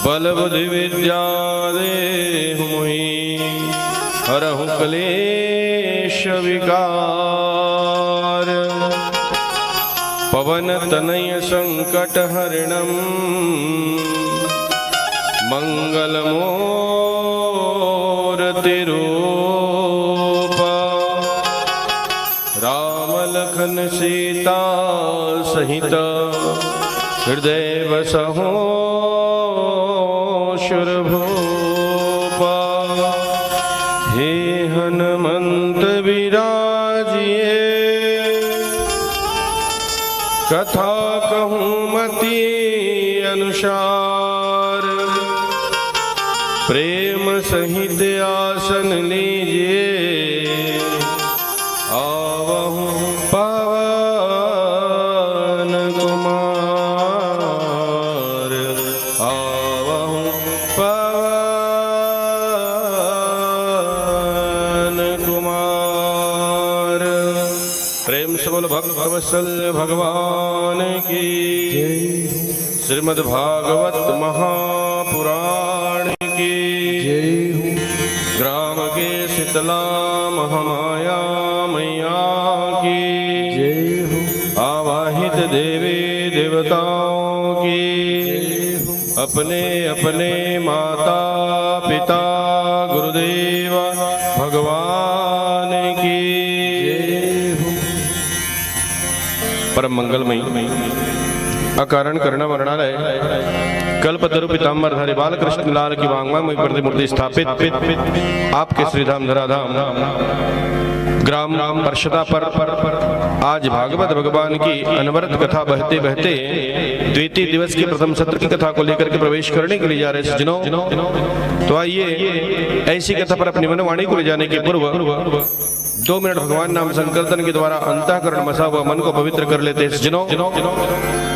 बल बुद्धि विद्या देहु मोहि हरहु क्लेश विकार। पवन तनय संकट हरणम मंगल मूर्ति रूपा। राम लखन सीता सहित हृदय बसहु शूरभूपा। हे हनुमंत विराजिए कथा कहूँ मति अनुसार। प्रेम सहित आसन लीजिए आवहु पवन कुमार। आवहु पवन कुमार। प्रेम से बोल भक्तवत्सल भगवान की। श्रीमद् भागवत महापुराण की। ग्राम के शीतला महामाया मैया की। आवाहित देवी देवताओं की। अपने अपने माता पिता गुरुदेव भगवान की। परम मंगलमयी अकारण करुणा वर्णालय कल्पतरु पीताम्बरधारी बालकृष्ण लाल की वांगमय प्रतिमूर्ति स्थापित आपके श्रीधाम धराधाम ग्राम परशता पर आज भागवत भगवान की अनवरत कथा बहते बहते द्वितीय दिवस के प्रथम सत्र की कथा को लेकर के प्रवेश करने के लिए जा रहे सज्जनों। तो आइए ऐसी कथा पर अपनी मनवाणी को ले जाने के पूर्व 2 मिनट भगवान नाम संकीर्तन के द्वारा अंतःकरण मसा हुआ मन को पवित्र कर लेते हैं सज्जनों।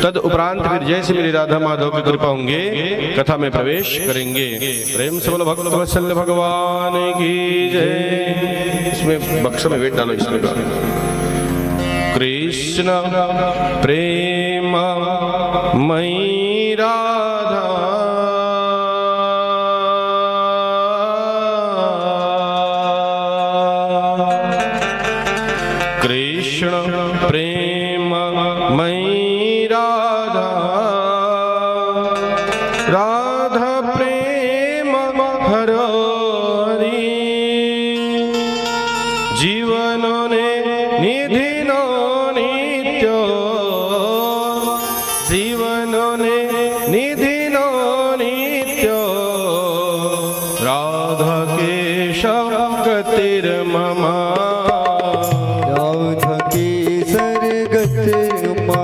तद उपरांत फिर जैसे मेरी राधा माधव की कृपा होंगे कथा में प्रवेश करेंगे। प्रेम से बोलो भक्त वत्सल भगवान की जय। इसमें बक्स में वेट डालो इसमें। कृष्ण प्रेम मई राधा कृष्ण प्रेम मई राधा। राधा प्रेम हरि जीवन ने निधि नो नित्य। जीवन ने निधि नो नित्य। राधा केशव गतिर ममा। राधा केशव गतिर मम।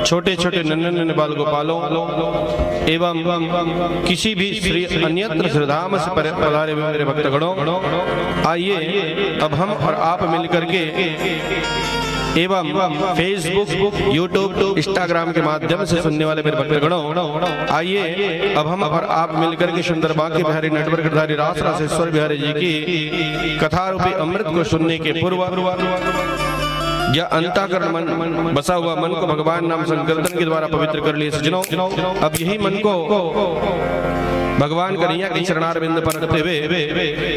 छोटे छोटे नन्हे नन्हे बाल गोपालों एवं किसी भी श्री अन्यत्र श्रीधाम से पधारे हुए मेरे भक्तगणों, आइए अब हम और आप मिलकर के एवं फेसबुक, यूट्यूब, इंस्टाग्राम के माध्यम से सुनने वाले मेरे भक्तगणों, आइए अब हम और आप मिलकर के सुंदर बांके बिहारी नेटवर्क धारी रास रासेश्वर बिहारी जी की कथा रूपी अमृत को सुनने के पूर्व या अंताकरण मन बसा हुआ मन को भगवान नाम संकीर्तन के द्वारा पवित्र कर लिए सज्जनों। अब यही मन को भगवान कन्हैया की चरणारविंद पर रखते हुए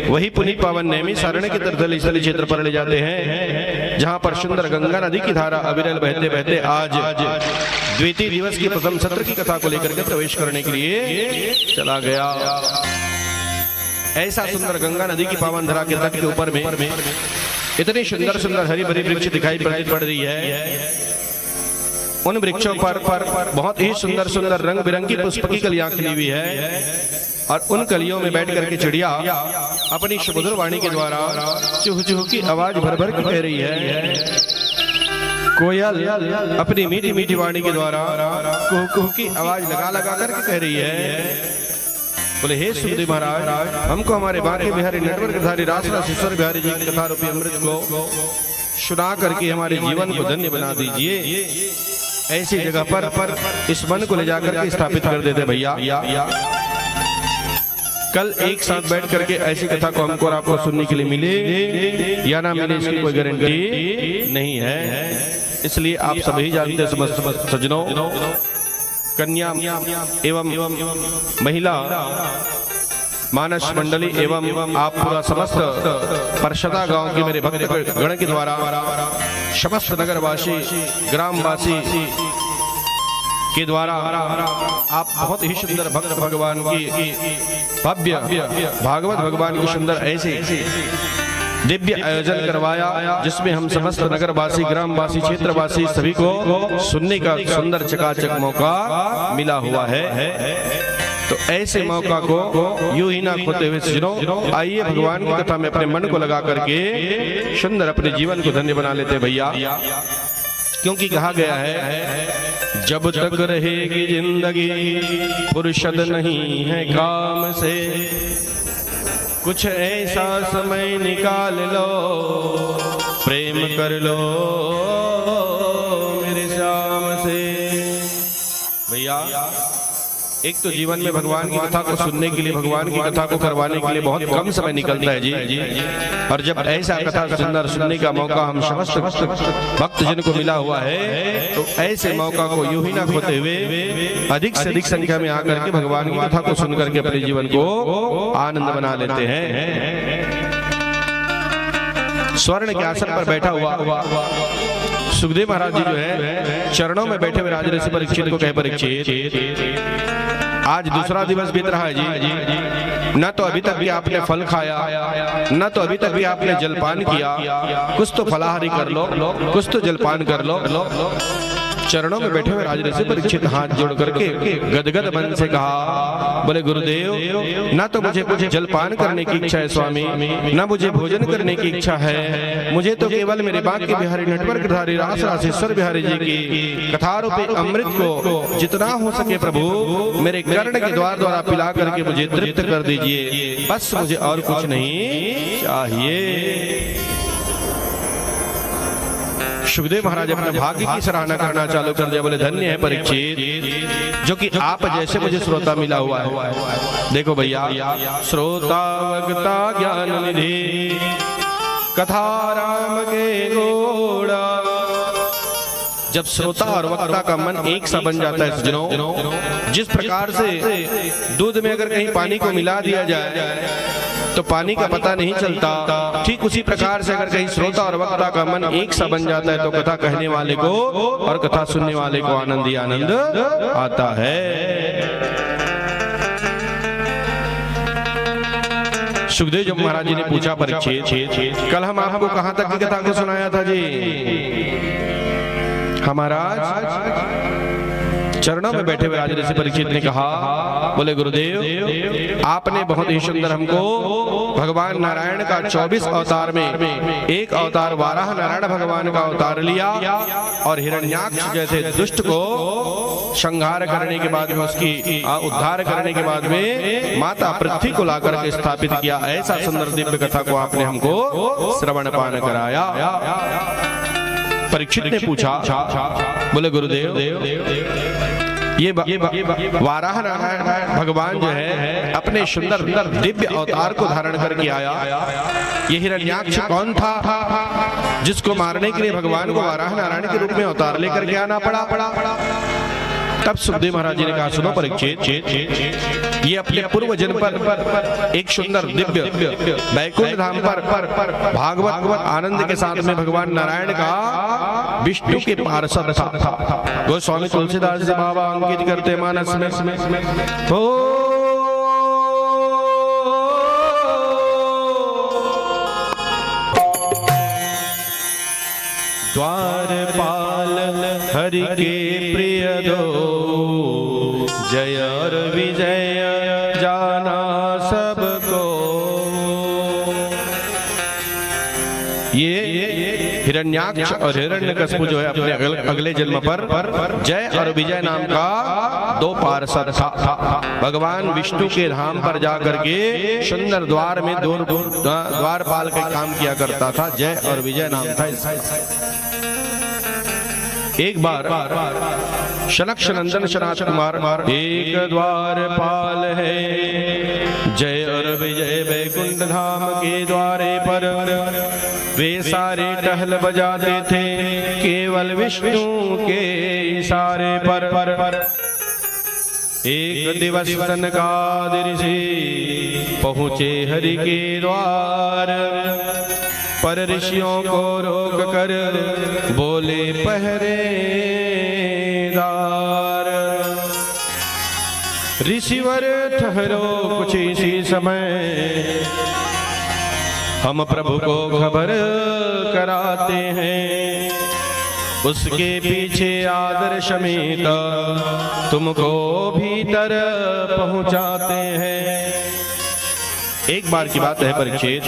वही पुनीत पावन नेमी सारण्य के तरतली स्थली क्षेत्र पर ले जाते हैं, जहां पर सुंदर गंगा नदी की धारा अविरल बहते बहते आज द्वितीय दिवस की प्रथम सत्र की कथा को लेकर के प्रवेश करने के लिए चला गया। ऐसा सुंदर गंगा नदी की पावन धरा के तट के ऊपर में इतनी सुंदर सुंदर हरी भरी वृक्ष दिखाई पड़ रही है। उन वृक्षों पर बहुत ही सुंदर सुंदर रंग बिरंगी पुष्प की कलियां खिली हुई है और उन कलियों में बैठ करके चिड़िया अपनी सुमधुर वाणी के द्वारा चुह चुह की आवाज भर भर के कह रही है। कोयल अपनी मीठी मीठी वाणी के द्वारा कुह कुह की आवाज लगा लगा करके कह रही है। बोले हे सुखदेव महाराज, हमको हमारे बांके बिहारी नेटवर्क धारी रास रासेश्वर बिहारी जी की कथा रूपी अमृत को सुना करके हमारे जीवन को धन्य बना दीजिए। ऐसी जगह पर इस मन को ले जाकर के स्थापित कर देते भैया। कल एक साथ बैठ करके ऐसी कथा को हमको और आपको सुनने के लिए मिले या ना मिले, इसकी कोई गारंटी नहीं है। इसलिए आप सभी जानते समस्त सज्जनों, कन्या एवं महिला मानस मंडली एवं आप पूरा समस्त परशदा गांव के मेरे भक्त गण के द्वारा समस्त नगरवासी ग्रामवासी के द्वारा आप बहुत ही सुंदर भक्त भगवान की भव्य भागवत भगवान की सुंदर ऐसे दिव्य आयोजन करवाया, जिसमें हम समस्त नगरवासी ग्रामवासी क्षेत्रवासी सभी को सुनने का सुंदर चकाचक मौका मिला हुआ है। तो ऐसे मौका को यूं ही ना खोते हुए सज्जनों, आइए भगवान की कथा में अपने मन को लगा करके सुंदर अपने जीवन को धन्य बना लेते भैया। क्योंकि कहा गया है जब तक रहेगी जिंदगी फुर्सत नहीं है काम से, कुछ ऐसा समय निकाल लो प्रेम कर लो मेरे श्याम से। भैया एक तो जीवन में भगवान की कथा को सुनने के लिए, भगवान की कथा को करवाने के लिए बहुत कम समय निकलता है जी। और जब ऐसा कथा सुंदर सुनने का मौका हम समस्त भक्तजन को मिला हुआ है, तो ऐसे मौका को यूं ही ना खोते हुए अधिक से अधिक संख्या में आकर के भगवान की कथा को सुन करके अपने जीवन को आनंद बना लेते हैं। स्वर्ण के आसन पर बैठा हुआ सुखदेव महाराज जी जो है चरणों में बैठे हुए राजर्षि परीक्षित को कहे, परीक्षित आज दूसरा दिवस बीत रहा है जी, न तो अभी तक भी आपने फल खाया, न तो अभी तक भी आपने जलपान किया, कुछ तो फलाहारी कर लो, कुछ तो जलपान कर लो। चरणों में बैठे हुए राजर्षि परीक्षित हाथ जोड़ करके गदगद मन से कहा, बोले गुरुदेव न तो मुझे कुछ जलपान करने की इच्छा है स्वामी, न मुझे भोजन करने की इच्छा है, मुझे तो केवल मेरे बांके बिहारी नेटवर्क धारी रास रासेश्वर बिहारी जी की कथा रूपी अमृत को जितना हो सके प्रभु मेरे कर्ण के द्वारा पिला करके मुझे तृप्त कर दीजिए, बस मुझे और कुछ नहीं चाहिए। सुखदेव महाराज अपने भाग्य की सराहना करना चालू कर दिया, बोले धन्य है परीक्षित जो कि आप जैसे मुझे श्रोता मिला हुआ है। देखो भैया, श्रोता वक्ता ज्ञान निधि कथा राम के गोड़ा, जब श्रोता और वक्ता का मन एक सा बन जाता है सज्जनों, जिस प्रकार से दूध में अगर कहीं पानी को मिला दिया जाए तो पानी का पता नहीं चलता, ठीक उसी प्रकार से अगर कहीं श्रोता और वक्ता का मन एक सा बन जाता है तो कथा कहने वाले को और कथा सुनने वाले को आनंद ही आनंद आता है। सुखदेव जी महाराज जी ने पूछा, परीक्षित कल हम आपको कहां तक की कथा को सुनाया था जी? महाराज चरणों में बैठे हुए राजर्षि परीक्षित ने कहा, बोले गुरुदेव आपने बहुत ही सुंदर हमको भगवान नारायण का 24 अवतार में एक अवतार वाराह नारायण भगवान का अवतार लिया और हिरण्याक्ष जैसे दुष्ट को संहार करने के बाद में उसकी उद्धार करने के बाद में माता पृथ्वी को लाकर के स्थापित किया। ऐसा सुंदर दिव्य कथा को आपने हमको श्रवण पान कराया। परीक्षित ने पूछा, बोले गुरुदेव ये वाराह नारायण भगवान जो है अपने सुंदर दिव्य अवतार को धारण करके आया, ये हिरण्याक्ष कौन था जिसको मारने के लिए भगवान को वाराह नारायण के रूप में अवतार लेकर के आना पड़ा। तब सुखदेव महाराज जी ने कहा, सुनो परीक्षित, ये अपने पूर्व जन्म पर एक सुंदर दिव्य वैकुंठ धाम पर भागवत आनंद के साथ में भगवान नारायण का विष्णु के पार्षद था। गोस्वामी तुलसीदास जी बाबा अंकित करते मानस में हो द्वारपाल हरि के प्रिय दो, जय और विजय जाना सबको। ये हिरण्याक्ष और हिरण्यकश्यप जो है अपने अगले जन्म पर जय और विजय नाम का दो पार्षद था। भगवान विष्णु के धाम पर जाकर के सुंदर द्वार में द्वारपाल का काम किया करता था। जय और विजय नाम था। एक बार शनक्ष नंदन शनाच कुमार एक द्वारपाल है, जय और विजय वैकुंठ धाम के द्वारे पर वे सारे टहल बजाते थे केवल विष्णु के इशारे पर। एक दिवस सनकादिक ऋषि पहुँचे हरि के द्वार पर, ऋषियों को रोक कर बोले पहरेदार, ऋषिवर ठहरो कुछ इसी समय, हम प्रभु को खबर कराते हैं, उसके पीछे आदर समेत तुमको भीतर पहुंचाते हैं। एक बार की बात है परीक्षित,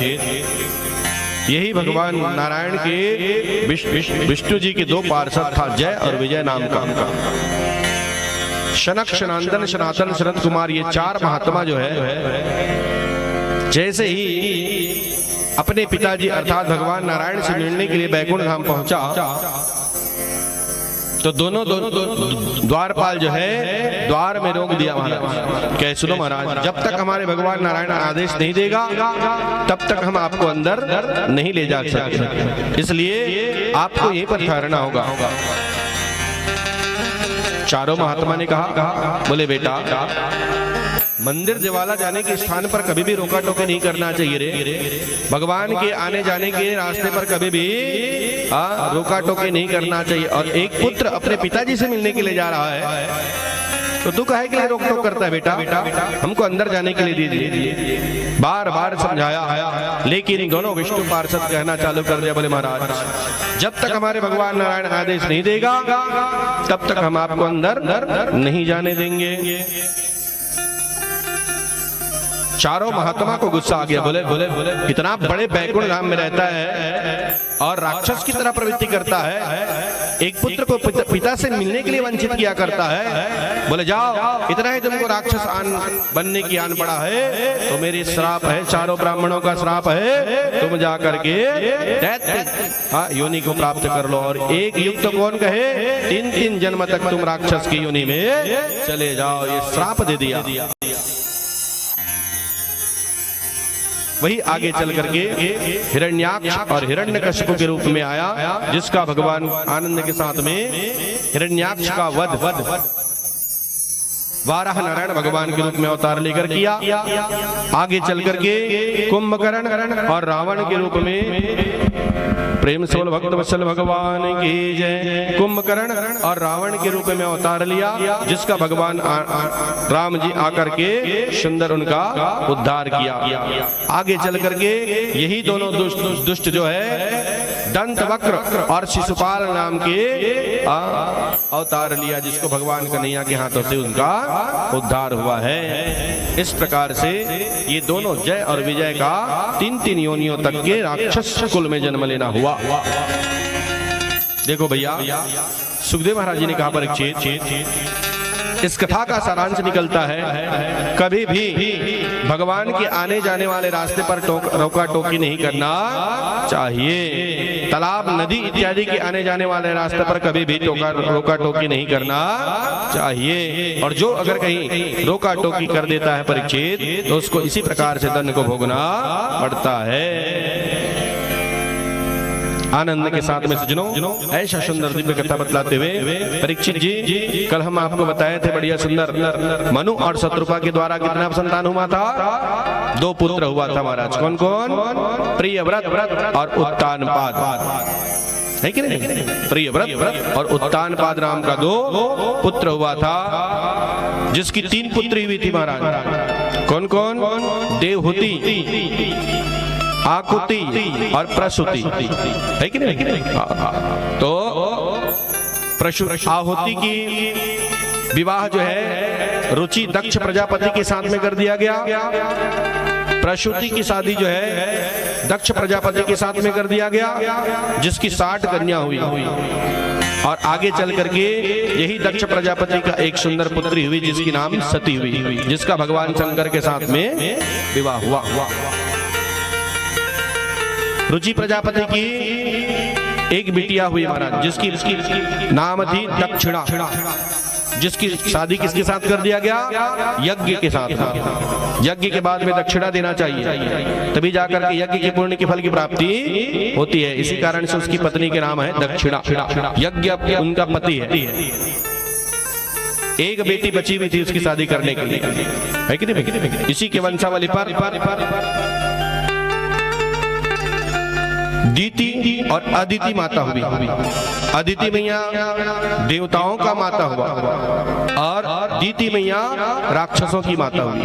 यही भगवान नारायण के विष्णु जी के दो पार्षद था, जय और विजय नाम का। शनक सनातन सनातन शरद कुमार, ये चार महात्मा जो है जैसे ही अपने पिताजी अर्थात भगवान नारायण से मिलने के लिए बैकुंठ धाम पहुंचा तो दोनों द्वारपाल जो है द्वार में रोक दिया महाराज। कह सुनो महाराज, जब तक हमारे भगवान नारायण आदेश नहीं देगा तब तक हम आपको अंदर नहीं ले जा सकते, इसलिए आपको यहीं पर ठहरना होगा। चारों महात्मा ने कहा, बोले बेटा मंदिर ज्वाला जाने के स्थान पर कभी भी रोका टोके नहीं करना चाहिए रे। भगवान के आने जाने के रास्ते पर कभी भी रोका टोके नहीं करना चाहिए। और एक पुत्र अपने पिताजी से मिलने के लिए जा रहा है तो तू काहे के लिए रोक टोक करता है बेटा, हमको अंदर जाने के लिए दीजिए। बार बार समझाया, लेकिन दोनों विष्णु पार्षद कहना चालू कर दिया, बोले महाराज जब तक हमारे भगवान नारायण आदेश नहीं देगा तब तक हम आपको अंदर नहीं जाने देंगे। चारों महात्मा को गुस्सा आ गया, बोले इतना बड़े बैकुंठ धाम में रहता है और राक्षस की तरह प्रवृत्ति करता है, एक पुत्र को पिता से मिलने के लिए वंचित किया करता है। बोले जाओ, इतना ही तुमको राक्षस बनने की आन पड़ा है तो मेरी श्राप है, चारों ब्राह्मणों का श्राप है, तुम जा करके योनि को प्राप्त कर लो। और एक युग तो कौन कहे 3 जन्म तक तुम राक्षस की योनि में चले जाओ, ये श्राप दे दिया। वही आगे चल करके हिरण्याक्ष और हिरण्यकश्यप के रूप में आया, जिसका भगवान आनंद के साथ में हिरण्याक्ष का वध वाराह नारायण भगवान के रूप में अवतार लेकर किया। आगे चल करके कुंभकर्ण और रावण के रूप में, प्रेम से बोल भक्त वत्सल भगवान की जय, कुंभकर्ण और रावण के रूप में अवतार लिया, जिसका भगवान राम जी आकर के सुंदर उनका उद्धार किया। आगे चल करके यही दोनों दुष्ट जो है दंत वक्र और शिशुपाल नाम के अवतार लिया, जिसको भगवान कन्हैया के हाथों से उनका उद्धार हुआ है। इस प्रकार से ये दोनों जय और विजय का 3-3 योनियों तक के राक्षस कुल में जन्म लेना हुआ। देखो भैया, सुखदेव महाराज जी ने कहा परीक्षित, इस कथा का सारांश निकलता है कभी भी भगवान के आने जाने वाले रास्ते पर रोका टोकी नहीं करना चाहिए। तालाब, नदी इत्यादि के आने जाने वाले रास्ते पर कभी भी रोका टोकी नहीं करना चाहिए। और जो अगर कहीं रोका टोकी कर देता है परीक्षित, तो उसको इसी प्रकार से दंड को भोगना पड़ता है। आनंद के साथ में सज्जनों, ऐसा सुंदर दिव्य कथा बतलाते हुए परीक्षित जी, कल हम आपको बताए थे बढ़िया सुंदर, मनु और शत्रुपा के द्वारा कितना संतान हुआ था? 2 पुत्र हुआ था महाराज। कौन कौन? प्रियव्रत और उत्तानपाद, है कि नहीं? प्रियव्रत और उत्तानपाद नाम का 2 पुत्र हुआ था, जिसकी 3 पुत्री हुई थी महाराज। कौन कौन? देवहूति, आकुति और प्रसूति, है कि नहीं? तो आहुति की विवाह जो है रुचि दक्ष प्रजापति के साथ में कर दिया गया। प्रसूति की शादी जो है दक्ष प्रजापति के साथ में कर दिया गया, जिसकी 60 कन्या हुई। और आगे चल करके यही दक्ष प्रजापति का एक सुंदर पुत्री हुई, जिसकी नाम सती हुई, जिसका भगवान शंकर के साथ में विवाह हुआ। रुचि प्रजापति की एक बिटिया हुई महाराज, जिसकी नाम थी दक्षिणा, जिसकी शादी किसके साथ कर दिया गया? यज्ञ के साथ। यज्ञ के बाद में दक्षिणा देना चाहिए, तभी जाकर के यज्ञ के पुण्य के फल की प्राप्ति होती है। इसी कारण से उसकी पत्नी के नाम है दक्षिणा। यज्ञ उनका पति है। एक बेटी बची हुई थी उसकी शादी करने के लिए, है कि नहीं? इसी के वंशावली पर दीति और अदिति माता हुई। अदिति मैया देवताओं का माता हुआ और दीति मैया राक्षसों की माता हुई।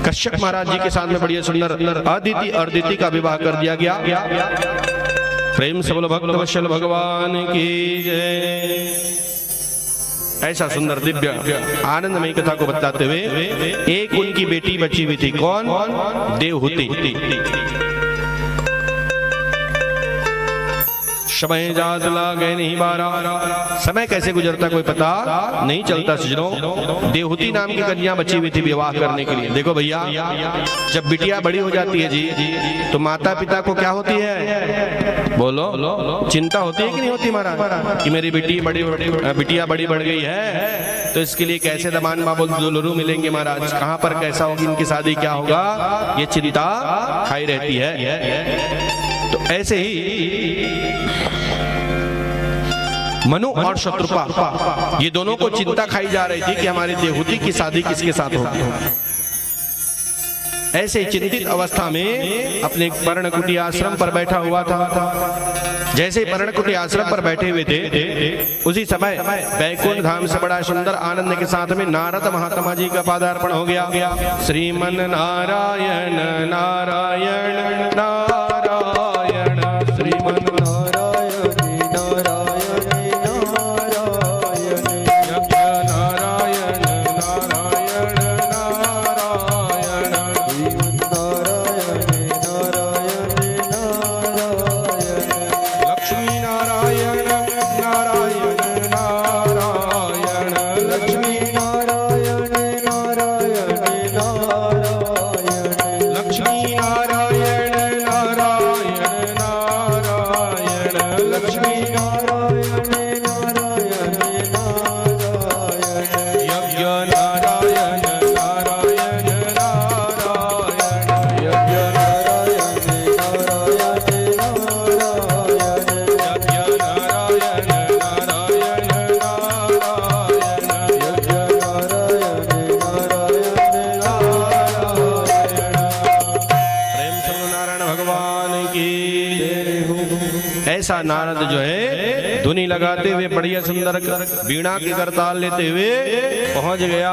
कश्यप महाराज जी के साथ में बढ़िया सुंदर अदिति और दीति का विवाह कर दिया गया। प्रेम से बोलो भक्त वत्सल भगवान की जय। ऐसा सुंदर दिव्य आनंदमयी कथा को बताते हुए एक उनकी बेटी बची हुई थी। कौन? देवहूति। समय जात लागे नहीं बारा, समय कैसे गुजरता कोई पता नहीं चलता सज्जनों। देवहूति नाम की कन्या बची हुई थी विवाह करने के लिए। देखो भैया, जब बिटिया बड़ी हो जाती है जी, तो माता पिता को क्या होती है? बोलो, चिंता होती है कि नहीं होती महाराज, कि मेरी बिटिया बड़ी बढ़ गई है, तो इसके लिए कैसे दमान बाबुल दुलरू मिलेंगे महाराज, कहाँ पर कैसा होगी इनकी शादी, क्या होगा, ये चिंता खाई रहती है। तो ऐसे ही मनु और शत्रुपा, ये दोनों को चिंता खाई जा रही थी कि हमारी देवहूति की शादी किसके साथ होगी। ऐसे चिंतित अवस्था में अपने पर्णकुटी आश्रम पर बैठा हुआ था। जैसे पर्णकुटी आश्रम पर बैठे हुए थे, उसी समय बैकुंठ धाम से बड़ा सुंदर आनंद के साथ में नारद महात्मा जी का पादार्पण हो गया। श्रीमन नारायण नारायण नारायण, श्रीमन ऐसा नारद जो है धुनी लगाते हुए बढ़िया सुंदर वीणा की करताल लेते हुए पहुंच गया।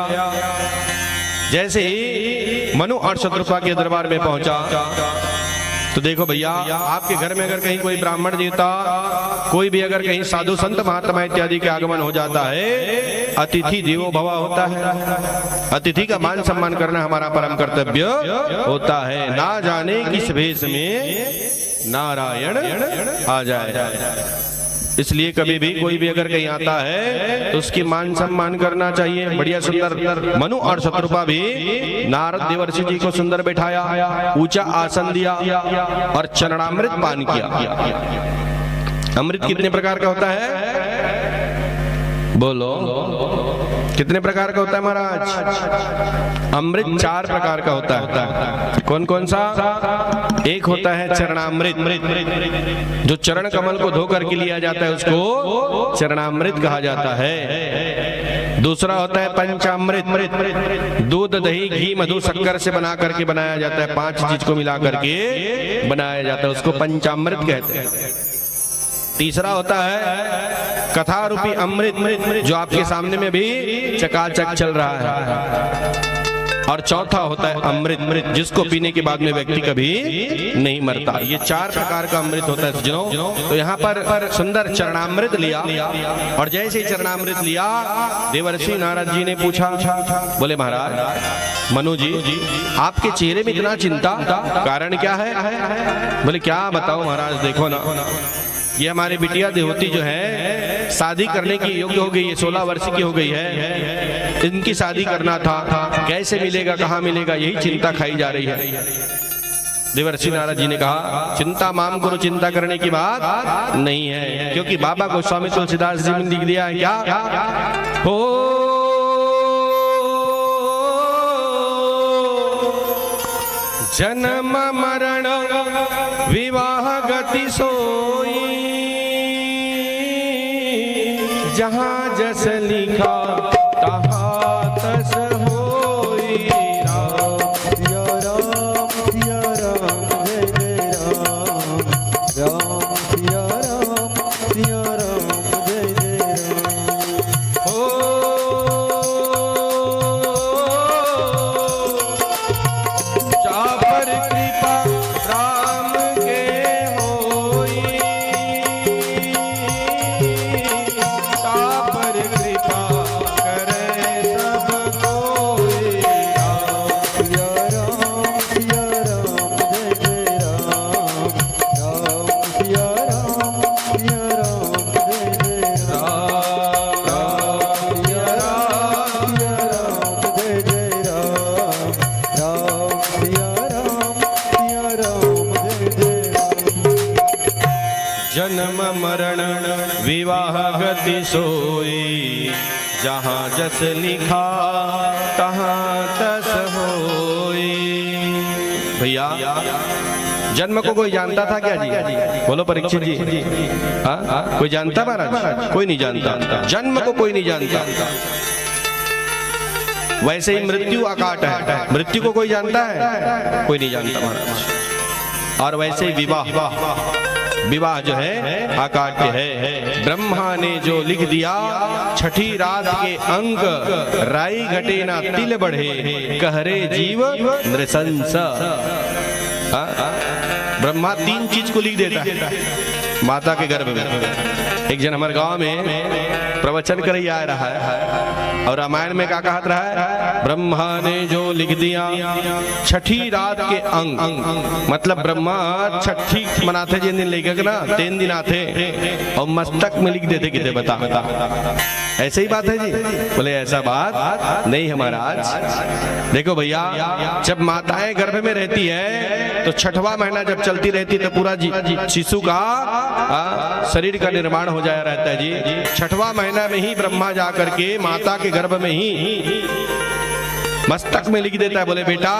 जैसे ही मनु और शत्रुपा के दरबार में पहुंचा, तो देखो भैया, आपके घर में अगर कहीं कोई ब्राह्मण देवता, कोई भी अगर कहीं साधु संत महात्मा इत्यादि के आगमन हो जाता है, अतिथि देवो भव होता है। अतिथि का मान सम्मान करना हमारा परम कर्तव्य होता है। ना जाने किस भेष में नारायण आ जाए। इसलिए कभी भी कोई भी अगर कहीं आता है तो उसकी मान सम्मान करना चाहिए। बढ़िया सुंदर मनु और शत्रुपा भी नारद देवर्षि जी को सुंदर बैठाया, ऊंचा आसन दिया और चरणामृत पान किया। अमृत कितने प्रकार का होता है? बोलो, कितने प्रकार का होता है महाराज? अमृत 4 प्रकार का होता है। कौन कौन सा? एक होता है चरणामृत, जो चरण कमल को धो करके लिया जाता है उसको चरणामृत कहा जाता है। दूसरा होता है पंचामृत, दूध दही घी मधु शक्कर से बना करके बनाया जाता है, 5 चीज को मिला करके बनाया जाता है, उसको पंचामृत कहते हैं। तीसरा होता है कथा रूपी अमृत, जो आपके सामने में भी चकाचक चल रहा है। और चौथा होता है अमृत, जिसको पीने के बाद में व्यक्ति कभी नहीं मरता। ये 4 प्रकार का अमृत होता है सज्जनों। तो यहाँ पर सुंदर चरणामृत लिया, और जैसे ही चरणामृत लिया, देवर्षि नारद जी ने पूछा, बोले महाराज मनु जी, आपके चेहरे में इतना चिंता, कारण क्या है? बोले क्या बताओ महाराज, देखो ना, ये हमारी बिटिया देवती जो है शादी करने की योग्य हो गई है, 16 वर्ष की हो गई है, इनकी शादी करना था, कैसे मिलेगा, कहाँ मिलेगा, यही चिंता खाई जा रही है। देवर्षि नारद जी ने कहा, चिंता माम गुरु, चिंता करने की बात नहीं है, क्योंकि बाबा गोस्वामी तुलसीदास जी ने लिख दिया है क्या? हो जन्म मरण विवाह गति सोई, जहाँ जस लिखा तहाँ तस होई। राम सिया राम सिया राम जय जय राम, राम सिया राम सिया राम जय जय राम। हो जा पर कृपा राम के होई, जा पर कृपा करे सब कोई। सिया राम सिया राम जय जय राम, राम सिया राम सिया राम जय जय राम, राम सिया राम सिया राम जय जय राम, राम सिया राम सिया राम जय जय राम। जन्म मरण विवाह गति सोई, जहाँ जस लिखा तहाँ तस होई। भैया, जन्म को कोई जानता था क्या जी? बोलो परीक्षित जी, हाँ कोई जानता महाराज? कोई नहीं जानता, जन्म को कोई नहीं जानता। वैसे ही मृत्यु अकाट है, मृत्यु को कोई जानता है? कोई नहीं जानता महाराज। और वैसे ही विवाह जो है अकाट्य है। ब्रह्मा ने जो लिख दिया, छठी रात के अंक, राई घटे ना तिल बढ़े, कहरे जीव नृशंस। ब्रह्मा 3 चीज को लिख देता है माता के गर्भ में। एक जन हमारे गांव में प्रवचन कर ही आ रहा है, और रामायण में क्या कहत रहा है? ब्रह्मा ने जो लिख दिया छठी रात के अंक, मतलब ब्रह्मा छठी मनाते जिन दिन लेके ना 3 दिन आते और मस्तक में लिख देते कितने बता। ऐसे ही बात है जी? बोले ऐसा बात नहीं है महाराज। देखो भैया, जब माताएं गर्भ में रहती है तो 6वां महीना जब चलती रहती है तो पूरा शिशु का शरीर का निर्माण हो जाया रहता है जी। 6वां महीना में ही ब्रह्मा जा करके माता के गर्भ में ही मस्तक में लिख देता है, बोले बेटा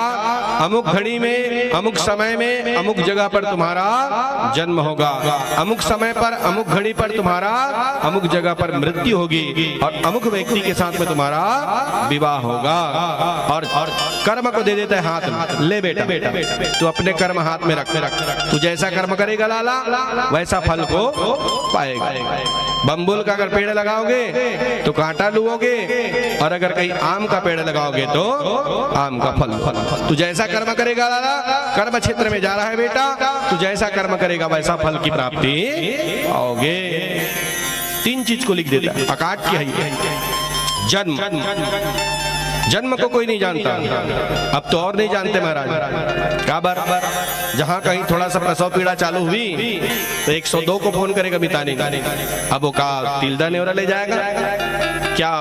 अमुक घड़ी में, अमुक समय में, अमुक जगह पर तुम्हारा जन्म होगा, अमुक समय पर, अमुक घड़ी पर तुम्हारा अमुक जगह पर मृत्यु होगी, और अमुक व्यक्ति के साथ में तुम्हारा विवाह होगा। और कर्म को दे देता है हाथ में, ले बेटा तू अपने कर्म हाथ में रख, तू जैसा कर्म करेगा लाला वैसा फल को पाएगा। बम्बुल का अगर पेड़ लगाओगे तो कांटा लुओगे, और अगर कहीं आम का पेड़ लगाओगे तो आम का फल। तू जैसा कर्म करेगा लाला, कर्म क्षेत्र में जा रहा है बेटा, तू जैसा कर्म करेगा वैसा फल की प्राप्ति आओगे। 3 चीज को लिख देता है अकाट की है। जन्म, जन्म को कोई नहीं जानता, अब तो और नहीं जानते महाराज। क्या बार जहां कहीं थोड़ा सा प्रसव पीड़ा चालू हुई तो 102 को फोन करेगा मितानी, अब वो का तिलदा नेवरा ले जाएगा क्या,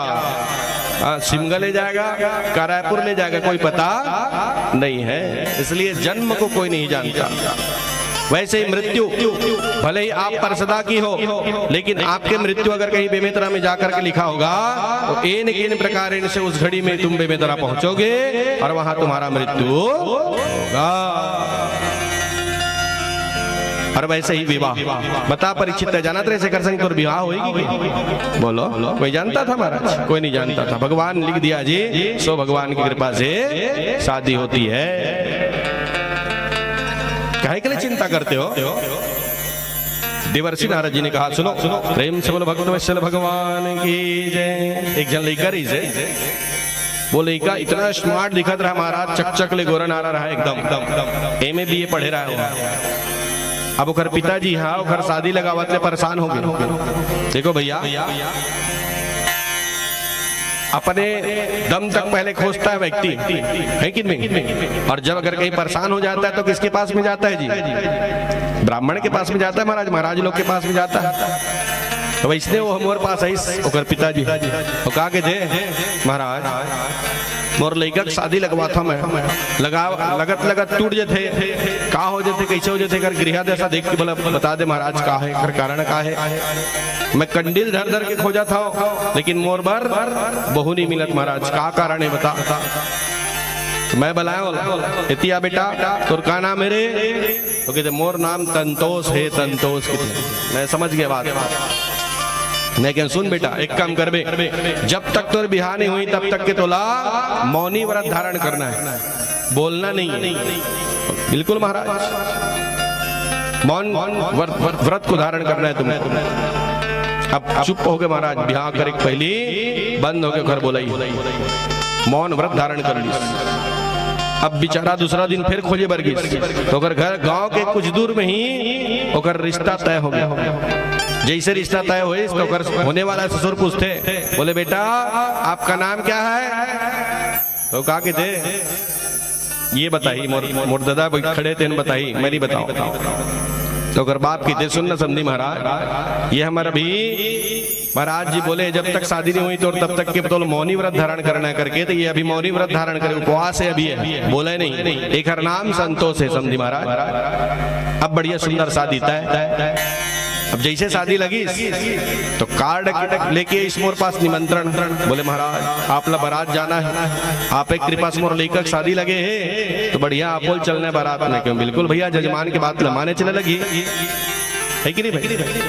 सिमगा ले जाएगा, का रायपुर ले जाएगा, कोई पता नहीं है। इसलिए जन्म को कोई नहीं जानता। वैसे ही मृत्यु, भले ही आप पर सदा की हो, लेकिन आपके मृत्यु अगर कहीं बेमेतरा में जाकर के लिखा होगा तो इन प्रकार से उस घड़ी में तुम बेमेतरा पहुंचोगे और वहां तुम्हारा मृत्यु होगा। और वैसे ही विवाह, बता परीक्षित जाना तेरे से कर संग और विवाह होगी, बोलो कोई जानता था महाराज? कोई नहीं जानता था। भगवान लिख दिया जी, सो भगवान की कृपा से शादी होती है। काहे के लिए चिंता करते हो? देवर्षि नारद जी ने कहा सुनो, प्रेम से बोलो भगवत वत्सल भगवान की जय। एक जन लेकर ही से वो लड़का इतना स्मार्ट दिखत रहा महाराज, चकचक ले गोरा नारा रहा एकदम, एमए बीए पढ़े रहा है। अब ओकर पिताजी हाँ ओकर शादी लगावत ले परेशान हो गए। देखो भैया, अपने दम तक पहले खोजता है व्यक्ति, है कि नहीं? और जब अगर कहीं परेशान हो जाता है तो किसके पास में जाता है जी? ब्राह्मण के पास में जाता है महाराज, महाराज लोग के पास में जाता है। तो इसने वो हमारे पास आई ओकर पिताजी वो कहा के दे महाराज मोर लड़का शादी लगवा था मैं, लगत लगत टूट जाते का हो जाते, कैसे हो जाते, कर गृह जैसा देख के बोला बता दे महाराज का है, कर कारण का है। मैं कंडील धर धर के खोजा था, लेकिन मोर बार बहु नहीं मिलत महाराज, का कारण है बता। तो मैं बुलाया इतिया बेटा तोर का नाम है रे? तो कहते मोर नाम तंतोष है। तंतोष मैं समझ गया बात। मैं क्या सुन बेटा, एक काम कर बे, जब तक तोर बिहार नहीं हुई तब तक के तोला मौनी व्रत धारण करना है, बोलना नहीं। बिल्कुल महाराज, मौन व्रत को धारण करना है तुम्हें। अब चुप हो गए महाराज, बिहार करे पहली बंद हो गए, घर बोला मौन व्रत धारण कर ली। अब बेचारा दूसरा दिन फिर खोजे बरगिस, तो अगर घर गांव के कुछ दूर में ही ओकर रिश्ता तय हो गया। जैसे रिश्ता तय हुए तो होने वाला ससुर पूछते, बोले बेटा आपका नाम क्या है? तो कहा कि थे ये बताई, मोर दादा खड़े थे बताई, मैं नहीं बताऊं। तो अगर बाप की थे सुनना समझी महाराज, ये हमारा भी महाराज जी बोले जब तक शादी नहीं हुई तो तब तक के तो मौनी व्रत धारण करना करके, तो ये अभी मौनी व्रत धारण करे, उपवास है अभी है, बोले नहीं। एक हर नाम संतोष है समझी महाराज। अब बढ़िया सुंदर शादी तय। अब जैसे शादी लगी तो कार्ड लेके इस मोर पास निमंत्रण, बोले महाराज आप ला बारात जाना है, आप एक कृपा से मोर लेकर शादी लगे है तो बढ़िया आप बोल चलने बारात में। क्यों? बिल्कुल भैया, जजमान की बात माने चले लगी है कि नहीं भाई?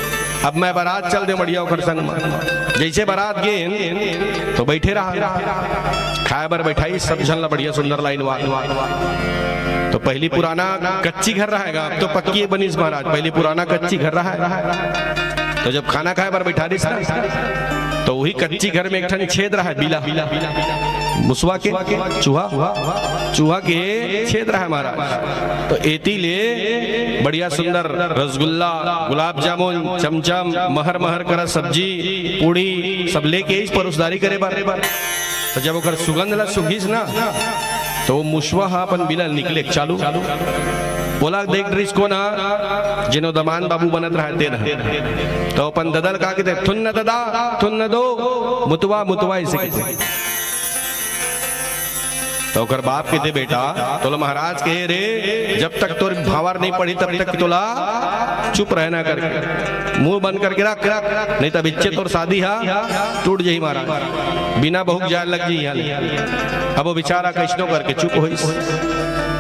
अब मैं बारात चल दे बढ़िया ओकर संग में। जैसे बारात गए तो बैठे रहा, खाए बर बैठाई सब झल बढ़िया सुंदर लाइन तो पहली पुराना कच्ची घर रहेगा, अब तो पक्की बनी महाराज। पहली पुराना कच्ची घर रहा है, तो जब खाना खाए पर बैठा दी तो वही कच्ची घर में एक ठन छेद रहा है, बिला मुसवा के चूहा के छेद रहा है महाराज। तो एती ले बढ़िया सुंदर रसगुल्ला, गुलाब जामुन, चमचम, महर महर कर सब्जी पूड़ी सब लेके इस परोसदारी करे बार। तो जब ओकर सुगंध ला सुखीस ना तो मुशवा अपन बिला निकले चालू, बोला देख ड्रिस को ना जिनो दमान बाबू बनत रहते न, तो अपन ददल का के थुन्न ददा थुन्न दो मुतवा मुतवा इसे तो ओकर बाप के दे बेटा तोला महाराज कहे रे जब तक तोर भावर नहीं पड़ी तब तक तोला चुप रहना करके मुंह बंद करके रख, नहीं तब इच्छे तोर शादी हा टूट जाही महाराज, बिना बहु जान लग जी। अब वो बेचारा कैसनो करके चुप हो,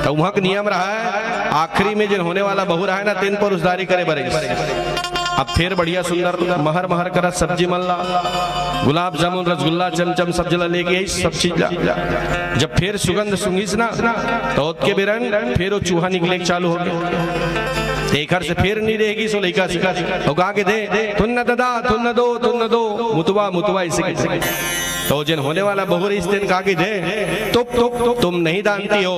तो वहां का नियम रहा है आखिरी में जिन होने वाला बहु रहा है ना तीन परोसदारी करे बरे। अब फिर बढ़िया सुंदर महर महर कर सब्जी मल्ला, गुलाब जामुन, रसगुल्ला, चमचम सब जला लेके सब चीज जब फिर सुगंध सुंघीस ना तो के बिरन फिर वो चूहा निकले चालू हो गया। देखर से फिर नहीं रहेगी सो लइका से तो गा के दे तुन न ददा तुन न दो मुतवा मुतवा इसे तो जिन होने वाला बहुर इस दिन का के दे तुम नहीं जानती हो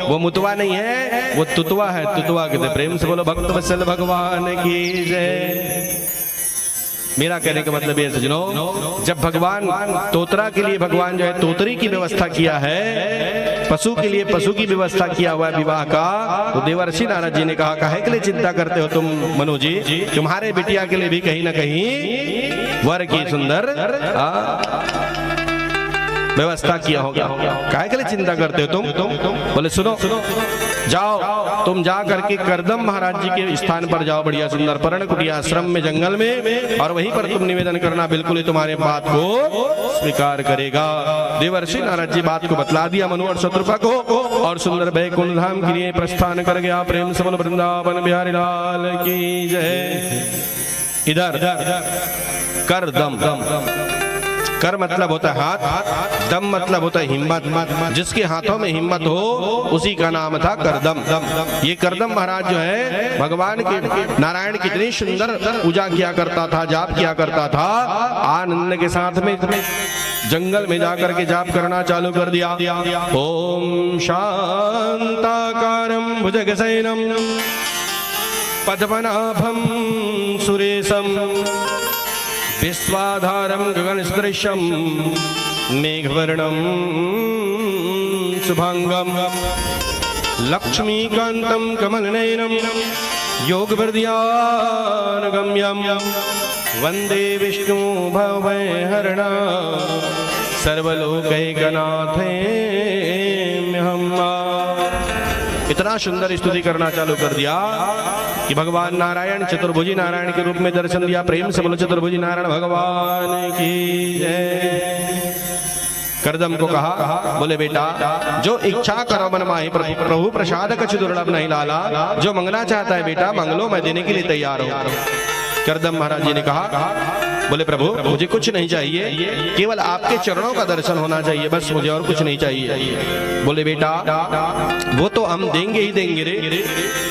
वो मुतवा नहीं है वो तुतवा है तुतवा के दे। प्रेम से बोलो भक्त वत्सल भगवान की जय। मेरा कहने का मतलब ये सजनों, जब भगवान तोतरा के लिए भगवान जो है तोतरी की व्यवस्था किया है, पशु के लिए पशु की व्यवस्था किया हुआ है विवाह का, तो देवर्षि नारद जी ने कहा काहे के लिए चिंता करते हो तुम मनु जी, तुम्हारे बिटिया के लिए भी कहीं ना कहीं वर की सुंदर व्यवस्था किया होगा। काहे के लिए चिंता करते हो तुम? बोले सुनो जाओ तुम जा करके करदम महाराज जी के स्थान पर जाओ, बढ़िया सुंदर पर्ण कुटिया आश्रम में जंगल में, और वहीं पर तुम निवेदन करना, बिल्कुल ही तुम्हारे बात को स्वीकार करेगा। देवर्षि नारद जी बात को बतला दिया मनु और शत्रुपा को, और सुंदर वैकुंठ धाम के लिए प्रस्थान कर गया। प्रेम से बोलो वृंदावन बिहारी लाल की जय। इधर करदम, कर मतलब होता है हाथ, दम मतलब होता है हिम्मत, जिसके हाथों में हिम्मत हो उसी का नाम था करदम। ये करदम महाराज जो है भगवान के नारायण की इतनी सुंदर पूजा किया करता था, जाप किया करता था, आनंद के साथ में जंगल में जाकर के जाप करना चालू कर दिया। ओम शांताकारं भुजगशयनं पद्मनाभं सुरेशं विश्वाधारं गगनसदृशं मेघवर्णं शुभांगं लक्ष्मीकान्तं कमलनयनं योगवृद्धियानुगम्यं वन्दे विष्णु भवभयहरणं सर्वलोकैकनाथेऽहम्। इतना सुंदर स्तुति करना चालू कर दिया कि भगवान नारायण चतुर्भुजी नारायण के रूप में दर्शन दिया। प्रेम से बोलो चतुर्भुजी नारायण भगवान की जय। करदम को कहा, बोले बेटा जो इच्छा करो मन माही, प्रभु प्रसाद कछ दुर्लभ नहीं लाला, जो मंगना चाहता है बेटा मांग लो, मैं देने के लिए तैयार हूं। करदम महाराज जी ने कहा, बोले प्रभु मुझे कुछ नहीं चाहिए, केवल आपके चरणों का दर्शन होना चाहिए, बस मुझे और कुछ नहीं चाहिए। बोले बेटा वो तो हम देंगे ही देंगे रे,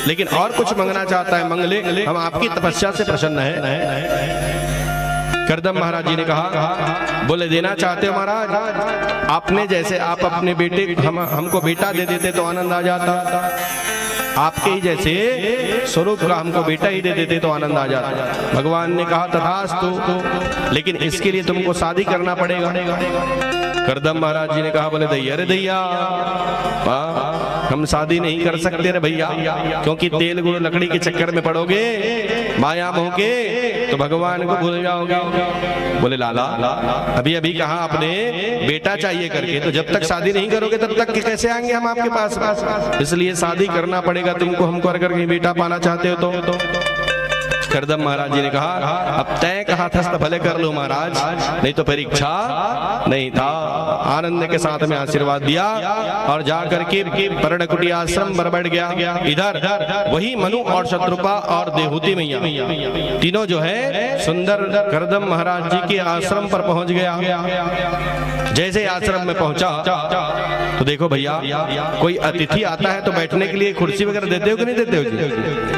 लेकिन और कुछ मंगना चाहता है मंग ले, हम आपकी तपस्या से प्रसन्न है। करदम महाराज जी ने कहा, बोले देना चाहते हो महाराज, आपने जैसे आप अपने बेटे हमको बेटा दे देते तो आनंद आ जाता, आपके ही जैसे स्वरूप का हमको बेटा ही दे देते तो आनंद आ जाता। भगवान ने कहा तथास्तु, लेकिन इसके लिए तुमको शादी करना पड़ेगा। करदम महाराज जी ने कहा, बोले दैया रे दैया, हम शादी नहीं कर सकते रे भैया, क्योंकि तेल गुड़ लकड़ी के चक्कर में पड़ोगे, माया मोह के, तो भगवान को भूल जाओगे। बोले लाला अभी अभी कहा आपने बेटा चाहिए करके, तो जब तक शादी नहीं करोगे तब तक कैसे आएंगे हम आपके पास, इसलिए शादी करना पड़ेगा तुमको, हमको अगर कहीं बेटा पाना चाहते हो तो। करदम महाराज जी ने कहा, अब तय कहा था तो भले कर लो महाराज, नहीं तो फिर इच्छा नहीं था। आनंद के साथ में आशीर्वाद दिया और जाकर के पर्णकुटी आश्रम पर बैठ गया। इधर वही मनु और शत्रुपा और देहूति मैया तीनों जो है सुंदर करदम महाराज जी के आश्रम पर पहुंच गया। जैसे आश्रम में पहुंचा तो देखो भैया, कोई अतिथि आता है तो बैठने के लिए कुर्सी वगैरह देते हो कि नहीं देते हो जी?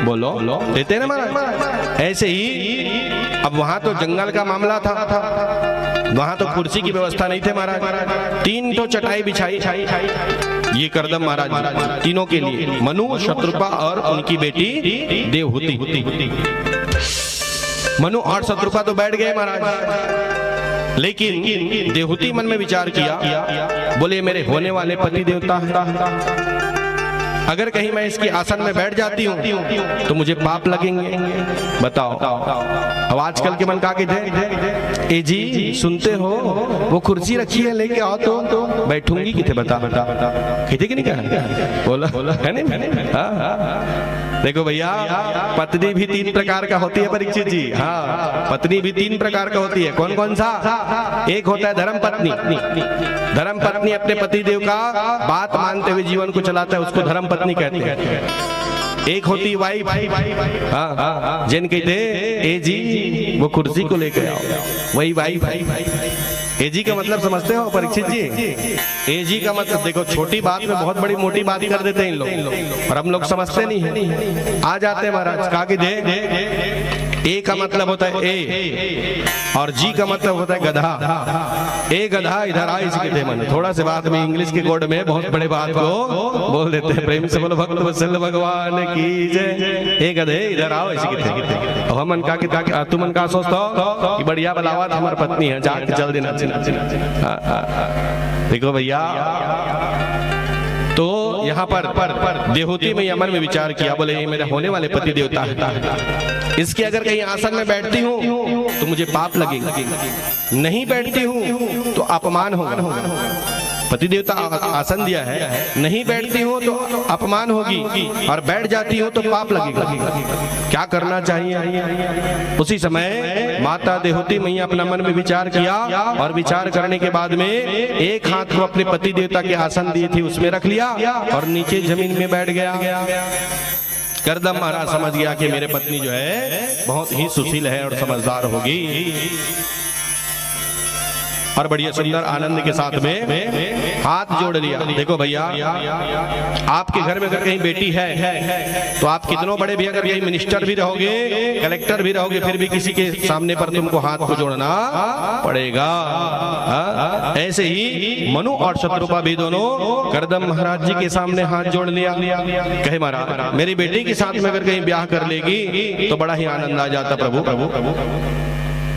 बोलो देते हैं ना महाराज। ऐसे ही अब वहां तो जंगल का मामला था, वहां तो कुर्सी की व्यवस्था नहीं थे महाराज, 3 तो चटाई बिछाई ये करदम महाराज तीनों के लिए, मनु शत्रुपा और उनकी बेटी देवहूति। मनु और शत्रुपा तो बैठ गए महाराज, लेकिन देवहूति मन में विचार किया, बोले मेरे होने वाले पति देवता है, अगर कहीं मैं इसके आसन में बैठ जाती हूँ तो मुझे पाप लगेंगे। बताओ अब आजकल के मन का के ए जी सुनते हो वो कुर्सी रखी है लेके आओ तो बैठूंगी किथे, बता किथे कि नहीं कहा, बोला है नहीं। देखो भैया पत्नी भी 3 प्रकार का होती है परीक्षित जी। हाँ पत्नी भी 3 प्रकार का होती है। कौन कौन सा? एक होता है धर्म पत्नी। धर्म पत्नी अपने पति देव का बात मानते हुए जीवन को चलाता है, उसको धर्म पत्नी कहते हैं। एक होती वाइफ, जिन कहते ए जी वो कुर्सी को लेकर आओ, वही वाइफ। एजी का मतलब समझते हो परीक्षित जी? एजी का मतलब देखो, छोटी बात में बहुत बड़ी मोटी बात कर देते हैं इन लोग, और हम लोग समझते नहीं है। आ जाते हैं महाराज, कहा कि दे ए का मतलब होता है ए, और जी का मतलब होता है गधा। ए गधा इधर आ, इसके थे मन। थोड़ा से बात में इंग्लिश के कोड में बहुत बड़े बात को बोल देते हैं। प्रेम से बोलो भक्त वत्सल भगवान की जय। ए गधे इधर आओ, इसी के थे। और हम मन का तुम मन का सोचता हो कि बढ़िया बलावत हमारी पत्नी है, जाके चल देना। देखो भैया, तो यहाँ पर देहूती में मन में विचार किया, बोले ये मेरे होने वाले पति देवता है, इसके अगर कहीं आसन में बैठती हूँ तो मुझे पाप लगेगा, नहीं बैठती हूँ तो अपमान होगा। पति देवता आसन दिया है, नहीं बैठती हूँ तो अपमान होगी, और बैठ जाती हूँ तो पाप लगेगा। क्या करना चाहिए? उसी समय माता देहूती मैया अपना मन में विचार किया, और विचार करने के बाद में एक हाथ को अपने पति देवता के आसन दिए थी उसमें रख लिया, और नीचे जमीन में बैठ गया। करदम महाराज समझ गया कि मेरे पत्नी जो है बहुत ही सुशील है और समझदार होगी, और बढ़िया सुंदर आनंद के साथ में हाथ जोड़ लिया। देखो भैया, आपके घर में अगर कहीं बेटी है तो आप कितनों बड़े भी, अगर यही मिनिस्टर भी रहोगे, कलेक्टर भी रहोगे, फिर भी किसी के सामने पर तुमको हाथ को जोड़ना पड़ेगा। ऐसे ही मनु और शत्रुपा भी दोनों करदम महाराज जी के सामने हाथ जोड़ लिया। कहे महाराज, मेरी बेटी के साथ में अगर कहीं ब्याह कर लेगी तो बड़ा ही आनंद आ जाता प्रभु।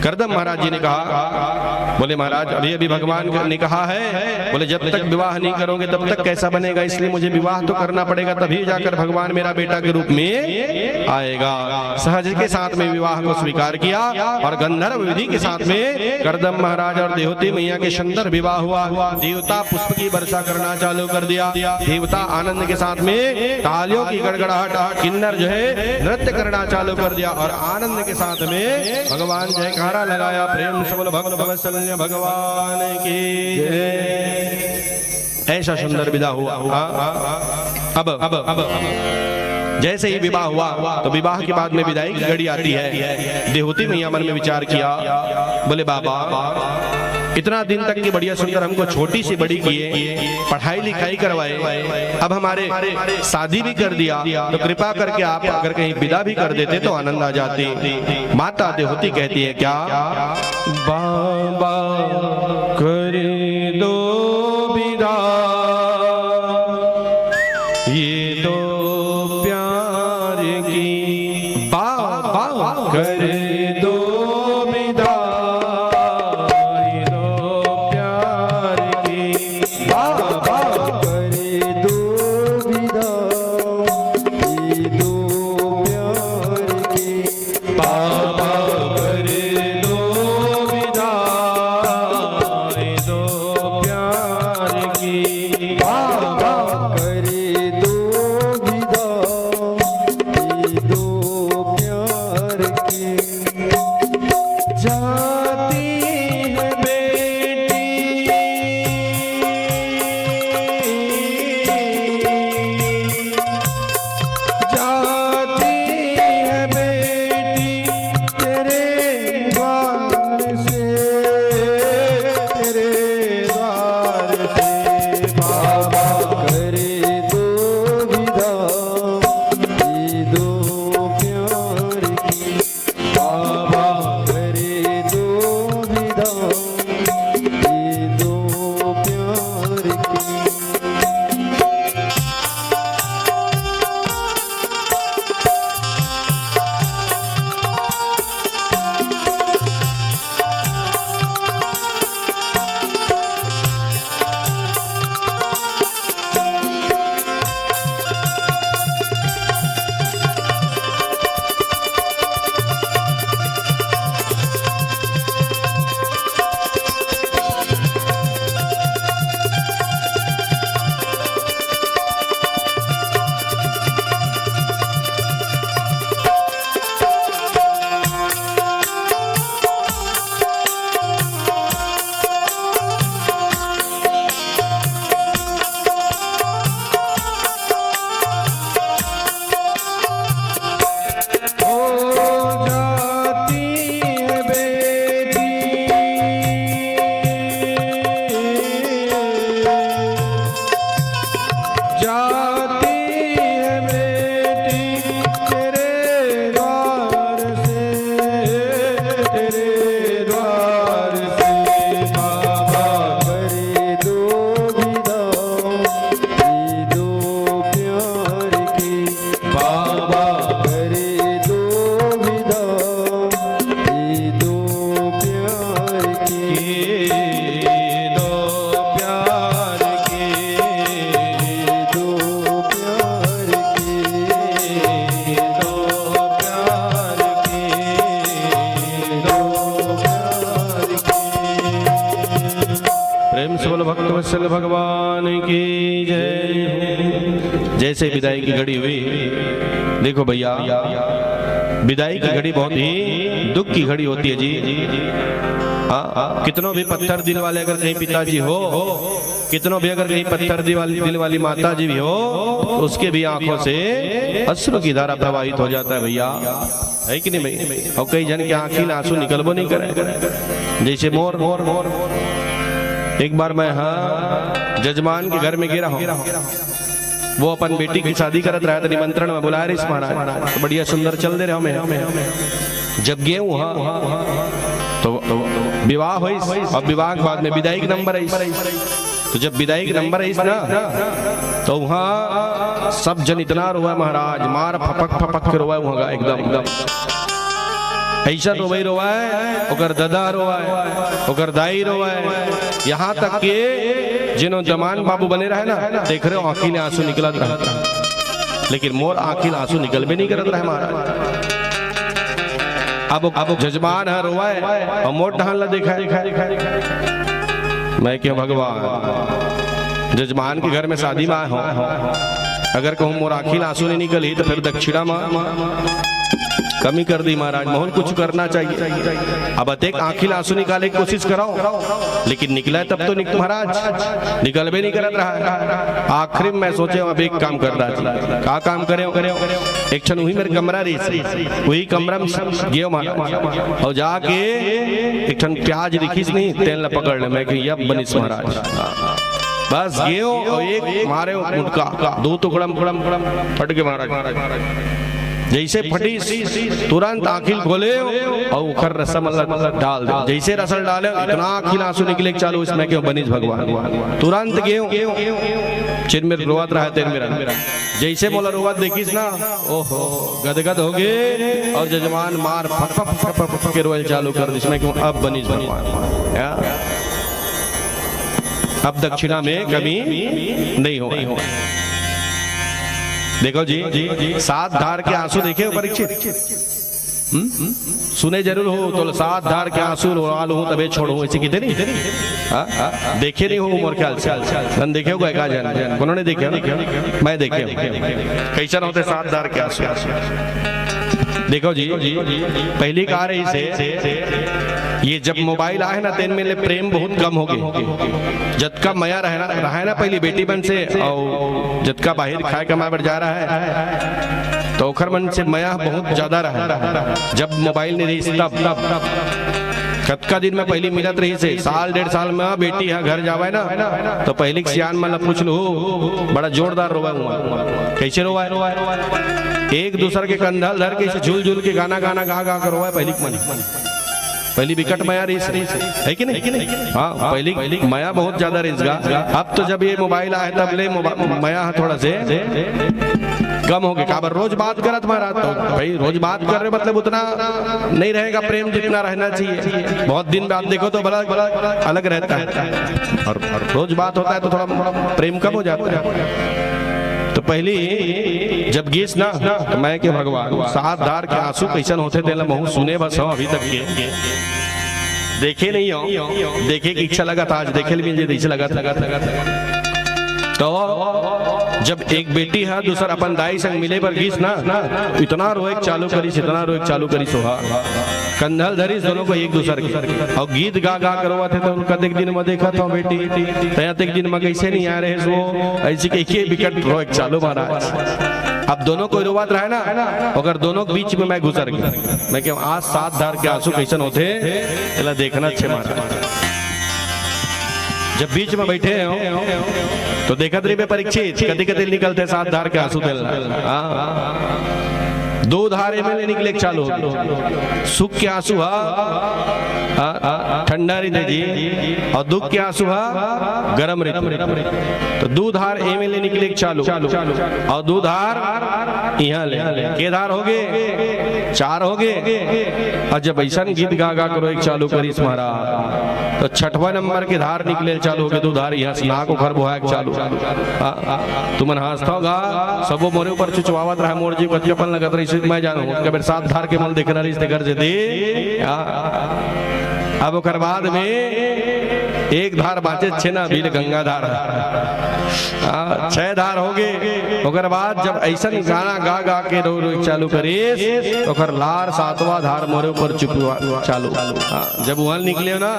करदम महाराज जी ने कहा, बोले महाराज अभी अभी भगवान ने कहा है, बोले जब तक विवाह नहीं करोगे तब तक कैसा बनेगा, इसलिए मुझे विवाह तो करना पड़ेगा, तभी जाकर भगवान मेरा बेटा के रूप में आएगा। सहज के साथ में विवाह को स्वीकार किया, और गंधर्व विधि के साथ में करदम महाराज और देवती मैया के सुंदर विवाह हुआ। देवता पुष्प की वर्षा करना चालू कर दिया, देवता आनंद के साथ में तालियों की गड़गड़ाहट, किन्नर जो है नृत्य करना चालू कर दिया, और आनंद के साथ में भगवान जयकार लगाया। प्रेम से बोलो भक्त वत्सल भगवान की जय। ऐसा सुंदर विवाह हुआ। अब जैसे ही विवाह हुआ तो विवाह के बाद में विदाई की घड़ी आती है। देहूती मैया मन में विचार किया, बोले बाबा इतना दिन तक की बढ़िया सुंदर हमको छोटी सी बड़ी किए, पढ़ाई लिखाई करवाए, अब हमारे शादी भी कर दिया, तो कृपा करके आप अगर कहीं विदा भी कर देते तो आनंद आ जाती। माता देहूती कहती है, क्या बाबा कर दो विदा, ये तो प्यार की बाबा कर दो विदा, भगवान की जय। जैसे विदाई की घड़ी हुई, देखो भैया विदाई की घड़ी बहुत ही दुख की घड़ी होती है जी। कितनों भी पत्थर दिल वाले अगर कहीं पिताजी हो, कितनों भी अगर कहीं पत्थर दिल वाली माता जी भी हो, तो उसके भी आंखों से अश्रु की धारा प्रवाहित हो जाता है भैया, है कि नहीं भाई। और कई जन के आंखी आंसू निकलबो नहीं करे। जैसे मोर एक बार मैं जजमान के घर में गिरा हूँ, वो अपन बेटी की शादी करत रहा था, निमंत्रण में बुलाया रे महाराज, तो बढ़िया सुंदर चल दे रहे हमें। जब गए तो विवाह हुई, और विवाह के बाद में विदाई के नंबर है। तो जब विदाई के नंबर है ना, तो वहाँ सब जन इतना रोआ महाराज, मार फपक के रोआ वहाँ एकदम ऐसा रोवा है। ओकर दादा रोवा है, ओकर दाई रोवा है, यहाँ तक के जिन्हों जमान बाबू बने रहे ना, देख रहे हो आंखी ने आंसू निकलत रहा, लेकिन मोर आंखी ने आंसू निकल भी नहीं करत रहे महाराज। अब जजमान है रोवा है और मोर ढहान ला देखा मैं क्यों भगवान जजमान के घर में शादी में आया हूँ, अगर कहूँ मोर आंखी ने आंसू नहीं निकली तो फिर दक्षिणा माँ कमी कर दी महाराज, मोहन कुछ करना चाहिए। अब अतेक आंखी आंसू निकाले की कोशिश कराओ, लेकिन निकला तब तो महाराज निकल भी नहीं करत रहा। आखिरी में मैं सोचे अब एक काम करना चाहिए। का काम करे एक क्षण वही मेरे कमरा रही, वही कमरा में गयो महाराज, और जाके एक क्षण प्याज रिखीस नहीं तेल न पकड़ ले, मैं अब बनिस महाराज बस गयो और एक मारे मुटका दो टुकड़ा फट के महाराज। जैसे फटी तुरंत आंखिल खोले और उखर रसम डाल दे, जैसे रसल डाले इतना आंखिल आंसू निकले चालू, इसमें क्यों बनिज भगवान तुरंत गए चिर में रोवत रहा तेर मेरा, जैसे बोला रोवत देखीस ना, ओहो गदगद हो गए और जजमान मार फक के रोयल चालू कर, इसमें क्यों अब बनिज भगवान। अब दक्षिणा में कमी नहीं हो। देखो जी सात धार के आंसू देखे हो परीक्षित, सुने जरूर हो, तो सात धार के आंसू रोल हूँ तबे छोड़ू, ऐसे कितने नहीं देखे नहीं हो उम्र ख्याल से देखे हो का जन उन्होंने देखे, मैं देखे कैसा होते सात धार के आंसू। देखो जी पहली कार है इसे, ये जब मोबाइल आए ना तेन में प्रेम बहुत कम हो गए, जतका मया रहा ना पहली बेटी बन से, और जतका बाहर खाए कमाए बढ़ जा रहा है, तो ओखर मन से मया बहुत ज्यादा रहा। जब मोबाइल नहीं रही तब कतका दिन में पहली मिलत रही से, साल डेढ़ साल में बेटी यहाँ घर जावे ना, तो पहली सियान मन पूछ लो बड़ा जोरदार रोवा हुआ, कैसे रोवा है एक दूसरे के कंधा धर के झूल झूल के गाना गा कर रोवा है। पहली विकट माया रही है कि नहीं? हाँ पहली माया बहुत ज्यादा रिसगा। अब तो जब ये मोबाइल आया तब ले माया थोड़ा से कम हो गया। काबर रोज बात करत महाराज, तो भाई रोज बात कर रहे मतलब उतना नहीं रहेगा प्रेम जितना रहना चाहिए। बहुत दिन बाद देखो तो बड़ा अलग रहता है, और रोज बात होता है तो थोड़ा प्रेम कम हो जाता है। तो पहली जब गीस ना तो मैं के भगवान सात धार के आंसू कैसन होते थे महू सुने बस हो, अभी तक के देखे नहीं हो, देखे की इच्छा लगा था, आज देखे भी इच्छा लगा था। तो जब एक बेटी है दूसरा अपन दाई संग मिले पर गीस ना इतना रोएक चालू करीस, इतना रोएक चालू करी सोहा कंधल धरीस दोनों को एक दूसरे के, और गीत गा करवा थे तो उनका एक दिन में देखा था बेटी तया एक दिन में कैसे नहीं आ रहे सो ऐसी के विकट रोएक चालू महाराज। अब दोनों को रोवात रहा है ना, अगर दोनों के बीच में मैं गुजर गया, मैं क्यों आज सात धार के आंसू कैसन होते एला देखना अच्छे महाराज। जब बीच में बैठे हो तो देखत रही परीक्षित कदी कदी निकलते सात धार के आंसू दिल, दो धारे में निकले चालू सुख के आंसू ठंडा ऋतु जी, और दुख के आंसू गर्म ऋतु। तो दो धार एमएलए निकले चालू, और दो धार यहाँ ले के धार हो गए चार हो गए। और जब ऐसा गीत गा करो एक चालू करी महाराज, तो छठवा नंबर के धार निकले चालू हो गए, दो धार यहाँ नाक उखर बोहा चालू। तुमन हंसता होगा सबो मोरे ऊपर चुचवावत रहा, मोर जी बच्चपन लगत रही मैं जानू कभी सात धार के मल देखना रही घर से दे। अब ओकर बाद में एक धार बाचे छे ना बील गंगा धार 6 धार हो गए। ओकर बाद जब ऐसा गाना गा गा के रो रो चालू करीस ओकर लार 7वां धार मोरे ऊपर चुपवा चालू। जब वहां निकले ना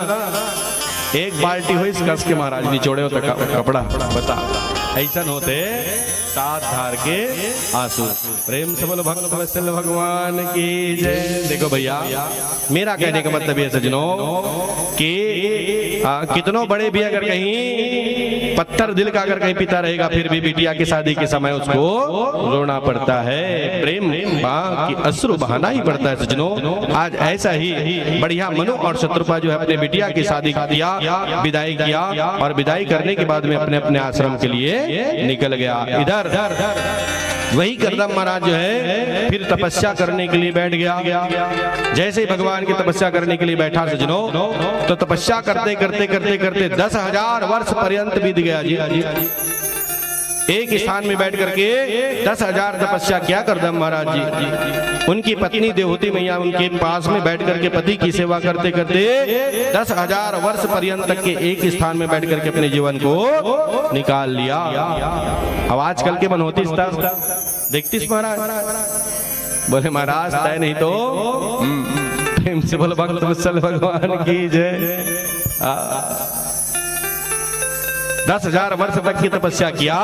एक बाल्टी हुई कस के महाराज निचोड़े होता कपड़ा बता ऐसा होते 7 धार के आंसू। प्रेम से बोलो भक्त वत्सल भगवान की जय। देखो भैया मेरा कहने का मतलब ये सजनों कि कितनों बड़े भी अगर कहीं पत्थर दिल का अगर कहीं पिता रहेगा फिर भी बिटिया की शादी के समय उसको रोना पड़ता है। प्रेम की अश्रु बहाना ही पड़ता है सजनों। आज ऐसा ही बढ़िया मनु और शत्रुपा जो है अपने बिटिया की शादी किया, विदाई किया और विदाई करने के बाद में अपने अपने आश्रम के लिए निकल गया। इधर वही करदम महाराज जो है फिर तपस्या करने के लिए बैठ गया। जैसे ही भगवान की तपस्या करने के लिए बैठा सजनों तो तपस्या करते करते करते करते 10,000 वर्ष पर्यंत बीत गया जी। एक स्थान में बैठ करके 10,000 तपस्या क्या करदम महाराज जी। उनकी पत्नी देवहूति मैया उनके पास में बैठ करके पति की सेवा करते करते 10,000 वर्ष पर्यंत तक के एक स्थान में बैठ करके अपने जीवन को निकाल लिया। अब आजकल के बनहोती देखती महाराज बोले महाराज तय नहीं तो प्रेम से बोलो भक्त वत्सल भगवान की जय। 10,000 वर्ष तक की तपस्या किया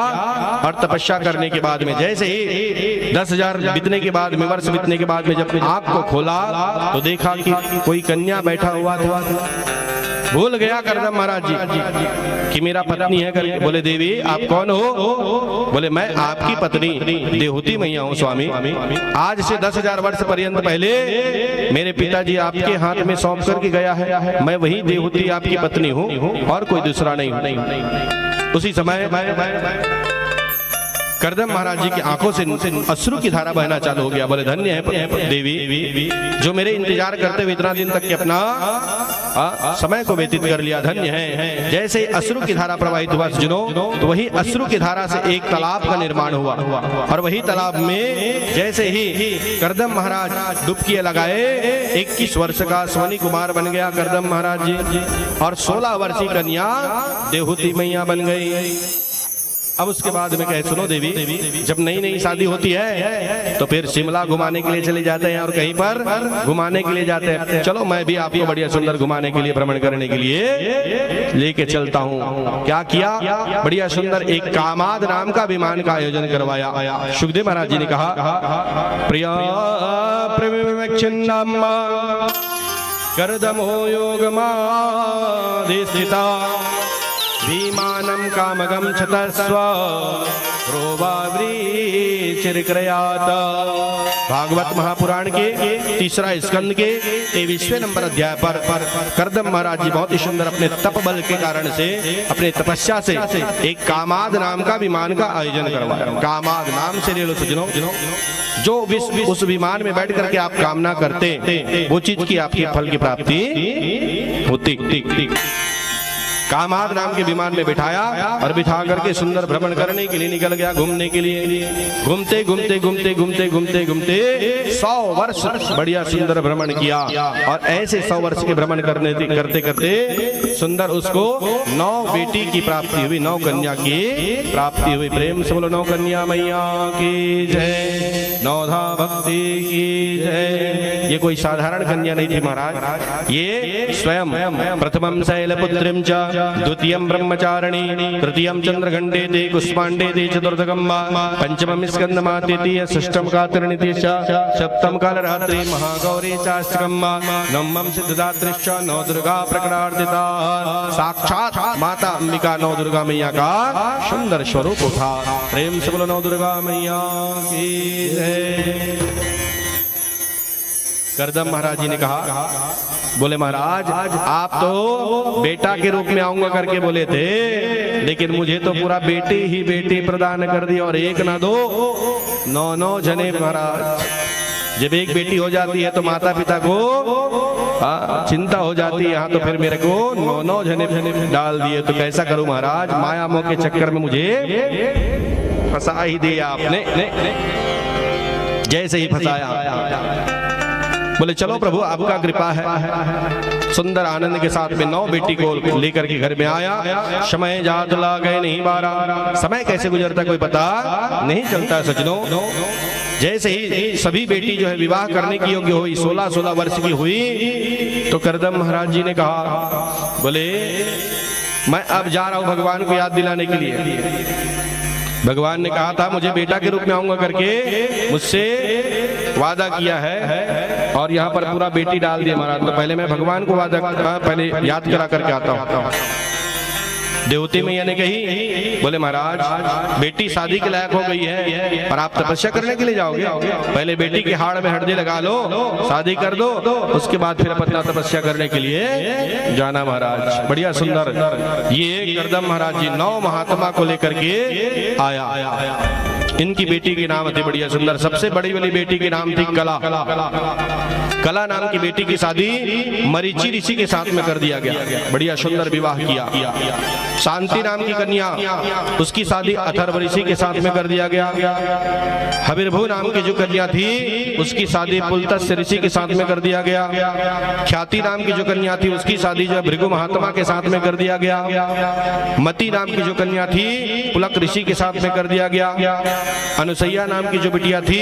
और तपस्या करने के बाद में जैसे ही 10,000 बीतने के बाद में वर्ष बीतने के बाद में जब आंख को खोला तो देखा कि कोई कन्या बैठा हुआ था। भूल गया करदम महाराज जी कि मेरा पत्नी है करके। बोले देवी आप कौन हो? बोले मैं आपकी पत्नी देवहूति मैया हूँ स्वामी। आज से 10,000 वर्ष पर्यंत पहले मेरे पिताजी आपके हाथ में सौंप करके गया है। मैं वही देवहूति आपकी पत्नी हूँ और कोई दूसरा नहीं हूँ। उसी समय करदम महाराज जी की आंखों से अश्रु की धारा बहना चालू हो गया। बोले धन्य है देवी जो मेरे इंतजार करते हुए इतना दिन तक के अपना समय को व्यतीत कर लिया। धन्य है। जैसे अश्रु की धारा प्रवाहित हुआ सजनों तो वही अश्रु की धारा से एक तालाब का निर्माण हुआ और वही तालाब में जैसे ही करदम महाराज डुबकी लगाए 21 वर्ष का स्वनी कुमार बन गया करदम महाराज जी और 16 वर्षीय कन्या देवहूति मैया बन गई। अब उसके बाद में कहे सुनो देवी जब नई नई शादी होती है तो फिर शिमला घुमाने के लिए चले जाते हैं और कहीं पर घुमाने के लिए जाते हैं। चलो मैं भी आपको बढ़िया सुंदर घुमाने के लिए भ्रमण करने के लिए लेके चलता हूँ। क्या किया बढ़िया सुंदर एक कामाद नाम का विमान का आयोजन करवाया। सुखदेव महाराज जी ने कहा प्रिया करदमो योगमादिस्थिता विमानम कामगम छतस्व चिरक्रयात। भागवत महापुराण के 3रा स्कंद के 23वें नंबर अध्याय पर करदम महाराज जी बहुत ही सुंदर अपने तप बल के कारण से अपने तपस्या से एक कामाद नाम का विमान का आयोजन करवाया। कामाद नाम से ले लो सजनों जो उस विमान में बैठ करके आप कामना करते वो चीज की आपकी फल की प्राप्ति होती। कामाद नाम के विमान में बिठाया और बिठा करके सुंदर भ्रमण करने के लिए निकल गया घूमने के लिए। घूमते घूमते घूमते घूमते घूमते घूमते 100 वर्ष बढ़िया सुंदर भ्रमण किया और ऐसे 100 वर्ष के भ्रमण करते करते सुंदर उसको 9 बेटी की प्राप्ति हुई, 9 कन्या की प्राप्ति हुई। प्रेम से बोलो 9 कन्या मैया की जय, 9 धा भक्ति की जय। ये कोई साधारण कन्या नहीं थी महाराज, ये स्वयं प्रथमम शैलपुत्रीं च द्वितीयं ब्रह्मचारिणी तृतीयं चंद्रघंटे ते कुष्मांडे ते चतुर्थकं पंचमं स्कंदमाते ते षष्ठं कात्रिणीते च सप्तम कालरात्रि महागौरी चाष्टकं नवमं सिद्धदात्रीश्च नौ दुर्गा प्रकटार्थिता। साक्षात माता अंबिका 9 दुर्गा मैया का सुंदर स्वरूप था। प्रेम से बोलो 9 दुर्गा मैया की जय। करदम महाराज जी ने कहा बोले महाराज आप तो बेटा के रूप में आऊंगा करके बोले थे लेकिन मुझे तो पूरा बेटी ही बेटी प्रदान कर दी और एक ना 2 9 जने महाराज। जब एक बेटी हो जाती है तो माता पिता को चिंता हो जाती है। यहाँ तो फिर मेरे को 9 जने डाल दिए तो कैसा करूं महाराज। माया मोह के चक्कर में मुझे फंसा ही दिया आपने। जैसे ही फंसाया बोले चलो प्रभु आपका कृपा है। सुंदर आनंद के साथ में 9 बेटी को लेकर के घर में आया। समय जात ला गए नहीं बारा, समय कैसे गुजरता कोई पता नहीं चलता सजनों। जैसे ही सभी बेटी जो है विवाह करने की योग्य हुई, 16-16 वर्ष की हुई, तो करदम महाराज जी ने कहा बोले मैं अब जा रहा हूं भगवान को याद दिलाने के लिए। भगवान ने कहा था मुझे बेटा के रूप में आऊंगा करके मुझसे वादा किया है, और यहाँ पर पूरा बेटी डाल दिया महाराज। तो पहले मैं भगवान को वादा पहले याद करा करके आता हूँ। देवती मैया ने कही बोले महाराज बेटी शादी के लायक हो गई है और आप तपस्या करने के लिए जाओगे, पहले बेटी के हाड़ में हड्डी लगा लो, शादी कर दो, उसके बाद फिर अपना तपस्या करने के लिए जाना महाराज। बढ़िया सुंदर ये करदम महाराज जी 9 महात्मा को लेकर के आया। इनकी बेटी के नाम थे बढ़िया सुंदर। सबसे बड़ी वाली बेटी के नाम थी कला। कला नाम की बेटी की शादी मरीचि ऋषि के साथ में कर दिया गया। बढ़िया सुंदर विवाह किया। शांति नाम की कन्या, उसकी शादी अथर्व ऋषि के साथ में कर दिया गया। हविर्भु नाम की जो कन्या थी उसकी शादी पुलत्स्य ऋषि के साथ में कर दिया गया। ख्याति नाम की जो कन्या थी उसकी शादी जो भृगु महात्मा के साथ में कर दिया गया। मति नाम की जो कन्या थी पुलक ऋषि के साथ में कर दिया गया। अनुसैया नाम की जो बिटिया थी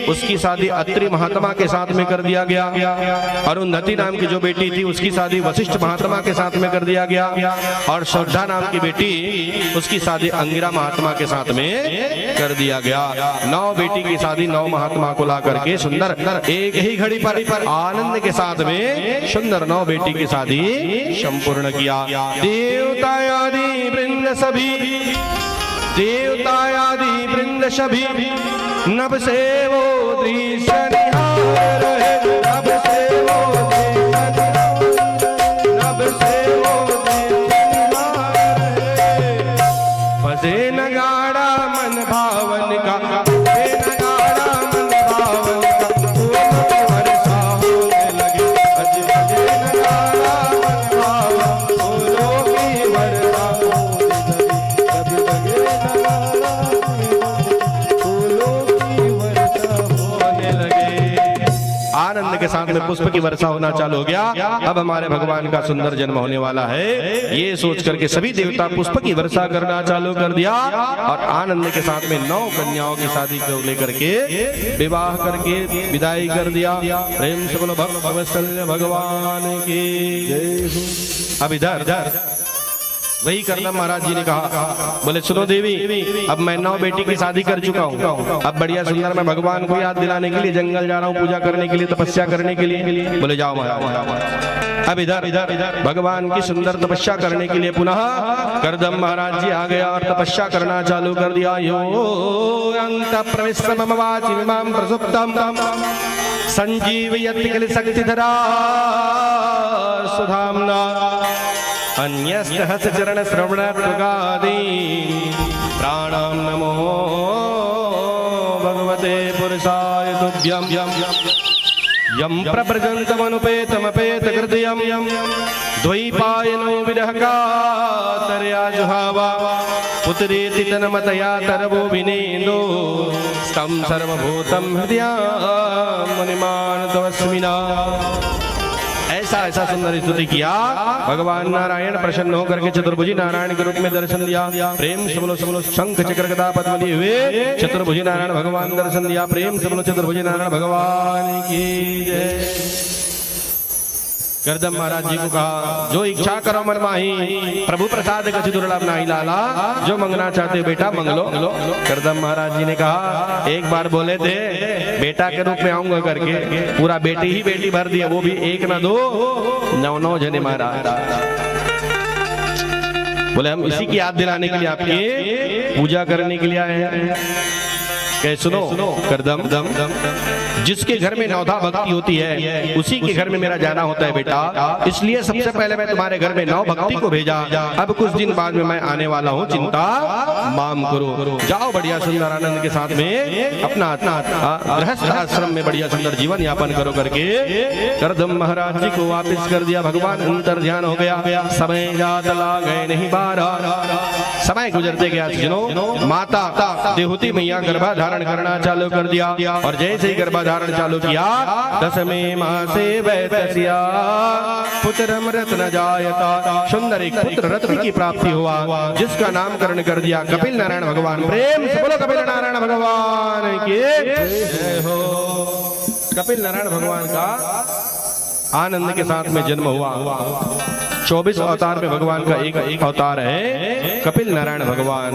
उसकी शादी अत्रि महात्मा के साथ में कर दिया गया। अरुंधति नाम की जो बेटी थी उसकी शादी वशिष्ठ महात्मा के साथ में कर दिया गया। और श्रद्धा नाम की बेटी उसकी शादी अंगिरा महात्मा के साथ में कर दिया गया। 9 बेटी की शादी 9 महात्मा को ला करके सुंदर एक ही घड़ी पर आनंद के साथ में सुंदर 9 बेटी की शादी संपूर्ण किया। देवता आदि वृंद सभी, देवता आदि वृंद सभी नभ से वो दृश्य निहार है, नभ से वो नभ से वो बजे नगाड़ा मन भावन का, बजे नगाड़ा मन भावन का, वर्षा होने लगे। बजे नगाड़ा मन भावन फूलों की वर्षा होने लगी। फूलों की वर्षा होने लगे। आनंद के साथ में पुष्प की वर्षा होना चालू हो गया। अब हमारे भगवान का सुंदर जन्म होने वाला है, ये सोच करके सभी देवता पुष्प की वर्षा करना चालू कर दिया। और आनंद के साथ में 9 कन्याओं की शादी को लेकर के विवाह करके विदाई कर दिया। प्रेम से बोलो भक्तवत्सल भगवान की जय। अब इधर वही करदम महाराज जी ने कहा बोले सुनो देवी, अब मैं 9 बेटी की शादी कर चुका हूँ, अब बढ़िया सुंदर मैं भगवान को याद दिलाने के लिए जंगल जा रहा हूँ, पूजा करने के लिए, तपस्या करने के लिए। बोले जाओ महाराज। अब इधर भगवान की सुंदर तपस्या करने के लिए पुनः करदम महाराज जी आ गया और तपस्या करना चालू कर दिया। यो अंत प्रविष्ट मम वाचि इमां प्रसुप्तम् संजीवयति किल शक्तिधरा सुधाम्ना अन्यस्य चरण श्रवण त्वगादि प्राणां नमो भगवते पुरुषाय तुभ्यं। यं प्रव्रजन्तमनुपेतमपेत कृत्यं द्वैपायनो विरहकातरया जुहावा पुत्रेति तन्मतया तरवो विनेन्दो स्तं सर्वभूतं हृदयां मुनिमान् तवस्मिना। ऐसा सुंदर स्तुति किया। भगवान नारायण प्रसन्न होकर के चतुर्भुजी नारायण के रूप में दर्शन दिया। प्रेम से बोलो शंख चक्र गदा पद्म लिए हुए चतुर्भुजी नारायण भगवान दर्शन दिया। प्रेम से बोलो चतुर्भुजी नारायण भगवान की जय। करदम महाराज जी को कहा जो इच्छा करो मन माही, प्रभु प्रसाद कछु दुर्लभ नाही लाला, जो मंगना चाहते बेटा मंग लो। करदम महाराज जी ने कहा एक बार बोले थे बेटा के रूप में आऊंगा करके, पूरा बेटी ही बेटी भर दिया, वो भी 1 न 2 9 जने महाराज। बोले हम इसी की याद दिलाने के लिए आपकी पूजा करने के लिए आए हैं। कहे सुनो करदम, जिसके घर में नवधा भक्ति होती है उसी के घर में मेरा जाना होता है बेटा, इसलिए सबसे पहले मैं तुम्हारे घर में 9 भक्ति को भेजा। अब कुछ दिन बाद में मैं आने वाला हूँ, चिंता माम करो। जाओ बढ़िया सुंदर आनंद के साथ में अपना गृहस्थ आश्रम में बढ़िया सुंदर जीवन यापन करो करके करदम महाराज जी को वापिस कर दिया। भगवान अंतर ध्यान हो गया। समय जात ला गए नहीं बारा, समय गुजरते गया। माता देहूती मैया गर्भाधारण गर्भाधारण करना चालू कर दिया। और जैसे ही गर्भाधारण चालू किया 10वें मासे वैतस्या पुत्रम रत्न जायता, सुंदर एक पुत्र रत्न की प्राप्ति हुआ, जिसका नामकरण कर दिया कपिल नारायण भगवान। प्रेम से बोलो कपिल नारायण भगवान की जय हो। कपिल नारायण भगवान का आनंद के साथ में जन्म हुआ। 24 अवतार में भगवान का एक अवतार है कपिल नारायण भगवान।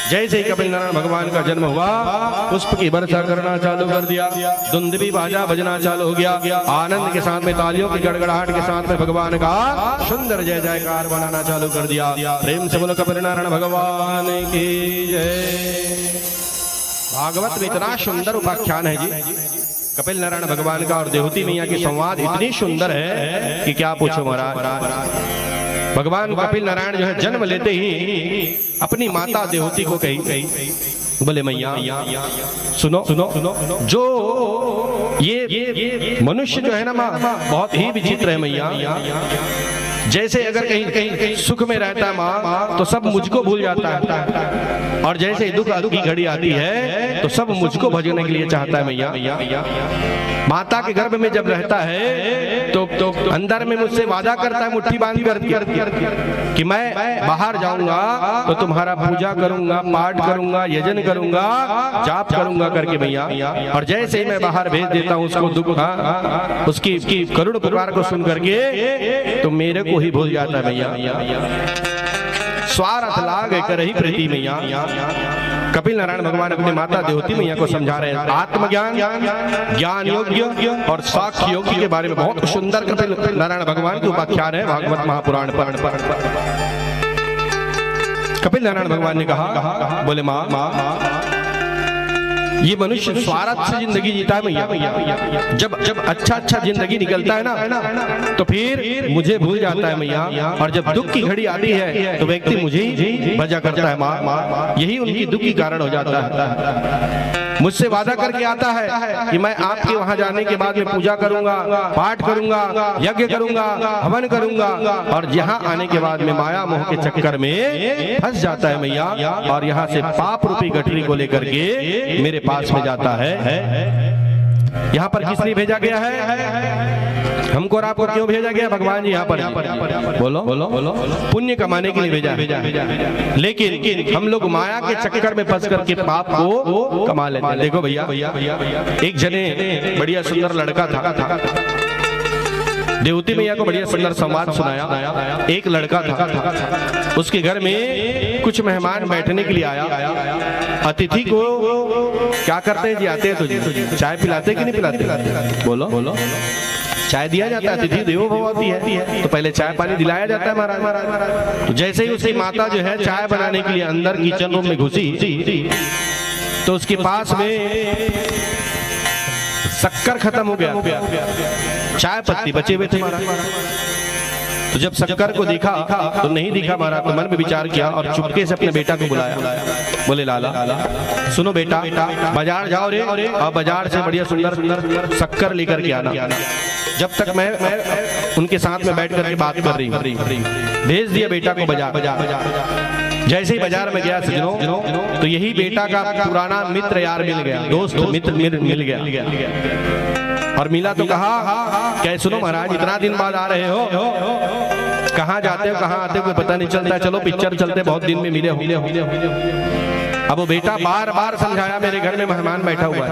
जैसे ही कपिल नारायण भगवान का जन्म हुआ पुष्प की वर्षा करना चालू कर दिया, दुंदुभी बाजा बजना चालू हो गया, आनंद के साथ में तालियों की गड़गड़ाहट के साथ में भगवान का सुंदर जय जयकार बनाना चालू कर दिया। प्रेम से बोलो कपिल नारायण भगवान की जय। भागवत में इतना सुंदर उपाख्यान है जी कपिल नारायण भगवान का और देवहूति मैया की संवाद इतनी सुंदर है कि क्या पूछो महाराज। भगवान कपिल नारायण जो है जन्म लेते ही अपनी माता देवहूति को कही, बोले मैया सुनो सुनो सुनो, जो ये मनुष्य जो है ना माँ बहुत ही विचित्र है मैया। जैसे अगर कहीं कहीं सुख में रहता है माँ तो सब मुझको भूल जाता है, और जैसे दुख की घड़ी आती है तो सब मुझको भजने के लिए चाहता है मैया। माता के गर्भ में जब रहता है तो अंदर में मुझसे वादा करता है मुट्ठी बांध कर कि मैं बाहर जाऊंगा तो तुम्हारा पूजा करूंगा, पाठ करूंगा, यजन करूंगा, जाप करूंगा करके मैया। और जैसे ही मैं बाहर भेज देता हूँ उसको दुख उसकी करुण पुकार को सुन करके तो मेरे को ही भूल जाता है मैया। स्वार्थ लाग कर ही प्रीति मैया। कपिल नारायण भगवान अपने माता देवहूति मैया को समझा रहे हैं आत्मज्ञान, ज्ञान योग्य और साक्ष्य योग्य के बारे में। बहुत सुंदर कपिल नारायण भगवान की उपाख्यान है भागवत महापुराण पर। कपिल नारायण भगवान ने कहा, बोले माँ ये मनुष्य स्वार्थ से जिंदगी जीता है मैया। जब अच्छा जिंदगी निकलता है ना तो फिर मुझे भूल जाता है मैया, और जब दुख की घड़ी आती है तो व्यक्ति मुझे ही भजा करता है माँ। यही उनकी दुख की कारण हो जाता है। मुझसे वादा करके आता है कि मैं आपके वहां जाने के बाद में पूजा करूंगा, पाठ करूंगा, यज्ञ करूंगा, हवन करूंगा, और यहाँ आने के बाद में माया मोह के चक्कर में फंस जाता है मैया, और यहाँ से पाप रूपी गठरी को लेकर के मेरे पास में जाता है। यहाँ पर किसने भेजा गया है? हमको और आपको क्यों भेजा गया? भगवान जी यहाँ पर बोलो बोलो बोलो पुण्य कमाने के लिए भेजा। लेकिन हम लोग माया के चक्कर में फंस करके पाप को कमा लेते हैं। देखो भैया, एक जने बढ़िया सुंदर लड़का था, देवहूति मैया को बढ़िया सुंदर संवाद सुनाया। एक लड़का था, उसके घर में कुछ मेहमान बैठने के लिए आया। अतिथि को क्या करते हैं जी? आते हैं तो जी चाय पिलाते कि नहीं पिलाते? बोलो बोलो चाय दिया जाता है, अतिथि देवो भव होती है, तो पहले चाय पानी दिलाया जाता है महाराज। तो जैसे ही उसकी माता जो है चाय बनाने के लिए अंदर किचन रूम में घुसी तो उसके पास में शक्कर खत्म हो गया, चाय पत्ती बचे हुए थे महाराज। तो जब शक्कर को देखा तो नहीं दिखा महाराज, तो मन में विचार किया और चुपके से अपने बेटा को बुलाया। बोले लाला सुनो बेटा, बाजार जाओ रे और बाजार से बढ़िया सुंदर सुंदर शक्कर लेकर के आना। जब तक मैं उनके साथ में बैठ करके बात कर रही हूँ। भेज दिया बेटा को बाजार। जैसे ही बाजार में गया सजनों तो यही बेटा का पुराना मित्र यार मिल गया, दोस्त मित्र मिल गया। और मिला तो कहा, क्या सुनो महाराज इतना दिन बाद आ रहे हो, कहाँ जाते हो कहाँ आते हो कोई पता नहीं चलता, चलो पिक्चर चलते, बहुत दिन में मिले हो। अब वो बेटा बार बार समझाया, मेरे घर में मेहमान बैठा हुआ है,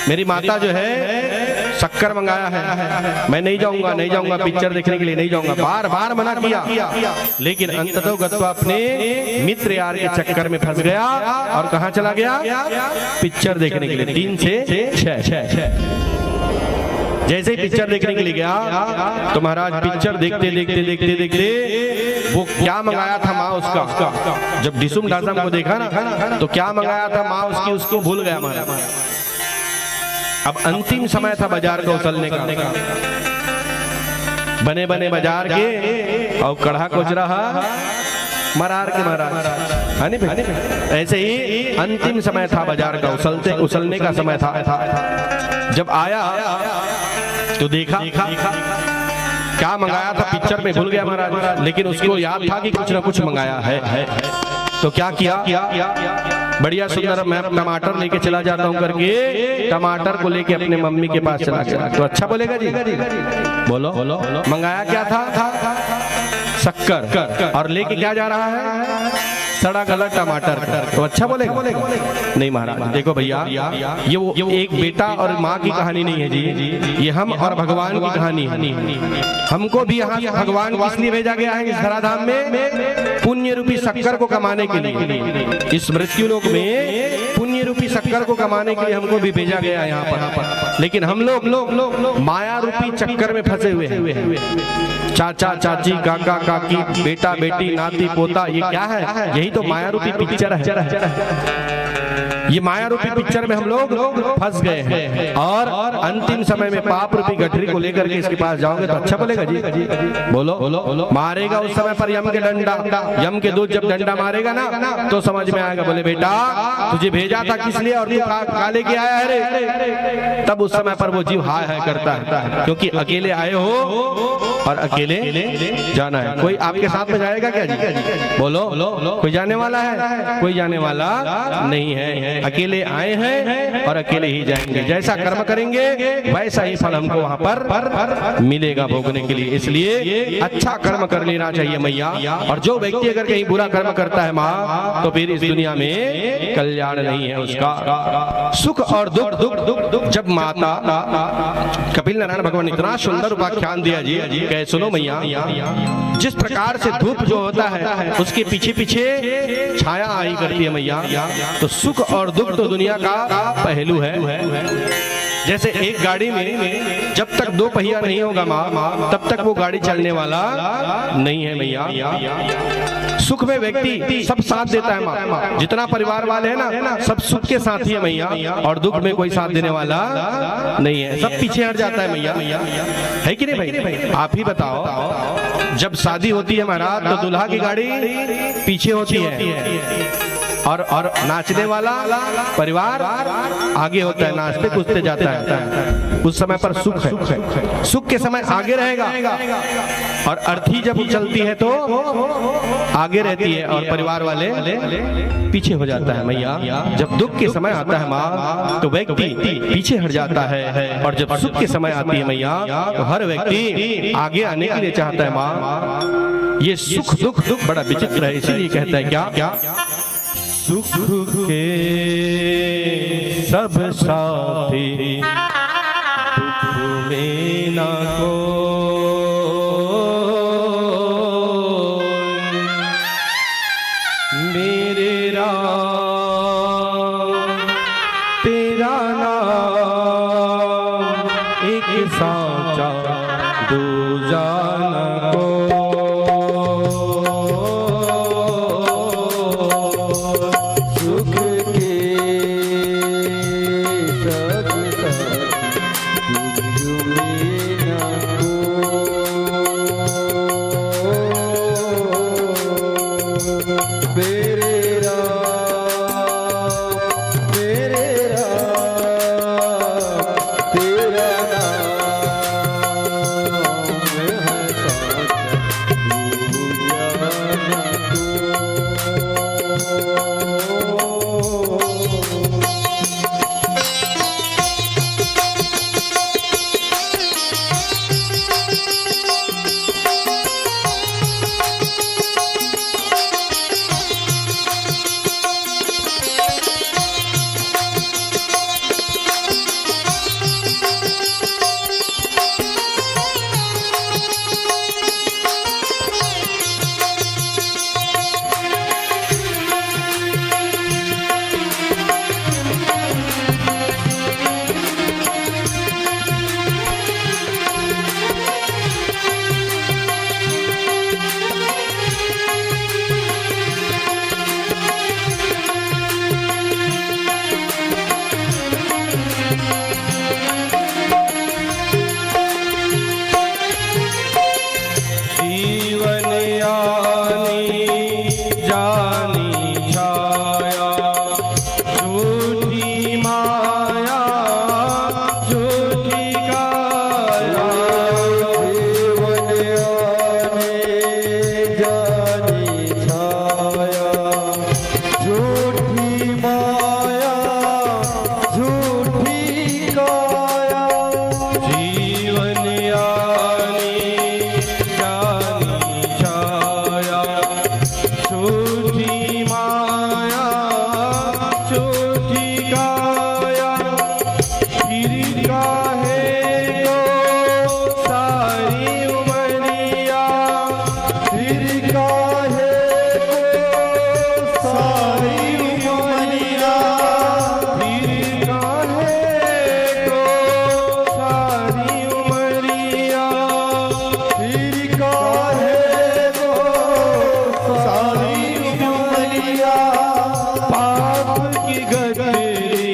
मेरी माता जो है शक्कर मंगाया है, मैं नहीं जाऊंगा पिक्चर देखने के लिए नहीं जाऊंगा। बार बार मना किया, लेकिन अंततः गत्वा अपने मित्र यार के चक्कर में फंस गया। और कहाँ चला गया? पिक्चर देखने के लिए 3 से 6। जैसे ही पिक्चर देखने के लिए गया तो महाराज पिक्चर देखते देखते देखते देखते वो क्या मंगाया था माँ उसका, जब डिसुम डासम को देखा ना तो क्या मंगाया था माँ उसकी, उसको भूल गया महाराज। अब अंतिम समय था बाजार को उछलने का, बने बने बाजार के और कढ़ा कोच रहा मरार के महाराज। ऐसे ही अंतिम समय था बाजार का, उछलने का समय था। जब आया तो देखा क्या मंगाया था, पिक्चर में भूल गया महाराज, लेकिन उसको याद था कि कुछ ना कुछ मंगाया है। तो क्या किया, बढ़िया सुंदर मैं टमाटर लेके चला जाता हूँ करके टमाटर को लेके अपने मम्मी के पास चला गया। तो अच्छा बोलेगा जी? बोलो मंगाया क्या था? शक्कर। और लेके क्या जा रहा है? सड़ा गला टमाटर। तो अच्छा बोलेगा? नहीं महाराज, देखो भैया, ये वो एक बेटा और माँ की कहानी नहीं है जी, ये हम और भगवान की कहानी है। हमको भी यहाँ भगवान किस लिए भेजा गया है इस धराधाम में? पुण्य रूपी शक्कर को कमाने के लिए। इस मृत्यु लोक में पुण्य रूपी शक्कर को कमाने के लिए हमको भी भेजा गया है यहाँ पर। लेकिन हम लोग माया रूपी चक्कर में फंसे हुए हैं। चाचा चाची, काका काकी, बेटा बेटी, नाती पोता, ये क्या है? यही तो माया रूपी पिक्चर है। ये माया रूपी पिक्चर में हम लोग फंस गए हैं और अंतिम समय में पाप रूपी गठरी को लेकर के इसके पास जाओगे तो अच्छा बोलेगा जी? बोलो मारेगा उस समय पर यम के डंडा, यम के दूत जब डंडा मारेगा ना तो समझ में आएगा। बोले बेटा तुझे भेजा था किस लिए और तू कहाँ लेके आया है रे? तब उस समय पर वो जीव हाय हाय करता है, क्योंकि अकेले आए हो और अकेले जाना है। कोई आपके साथ में जाएगा क्या जी? बोलो कोई जाने वाला है? कोई जाने वाला नहीं है। अकेले आए हैं और अकेले ही जाएंगे। जैसा कर्म करेंगे वैसा ही फल हमको वहां पर मिलेगा भोगने के लिए। इसलिए अच्छा कर्म कर लेना चाहिए मैया। और जो व्यक्ति अगर कहीं बुरा कर्म करता है माँ, तो फिर इस दुनिया में कल्याण नहीं है उसका। सुख और दुख जब माता कपिल नारायण भगवान इतना सुंदर उपाख्यान दिया जी, कहे सुनो मैया, जिस प्रकार से धूप जो होता है उसके पीछे पीछे छाया आई करती है मैया, तो सुख और दुख तो दुनिया का पहलू है। जैसे एक गाड़ी में जब तक दो पहिया नहीं होगा माँ, तब तक वो गाड़ी चलने वाला नहीं है मैया। सुख में व्यक्ति सब साथ देता है माँ, जितना परिवार वाले हैं ना सब सुख के साथ ही है मैया, और दुख में कोई साथ देने वाला नहीं है, सब पीछे हट जाता है मैया। है कि नहीं भाई? आप ही बताओ, जब शादी होती है महाराज तो दूल्हा की गाड़ी पीछे होती है और नाचने वाला परिवार आगे होता है, नाचते कूदते जाता है। उस समय पर सुख है, सुख के समय आगे रहेगा, और अर्थी जब चलती है तो आगे रहती है और परिवार वाले पीछे हो जाता है मैया। जब दुख के समय आता है माँ तो व्यक्ति पीछे हट जाता है, और जब सुख के समय आती है मैया तो हर व्यक्ति आगे आने के लिए चाहता है माँ। ये सुख दुख बड़ा विचित्र है, इसीलिए कहता है क्या सुख के सब साथी दुख में ना को, मेरे राम तेरा नाम एक साचा दूजा न को। मैया पाप की गठरी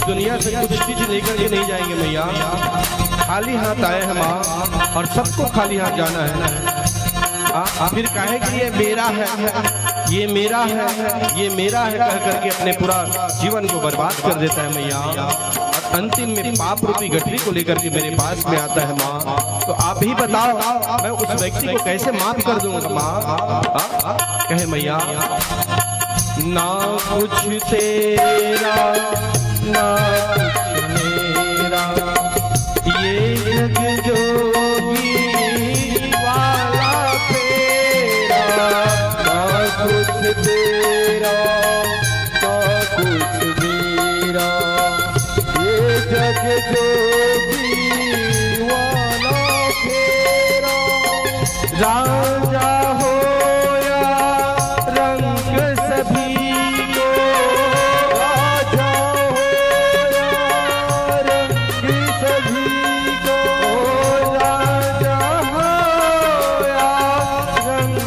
दुनिया से कुछ चीज लेकर के नहीं जाएंगे मैया, खाली हाथ आए हैं माँ और सबको खाली हाथ जाना है ना। फिर कहे कि ये मेरा है, ये मेरा है, ये मेरा है कह करके अपने पूरा जीवन को बर्बाद कर देता है मैया। और अंतिम में पाप रूपी गठरी को लेकर के मेरे पास में आता है माँ। तो आप ही बताओ मैं उस व्यक्ति को कैसे माफ कर दूंगा माँ? कहे मैया ना कुछ तेरा ना कुछ मेरा, ये जग जोगी वाला तेरा। ना कुछ तेरा ना कुछ मेरा, ये जग जोगी वाला तेरा। राजा हो या रंग सभी को, राजा हो या रंग सभी को, राजा हो या रंग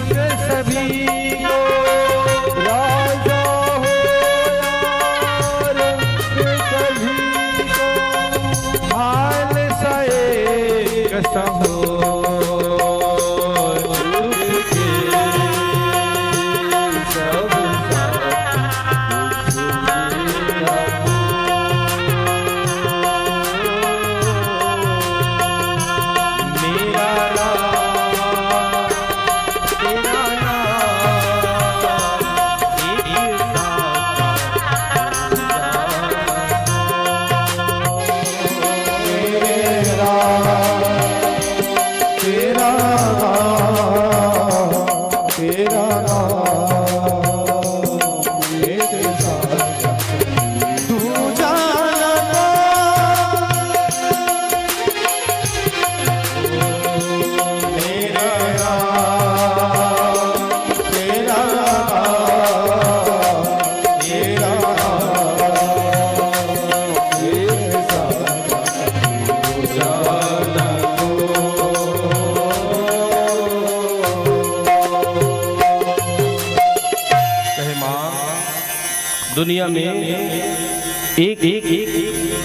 सभी को, राजा हो या रंग सभी को। हाल सा एक सा हो दुनिया में एक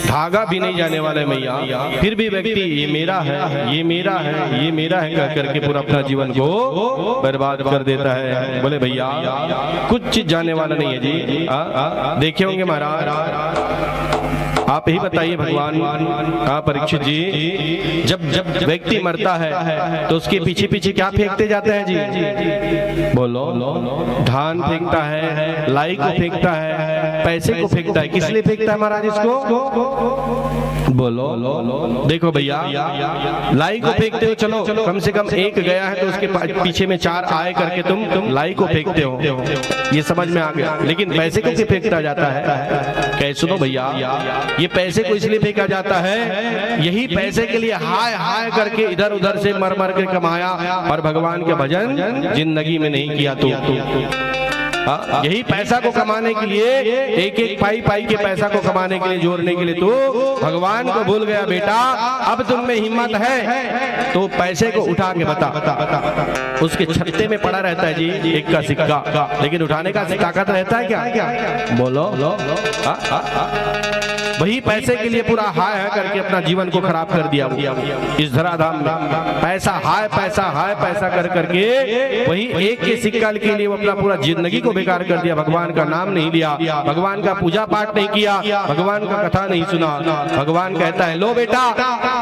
धागा भी नहीं जाने वाला है मैया, फिर भी व्यक्ति ये मेरा है, ये मेरा है, ये मेरा है कह करके पूरा अपना जीवन को बर्बाद कर देता है। बोले भैया कुछ चीज जाने वाला नहीं है जी। देखे होंगे महाराज, आप ही बताइए भगवान परीक्षित जी, जब जब व्यक्ति मरता है तो उसके पीछे पीछे क्या फेंकते जाते हैं जी? बोलो, धान फेंकता है, लाई को फेंकता है, पैसे को फेंकता है। किस लिए फेंकता है महाराज इसको? बोलो देखो भैया, लाई को फेंकते हो, चलो कम से कम एक गया है तो उसके पीछे में 4 आए करके तुम लाई को फेंकते हो, ये समझ में आ गया। लेकिन पैसे को क्यों फेंकता जाता है? कैसे? सुनो भैया, ये पैसे को इसलिए फेंका जाता है, यही पैसे के लिए हाय हाय करके इधर उधर से मर मर के कमाया और भगवान का भजन जिंदगी में नहीं किया तो यही पैसा को कमाने के लिए, एक एक पाई पाई के पैसा को कमाने के लिए, जोड़ने के लिए तो भगवान को भूल गया। बेटा अब तुम में हिम्मत है तो पैसे को उठा के बता। उसके छत्ते में पड़ा रहता है जी एक का सिक्का, लेकिन उठाने का ताकत रहता है क्या? बोलो। वही पैसे के लिए पूरा हाय हाय करके अपना जीवन को खराब कर दिया इस धराधाम में। पैसा हाय पैसा कर करके वही एक के सिक्का के लिए वो अपना पूरा जिंदगी को बेकार कर दिया। भगवान का नाम नहीं लिया, भगवान का पूजा पाठ नहीं किया, भगवान का कथा नहीं सुना। भगवान कहता है लो बेटा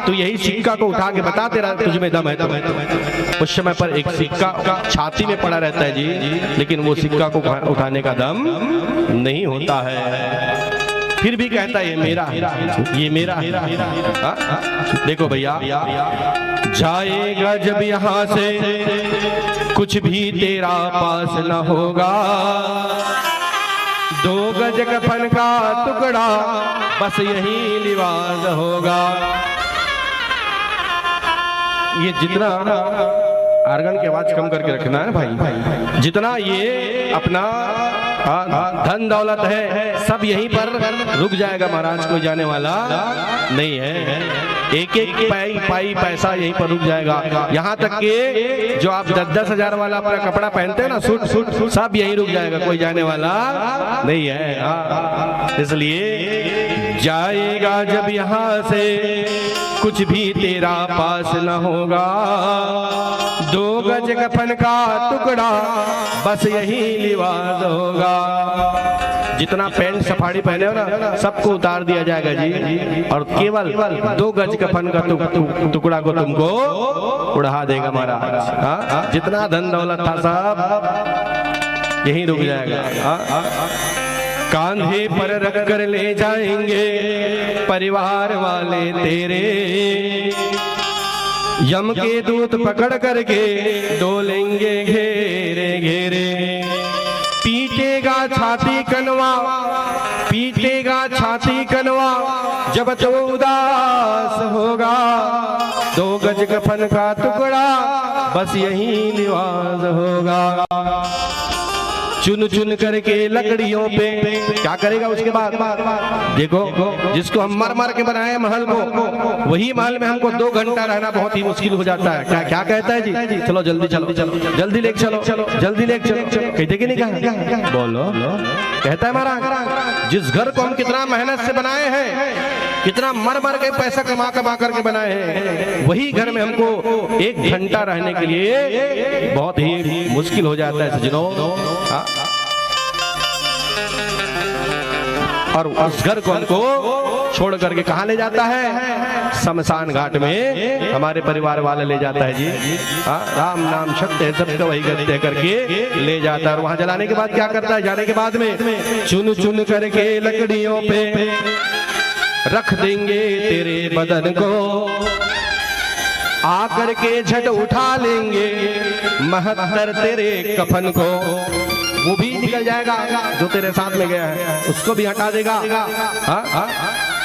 तू यही सिक्का को उठा के बता, तेरा तुझमें दम है तो। उस समय पर एक सिक्का छाती में पड़ा रहता है जी, लेकिन वो सिक्का को उठाने का दम नहीं होता है। फिर भी कहता है ये मेरा है, ये मेरा है। देखो भैया, जाएगा जब यहाँ से कुछ भी तेरा पास न होगा, 2 गज कफन का टुकड़ा बस यही लिबास होगा। ये जितना आर्गन की आवाज कम करके रखना है भाई, जितना ये अपना धन दौलत है सब यहीं पर रुक जाएगा महाराज, कोई जाने वाला नहीं है। एक एक पाई पैसा यहीं पर रुक जाएगा। यहाँ तक कि जो आप 10-10 हजार वाला अपना कपड़ा पहनते हैं ना, सूट सब यहीं रुक जाएगा, कोई जाने वाला नहीं है। इसलिए जाएगा जब यहाँ से कुछ भी तेरा पास न होगा, 2 गज कफन का टुकड़ा बस यही लिबास होगा। जितना पैंट सफाड़ी पहने हो ना सबको उतार दिया जाएगा जी, और केवल 2 गज कफन का टुकड़ा को तुमको उड़ा देगा महाराज। जितना धन दौलत था सब यहीं रुक जाएगा। कांधे पर रख कर ले जाएंगे परिवार वाले तेरे, यम के दूत पकड़ करके डोलेंगे घेरे घेरे। पीटेगा छाती कनवा, पीटेगा छाती कनवा जब तो उदास होगा, 2 गज कफन का टुकड़ा बस यही लिबास होगा। चुन चुन करके लकड़ियों पे क्या करेगा उसके बाद? देखो जिसको हम मर मर के बनाए महल को, वही महल में हमको 2 घंटा रहना बहुत ही मुश्किल हो जाता है। क्या कहता है जी? चलो जल्दी चलो, जल्दी लेके चलो, जल्दी लेके चलो। कहते कि नहीं कहा? बोलो। कहता है महाराज जिस घर को हम कितना मेहनत से बनाए हैं, कितना मर मर के पैसा कमा करके बनाए हैं, वही घर में हमको 1 घंटा रहने के लिए बहुत ही मुश्किल हो जाता है सज्जनों। और उस घर को हमको छोड़ करके कहाँ ले जाता है? शमशान घाट में हमारे परिवार वाले ले जाता है जी। राम नाम सत्य है सबका वही गत्य करके ले जाता है। और वहां जलाने के बाद क्या करता है? जाने के बाद में चुन चुन करके लकड़ियों पे रख देंगे तेरे बदन को, आकर के झट उठा लेंगे महत्तर तेरे कफन को। वो भी निकल जाएगा जो तेरे साथ में गया है, उसको भी हटा देगा।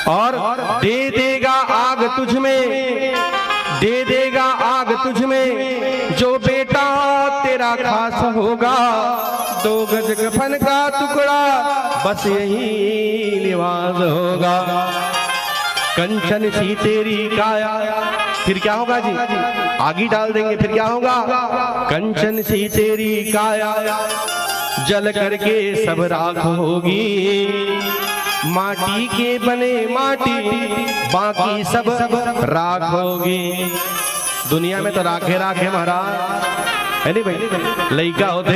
और दे देगा आग तुझ में, दे देगा आग तुझ में जो बेटा तेरा खास होगा, 2 गज कफन का टुकड़ा बस यही लिबास होगा। कंचन सी तेरी काया, फिर क्या होगा जी? आगी डाल देंगे, फिर क्या होगा? कंचन सी तेरी काया जल करके सब राख होगी, माटी के बने माटी बाकी सब राख होगी। दुनिया में तो राखे राखे महाराज है नहीं भाई। लड़का होते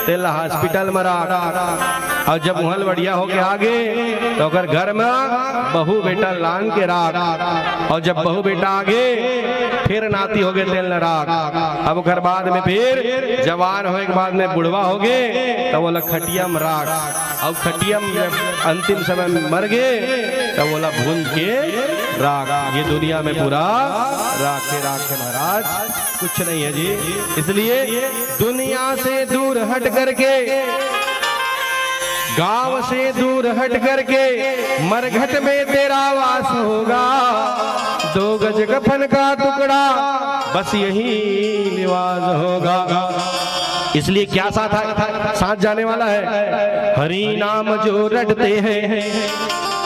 तेला हॉस्पिटल में राख, और जब वहल बढ़िया होके आगे तो अगर घर में बहू बेटा लान के राख, और जब बहू बेटा आगे फिर नाती हो गए तेल न राख। अब घर बाद में फिर जवान होने के बाद में बुढ़वा हो गए तो बोला खटियम राख, और खटियम जब अंतिम समय में मर गए तो बोला भून के राख। ये दुनिया में पूरा राखे राखे महाराज, कुछ नहीं है जी। इसलिए दुनिया से दूर हट करके, गांव से दूर हट करके मरघट में तेरा वास होगा। 2 गज कफन का टुकड़ा बस यही निवास होगा। इसलिए क्या साथ जाने वाला है? हरि नाम जो रटते हैं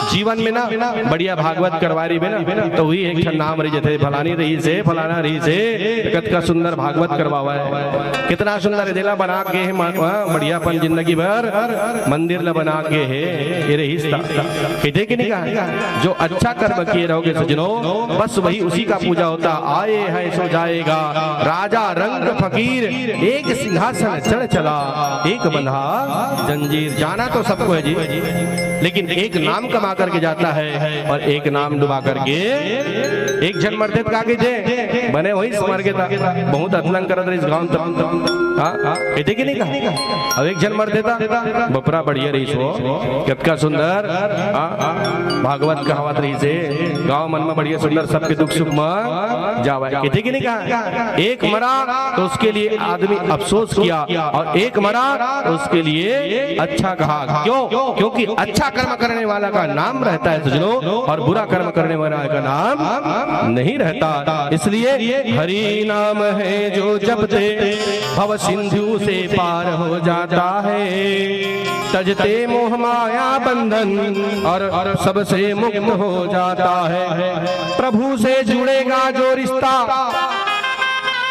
जीवन में ना, बढ़िया भागवत करवारी में ना, तो वही एक नाम रही थे फलानी रही से फलाना रही से जगत का सुंदर भागवत करवावा है। कितना सुंदर दिला बना के है, बढ़ियापन जिंदगी भर मंदिर ला बना के है। ये रही कहते कि नहीं कहा, जो अच्छा कर्म किए रहोगे सजनों, बस वही उसी का पूजा होता। आए है सो जाएगा, राजा रंग फकीर एक सिंहासन चढ़ चला, एक बंधा जंजीर। जाना तो सबको है जी, लेकिन एक नाम कमा करके जाता है और एक नाम डुबा करके। एक जन मरते का जे बने वही मर गया था, बहुत अतलंग कर इस गांव कहते कि नहीं कहा। अब एक जन मर देता बपरा बढ़िया रही सो, कितना सुंदर भागवत कहावत रही से गांव मन में बढ़िया सुंदर सबके दुख सुख में जावा। कहते कि नहीं कहा। एक मरा तो उसके लिए आदमी अफसोस किया, और एक मरा तो उसके लिए अच्छा कहा। क्यों? क्योंकि अच्छा कर्म करने वाला का नाम रहता है सजनों, और बुरा कर्म करने वाला का नाम नहीं रहता। इसलिए हरि नाम है जो जपते, भव सिंधु से पार हो जाता है। तजते मोह माया बंधन और सबसे मुक्त हो जाता है। प्रभु से जुड़ेगा जो रिश्ता,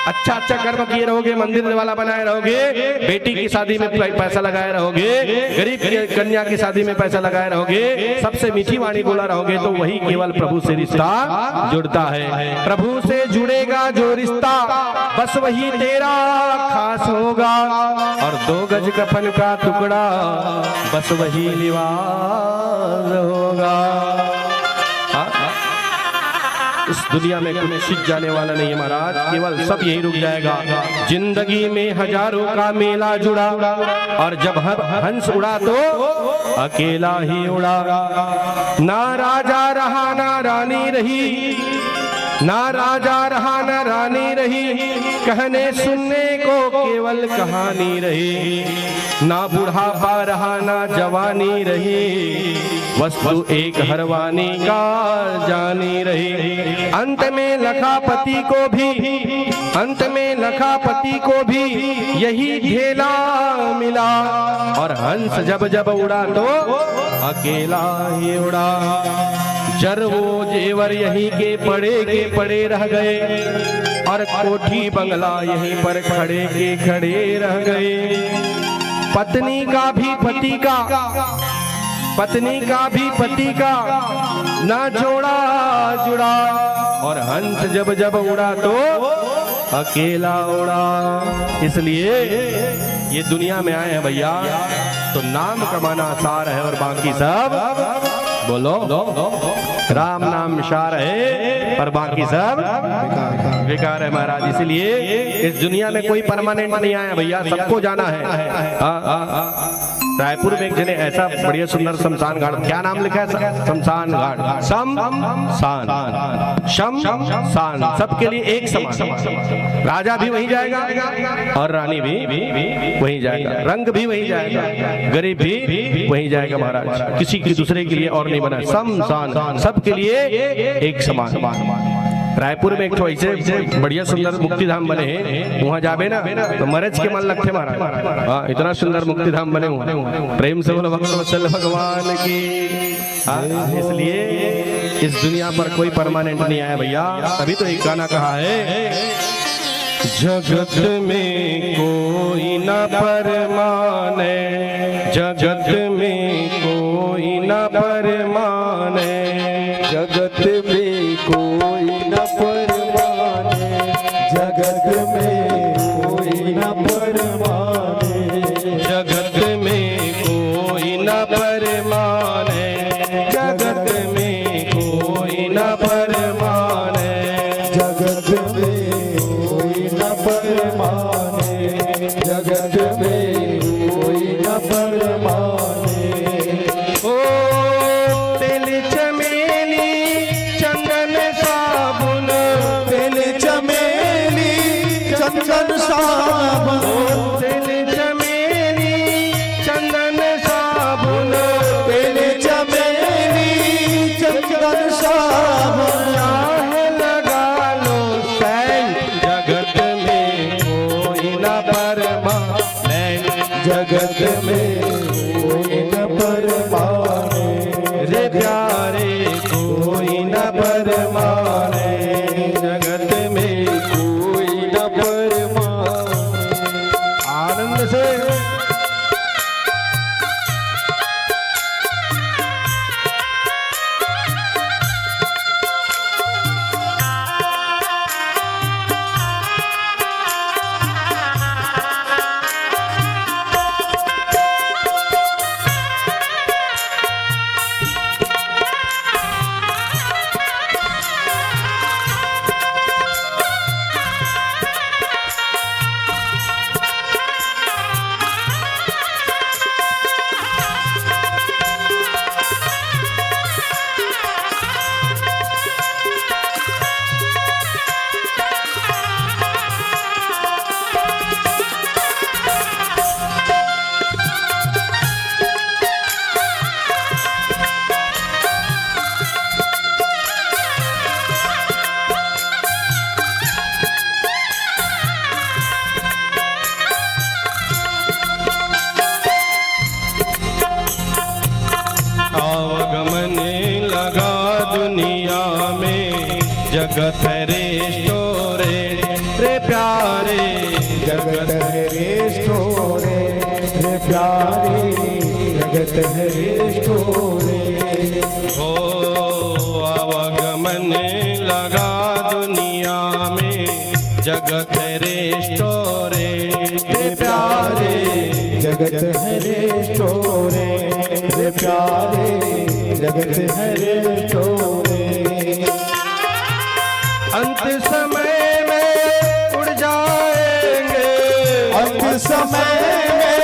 अच्छा अच्छा कर्म किए रहोगे, मंदिर वाला बनाए रहोगे, बेटी की शादी में पैसा लगाए रहोगे, गरीब कन्या की शादी में पैसा लगाए रहोगे, सबसे मीठी वाणी बोला रहोगे, तो वही केवल प्रभु से रिश्ता जुड़ता है। प्रभु से जुड़ेगा जो रिश्ता, बस वही तेरा खास होगा। और 2 गज कफन का टुकड़ा बस वही निवास होगा। इस दुनिया में कुछ छिप जाने वाला नहीं है महाराज, केवल सब यही रुक जाएगा। जिंदगी में हजारों का मेला जुड़ा, और जब हंस उड़ा तो अकेला ही उड़ा। ना राजा रहा ना रानी रही, ना राजा रहा ना रानी रही, कहने सुनने को केवल कहानी रही। ना बुढ़ापा रहा ना जवानी रही, वस्तु एक हरवानी का जानी रही। अंत में लखापति को भी, अंत में लखापति को भी यही ढेला मिला, और हंस जब जब उड़ा तो अकेला ही उड़ा। जर वो जेवर यहीं के पड़े रह गए, और कोठी बंगला यहीं पर खड़े के खड़े रह गए। पत्नी का भी पति का, पत्नी का भी पति का ना जोड़ा जुड़ा, और हंस जब जब उड़ा तो अकेला उड़ा। इसलिए ये दुनिया में आए हैं भैया, तो नाम कमाना आसान है, और बाकी सब बोलो राम नाम शार है, और बाकी सब बेकार है महाराज। इसलिए इस दुनिया में कोई परमानेंट नहीं आया भैया, सबको जाना है। रायपुर में एक जने ऐसा बढ़िया सुंदर शमशान घाट, क्या नाम लिखा है? शमशान घाट, शम शान, सबके लिए एक समान। राजा भी वहीं जाएगा और रानी भी वहीं जाएगा, रंग भी वहीं जाएगा, गरीब भी वहीं जाएगा महाराज। किसी की दूसरे के लिए और नहीं बना, शमशान सबके लिए एक समान। रायपुर में एक तो ऐसे बढ़िया सुंदर मुक्ति धाम बने हैं, वहाँ जाबे ना तो मरज के मन लगते महाराज। हाँ, इतना सुंदर मुक्ति धाम बने हुए, प्रेम से बोलो भगवत्सल भगवान की। इसलिए इस दुनिया पर कोई परमानेंट नहीं आया भैया, तभी तो एक गाना कहा है, जगत में कोई न परमाने, जगत में कोई न परमाने, जगत में कोई न परमाने, जगत में कोई न परमाने, जगत में कोई न परमाने, जगत में कोई न परमाने, जगत में कोई न परमाने, जगत में कोई न परमाने। ओ तिल चमेली चंदन चंदन साबुन तेल चमेली चंदन साबुन तेल चमेली चंदन साबुन चाहे लगा लो सैन जगत में कोई न परमाने जगत में कोई न परमाने रे प्यारे कोई न परमाने जगत में कोई न परमाने। आनंद से आवागमन लगा दुनिया में जगत रे स्टोरे रे प्यारे जगत है रेस्टोरे रे प्यारे जगत है रेस्टोरे हो आवागमन लगा दुनिया में जगत रे स्टोरे रे प्यारे जगत है रेस्टोरे रे प्यारे जगत है रेस्टोरे अंत समय में उड़ जाएंगे अंत समय में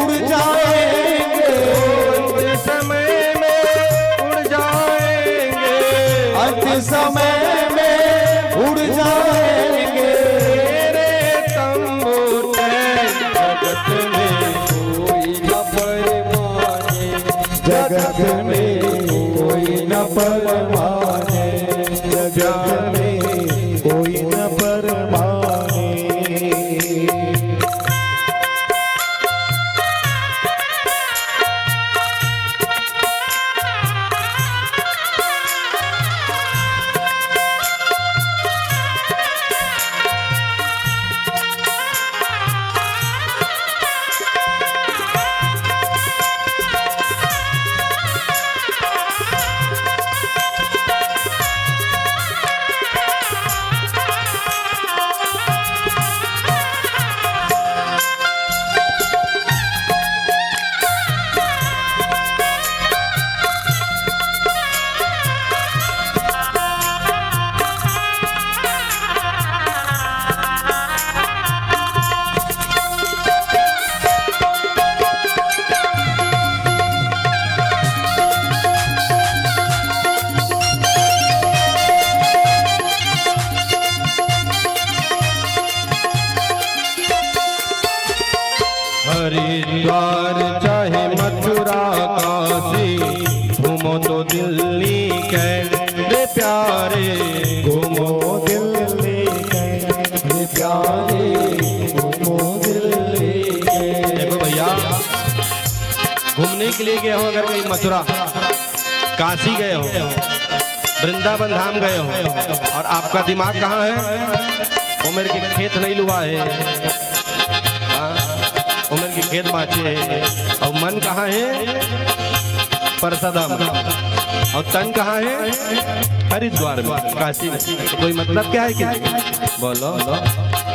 उड़ जाएंगे अंत समय में उड़ जाएंगे अंत समय में उड़ जाएंगे तेरे तंबू जगत में कोई न परमाने जगत में कोई न परमाने जगत में कोई न परमाने हरिद्वार चाहे मथुरा काशी घूमो तो दिल्ली कैसे प्यारे घूमो दिल्ली के रे प्यारे घूमो दिल्ली के देखो भैया घूमने के लिए गए हो अगर कहीं मथुरा काशी गए हो वृंदावन धाम गए हो और आपका दिमाग कहाँ है उमर के खेत नहीं लुआ है उमर की खेत माचे है और मन कहाँ है परसदम और तन कहाँ है हरिद्वार में काशी में कोई मतलब क्या है कि बोलो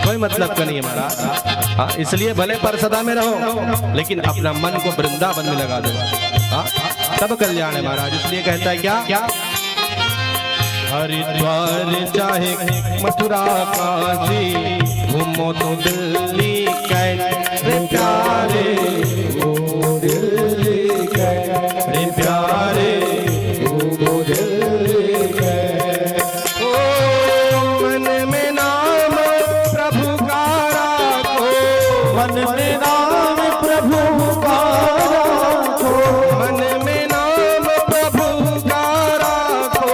कोई मतलब का नहीं है महाराज हाँ इसलिए भले परसदा में रहो लेकिन अपना मन को वृंदावन में लगा दो हाँ तब कल्याण है महाराज इसलिए कहता है क्या हरिद्वार चाहे मथुरा काशी घूमो तो दिल्ली कैसे प्यारे घूमो दिल्ली के रे प्यारे घूमो दिल्ली के ओ मन में नाम प्रभु का मन में नाम प्रभु का राखो, मन में नाम प्रभु का राखो,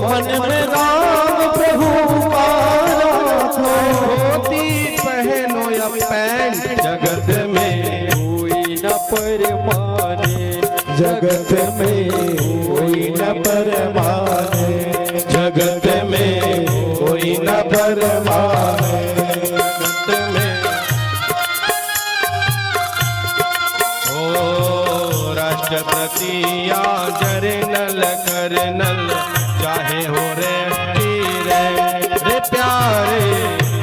मन में नाम प्रभु का राखो। धोती पहनो या पैंट, जगत में कोई न परमाने, जगत में कोई न परमाने, जगत में कोई न परमाने। जगत में ओ राष्ट्रपति या जरनल करनल, चाहे हो रे प्यारे,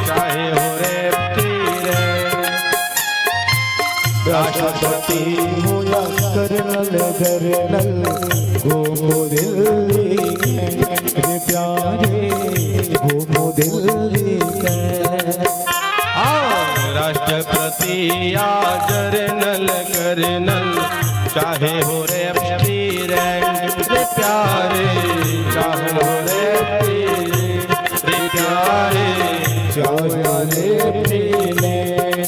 चाहे हो रे राष्ट्रपति हो या कर्नल जरनल, घूमो दिल्ली के प्यारे, घूमो दिल्ली के। राष्ट्रपति या जरनल करनल, चाहे हो रे प्यारे, चाहे हो रे प्यारे, चाहे प्रेमे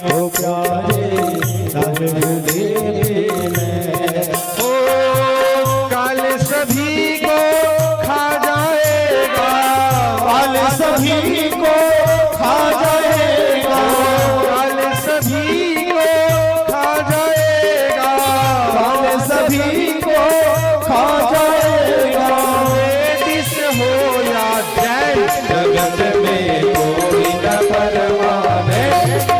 हो प्यारे, चाहे प्रेमे। ओ काल सभी को खा जाएगा, काल सभी को खा जाएगा, काल सभी को खा जाएगा, काल सभी को खा जाएगा। लेडीज हो या जेंट्स, जगत में कोई न परमाने,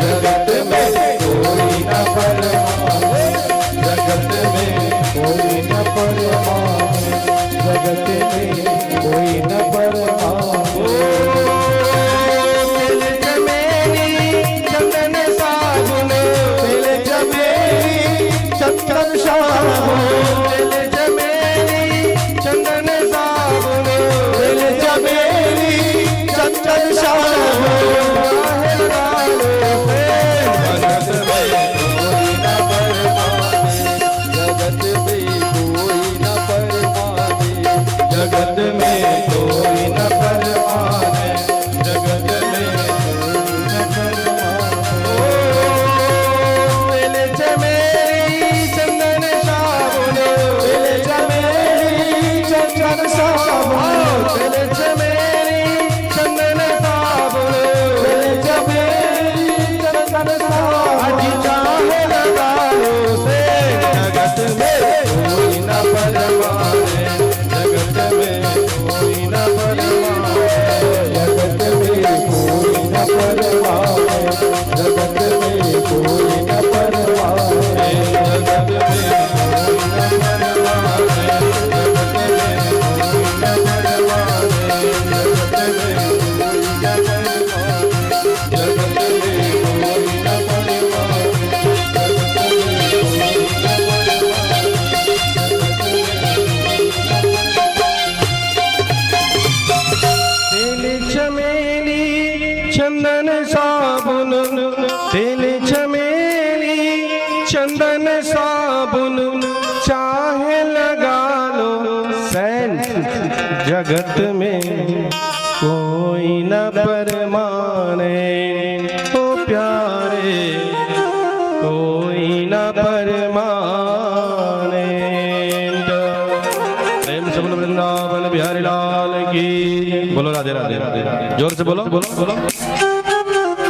जगत में कोई न परमाने, जगत में कोई न परमाने, जगत में कोई न परमाने। तिल चमेली चंदन साबुन, तिल चमेली चंदन साबुन, तिल चमेली चंदन साबुन, तिल चमेली चंदन साबुन। जगत में कोई न परमाने, जगत में कोई न परमाने, जगत में कोई न परमाने, जगत में कोई न परमाने। तिल चमेली चंदन साबुन, तिल चमेली चंदन साबुन, तिल चमेली चंदन साबुन, तिल चमेली चंदन साबुन। अजी चाहे लगा लो से, जगत में कोई न परमाने, जगत में कोई न परमाने, जगत में कोई न परमाने, जगत में कोई न परमाने, जगत में कोई न परमाने, जगत में कोई न परमाने, जगत में कोई न परमाने, जगत में कोई न तिल चमेली चंदन साबुन, तिल चमेली चंदन साबुन, चाहे लगा लो सैन, जगत में कोई न परमाने, ओ प्यारे कोई न परमाने। प्रेम से बोलो वृंदावन बिहारी लाल की। बोलो राधे राधे राधे राधे, जोर से बोलो बोलो बोलो,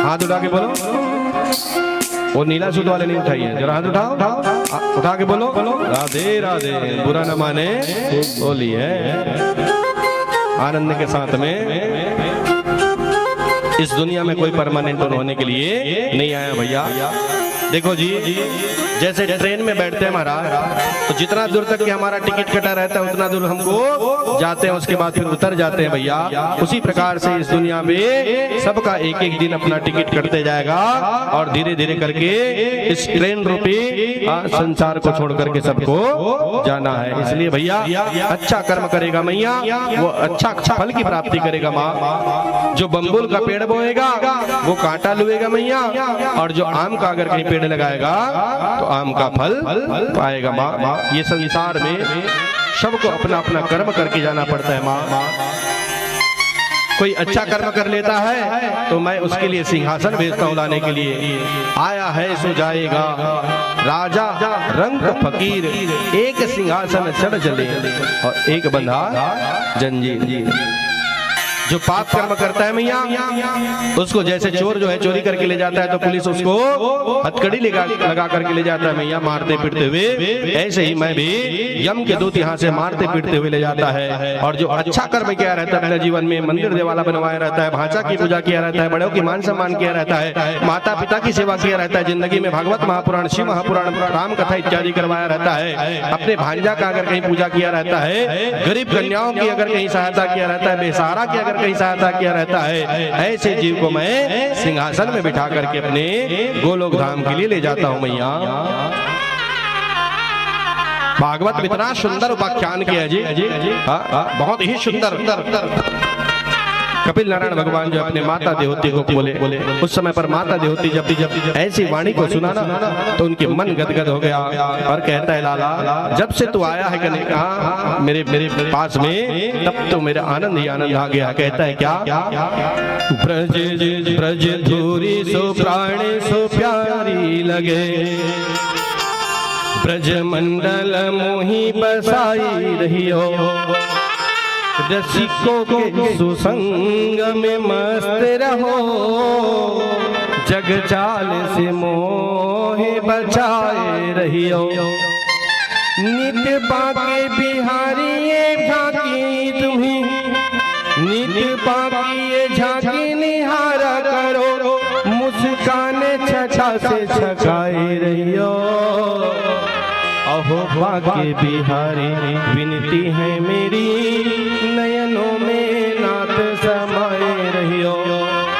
हाथ उठा के बोलो। वो नीला सूट वाले नहीं उठाइए, जरा हाथ उठाओ उठाओ, उठा के बोलो बोलो राधे राधे, बुरा न माने बोलिए आनंद के साथ में। इस दुनिया में कोई परमानेंट होने के लिए नहीं आया भैया। देखो जी, जैसे ट्रेन में बैठते हैं महाराज, तो जितना दूर तक कि हमारा टिकट कटा रहता है उतना दूर हमको जाते हैं, उसके बाद फिर उतर जाते हैं भैया। उसी प्रकार से इस दुनिया में सबका एक एक दिन अपना टिकट कटते जाएगा और धीरे धीरे करके इस ट्रेन रूपी संसार को छोड़ करके सबको जाना है। इसलिए भैया अच्छा कर्म करेगा मैया, वो अच्छा फल की प्राप्ति करेगा माँ। जो बम्बुल का पेड़ बोएगा वो कांटा लुएगा मैया, और जो आम का अगर कहीं पेड़ लगाएगा तो आम का फल पाएगा माँ। ये संसार में सबको अपना अपना कर्म करके जाना पड़ता है माँ। कोई अच्छा कर्म कर लेता है तो मैं उसके लिए सिंहासन भेजता हूं लाने के लिए। आया है सो जाएगा, राजा रंग फकीर, एक सिंहासन चढ़ चले और एक बंधा जंजीर। जो पाप कर्म करता है मैया, उसको जैसे चोर जो है चोरी करके ले जाता है तो पुलिस उसको हथकड़ी लगा करके ले जाता है मैया, मारते पीटते हुए, ऐसे ही मैं भी यम के दूत यहाँ से मारते पीटते हुए ले जाता है। और जो अच्छा कर्म किया रहता है अपने जीवन में, मंदिर देवाला बनवाया रहता है, भाषा की पूजा किया रहता है, बड़ों की मान सम्मान किया रहता है, माता पिता की सेवा किया रहता है, जिंदगी में भागवत महापुराण, शिव महापुराण, राम कथा इत्यादि करवाया रहता है, अपने भांजा का अगर कहीं पूजा किया रहता है, गरीब कन्याओं की अगर कहीं सहायता किया रहता है, बेसहारा की अगर कहीं सहायता किया रहता है, ऐसे जीव को मैं सिंहासन में बिठा करके अपने गोलोक धाम के लिए ले जाता हूं मैया। भागवत में इतना सुंदर उपाख्यान किया जी, बहुत ही सुंदर। कपिल नारायण भगवान जो अपने माता देवती को बोले, उस समय पर माता देवती जब ऐसी वाणी को सुना ना तो उनके मन गदगद हो गया और कहता है लाला, जब से तू आया है कन्हैया मेरे पास में, तब तो मेरा आनंद ही आनंद आ गया। कहता है क्या? ब्रज ब्रज धूरी सो प्राण सो प्यारी लगे, ब्रज मंडल मोही बसाई रहियो, रसिकों के सुसंग में मस्त रहो, जग जाल से मोहे बचाए रहियो, नित बाके बिहारी ये झांकी तुम्ही, नित बाकी ये झांकी निहारा करो, मुस्कान छटा से छकाए रहियो, अहो बाके बिहारी विनती है मेरी, नयनों में नाथ समाए रहियो,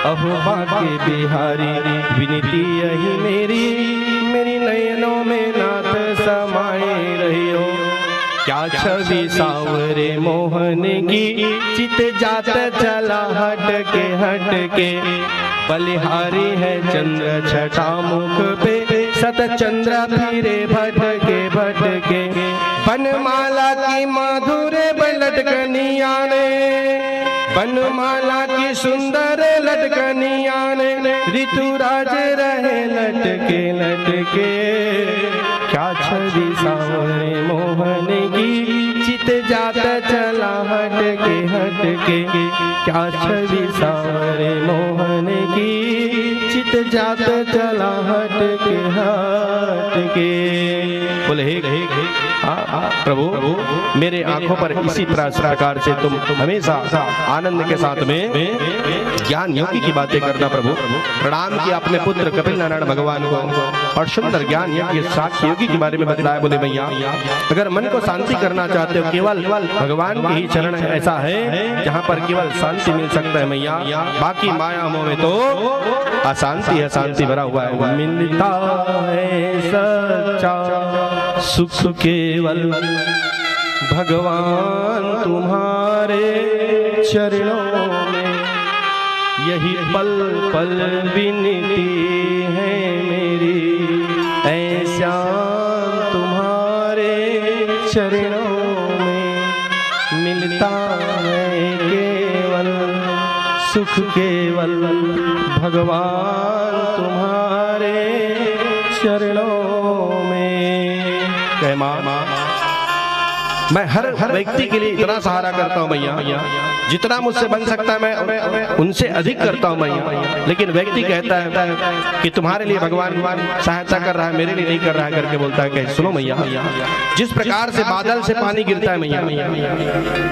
अहो बाके बिहारी विनती यही मेरी नयनों में नाथ समाए रहियो। क्या छवि सावरे मोहन की, चित जात चला हट के, बलिहारी है चंद्र छटा मुख पे, सत चंद्र फिरे भटके, बनमाला की मधुर लटकनिया ने, बनमाला की सुंदर लटकनिया ने, ऋतुराज रहे लटके, क्या छवि सावरे मोहन की, चित जात चला हट के, क्या छवि सावरे मोहन की, चित जात चला हट के। बोले हे प्रभु, मेरे आंखों पर इसी प्रकार से तुम हमेशा आनंद के साथ में ज्ञान योगी की बातें करना प्रभु। प्रणाम किया अपने पुत्र कपिल नारायण भगवान को और सुंदर ज्ञान योगी साक्ष्य योगी के बारे में बतलाया। बोले भैया, अगर मन को शांति करना चाहते हो, केवल भगवान के ही चरण ऐसा है जहाँ पर केवल शांति मिल सकता है मैया, बाकी माया मोह में तो अशांति है, शांति भरा हुआ है। मिलता है सच्चा सुख केवल भगवान तुम्हारे चरणों में, यही पल पल विनती है मेरी, ऐ श्याम तुम्हारे चरणों में, मिलता है केवल सुख केवल भगवान तुम्हारे चरणों में। कह माँ, मैं हर व्यक्ति के लिए इतना सहारा करता हूँ मैया, जितना मुझसे बन सकता है मैं उनसे अधिक करता हूँ मैया, लेकिन व्यक्ति कहता है कि तुम्हारे लिए भगवान सहायता कर रहा है, मेरे लिए नहीं कर रहा है करके बोलता है। कि सुनो मैया, जिस प्रकार से बादल से पानी गिरता है मैया,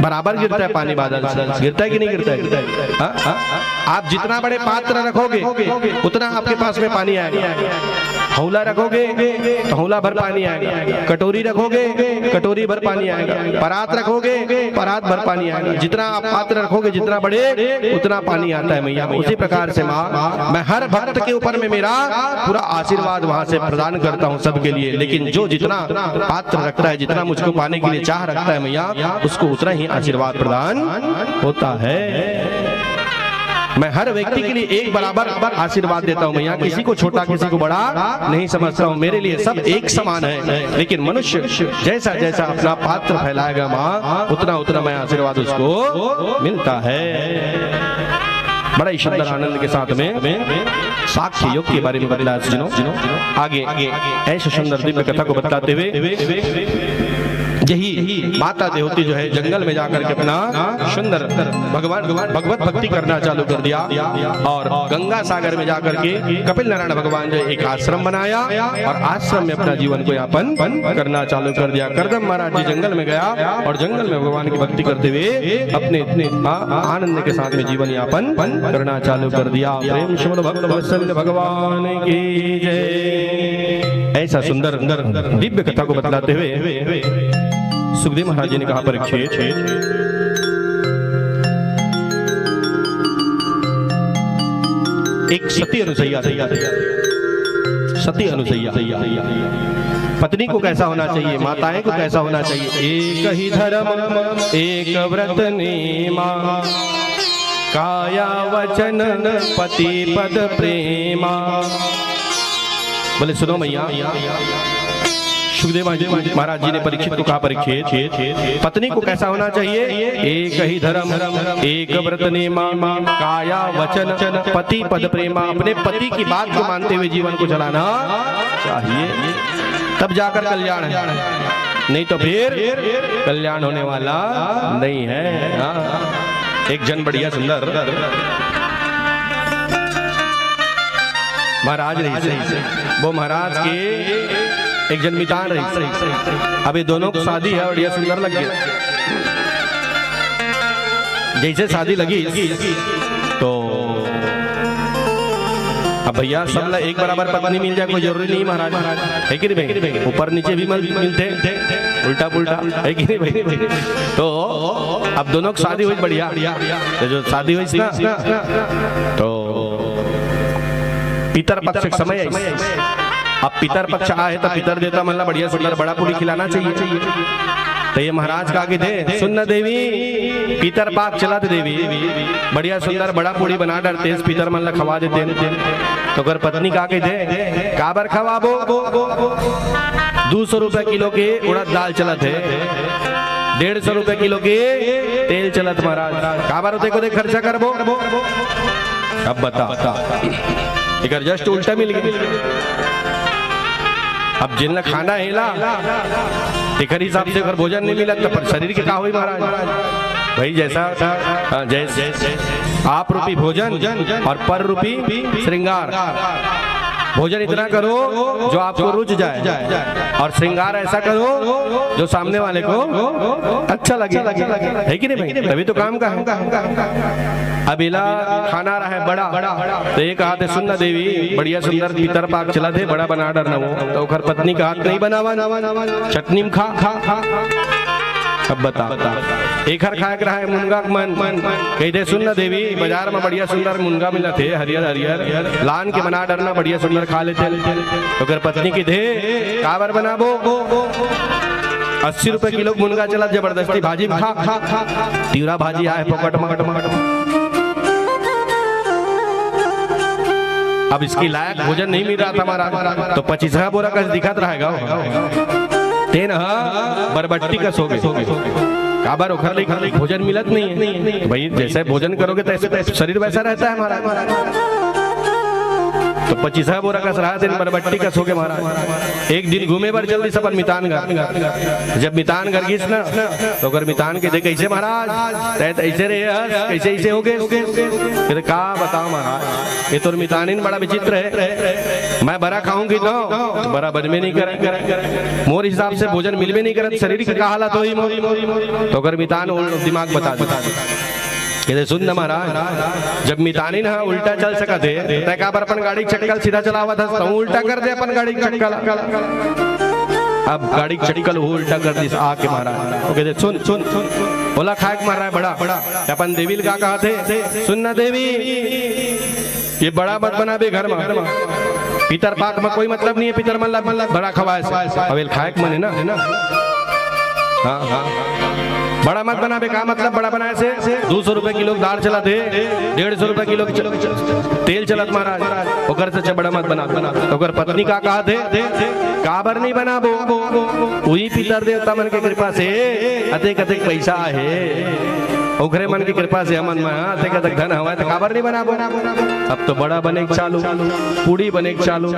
बराबर गिरता है पानी, बादल से गिरता है कि नहीं गिरता है? आप जितना बड़े पात्र रखोगे उतना आपके पास में पानी आएगा। हौला रखोगे तो हौला भर पानी आएगा, कटोरी रखोगे कटोरी भर पानी आएगा, परात रखोगे परात भर पानी आएगा। जितना आप पात्र रखोगे जितना बड़े उतना पानी आता है मैया। उसी प्रकार से माँ, मैं हर भक्त के ऊपर में मेरा पूरा आशीर्वाद वहां से प्रदान करता हूँ सबके लिए, लेकिन जो जितना पात्र रखता है, जितना मुझको पाने के लिए चाह रखता है मैया, उसको उतना ही आशीर्वाद प्रदान होता है। मैं हर व्यक्ति के लिए एक बराबर आशीर्वाद देता हूँ मैया, किसी को छोटा किसी को बड़ा नहीं समझता हूँ, मेरे लिए सब एक समान है। लेकिन मनुष्य जैसा जैसा अपना पात्र फैलाएगा माँ, उतना उतना मैं आशीर्वाद उसको मिलता है। बड़ा ही सुंदर आनंद के साथ में साक्ष्य योग के बारे में बतलाया सुनो। आगे ऐसे सुंदर दिव्य कथा को बताते हुए यही माता देवती जो है जंगल में जाकर के अपना सुंदर भगवत भक्ति करना चालू कर दिया, और गंगा सागर में जाकर के कपिल नारायण भगवान जो एक आश्रम बनाया और आश्रम में अपना जीवन को यापन करना चालू कर दिया। करदम महाराज जी जंगल में गया और जंगल में भगवान की भक्ति करते हुए अपने इतने आनंद के साथ में जीवन यापन करना चालू कर दिया। प्रेम श्रीमद् भक्त वत्सल भगवान की जय। ऐसा सुंदर दिव्य कथा को बतलाते हुए सुखदेव महाराज जी ने कहा, परीक्षित एक सती अनुसैया पत्नी को कैसा होना चाहिए, माताएं को कैसा होना चाहिए। एक ही धर्म एक व्रत नेमा, काया वचन पति पद प्रेमा। बोले सुनो मैया, सुखदेव महाराज जी ने परीक्षित को कहा, परीक्षित पत्नी को कैसा होना चाहिए। एक ही धर्म एक व्रत नेमा, काया वचन पति पद प्रेमा। अपने पति की बात को मानते हुए जीवन को चलाना चाहिए, तब जाकर कल्याण है, नहीं तो फिर कल्याण होने वाला नहीं है। एक जन बढ़िया सुंदर महाराज रही, वो महाराज के एक जन मितान रही। अब ये दोनों को शादी है, बढ़िया सुंदर लग गया। जैसे शादी लगी तो अब भैया सब एक बराबर पत्नी मिल जाए कोई जरूरी नहीं महाराज, है कि नहीं भाई। ऊपर नीचे भी मिलते, उल्टा पुल्टा, है कि नहीं भाई। तो अब दोनों की शादी हुई बढ़िया, तो जो शादी हुई ना तो पितर पक्ष समय है। अब पितर पक्ष आए तो पितर देवता मतलब बढ़िया सुंदर बड़ा पूरी खिलाना चाहिए। तो ये महाराज का के थे, सुन देवी पितर पाक चला देवी, बढ़िया सुंदर बड़ा पूरी बना डरते पितर मन खवा देते। तो अगर पत्नी का के थे काबर खवाबो, 200 रुपए किलो के उड़द दाल चलत है, 150 रुपए किलो के तेल चलत महाराज, काबर होते को दे खर्चा करबो। अब बता एक जस्ट उल्टा मिल गया। अब जिन खाना हेला एक हिसाब से अगर भोजन नहीं मिला तो पर शरीर के का हुई महाराज। भाई जैसा जैसे आप रूपी भोजन और पर रूपी श्रृंगार, भोजन इतना करो जो आपको रुच जाए और श्रृंगार ऐसा करो जो सामने वाले को अच्छा लगे, है कि नहीं भाई। तभी तो काम का है। अब इला खाना रहा है बड़ा, तो एक हाथ सुनना देवी बढ़िया सुंदर भीतर पाक चला थे, बड़ा बना डर न वो तो घर पत्नी का हाथ नहीं बनावा, चटनी में खा। अब बता एक हर खाए रहा है मुनगा मन कहते सुनना देवी बाजार में बढ़िया सुंदर मुनगा मिला थे, हरियर लान के बना डरना बढ़िया सुंदर खा लेते। तो अगर पत्नी की थे काबर बनाबो, 80 रुपए किलो मुनगा चला जबरदस्ती भाजी में खा, तीवरा भाजी आए पकट मकट। अब इसकी लायक भोजन नहीं मिल रहा था हमारा, तो 25 बोरा का दिखात रहेगा तेन बरबट्टी का सोगे काबर उखर ली भोजन मिलत नहीं है। भाई जैसे भोजन करोगे तैसे शरीर वैसा रहता है हमारा। तो 25 बोरा का सराहा दिन बरबट्टी का सोगे महाराज। एक दिन घूमे बार जल्दी सपन मितान घर, जब मितान घर गिस ना तो अगर मितान के दे कैसे महाराज ऐसे रहे कैसे ऐसे हो गए, का बताओ महाराज ये तो मितानिन बड़ा विचित्र है। मैं बड़ा खाऊंगी तो बड़ा बदमे नहीं करे, मोर हिसाब से भोजन मिलवे नहीं करे, शरीर की का हालत होई तो अगर मितान दिमाग बता कहते सुन महाराज जब मितानी ना उल्टा चल सका थे तय का अपन गाड़ी चक्कल सीधा चलावा था, तो उल्टा कर दे अपन गाड़ी चक्कल। अब गाड़ी चक्कल वो उल्टा कर दी आके महाराज। तो कहते सुन बोला खाए मार रहा है बड़ा अपन देवी का कहा थे सुनना देवी ये बड़ा मत बना बे घर में, पितर पाक में कोई मतलब नहीं है, पितर मतलब बड़ा खवाए अवेल खाए मन है ना। हाँ बड़ा मत बनाबे का मतलब बड़ा बनाए से 200 रुपए किलो दाल चला दे 150 रुपए किलो तेल चलत महाराज ओकर से बड़ा मत बना ओकर पत्नी का कहा थे काबर नहीं बनाबो वही पितर देवता मन के कृपा से अतेक अतेक पैसा है ओखरे मन की कृपा से हमन में अतेक अतेक धन हवा तो काबर नहीं बनाबो अब तो बड़ा बने चालू पूड़ी बने चालू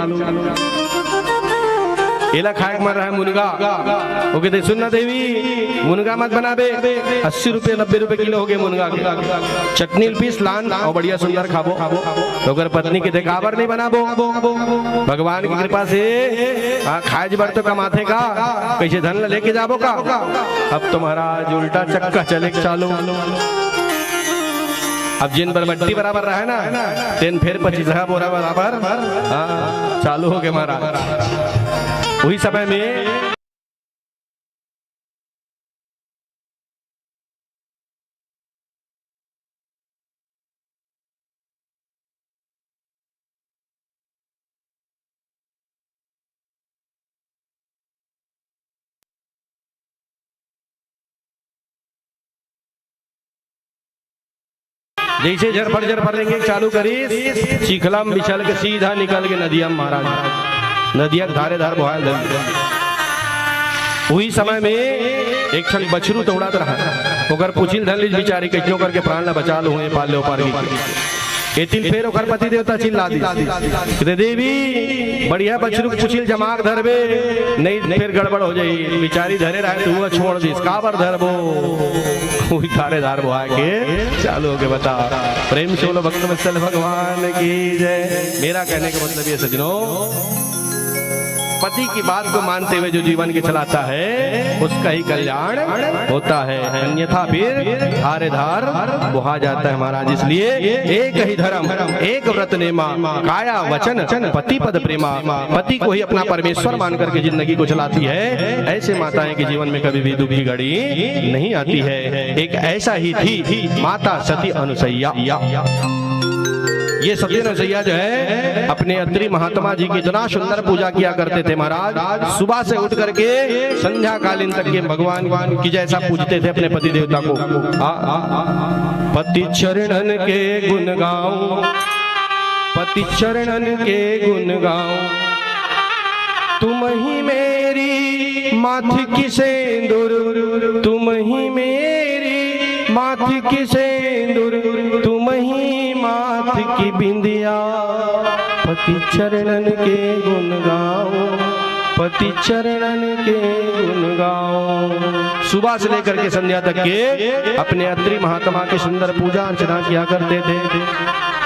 एला खाए मर रहा है मुनगा वो कहते सुनना देवी मुनगा मत बनाबे 80 रुपए 90 रुपए किलो हो गए मुनगा के चटनी पीस लान और बढ़िया सुंदर खाबो तो अगर पत्नी के देखावर नहीं बनाबो भगवान की कृपा से खाए बर तो कमाथे का कैसे धन लेके जाबो का अब तो महाराज उल्टा चक्का चले चालू अब जिन पर मट्टी बराबर रहा है ना तेन फिर 25 बोरा बराबर चालू हो गए महाराज वही समय में जैसे झरफर लेंगे चालू करी चिखलम बिछल के सीधा निकल के नदिया महाराज नदिया धारे धार बहाल वही समय में एक क्षण बछरू दौड़ात रहा ओकर पुछिल धन बिचारी कैसो करके प्राण ला बचा लो पाल लो पार एतिल फेर ओकर पति देवता चिल्ला दी कहते देवी बढ़िया बछरू पुछिल जमाक धरबे नहीं फिर गड़बड़ हो जाई बिचारी धरे रहे तू छोड़ दिस काबर धरबो वही धारे धार बहा के चालू हो के बता प्रेम से बोलो भक्त वत्सल भगवान की जय। मेरा कहने का मतलब ये सजनों पति की बात को मानते हुए जो जीवन के चलाता है उसका ही कल्याण होता है अन्यथा फिर धारे धार बुहा जाता है महाराज। इसलिए एक ही धर्म एक व्रत नेमा काया वचन पति पद प्रेमा पति को ही अपना परमेश्वर मान करके जिंदगी को चलाती है। ऐसे माताएं के जीवन में कभी भी दुख की घड़ी नहीं आती है। एक ऐसा ही थी माता सती अनुसैया। ये सती अनुसैया जो है अपने अत्रि महात्मा जी की इतना सुंदर पूजा किया करते थे महाराज। सुबह से उठ करके संध्या कालीन तक के भगवान की जैसा पूजते थे अपने पति देवता को। पति चरणन के गुण गाऊं पति चरणन के गुण गाऊं तुम ही मेरी माथ की सेंदूर तुम ही मेरी माथ की सेंदूर तुम ही माथ की बिंदिया पति चरणन के गुण गाओ पति चरणन के गुण गाओ। सुबह से लेकर के संध्या तक के अपने अत्रि महात्मा की सुंदर पूजा अर्चना किया करते थे।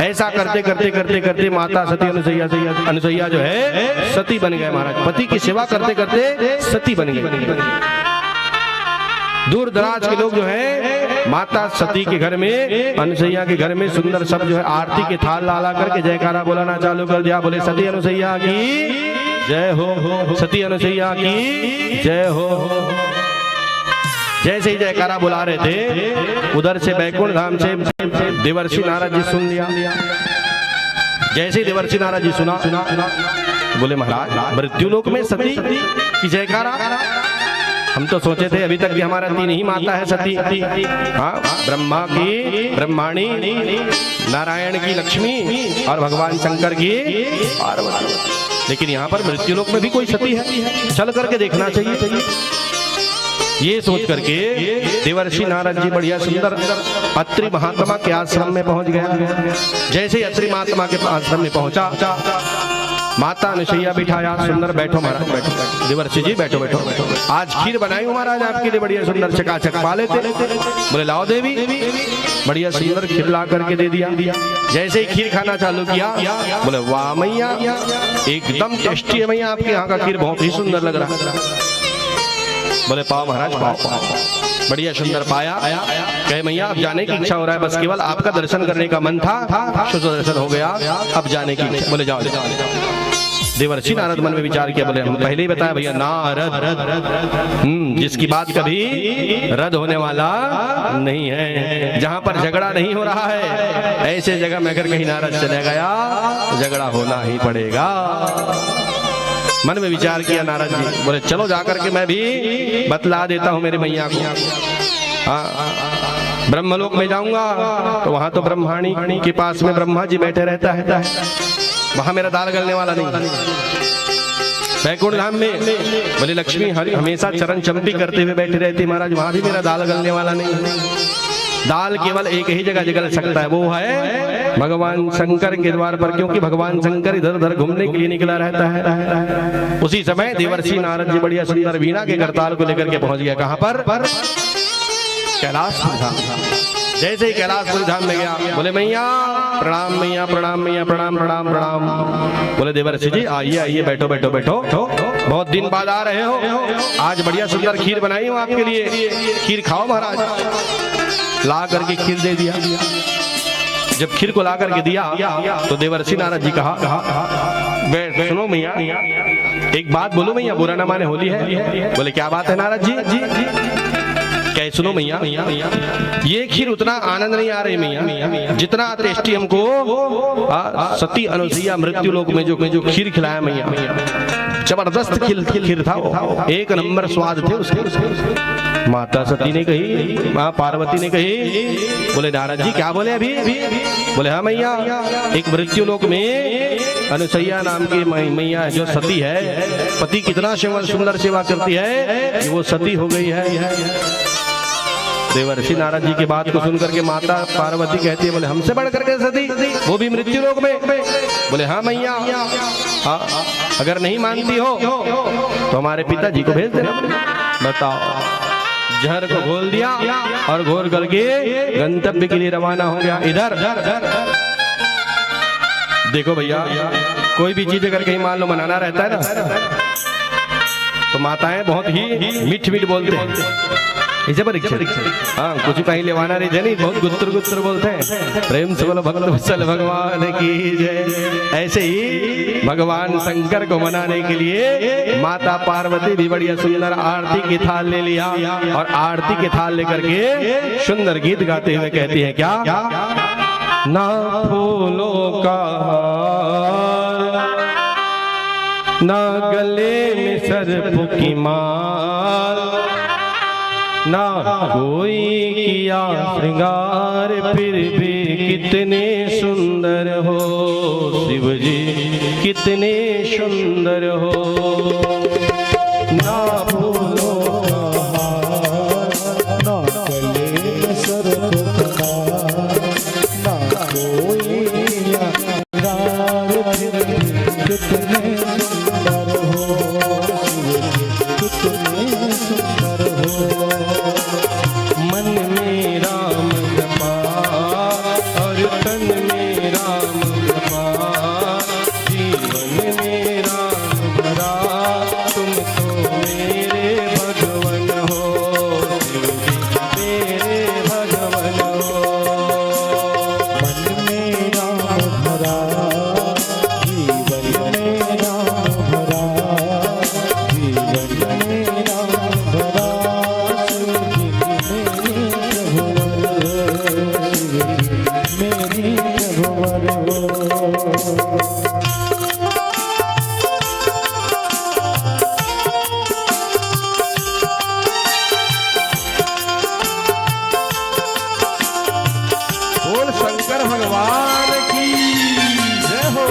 ऐसा करते करते करते करते माता सती अनुसैया जो है सती बन गए महाराज। पति की सेवा करते करते सती बन गए। दूर दराज के लोग जो है माता सती के घर में अनुसैया के घर में सुंदर सब जो है आरती के थाल ला करके जयकारा बोलाना चालू कर दिया। बोले सती अनुसैया की जय हो सती अनुसैया की जय हो। जैसे ही जयकारा बुला रहे थे उधर से बैकुंठ धाम से देवर्षि नारद जी सुन लिया। जैसे ही देवर्षि नारद जी सुना बोले महाराज मृत्युलोक में सती की जयकारा। हम तो सोचे थे अभी तक भी हमारा तीन ही माता है सती। हाँ ब्रह्मा की ब्रह्माणी नारायण की लक्ष्मी और भगवान शंकर की पार्वती। लेकिन यहाँ पर मृत्युलोक में भी कोई सती है चल करके देखना चाहिए। ये सोच करके देवर्षि नारद जी बढ़िया सुंदर अत्रि महात्मा के आश्रम में पहुंच गया। जैसे ही अत्रि महात्मा के आश्रम में पहुंचा माता अनुसैया बिठाया सुंदर बैठो महाराज बैठो देवर्षि जी बैठो बैठो आज खीर बनाई हूँ महाराज आपके लिए बढ़िया सुंदर चकाचक पाले थे। बोले लाओ देवी बढ़िया सुंदर खीर ला करके दे दिया। जैसे ही खीर खाना चालू किया बोले वाह मैया एकदम टेस्टी है मैया आपके यहाँ का खीर बहुत ही सुंदर लग रहा है। बोले पाओ महाराज पाओ बढ़िया सुंदर पाया। कहे मैया अब जाने की इच्छा हो रहा है बस केवल आपका दर्शन करने का मन था शुद्ध दर्शन हो गया अब जाने की इच्छा। बोले जाओ देवर्षि नारद मन में विचार किया। बोले हम पहले ही बताया भैया नारद जिसकी बात कभी रद्द होने वाला नहीं है। जहां पर झगड़ा नहीं हो रहा है ऐसे जगह में अगर कहीं नारद चले गया झगड़ा होना ही पड़ेगा। मन में विचार किया नारद जी। बोले चलो जाकर के मैं भी बतला देता हूँ मेरे मैया को। ब्रह्मलोक में जाऊंगा तो वहां तो ब्रह्माणी के पास में ब्रह्मा जी बैठे रहता है, वहां मेरा दाल गलने वाला नहीं। वैकुंठ धाम में बोले लक्ष्मी हरि हमेशा चरण चंपी करते हुए बैठे रहती महाराज, वहां भी मेरा दाल गलने वाला नहीं। दाल केवल एक ही जगह जगल सकता है, वो है भगवान शंकर के द्वार पर, क्योंकि भगवान शंकर इधर उधर घूमने के लिए निकला रहता है। उसी समय देवर्षि नारद जी बढ़िया सुंदर वीणा के करताल को लेकर के पहुंच गया। कहां पर? कैलाशपुरी धाम। जैसे ही कैलाशपुरी धाम में गया बोले मैया प्रणाम, मैया प्रणाम, मैया प्रणाम, प्रणाम प्रणाम। बोले देवर्षि जी आइए आइए, बैठो बैठो बैठो, बहुत दिन बाद आ रहे हो, आज बढ़िया सुंदर खीर बनाई हूं आपके लिए, खीर खाओ महाराज। ला करके खीर दे दिया। जब खीर को ला करके दिया तो देवर्षि नारद जी कहा सुनो मैया, एक बात बोलो मैया, बुरा ना माने, होली है। बोले क्या बात है नारद जी? क्या सुनो मैया, ये खीर उतना आनंद नहीं आ रही मैया जितना टेस्टी हमको सती अनुसुईया मृत्यु लोक में जो खीर खिलाया मैया, जबरदस्त खीर था वो, एक नंबर स्वाद थे उसके। माता सती ने कही, माँ पार्वती ने कही। बोले नारद जी क्या बोले अभी? बोले हाँ मैया, एक मृत्यु लोक में अनुसुईया नाम की मैया जो सती है, पति कितना सुंदर सेवा करती है, वो सती हो गई है। देवर्षि नारद जी की बात को सुनकर के माता पार्वती कहती है बोले हमसे बढ़कर के सती, वो भी मृत्यु लोक में? बोले हाँ मैया, अगर नहीं मानती हो तो हमारे पिताजी को भेज देना। बताओ, जहर को घोल दिया और घोल करके गंतव्य के लिए रवाना हो गया। इधर देखो भैया, कोई भी चीज अगर कहीं मान लो मनाना रहता है ना, तो माताएं बहुत ही मीठ मीठ बोलते हैं। इसे परीक्षा हाँ, कुछ कहीं लेवाना रही है नहीं, बहुत गुत्तर बोलते हैं। प्रेम से बोलो भक्त वत्सल भगवान की जय। ऐसे ही भगवान शंकर को मनाने के लिए माता पार्वती भी बढ़िया सुंदर आरती की थाल ले लिया, और आरती के थाल लेकर के सुंदर गीत गाते हुए कहती है क्या? ना फूलों का ना गले में सर्प की माल, ना कोई किया श्रृंगार, फिर भी कितने सुंदर हो शिव जी, कितने सुंदर हो। ना फूलों का हार, ना गले में सर्प का, ना कोई श्रृंगार, फिर भी कितने सुंदर हो, कितने सुंदर हो। मन में राम जपा और तन में राम जपा, जीवन में राम भरा, तुम तो मेरे भगवन हो, मेरे भगवन हो। मन में राम भरा, जीवन में राम भरा, जीवन में राम भरा, मेरी प्रभुवर हो। बोल शंकर भगवान की जय हो।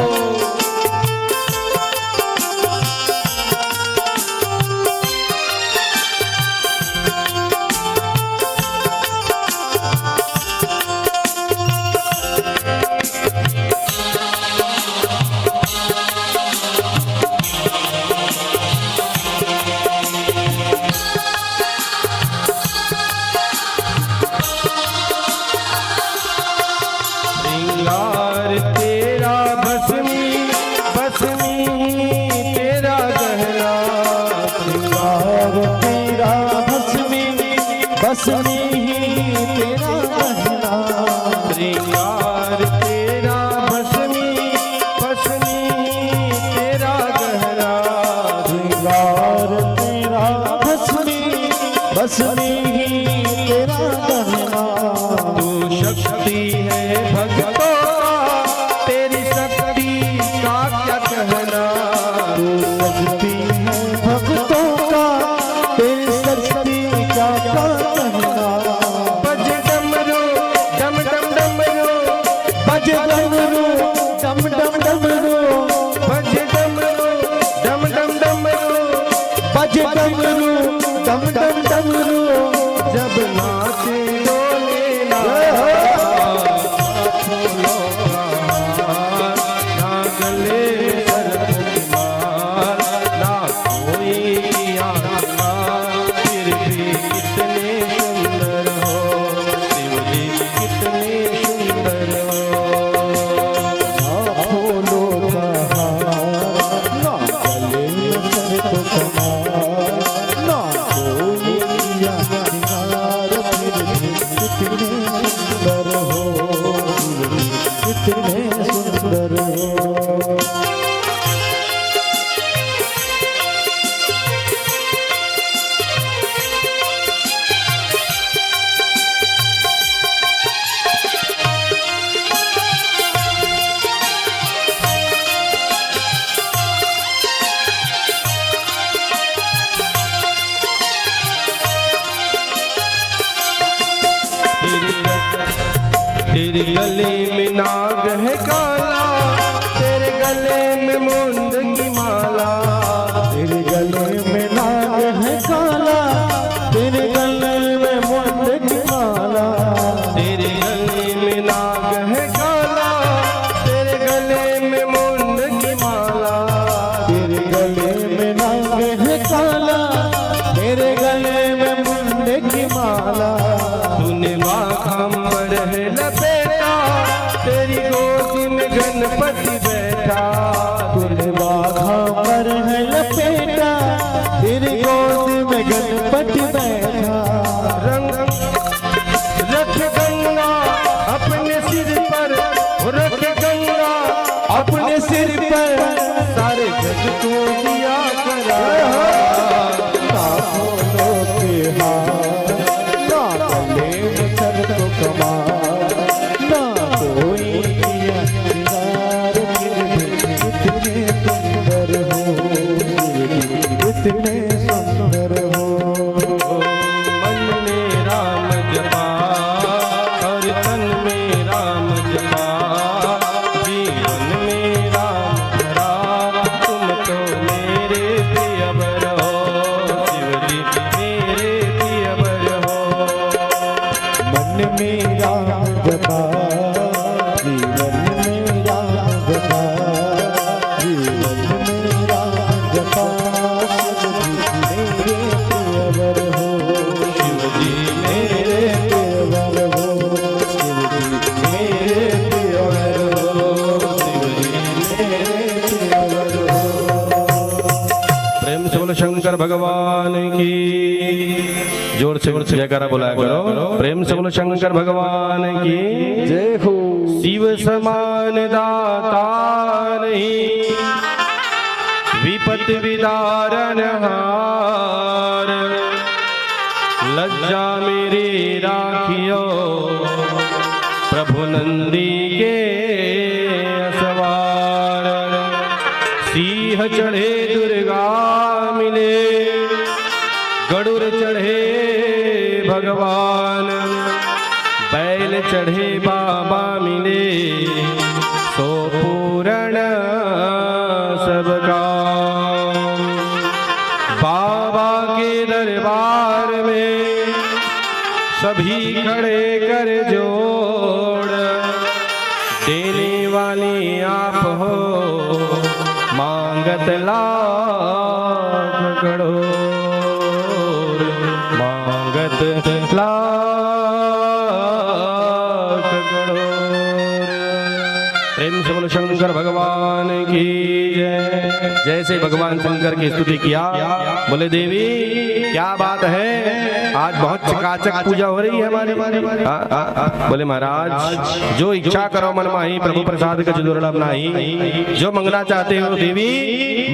श्रृंगार तेरा भस्मी, भस्मी तेरा गहरा, श्रृंगार तेरा भस्मी, भस्मी तेरा गहना, श्रृंगार तेरा भस्मी, भस्मी तेरा गहरा, श्रृंगार तेरा भस्मी, भस्मी तेरा गहना। तू शक्ति है भक्तों, तेरी शक्ति का क्या कहना। तू शक्ति है भक्तों का, तेरी शक्ति का कहना। डम डम डमरू बज डमरू डम डम डमरू जब नाचे डोले ना ना गले सरस्वती माल ना कोई आना फिर भी कितने सुंदर हो शिव जी कितने सुंदर हो फूलों का हार ना गले में सर को कमार ना कोई यार फिर भी कितने सुंदर हो कितने सुंदर हो तेरे गले में नाग है काला तेरे गले में मुंड की माला तेरे गले में नाग है काला तेरे गले में मुंड की माला तेरे गले में नाग है काला तेरे गले में मुंड की माला तेरे गले में नाग है काला तेरे गले में मुंड की माला तूने बाखंबर है लपेटा तेरी गोदी में गणपति बैठा तूने बाघा पर है लपेटा तेरी गोद में गणपति बैठा रंग रख गंगा अपने सिर पर रख गंगा अपने सिर पर सारे जग को दिया करा फूलों के हार ना गले में सर को कमार ना कोई यार फिर भी कितने सुंदर हो कितने सुंदर हो मन में राम जपा और तन में राम जपा जीवन में राम धरा तुम तो मेरे प्रियवर हो शिव जी मेरे प्रियवर हो मन में राम जपा जीवन में राम जपा जीवन में राम जपा शिव जी मेरे प्रियवर हो शिव जी मेरे प्रियवर हो शिव जी मेरे प्रियवर हो शिव जी मेरे प्रियवर हो प्रेम से बोलो शंकर भगवान की जोर से जयकारा बुलाया करो प्रेम से बोलो शंकर भगवान की जय हो शिव समान दाता नहीं विपत्ति विदारण हार लज्जा मेरी राखियो प्रभु नंदी के सवार सिंह चढ़े दुर्गा मिले गरुड़ चढ़े भगवान बैल चढ़े बाबा मिले सो पूर्ण सबका बाबा के दरबार में सभी खड़े कर जोड़ देने वाली आप हो मांगत लाख करोड़ मांगत लाख करोड़ प्रेम से बोलो शंकर भगवान की जय जैसे भगवान शंकर की स्तुति किया बोले देवी क्या बात है आज बहुत चकाचक पूजा हो रही है हमारे बोले महाराज जो इच्छा करो मन माही प्रभु प्रसाद का दुर्लभ नाही जो मंगना चाहते हो देवी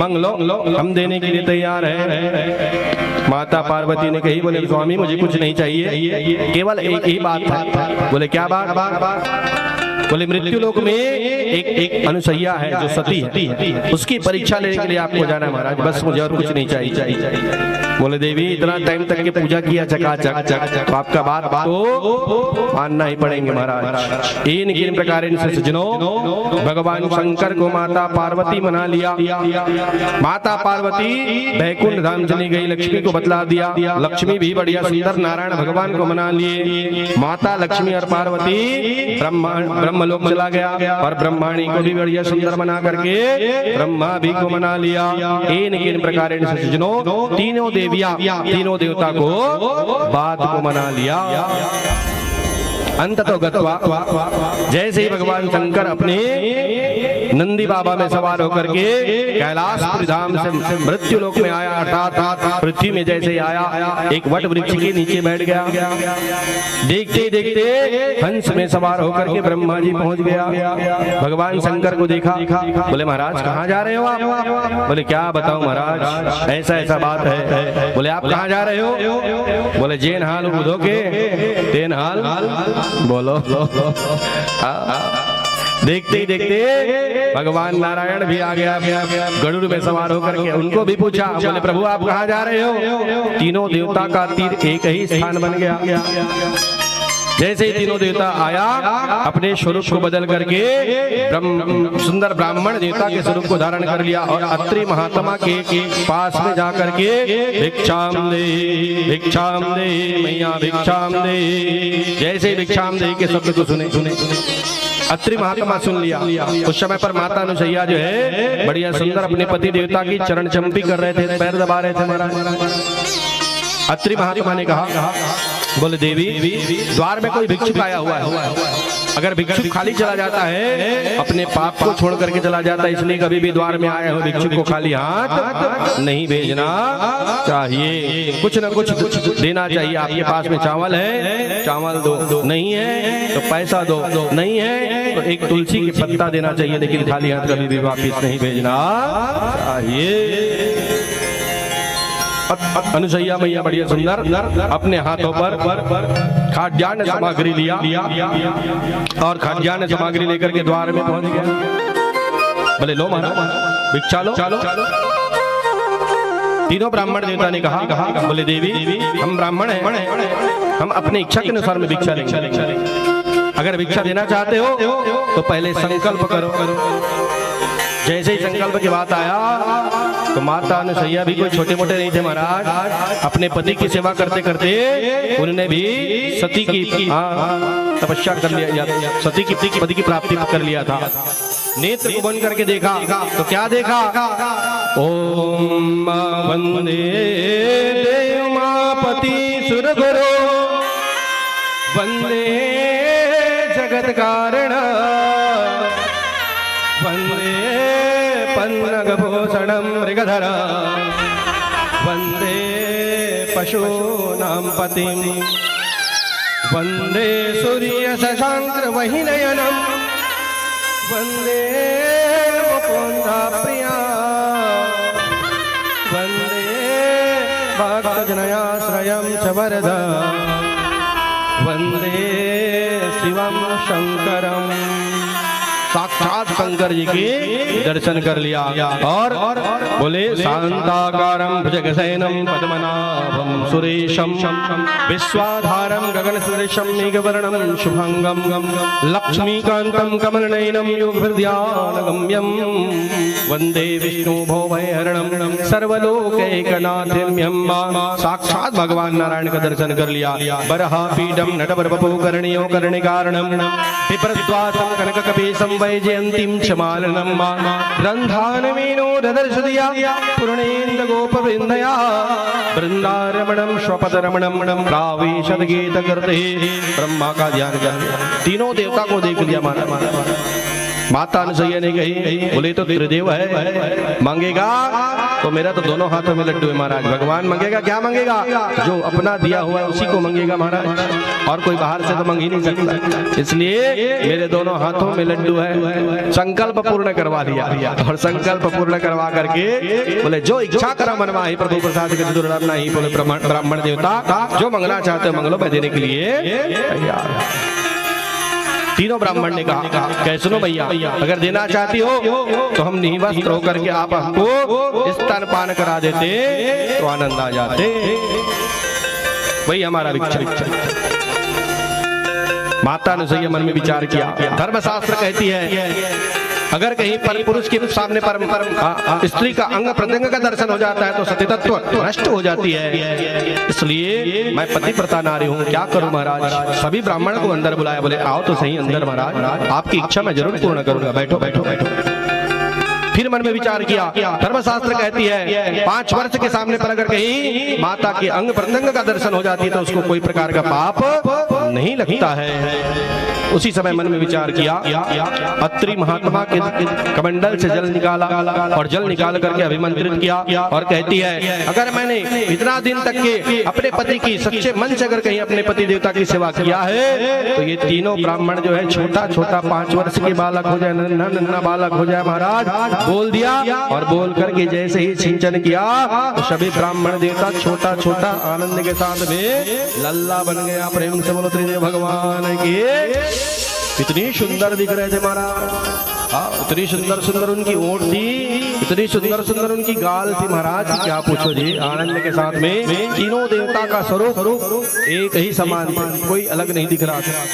मंग लो हम देने के लिए तैयार हैं माता पार्वती ने कही बोले स्वामी मुझे कुछ नहीं चाहिए केवल एक ही बात है बोले क्या बात बोले मृत्यु लोक में एक अनुसैया है जो सती है, उसकी परीक्षा लेने के लिए आपको जाना है महाराज, बस मुझे और कुछ नहीं चाहिए। बोले देवी इतना टाइम तक के पूजा किया चकाचक, तो आपका बात तो मानना ही पड़ेंगे महाराज। इन किन प्रकार इनसे सज्जनों भगवान शंकर को माता पार्वती मना लिया। माता पार्वती बैकुंठ धाम चली गई, लक्ष्मी को बतला दिया, लक्ष्मी भी बढ़िया सुंदर नारायण भगवान को मना लिए। माता लक्ष्मी और पार्वती ब्रह्मलोक चला गया और ब्रह्माणी को भी बढ़िया सुंदर मना करके ब्रह्मा भी को मना लिया। इन किन प्रकार इनसे सज्जनों तीनों देवियां तीनों देवता को बात को मना लिया। अंततो गत्वा जैसे ही भगवान शंकर अपने नंदी बाबा में सवार होकर के कैलाशपुरी धाम से मृत्यु लोक में आया, अर्थात पृथ्वी में जैसे ही आया एक वट वृक्ष के नीचे बैठ गया। देखते देखते हंस में सवार होकर के ब्रह्मा जी पहुंच गया। भगवान शंकर को देखा, बोले महाराज कहाँ जा रहे हो आप? बोले क्या बताऊं महाराज, ऐसा ऐसा बात है। बोले आप कहाँ जा रहे हो? बोले जेन हाल बुधो के तेन हाल बोलो। देखते ही देखते भगवान नारायण भी आ गया, गरुड़ में सवार होकर के उनको भी पूछा, बोले प्रभु आप कहाँ जा रहे हो? तीनों देवता का तीर एक ही स्थान बन गया। जैसे ही तीनों देवता आया अपने स्वरूप को बदल करके सुंदर ब्राह्मण देवता के स्वरूप को धारण कर लिया और अत्रि महात्मा के पास में जा करके भिक्षाम दे मैया भिक्षाम दे। जैसे ही भिक्षाम दे के शब्द को सुने अत्रि महात्मा सुन लिया। उस समय पर माता अनुसैया जो है बढ़िया सुंदर अपने पति देवता की चरण चंपी कर रहे थे, पैर दबा रहे थे महाराज। अत्रि महात्मा ने कहा, बोले देवी द्वार में कोई भिक्षुक आया हुआ है, अगर भिक्षुक खाली चला जाता है अपने पाप को छोड़ करके चला जाता है, इसलिए कभी भी द्वार में आए हो भिक्षुक को खाली हाथ नहीं भेजना चाहिए, कुछ न कुछ देना चाहिए। आपके पास में चावल है चावल दो, नहीं है तो पैसा दो, नहीं है तो एक तुलसी की पत्ता देना चाहिए, लेकिन खाली हाथ कभी भी वापिस नहीं भेजना चाहिए। अनुसैया मैया बढ़िया सुंदर अपने हाथों पर खाद्यान्न सामग्री लिया और खाद्यान्न सामग्री लेकर के द्वार में पहुंच गया। बोले लो महाराज भिक्षा लो। तीनों ब्राह्मण देवता ने कहा, बोले देवी हम ब्राह्मण हैं, हम अपने इच्छा के अनुसार में भिक्षा लेंगे। अगर भिक्षा देना चाहते हो तो पहले संकल्प करो। जैसे ही संकल्प की बात आया तो माता अनुसैया भी कोई छोटे मोटे नहीं थे महाराज, अपने पति की सेवा करते करते उन्होंने भी सती की तपस्या कर लिया, सती की पति की प्राप्ति कर लिया था। नेत्र को बंद करके देखा तो क्या देखा, ओम वंदे देव मापति सुरगुरु वंदे जगत कारण वंदे पन्नगभूषणं मृगधर वंदे पशूनां पतिं वंदे सूर्य शशांक वहिनयनं वंदे मुकुंदा प्रिया वंदे भक्तजनयाश्रयं च वरद वंदे शिवं शंकरं। साक्षात शंकर जी के दर्शन कर लिया और बोले शांताकारं भुजगशयनं पद्मनाभं सुरेशं विश्वाधारं गगनसदृशं मेघवर्णं शुभांगं लक्ष्मीकान्तं कमलनयनं योगहृदयानगम्यं वंदे विष्णुभवभयहरणं सर्वलोकैकनाथम्यं। साक्षात भगवान नारायण का दर्शन कर लिया। बरहापीठं नटवरवपु कर्णियो कर्णिकारणं विप्रद्वासं कनककपीशं वैजयन्तीं क्षमालनं रन्धानमीनो ददर्श दिया पूर्णेन्द्र गोपवृन्दया वृंदारमणं स्वपदरमणं प्रावेशद गीत करते ब्रह्मा का ध्यान कर तीनों देवता को देख लिया माता अनुसैया ने कही, बोले तो त्रिदेव है, मांगेगा तो मेरा तो दोनों हाथों में लड्डू है महाराज। भगवान मांगेगा क्या मांगेगा, जो अपना दिया हुआ है उसी को मांगेगा महाराज, और कोई बाहर से तो मांग ही नहीं सकता, इसलिए मेरे दोनों हाथों में लड्डू है। संकल्प पूर्ण करवा दिया और संकल्प पूर्ण करवा करके बोले जो इच्छा करा मनवा ही प्रभु प्रसाद के दुर्लभ नहीं। बोले ब्राह्मण देवता जो मंगना चाहते हो मंगलो, मैं देने के लिए तैयार। तीनों ब्राह्मण ने कहा कह सुनो भैया, अगर देना चाहती हो तो हम निवस्त्र होकर के आप हमको स्तनपान करा देते तो आनंद आ जाते, वही हमारा इच्छा। माता ने सही मन में विचार किया। धर्मशास्त्र कहती है अगर कहीं पर पुरुष के सामने पर स्त्री का अंग प्रत्यंग का दर्शन हो जाता है तो सती तत्व नष्ट हो जाती है, इसलिए मैं पतिव्रता नारी हूँ, क्या करूं महाराज। सभी ब्राह्मण को अंदर बुलाया, बोले आओ तो सही अंदर महाराज, आपकी इच्छा मैं जरूर पूर्ण करूंगा, बैठो बैठो बैठो। फिर मन में विचार किया। धर्मशास्त्र कहती है 5 वर्ष के सामने पर अगर कहीं माता के अंग प्रत्यंग का दर्शन हो जाती है तो उसको कोई प्रकार का पाप नहीं लगता है। उसी समय मन में विचार किया, अत्रि महात्मा के कमंडल से जल निकाला और जल निकाल करके अभिमंत्रित किया और कहती है अगर मैंने इतना दिन तक के अपने पति की सच्चे मन से अगर कहीं अपने पति देवता की सेवा किया है तो ये तीनों ब्राह्मण जो है छोटा छोटा 5 वर्ष के बालक हो जाए, नन्ना नन्ना बालक हो जाए महाराज। बोल दिया और बोल करके जैसे ही सिंचन किया तो सभी ब्राह्मण देवता छोटा छोटा आनंद के साथ में लल्ला बन गया। प्रेम से बोलो त्रिदेव भगवान की। इतनी सुंदर दिख रहे थे महाराज, इतनी सुंदर सुंदर उनकी ओठ थी, इतनी सुंदर सुंदर उनकी गाल थी महाराज, क्या पूछो जी। आनंद के साथ में तीनों देवता का स्वरूप एक ही समान था, कोई अलग नहीं दिख रहा था।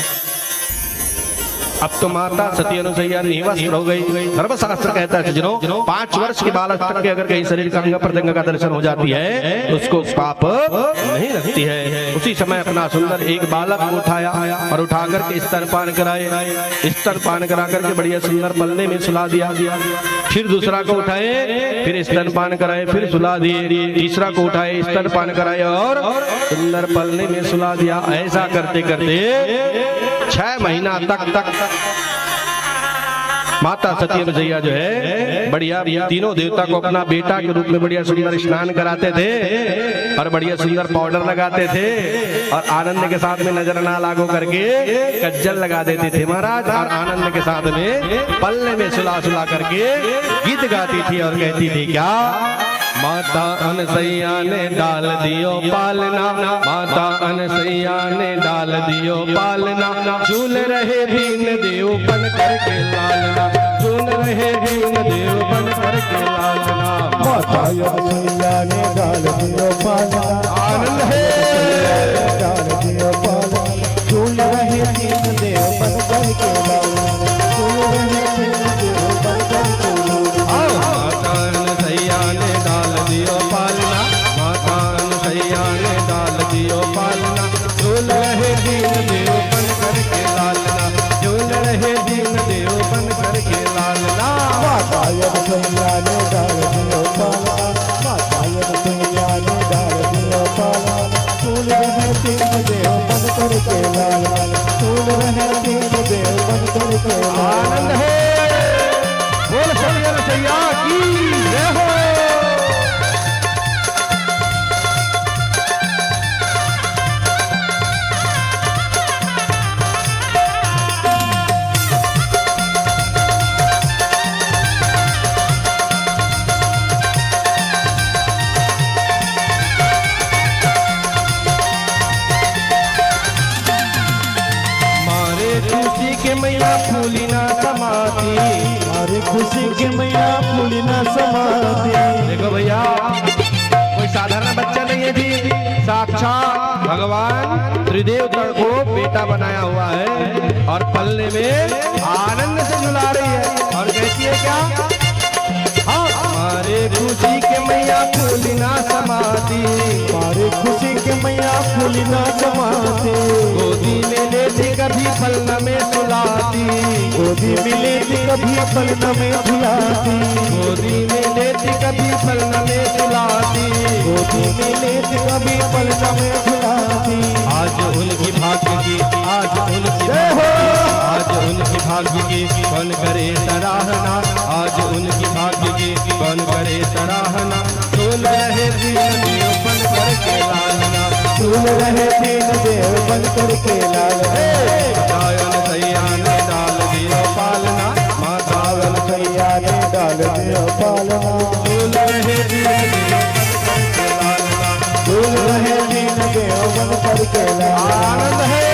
अब तो माता सती अनुसैया निवस्त्र हो गई। धर्मशास्त्र कहता है जिन्हों 5 वर्ष के बालक तक के अगर कहीं शरीर का अंग प्रत्यंग का दर्शन हो जाती है तो उसको पाप नहीं लगती है। उसी समय अपना सुंदर एक बालक को उठाया और उठा करके स्तनपान कराए, स्तनपान करा करके बढ़िया सुंदर पल्ले में सुला दिया। फिर दूसरा को उठाए, फिर स्तनपान कराए, फिर सुला दिए। तीसरा को उठाए, स्तनपान कराए और सुंदर पल्ले में सुला दिया। ऐसा करते करते 6 महीना तक माता सती अनुसैया जो है बढ़िया तीनों देवता को अपना बेटा के रूप में बढ़िया सुंदर स्नान कराते थे और बढ़िया सुंदर पाउडर लगाते थे और आनंद के साथ में नजर ना लागो करके कज्जल लगा देते थे महाराज। और आनंद के साथ में पल्ले में सुला सुला करके गीत गाती थी और कहती थी क्या, माता अनसैया ने डाल दियो पालना, माता अनसैया ने डाल दियो पालना, झूल रहे दीन देव बन करके लालना, झूल रहे दीन देव बन करके लालना। माता अनसैया ने डाल दियो पालना, आनंद है डाल दियो पालना, झूल रहे दीन देव बन करके लालना, झूल रहे दीन देव बन करके लालना। माता अनसैया ने डाल दियो पालना, माता अनसैया ने डाल दियो पालना, झूल रहे दीन देव बन करके लालना, झूल रहे दीन देव बन करके लालना। माता अनसैया ने डाल दियो पालना, माता अनसैया ने डाल दियो पालना, झूल रहे दीन देव बन करके लालना, झूल रहे दीन देव बन करके लालना। आनंद है, बोल सती अनुसैया की जय हो। मैया फूली ना समाती, हमारे खुशी के मैया फूली ना समाती। देखो भैया कोई साधारण बच्चा नहीं है जी, साक्षात भगवान त्रिदेव को बेटा बनाया हुआ है और पल्ले में आनंद से झुला रही है और कहती है क्या, हमारे खुशी के मैया फूली ना समाती, हमारे खुशी के मैया फूली ना समाती। गोदी में लेती कभी पलना में सुलाती, गोदी में लेती कभी पलना में झुलाती, गोदी में लेती कभी पलना में सुलाती, गोदी में लेती कभी पलना में झुलाती। आज उनकी भाग्य की, आज उनकी आज उनकी भाग्य की कौन करे सराहना, आज उनकी भाग्य की कौन करे सराहना। झूल रहे दीन देव बन करके लालना, झूल रहे दीन देव बन करके लालना। माता अनसैया ने डाल दियो पालना, माता अनसैया ने डाल दियो पालना, झूल रहे दीन देव बन करके लालना, झूल रहे दीन देव बन करके लालना। आनंद है।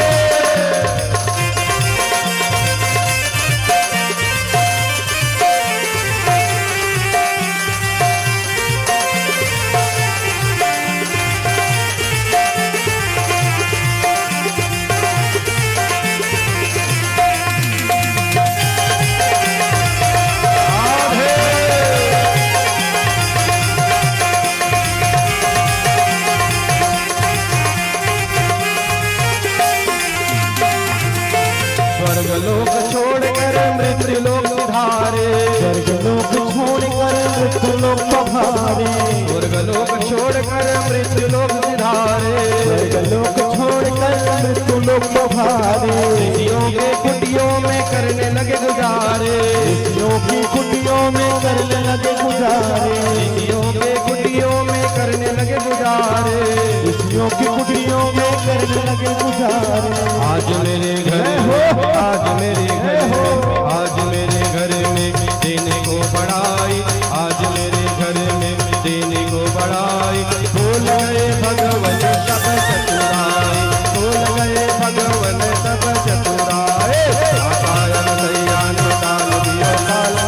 लगे पुजारी। आज मेरे घर में, आज मेरे घर में, आज मेरे घर में देने को बढ़ाई, आज मेरे घर में देने को बढ़ाई। भूल गए भगवन सब चतुराई, भूल गए भगवन सब चतुराई। आकायन सैयान डाल दियो काला,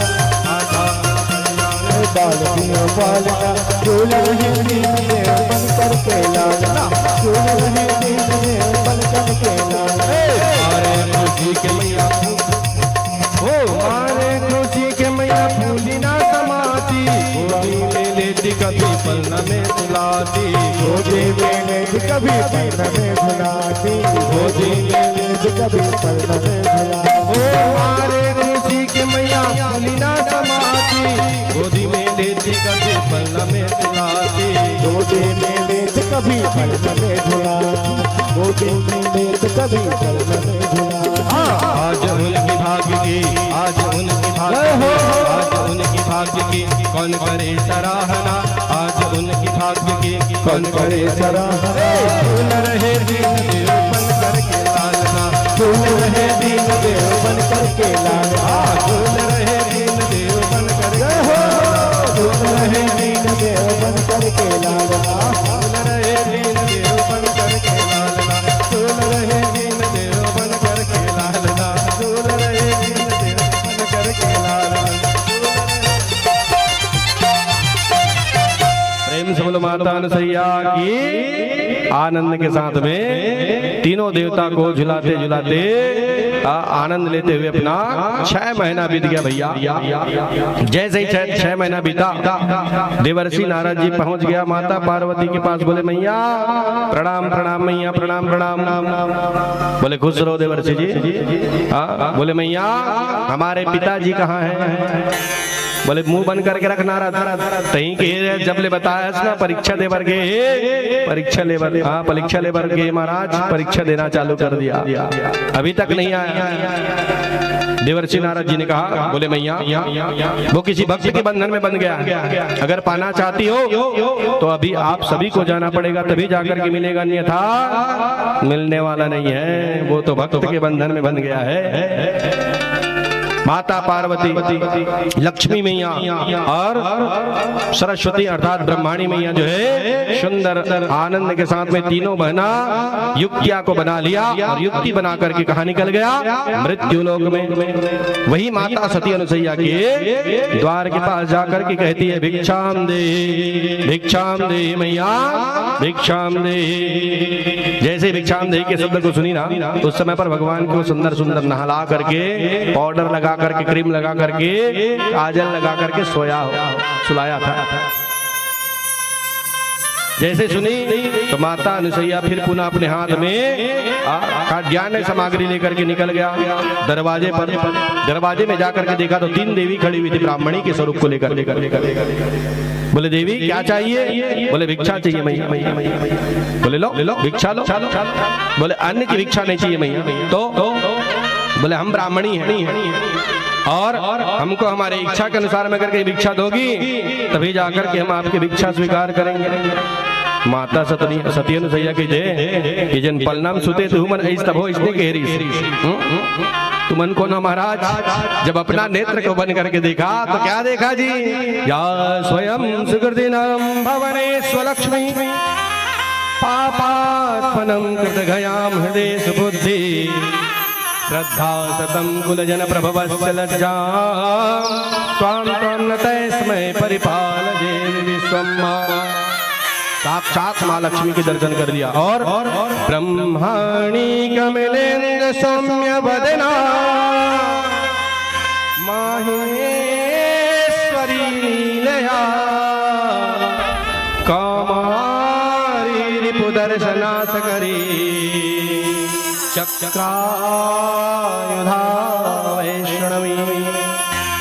डाल दियो बालना, झूल रहे दीन देव बन करके लालना, झूल रहे दीन देव बन करके लालना। मारे खुशी के मैया, ओ मारे खुशी के मैया फूली ना समाती, गोदी में लेती कभी पलना में सुलाती, गोदी में लेती कभी पलना में झुलाती, गोदी में लेती कभी पलना में झुलाती। ओ मारे खुशी के मैया फूली ना समाती, गोदी में लेती कभी पलना में सुलाती, गोदी में लेती कभी पलना में झुलाती, गोदी में लेती कभी पलना में झुलाती। आज उनकी भाग्य की, आज उनकी भाग्य की, आज उनकी भाग्य की कौन करे सराहना, आज उनकी भाग्य की कौन करे सराहना। झूल रहे दीन देव बन करके लालना, झूल रहे दीन देव बन करके लालना, झूल रहे दीन देव बन करके, झूल रहे दीन देव बन करके लालना, झूल रहे दीन देव बन करके लालना, झूल रहे दीन देव बन करके लालना, झूल रहे दीन देव बन करके लालना। प्रेम से बोलो माता अनुसैया की। आनंद के साथ में तीनों देवता को झुलाते झुलाते आनंद लेते हुए अपना 6 महीना बीत गया भैया। जैसे ही 6 महीना बीता, देवर्षि नारद जी पहुंच गया माता पार्वती के पास। बोले मैया प्रणाम प्रणाम, मैया प्रणाम प्रणाम। बोले खुश रहो देवर्षि जी। बोले मैया हमारे पिताजी कहाँ हैं? बोले मुंह बंद करके रख नारद, तहीं के जब ले बताया ना परीक्षा दे बर के, परीक्षा ले बर, हाँ परीक्षा ले बर के महाराज, परीक्षा देना चालू कर दिया, अभी तक नहीं आया। देवर्षि नारद जी ने कहा, बोले मैया वो किसी भक्त के बंधन में बंध गया, अगर पाना चाहती हो तो अभी आप सभी को जाना पड़ेगा, तभी जाकर के मिलेगा, अन्यथा मिलने वाला नहीं है, वो तो भक्त के बंधन में बंध गया है। माता पार्वती, लक्ष्मी मैया और सरस्वती अर्थात ब्रह्माणी मैया जो है सुंदर आनंद के साथ में तीनों बहना युक्तिया को बना लिया और युक्ति बना करके कहा निकल गया मृत्यु लोक में। वही माता सती अनुसैया के द्वार के पास जाकर के कहती है भिक्षाम दे मैया भिक्षाम दे। जैसे भिक्षाम दे के शब्द को सुनी ना, उस समय पर भगवान को सुंदर सुंदर नहला करके, पाउडर लगा करके, क्रीम लगा करके, काजल लगा करके सुलाया था। जैसे सुनी तो माता अनुसैया फिर पुनः अपने हाथ में खाद्यान्न सामग्री लेकर के निकल गया दरवाजे पर। दरवाजे में जाकर के देखा तो 3 देवी खड़ी हुई थी ब्राह्मणी के स्वरूप को लेकर। बोले देवी क्या चाहिए? बोले भिक्षा चाहिए मैया। बोले लो भिक्षा लो। बोले अन्न की भिक्षा नहीं चाहिए मैया। तो बोले हम ब्राह्मणी हैं और हमको हमारे इच्छा के अनुसार में करके भिक्षा दोगी तभी जाकर के हम आपकी भिक्षा स्वीकार करेंगे। माता सती अनुसैया की जय। कि जन पलनाम सुते तुमन ऐस तब हो इसने कह तुमन को न महाराज जब अपना नेत्र को बंद करके देखा तो क्या देखा जी? या स्वयं सुकृतिनम भवने स्वलक्ष्मी पापात्मनम कृतघयाम हृदय सुबुद्धि श्रद्धा सतम कुलजन प्रभवस्य लज्जा त्वां न तस्मै परिपाल देवी विश्वम्। साक्षात माँ लक्ष्मी के दर्शन कर लिया और ब्रह्माणी कमलेन्द्र सौम्य वदना माहेश्वरी लीलया कामारी रिपुदर्शनाथ करी चक्रायुधा वैष्णवी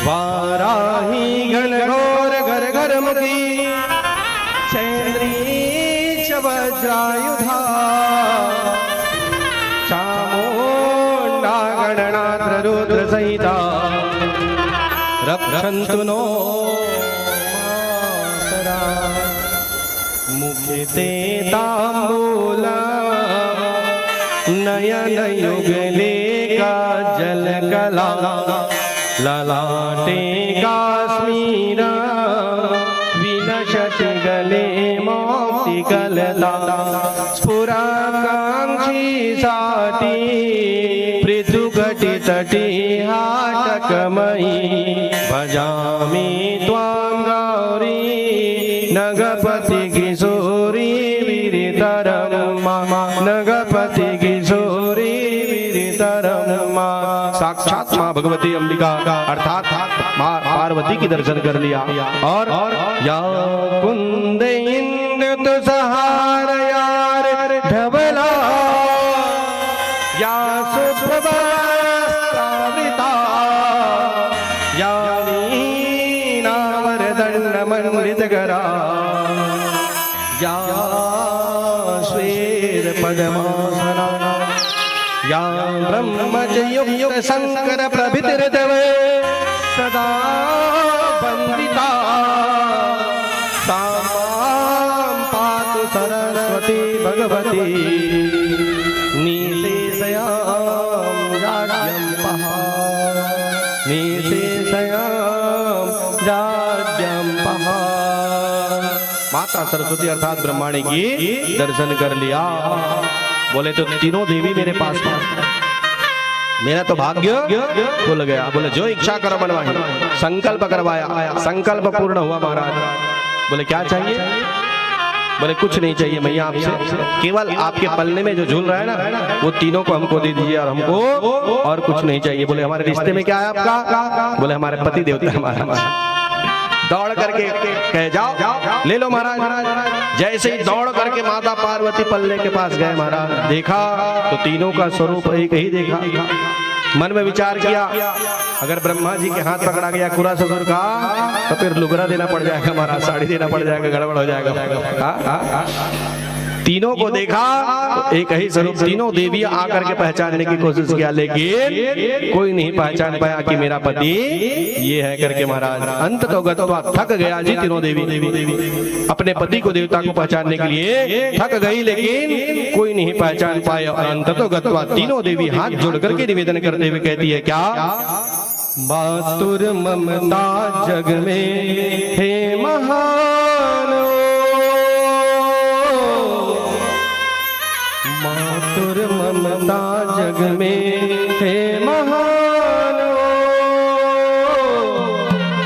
वाराही घनघोर घर घर मुखी चैन्द्री च वज्रायुधा चामुण्डा गणनाथ रुद्र सहिता रक्षन्तु नो मातरा मुखे ते ताम्बूला नयन युगले का जल कला ललाटे काश्मीरा विनशति गले मोक्ति कलता स्फुराकांक्षी साटी पृथुकटि तटी हाटकमयी भजामि त्वां गौरी नगपति किशोरी विरितरमा नगपति किशोरी विरितरमा। साक्षात माँ भगवती अंबिका अर्थात माँ पार्वती की दर्शन कर लिया। और या कुंद इंद्र सहार यार ढबला या सुप्रभाता या वीणावरदंड मंडितकरा या श्वेत पद्मासना या ब्रह्मचयुक्त शंकर प्रभितिर्दव सदा वंदिता तां पातु सरस्वती भगवती निशेषयां राज्यं पहा निशेषयां राज्यं पहा। माता सरस्वती अर्थात ब्रह्माणी की दर्शन कर लिया। बोले तो तीनों देवी मेरे पास पास, मेरा तो भाग्य खुल गया। बोले जो इच्छा करो बनवाई, संकल्प करवाया, संकल्प पूर्ण हुआ महाराज। बोले क्या चाहिए? बोले कुछ नहीं चाहिए मैया आपसे, केवल आपके पलने में जो झूल रहा है ना वो तीनों को हमको दे दीजिए और हमको और कुछ नहीं चाहिए। बोले हमारे रिश्ते में क्या है आपका? बोले हमारे पति देवता हमारा। दौड़ करके कह जाओ ले लो महाराज। जैसे ही दौड़ करके माता पार्वती पल्ले के पास गए महाराज, देखा तो तीनों का स्वरूप एक ही देखा। मन में विचार किया अगर ब्रह्मा जी के हाथ पकड़ा गया खुरा ससुर का तो फिर लुगरा देना पड़ जाएगा महाराज, साड़ी देना पड़ जाएगा, गड़बड़ हो जाएगा। तीनों को देखा तो एक ही स्वरूप, तीनों देवियां आकर के पहचानने की कोशिश किया लेकिन कोई नहीं पहचान पाया कि मेरा पति ये है करके महाराज। अंत तो गत्वा थक गया जी तीनों देवी अपने पति को देवता को पहचानने के लिए थक गई लेकिन कोई नहीं पहचान पाया। अंत तो गत्वा तीनों देवी हाथ जोड़ करके निवेदन करते हुए कहती है क्या? मातुर ममता जग में हे महान, मातुर ममता जग में हे महान,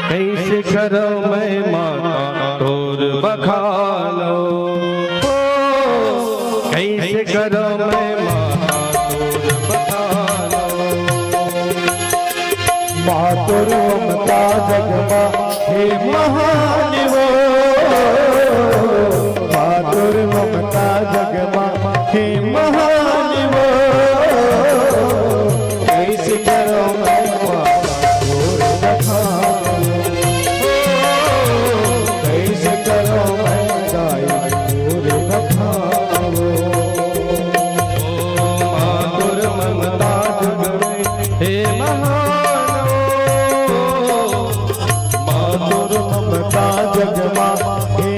कैसे करो मैं माता तोर बखानो, कैसे करो मैं माता तोर बखानो। मातुर ममता जग में हे महान वो, मातुर ममता जग में हे महान वो, कैसे करो मैं माता तोर बखानो, कैसे करो मैं दाई तोर बखानो। मातुर ममता जग में हे महान, मातुर ममता जग में हे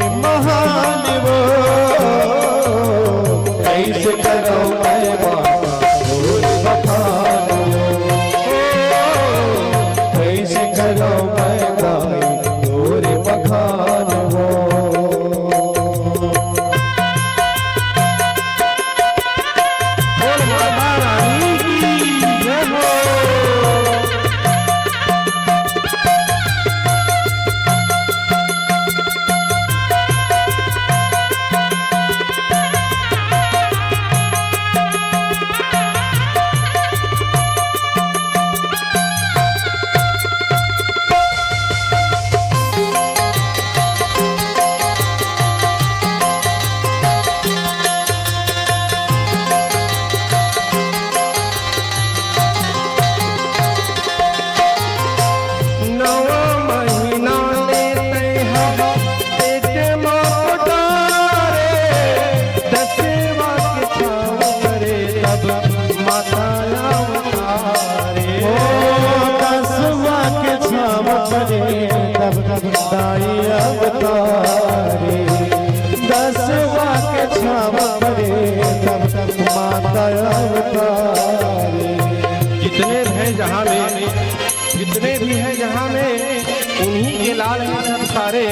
सारे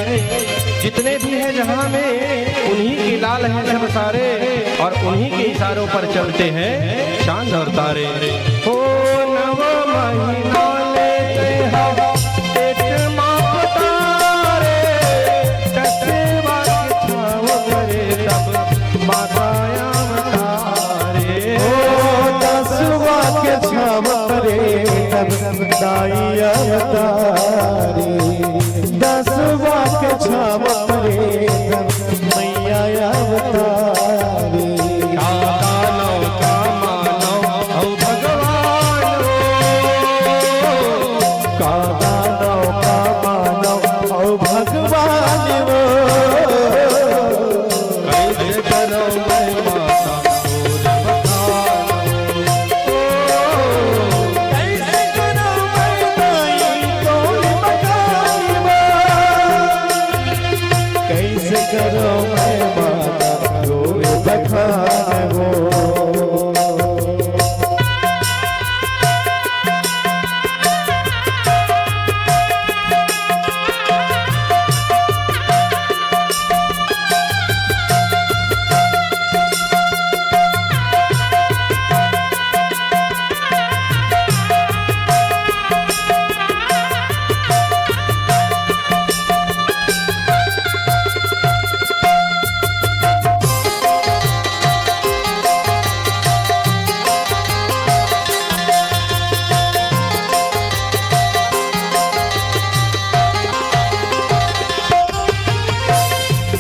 जितने भी हैं जहां में उन्हीं के लाल हैं सब सारे और उन्हीं के इशारों पर चलते हैं चांद और तारे। हो नव महीना लेते हैं पेट माँ तारे, टटवा के छाव करे तब माताया तारे। ओ दसवा के छाव करे तब दाई अवतारी, दसवा के छाव करे तब मैया अवतारी।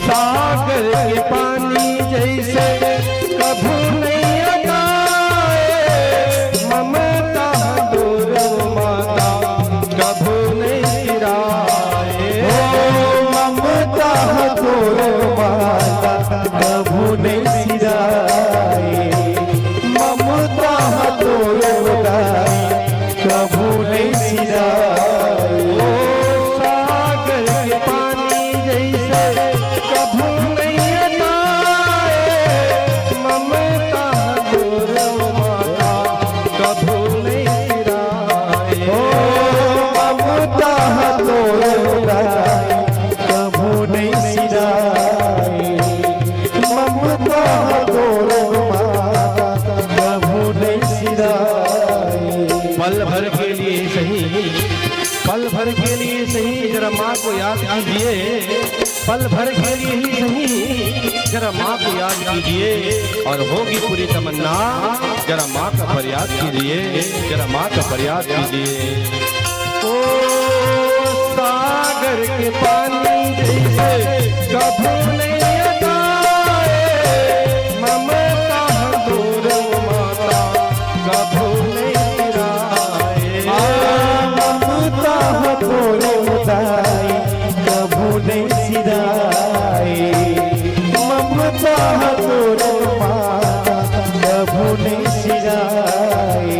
सागर के पानी जैसे कभू नहीं अटाए, ममता दूर माता कभू नहीं गिराए। ममता दूर माता कभू नहीं सिराए, ममता दूर कभू नहीं सिराए। सागर के पानी जैसे कभू नहीं अटाए, ममता दूर माता कभू नहीं गिराए। ममता दूर कभू नहीं सिराए, ममता दूर माता कभू नहीं सिराए। पल भर के लिए सही, पल भर के लिए सही जरा माँ को याद कीजिए, पल भर के लिए ही सही जरा माँ को याद कीजिए और होगी पूरी तमन्ना। जरा माँ का फरियाद कीजिए, जरा माँ का फरियाद कीजिए। ओ सागर के पानी जैसे कभू नहीं अटाए, ममता दूर माता कभू नहीं गिराए। ममता दूर दाई कभू नहीं सिराए, ममता दूर माता कभू नहीं सिराए।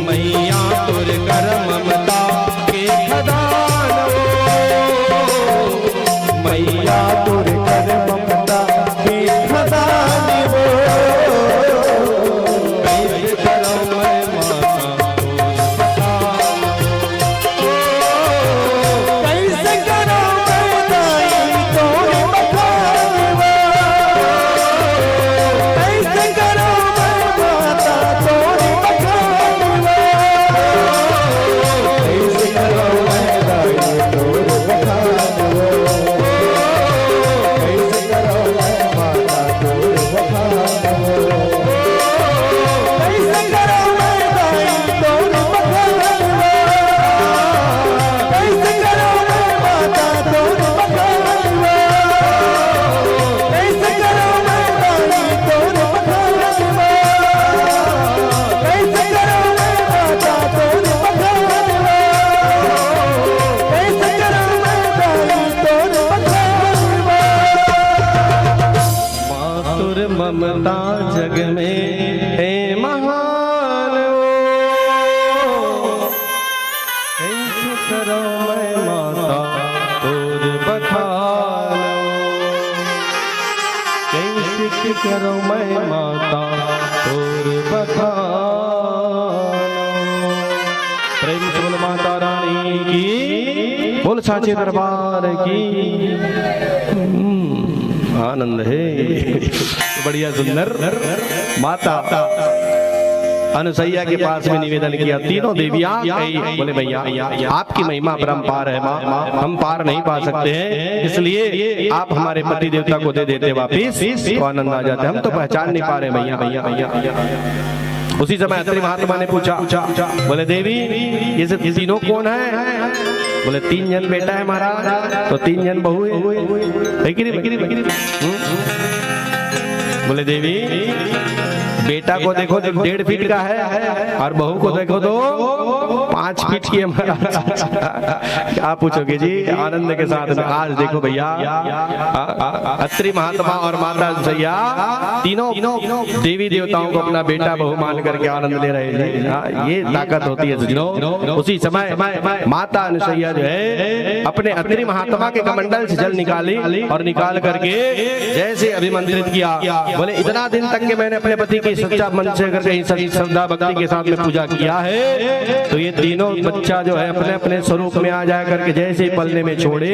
मैया तुर कर ममता के खदान, मैया दूर कर ममता के खदान वो, कैसे करो मैं माता कैसे करो मैं दाई तोरे बखान वो, कैसे करो मैं माता तोरे बखान वो, कैसे करो मैं दाई तोरे बखान वो, कैसे करो मैं माता तोरे बखान वो, कैसे करो मैं दाई तोरे बखान वो, कैसे करो मैं माता तोरे बखान वो, कैसे करो मैं दाई तोरे बखान वो, कैसे करो मैं माता तोरे बखान वो, कैसे करो मैं दाई तोरे बखान वो। मातुर ममता जग में है महान, कैसे करो मैं माता तोर बखान, कैसे करो मैं माता तोर बखान। प्रेम से बोलो माता रानी की। बोल साचे दरबार की। आनंद है। बढ़िया सुंदर। माता अनुसैया के पास में निवेदन किया, तीनों देवियां बोले भैया आपकी महिमा परम्पार है माँ, हम पार नहीं पा सकते हैं, इसलिए आप हमारे पति देवता को दे देते वापिस तो आनंद आ जाता है, हम तो पहचान नहीं पा रहे भैया भैया भैया। उसी समय अत्रि महात्मा ने पूछा, बोले देवी ये सब तीनों कौन है? बोले 3 जन बेटा है महाराज, तो 3 जन बहू है कि नहीं? बोले देवी बेटा को देखो 1.5 फीट का है और बहू को देखो तो 5 फीट की है महाराज। क्या पूछोगे जी? आनंद के साथ में आज देखो भैया अत्रि महात्मा और माता अनुसैया तीनों देवी देवताओं को अपना बेटा बहू मान करके आनंद ले रहे हैं। ये ताकत होती है सुनो। उसी समय माता अनुसैया जो है अपने अत्रि महात्मा के कमंडल से जल निकाली और निकाल करके जैसे अभिमंत्रित किया, बोले इतना दिन तक के मैंने अपने पति की सच्चा मन से अगर कहीं सच्ची श्रद्धा भक्ति के साथ में पूजा किया है तो ये तीनों बच्चा जो है अपने अपने स्वरूप में आ जाए करके जैसे पलने में छोड़े,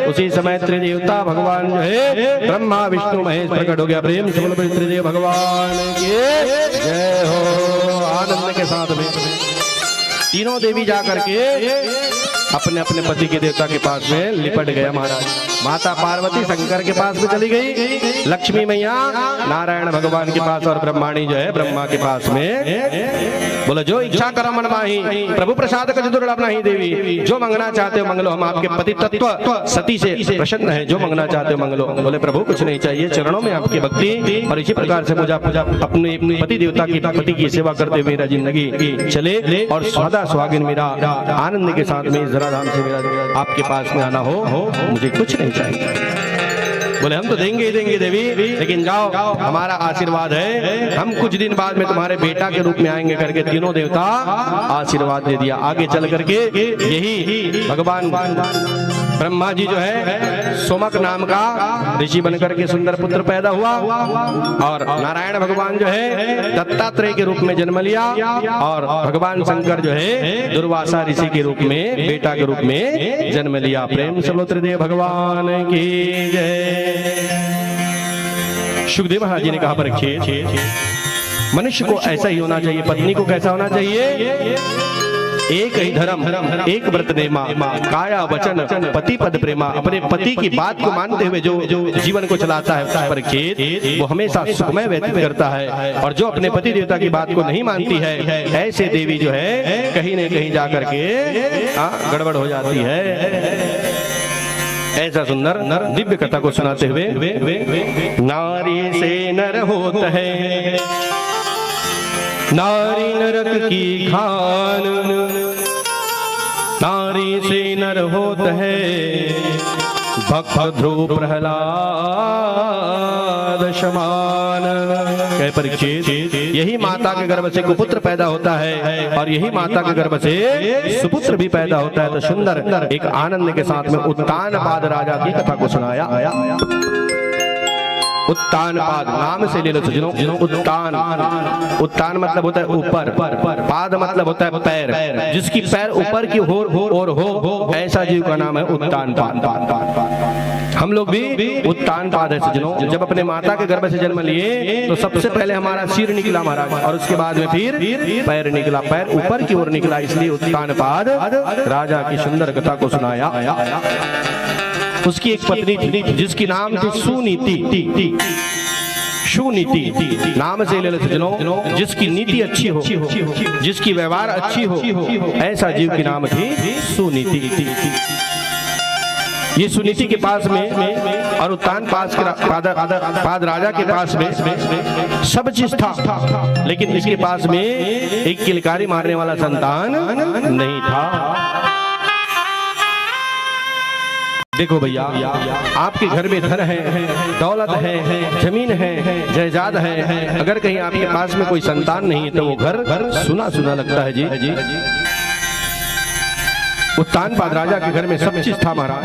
उसी समय त्रिदेवता भगवान जो है ब्रह्मा विष्णु महेश प्रकट हो गया। प्रेम से बोलो त्रिदेव भगवान की जय हो। आनंद के साथ में तीनों देवी जा करके अपने अपने पति के देवता के पास में लिपट गया महाराज। माता पार्वती शंकर के पास में चली गई, लक्ष्मी मैया नारायण भगवान के पास और ब्रह्माणी जो है ब्रह्मा के पास में। बोलो जो इच्छा करो मन माही, प्रभु प्रसाद का दुर्लभ नहीं देवी, जो मंगना चाहते हो मंगलो, हम आपके पति तत्व सती से प्रसन्न है, जो मंगना चाहते हो मंगलो। बोले प्रभु कुछ नहीं चाहिए, चरणों में आपकी भक्ति और इसी प्रकार से पूजा अपने पति देवता की पति की सेवा करते हुए मेरा जिंदगी चले और सदा सुहागिन मेरा आनंद के साथ में जरा धाम से मेरा आपके पास में आना हो, मुझे कुछ नहीं चाहिए। बोले हम तो देंगे ही देंगे देवी, लेकिन जाओ हमारा आशीर्वाद है, हम कुछ दिन बाद में तुम्हारे बेटा के रूप में आएंगे करके तीनों देवता आशीर्वाद दे दिया। आगे चल करके यही भगवान ब्रह्मा जी जो है सोमक नाम का ऋषि बनकर के सुंदर पुत्र पैदा हुआ और नारायण भगवान जो है दत्तात्रेय के रूप में जन्म लिया और भगवान शंकर जो है दुर्वासा ऋषि के रूप में बेटा के रूप में जन्म लिया। प्रेम से त्रिदेव भगवान की जय। सुखदेव महाराज जी ने कहा परीक्षित मनुष्य को ऐसा ही होना चाहिए, पत्नी को कैसा होना चाहिए? एक ही धर्म एक व्रत नेमा, काया वचन पति पद प्रेमा। अपने पति की बात को मानते हुए जो जीवन को चलाता है परीक्षित वो हमेशा सुखमय व्यतीत करता है, और जो अपने पति देवता की बात को नहीं मानती है ऐसे देवी जो है कहीं न कहीं जाकर के गड़बड़ हो जाती है। ऐसा सुंदर दिव्य कथा को सुनाते हुए नारी से नर होता है, नारी नरक की खान, नारी से नर होत है भक्त ध्रुव प्रहलाद समान। कह परीक्षित यही माता के गर्भ से कुपुत्र पैदा होता है और यही माता के गर्भ से सुपुत्र भी पैदा होता है। तो सुंदर एक आनंद के साथ में उत्तानपाद राजा की कथा को सुनाया। उत्तानपाद नाम से ले लो सज्जनों, उत्तान मतलब होता है ऊपर, पाद मतलब होता है पैर, जिसकी पैर ऊपर की ओर हो ऐसा जीव का नाम है उत्तानपाद। हम लोग भी उत्तानपाद है सज्जनों। जब अपने माता के गर्भ से जन्म लिए तो सबसे पहले हमारा सिर निकला महाराज और उसके बाद में फिर पैर निकला, पैर ऊपर की ओर निकला, इसलिए उत्तानपाद राजा की सुंदर कथा को सुनाया। उसकी एक पत्नी थी जिसकी नाम थी सुनीति। सुनीति नाम से ले लो सज्जनों, जिसकी नीति अच्छी हो, जिसकी व्यवहार अच्छी हो, ऐसा जीव की नाम थी सुनीति। ये सुनीति के पास में और उत्तानपाद राजा के पास में सब चीज था, लेकिन इसके पास में एक किलकारी मारने वाला संतान नहीं था। देखो भैया आपके घर में धन है, दौलत है, जमीन है, जायदाद है, अगर कहीं आपके पास में कोई संतान नहीं है तो वो घर सुना सुना लगता है जी। उत्तानपाद राजा के घर में सब चीज था महाराज,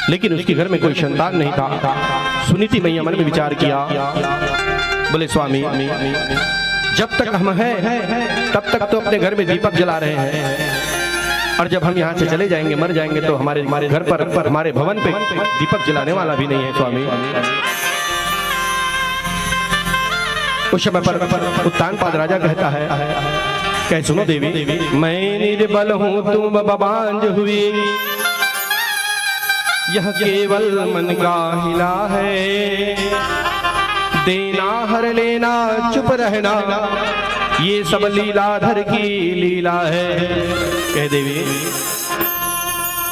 लेकिन उसके घर में कोई संतान नहीं था। सुनीति मैया मन में विचार किया, बोले स्वामी जब तक हम हैं तब तक तो अपने घर में दीपक जला रहे हैं, और जब हम यहाँ से चले जाएंगे, मर जाएंगे, तो हमारे घर पर हमारे भवन पे दीपक जलाने वाला भी नहीं है स्वामी। उस समय पर उत्तानपाद राजा कहता है, कह सुनो देवी, मैं निर्बल हूँ तुम बबांझ हुई, यह केवल मन का हिला है, देना हर लेना चुप रहना, ये सब लीलाधर की लीला है। कह देवी,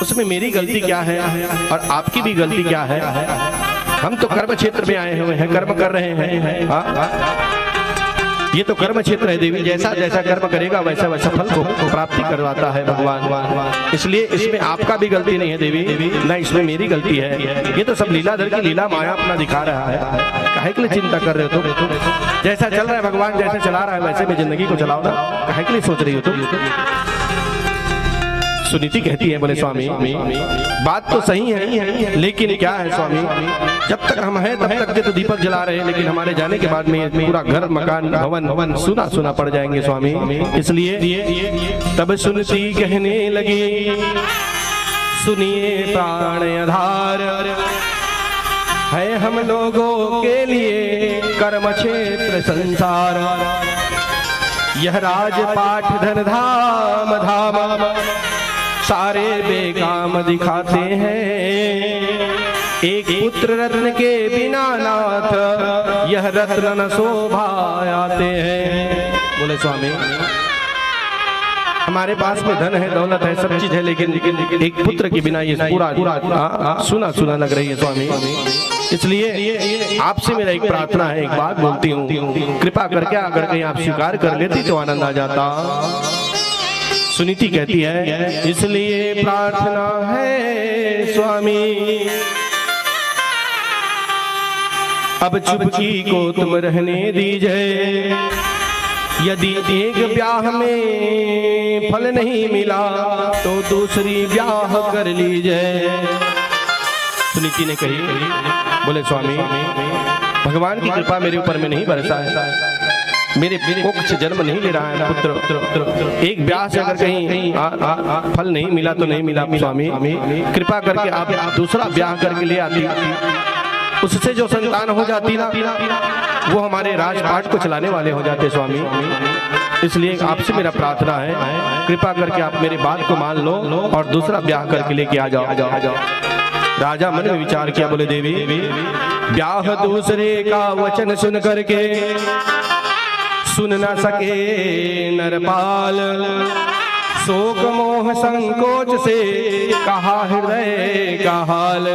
उसमें मेरी गलती क्या है और आपकी भी गलती क्या है? हम तो कर्म क्षेत्र में आए हुए हैं, कर्म कर रहे हैं। ये तो कर्म क्षेत्र है देवी, जैसा जैसा कर्म करेगा वैसा वैसा फल को प्राप्ति करवाता है भगवान। इसलिए इसमें आपका भी गलती नहीं है देवी, न इसमें मेरी गलती है। ये तो सब लीलाधर की लीला माया अपना दिखा रहा है। काहे के लिए चिंता कर रहे हो तुम? जैसा चल रहा है भगवान, जैसे चला रहा है वैसे में जिंदगी को चलाओ ना। काहे के लिए सोच रही हो तुम? सुनीति कहती है, बोले स्वामी बात तो सही है, लेकिन क्या है स्वामी, जब तक हम हैं तब तक के तो दीपक जला रहे हैं, लेकिन हमारे जाने के बाद में पूरा घर मकान भवन सुना सुना पड़ जाएंगे स्वामी। इसलिए तब सुनती कहने लगी, सुनिए प्राण आधार है हम लोगों के लिए कर्म क्षेत्र संसार, यह राजपाठ धन धाम धाम सारे बेकाम दिखाते हैं, एक पुत्र रत्न के बिना नाथ यह रत्न न शोभा आते हैं। बोले स्वामी, हमारे पास में धन है, दौलत है, सब चीज है, लेकिन एक पुत्र के बिना ये पूरा सुना सुना लग रही है स्वामी। इसलिए आपसे मेरा एक प्रार्थना है, एक बात बोलती हूँ, कृपा करके अगर कहीं आप स्वीकार कर लेती तो आनंद आ जाता। सुनीति कहती है, इसलिए प्रार्थना है स्वामी, अब चुपकी को तुम रहने दीजिए, यदि एक ब्याह में फल नहीं मिला तो दूसरी ब्याह कर लीजिए। सुनीति ने कही, बोले स्वामी भगवान की कृपा मेरे ऊपर में नहीं बरसा है, मेरे कुछ जन्म नहीं ले रहा है पुत्र, एक ब्याह से अगर कहीं फल नहीं मिला तो नहीं मिला स्वामी, कृपा करके आप दूसरा ब्याह करके ले आती, उससे जो संतान हो जाती ना वो हमारे राजपाट को चलाने वाले हो जाते स्वामी। इसलिए आपसे मेरा प्रार्थना है, कृपा करके आप मेरी बात को मान लो और दूसरा ब्याह करके लेके आ जाओ। राजा मन में विचार किया, बोले देवी ब्याह दूसरे का वचन सुन करके सुन न सके नरपाल, शोक मोह संकोच से कहा हृदय का हाल,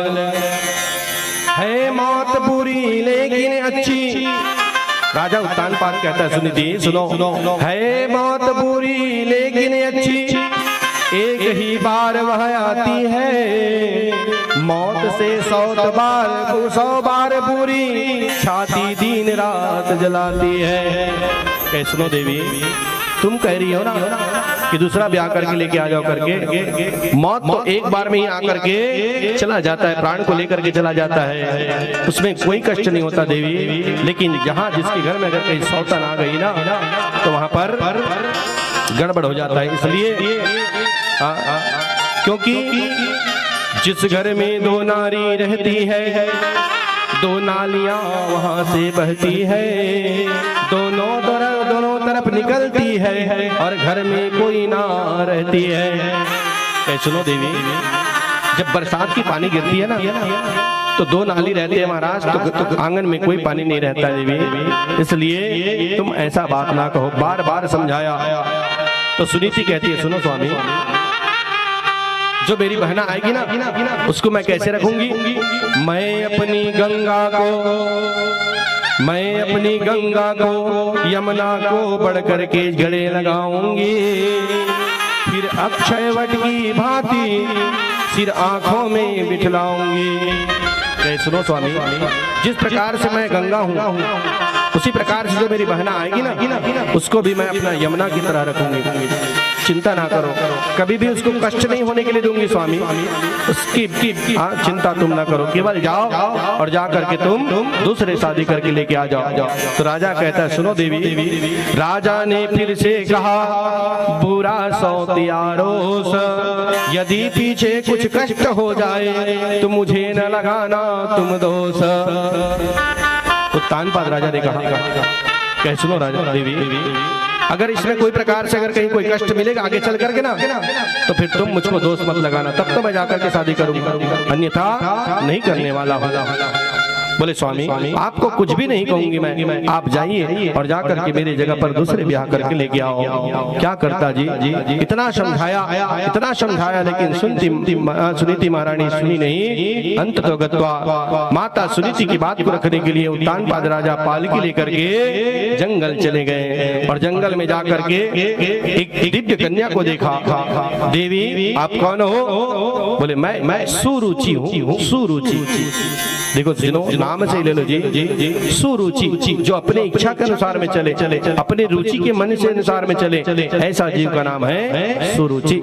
है मौत बुरी लेकिन अच्छी। राजा उत्तानपाद कहता है, सुनिए सुनो, है मौत बुरी लेकिन अच्छी, एक ही बार वह आती है, मौत से 100 बार बुरी, छाती दिन रात जलाती है। कह सुनो देवी, तुम कह रही हो ना कि दूसरा ब्याह करके लेके आ जाओ करके, मौत तो एक बार में ही आकर के चला जाता है, प्राण को लेकर के चला जाता है, उसमें कोई कष्ट नहीं होता देवी। लेकिन जहाँ जिसके घर में अगर कहीं सौतन आ गई ना तो वहां पर गड़बड़ हो जाता है। इसलिए क्योंकि जिस घर में 2 नारी रहती है, 2 नालियां वहां से बहती है, दोनों तरफ निकलती है और घर में कोई ना रहती है। सुनो देवी, जब बरसात की पानी गिरती है ना तो 2 नाली रहते हैं महाराज, तो आंगन में कोई पानी नहीं रहता देवी। इसलिए तुम ऐसा बात ना कहो, बार बार समझाया तो सुनीति कहती है, सुनो स्वामी, जो मेरी बहना आएगी ना उसको मैं कैसे रखूंगी, मैं अपनी गंगा को यमुना को बढ़ करके गले लगाऊंगी, फिर अक्षय वट की भांति सिर आंखों में बिठलाऊंगी। सुनो स्वामी, जिस प्रकार से मैं गंगा हूँ उसी प्रकार से जो मेरी बहना आएगी ना उसको भी मैं अपना यमुना की तरह रखूंगी। चिंता ना करो, कभी भी उसको कष्ट नहीं होने के लिए दूंगी स्वामी, उसकी चिंता तुम ना करो, केवल जाओ और जा करके तुम दूसरे शादी करके लेके आ जाओ। तो राजा कहता है सुनो देवी, राजा ने फिर से कहा बुरा सौतिया रोष, यदि पीछे कुछ कष्ट हो जाए तो मुझे न लगाना तुम दोष। उत्तानपाद राजा ने कहा कह सुनो राजा देवी, अगर इसमें कोई प्रकार से अगर कहीं कोई कष्ट मिलेगा आगे चल करके ना, तो फिर तुम मुझको दोष मत लगाना, तब तो मैं जाकर के शादी करूंगा, अन्यथा नहीं करने वाला। बोले स्वामी आपको कुछ भी नहीं कहूंगी मैं, आप जाइए और जाकर के मेरी जगह पर दूसरे ब्याह करके लेके आओ। क्या करता जी, इतना समझाया लेकिन सुनीति महारानी सुनी नहीं। अंत तो गत्वा माता सुनीति की बात को रखने के लिए उत्तानपाद राजा पालकी लेकर के जंगल चले गए और जंगल में जाकर के एक दिव्य कन्या को देखा। देवी आप कौन हो? बोले मैं सुरुचि हूँ। सुरुचि देखो नाम से ले लो जी, सुरुचि जो अपने इच्छा के अनुसार में चले, अपने रुचि के मन से अनुसार में चले, ऐसा जीव का नाम है सुरुचि।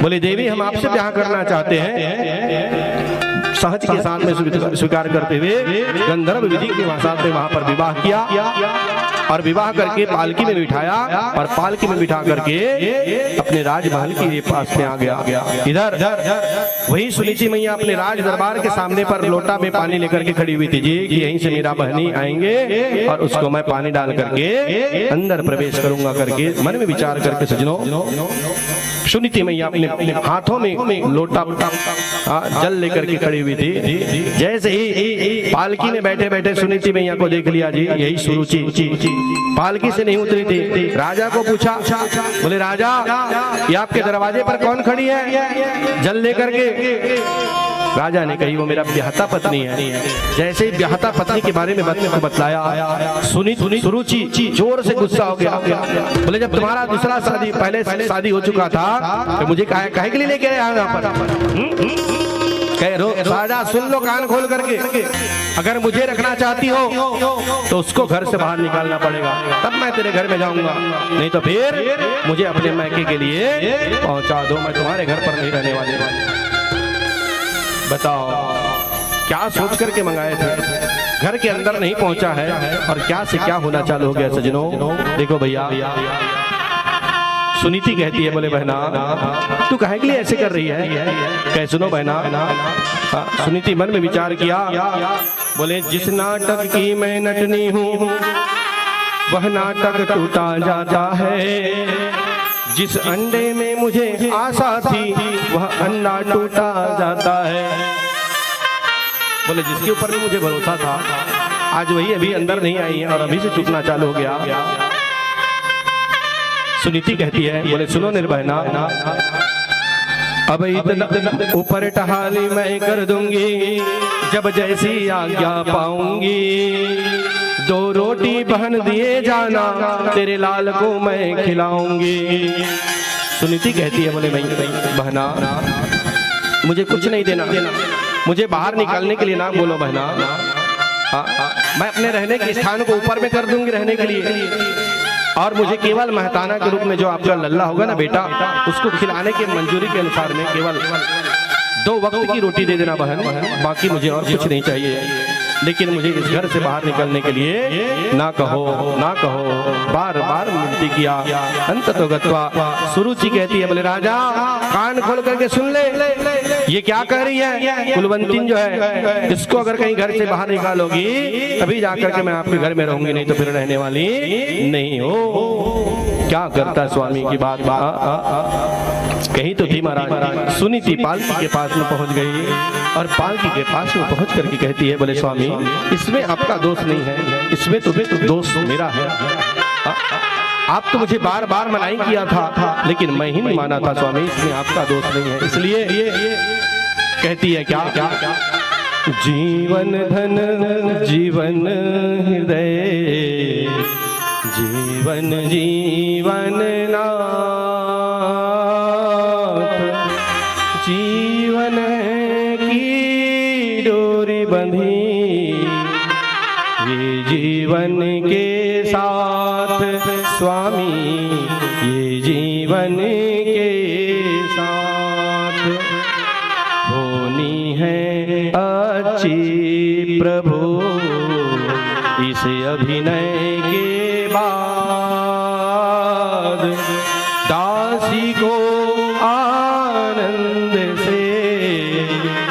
बोले देवी हम आपसे ब्याह करना चाहते हैं। सहज के साथ में स्वीकार करते हुए गंधर्व विधि के साथ में वहां पर विवाह किया और विवाह करके पालकी में बिठाया और पालकी में बिठा करके अपने राजमहल के पास में आ गया। इधर वही सुनीति मैया अपने राज दरबार के सामने पर लोटा में पानी लेकर के खड़ी हुई थी जी, कि यहीं से मेरा बहनी आएंगे और उसको मैं पानी डाल करके अंदर प्रवेश करूंगा करके मन में विचार करके सजनों सुनीति मैया अपने हाथों में लोटा जल लेकर के खड़ी हुई थी। जैसे ही पालकी में बैठे बैठे सुनीति मैया को देख लिया जी, यही सुरुचि पालकी से नहीं उतरी थी। राजा को पूछा, बोले राजा ये आपके दरवाजे पर कौन खड़ी है जल लेकर के? राजा ने कही वो मेरा ब्याहता पत्नी है। जैसे ही ब्याहता पत्नी के बारे में बतलाया सुरुचि जोर से गुस्सा हो गया। बोले जब तुम्हारा दूसरा शादी पहले शादी हो चुका था तो मुझे काहे के लिए लेके आया यहाँ पर? कह रो राजा सुन लो कान खोल करके, अगर मुझे रखना चाहती हो तो उसको घर से बाहर निकालना पड़ेगा, तब मैं तेरे घर में जाऊंगा, नहीं तो फिर मुझे अपने मैके के लिए पहुंचा दो, मैं तुम्हारे घर पर नहीं रहने वाली। बताओ क्या सोच करके मंगाए थे, घर के अंदर नहीं पहुंचा है और क्या से क्या होना चालू हो गया सजनों। देखो भैया सुनीति कहती है, बोले बहना तू काहे के लिए ऐसे कर रही है? कह सुनो बहना, सुनीति मन में विचार किया, बोले जिस नाटक की मैं नटनी हूँ वह नाटक टूटा जाता है, जिस अंडे में मुझे आशा थी वह अंडा टूटा जाता है। बोले जिसके ऊपर भी मुझे भरोसा था आज वही अभी अंदर नहीं आई है और अभी से टूटना चालू हो गया। सुनीति कहती है, बोले सुनो निर्भयना, अब इतना ऊपर टहाली मैं कर दूंगी, जब जैसी आज्ञा पाऊंगी, 2 रोटी बहन दिए जाना, तेरे लाल को मैं खिलाऊंगी। सुनीति कहती है, बोले बहना मुझे कुछ नहीं देना, मुझे बाहर निकालने के लिए ना बोलो बहना, मैं अपने रहने के स्थान को ऊपर में कर दूंगी रहने के लिए, और मुझे केवल महताना के रूप में जो आपका लल्ला होगा ना बेटा, उसको खिलाने के मंजूरी के अनुसार में केवल 2 वक्त की रोटी दे देना बहन, बाकी मुझे और कुछ नहीं चाहिए। लेकिन मुझे इस घर से बाहर निकलने के लिए ना कहो, बार बार विनती किया। अंत तो गत्वा सुरुचि कहती है, बोले राजा कान खोल करके सुन ले, ये क्या कह रही है? कुलवंती जो है इसको अगर कहीं घर से बाहर निकालोगी तभी जाकर के मैं आपके घर में रहूंगी, नहीं तो फिर रहने वाली नहीं हो। क्या करता स्वामी की बात कहीं तो थी महाराज। सुनीति पालकी के पास में पहुंच गई और पालकी के पास में पहुंच करके कहती है, बोले स्वामी इसमें आपका दोष नहीं है, इसमें तो दोष मेरा है। आप तो मुझे बार बार मनाही किया था लेकिन मैं ही नहीं माना था स्वामी, इसमें आपका दोष नहीं है। इसलिए कहती है क्या जीवन धन जीवन हृदय, जीवन जीवन जीवन की डोरी बंधी, ये जीवन के साथ स्वामी ये जीवन जीवन के साथ होनी है अच्छी प्रभु इस अभिनय के बाद। दासी को आनंद से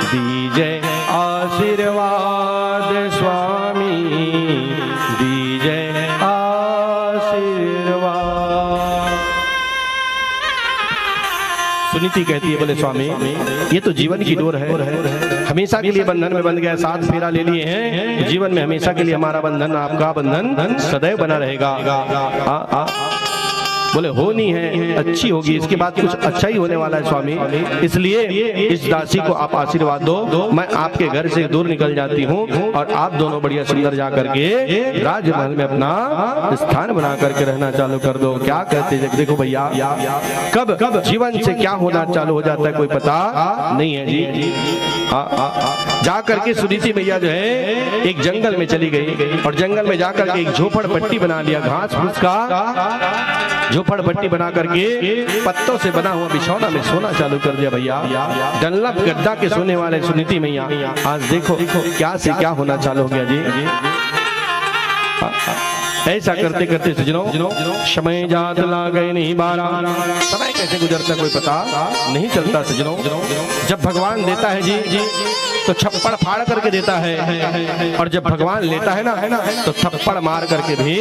दीजिए आशीर्वाद स्वामी, दीजिए आशीर्वाद। सुनीति कहती है बोले स्वामी ये तो जीवन की डोर है, हमेशा के लिए बंधन में बंध गया, 7 फेरा ले लिए हैं, जीवन में हमेशा के लिए हमारा बंधन, आपका बंधन सदैव बना रहेगा। बोले होनी है अच्छी होगी, इसके बाद कुछ अच्छा ही होने वाला है स्वामी, इसलिए इस दासी को आप आशीर्वाद दो। मैं आपके घर से दूर निकल जाती हूँ और आप दोनों बढ़िया सुंदर जा करके राजमहल में अपना स्थान बना करके रहना चालू कर दो। क्या कहते हैं देखो भैया, कब जीवन से क्या होना चालू हो जाता है कोई पता नहीं है जी। जा करके सुनीति मैया जो है एक जंगल में चली गई और जंगल में जाकर के एक झोपड़पट्टी बना लिया, घास फूस का झोपड़पट्टी बना करके पत्तों से बना हुआ बिछौना में सोना चालू कर दिया भैया। डंलप गद्दा के सोने वाले सुनीति मैया आज देखो क्या से क्या होना चालू हो गया जी। ऐसा करते करते सजनों समय जात ला गए नहीं बारा, समय कैसे गुजरता कोई पता नहीं चलता सजनों। जब भगवान देता है जी तो छप्पड़ फाड़ करके देता है, और जब भगवान लेता है ना तो थप्पड़ मार करके भी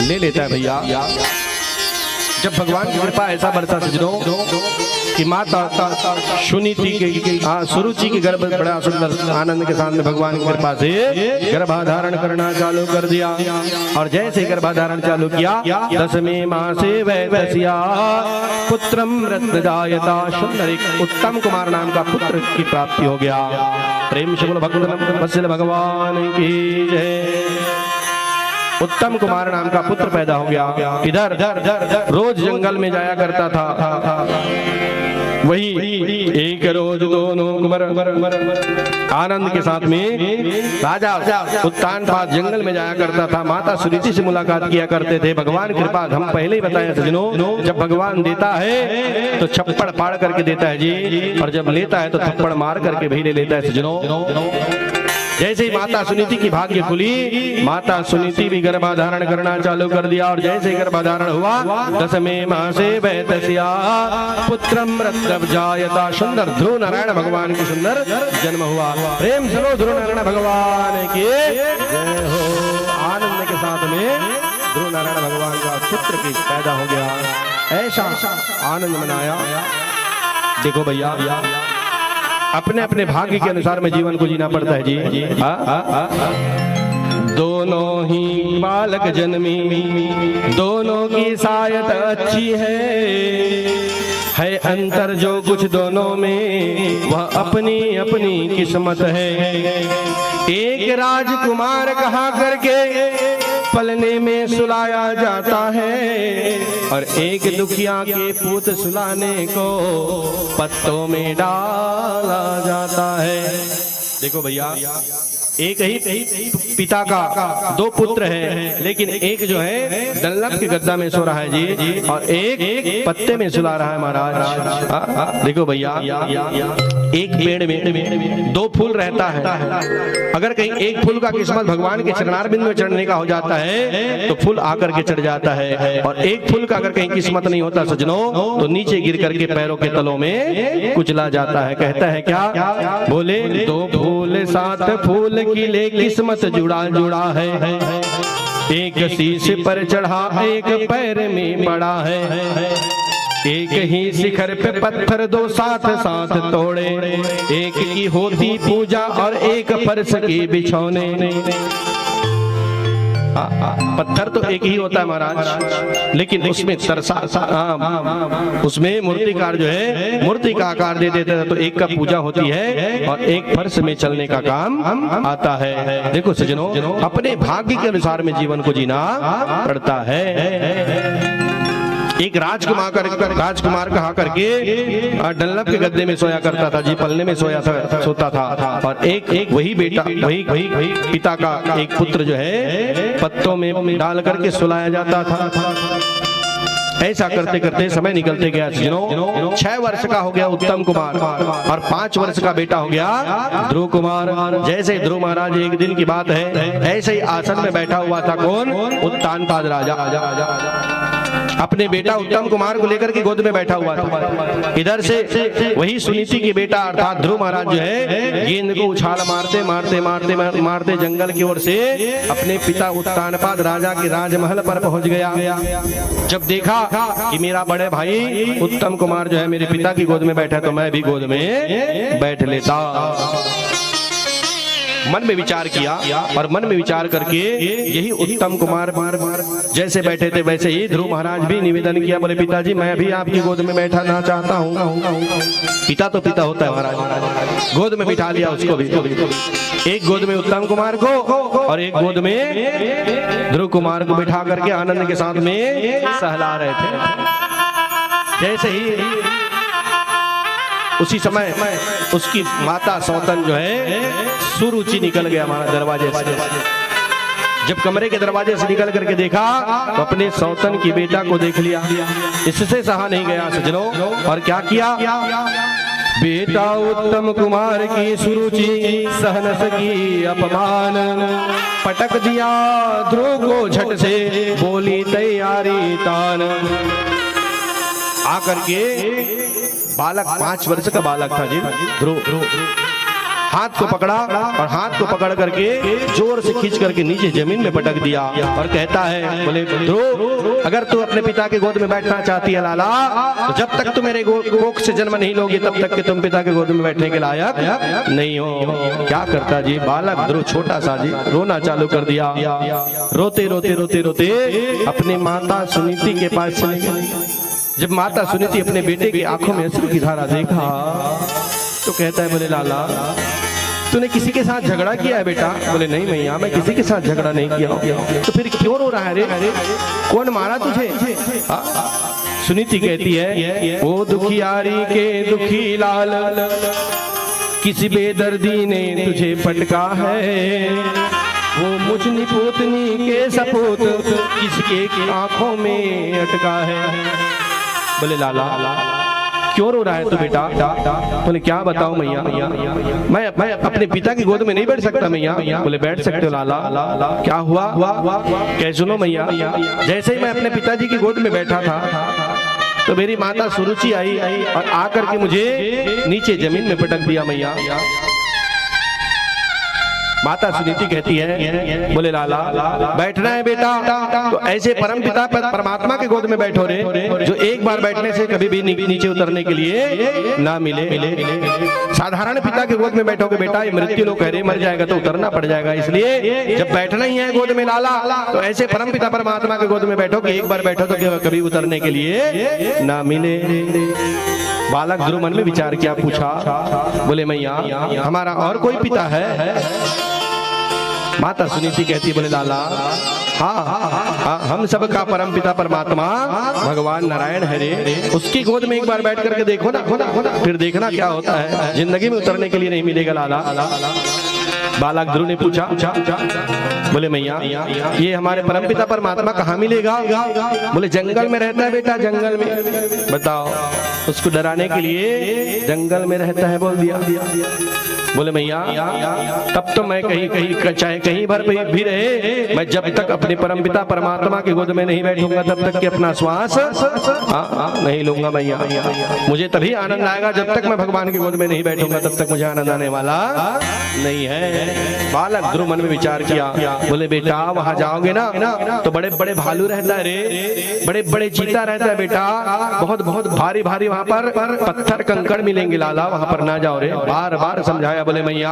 ले लेता है भैया। जब भगवान की कृपा ऐसा बरसा सजनों कि माता सुनीति के सुरुचि के गर्भ बड़ा सुंदर आनंद के साथ में भगवान की कृपा से गर्भाधारण करना चालू कर दिया। और जैसे गर्भाधारण चालू किया 10वें मासे वैदस्या पुत्रम रत्नदायता, सुंदर एक उत्तम कुमार नाम का पुत्र की प्राप्ति हो गया। प्रेम से बोलो भगवान भगवान की जय। उत्तम कुमार नाम का पुत्र पैदा हो गया। इधर रोज जंगल में जाया करता था, वही एक रोज दोनों कुमार आनंद के साथ में राजा उत्तान पास जंगल में जाया करता था, माता सुनीति से मुलाकात किया करते थे। भगवान कृपा हम पहले ही बताया सजनों, जब भगवान देता है तो छप्पड़ फाड़ करके देता है जी, और जब लेता है तो थप्पड़ मार करके भी ले लेता है सजनों। जैसे ही माता सुनीति की भाग्य खुली, माता सुनीति भी गर्भाधारण करना चालू कर दिया। और जैसे गर्भाधारण हुआ 10वें मासे वैदस्या पुत्रम रत्नजायता, सुंदर ध्रुव नारायण भगवान की सुंदर जन्म हुआ। प्रेम चलो ध्रुव नारायण भगवान की जय हो। आनंद के साथ में ध्रुव नारायण भगवान का पुत्र की पैदा हो गया। ऐसा आनंद मनाया। देखो भैया अपने अपने भाग्य के अनुसार में जीवन को जीना पड़ता है जी। दोनों ही बालक जन्मी, दोनों की सायत अच्छी है अंतर जो कुछ दोनों में, वह अपनी अपनी किस्मत है। एक राजकुमार कहा करके पलने में सुलाया जाता है, और एक दुखिया के पूत सुलाने को पत्तों में डाला जाता है। देखो भैया एक ही पिता का 2 पुत्र है, लेकिन एक जो है डंलप के गद्दा में सो रहा है जी, और एक पत्ते में सुला रहा है महाराज। देखो भैया एक पेड़ में 2 फूल रहता है, अगर कहीं एक फूल का किस्मत भगवान के चरणारविंद में चढ़ने का हो जाता है तो फूल आकर के चढ़ जाता है, और एक फूल का अगर कहीं किस्मत नहीं होता सजनों तो नीचे गिर करके पैरों के तलों में कुचला जाता है। कहता है क्या, बोले 2 फूल 7 फूल की ले किस्मत जुड़ा जुड़ा है, एक शीश पर चढ़ा एक पैर में पड़ा है, एक ही शिखर पे पत्थर 2 साथ साथ तोड़े, एक की होती पूजा और एक फर्श की बिछौने। पत्थर तो एक ही होता है महाराज, लेकिन उसमें उसमें मूर्तिकार जो है मूर्ति का आकार दे देते हैं, तो एक का पूजा होती है और एक फर्श में चलने का काम आता है। देखो सजनों अपने भाग्य के अनुसार में जीवन को जीना पड़ता है। एक राजकुमार कहा करके डंलप के गद्दे में सोया करता था जी, पलने में सोता था, और एक वही बेटा वही पिता का एक पुत्र जो है पत्तों में डाल करके सुलाया जाता था। ऐसा करते करते समय निकलते गया सज्जनों। 6 वर्ष का हो गया उत्तम कुमार और 5 वर्ष का बेटा हो गया ध्रुव कुमार। जैसे ध्रुव महाराज, एक दिन की बात है, ऐसे ही आसन में बैठा हुआ था कौन? उत्तानपाद राजा अपने बेटा उत्तम कुमार को लेकर के गोद में बैठा हुआ था। इधर से वही सुनीति की बेटा अर्थात ध्रुव महाराज जो है गेंद को उछाल मारते मारते मारते मारते जंगल की ओर से अपने पिता उत्तानपाद राजा के राजमहल पर पहुंच गया। जब देखा कि मेरा बड़े भाई उत्तम कुमार जो है मेरे पिता की गोद में बैठा है, तो मैं भी गोद में बैठ लेता। मन में विचार किया और मन में विचार करके यही उत्तम कुमार जैसे बैठे थे वैसे ही ध्रुव महाराज भी निवेदन किया, बोले पिताजी मैं भी आपकी गोद में बैठाना चाहता हूँ। पिता तो पिता होता है महाराज, गोद में बिठा लिया उसको भी। एक गोद में उत्तम कुमार को और एक गोद में ध्रुव कुमार को बिठा करके आनंद के साथ में सहला रहे थे। जैसे ही उसी समय उसकी माता सौतन जो है सुरुचि निकल गया हमारा दरवाजे से। जब कमरे के दरवाजे से निकल करके देखा तो अपने सौतन की बेटा को देख लिया। इससे सहा नहीं गया सजनों, और क्या किया? बेटा उत्तम कुमार की सुरुचि सह न सकी अपमान, पटक दिया ध्रुव को झट से बोली तैयारी तान। आकर के बालक 5 वर्ष का बालक था जी ध्रुव, हाथ को पकड़ा और हाथ को पकड़ करके जोर से खींच करके नीचे जमीन में पटक दिया और कहता है, बोले ध्रुव अगर तू अपने पिता के गोद में बैठना चाहती है लाला, तो जब तक तू मेरे कोख से जन्म नहीं लोगी तब तक कि तुम पिता के गोद में बैठने के लायक नहीं हो। क्या करता जी बालक ध्रुव छोटा सा जी रोना चालू कर दिया। रोते रोते रोते रोते अपने माता सुनीति के पास चले गए। जब माता सुनीति अपने बेटे की आंखों में अश्रु की धारा देखा तो कहता है, बोले लाला तूने किसी के साथ झगड़ा किया है बेटा? बोले नहीं मैया मैं किसी के साथ झगड़ा नहीं किया। तो फिर क्यों रो रहा है रे? कौन मारा तुझे? सुनीति कहती है, वो दुखियारी के दुखी लाल किसी बेदर्दी ने तुझे पटका है, वो मुझ निपुतनी के सपूत किसके आंखों में अटका है। बोले लाला क्यों रो रहा है तू बेटा? बोले क्या बताऊं मैया, मैं अपने पिता की गोद में नहीं बैठ सकता मैया। बोले बैठ सकते हो लाला, क्या हुआ? कह सुनो मैया, जैसे ही मैं अपने पिताजी की गोद में बैठा था तो मेरी माता सुरुचि आई और आकर के मुझे नीचे जमीन में पटक दिया मैया। माता सुनीति कहती है, बोले लाला बैठना है बेटा तो ऐसे परम पिता परमात्मा के गोद में बैठो रे, जो एक बार बैठने से कभी भी नीचे उतरने के लिए ना मिले। साधारण पिता के गोद में बैठोगे बेटा ये मृत्यु लोग कह रहे मर जाएगा तो उतरना पड़ जाएगा, इसलिए जब बैठना ही है गोद में लाला तो ऐसे परम पिता परमात्मा के गोद में बैठो कि एक बार बैठो तो कभी उतरने के लिए ना मिले। बालक ध्रुव मन में विचार किया, पूछा, बोले मैया हमारा और कोई पिता है? माता सुनीति कहती, बोले लाला हाँ हम सब का परम पिता परमात्मा भगवान नारायण है रे, उसकी गोद में एक बार बैठ करके देखो ना, फिर देखना क्या होता है, जिंदगी में उतरने के लिए नहीं मिलेगा लाला। बालक ध्रुव ने पूछा, बोले मैया ये हमारे परमपिता परमात्मा कहाँ मिलेगा? बोले जंगल में रहता है बेटा, जंगल में। बताओ, उसको डराने के लिए जंगल में रहता है बोल दिया। बोले मैया तब तो मैं कहीं चाहे कहीं भर भी रहे, मैं जब तक अपने परमपिता परमात्मा की गोद में नहीं बैठूंगा तब तक कि अपना श्वास नहीं लूंगा मैया। मुझे तभी आनंद आएगा जब तक मैं भगवान की गोद में नहीं बैठूंगा तब तक मुझे आनंद आने वाला नहीं है। बालक ध्रुव मन में विचार किया, बोले बेटा वहां जाओगे ना तो बड़े बड़े भालू रहता है रे, बड़े बड़े चीता रहता है बेटा, बहुत बहुत भारी भारी वहां पर पत्थर कंकड़ मिलेंगे लाला, वहां पर ना जाओ रे। बार बार समझाया। बोले मैया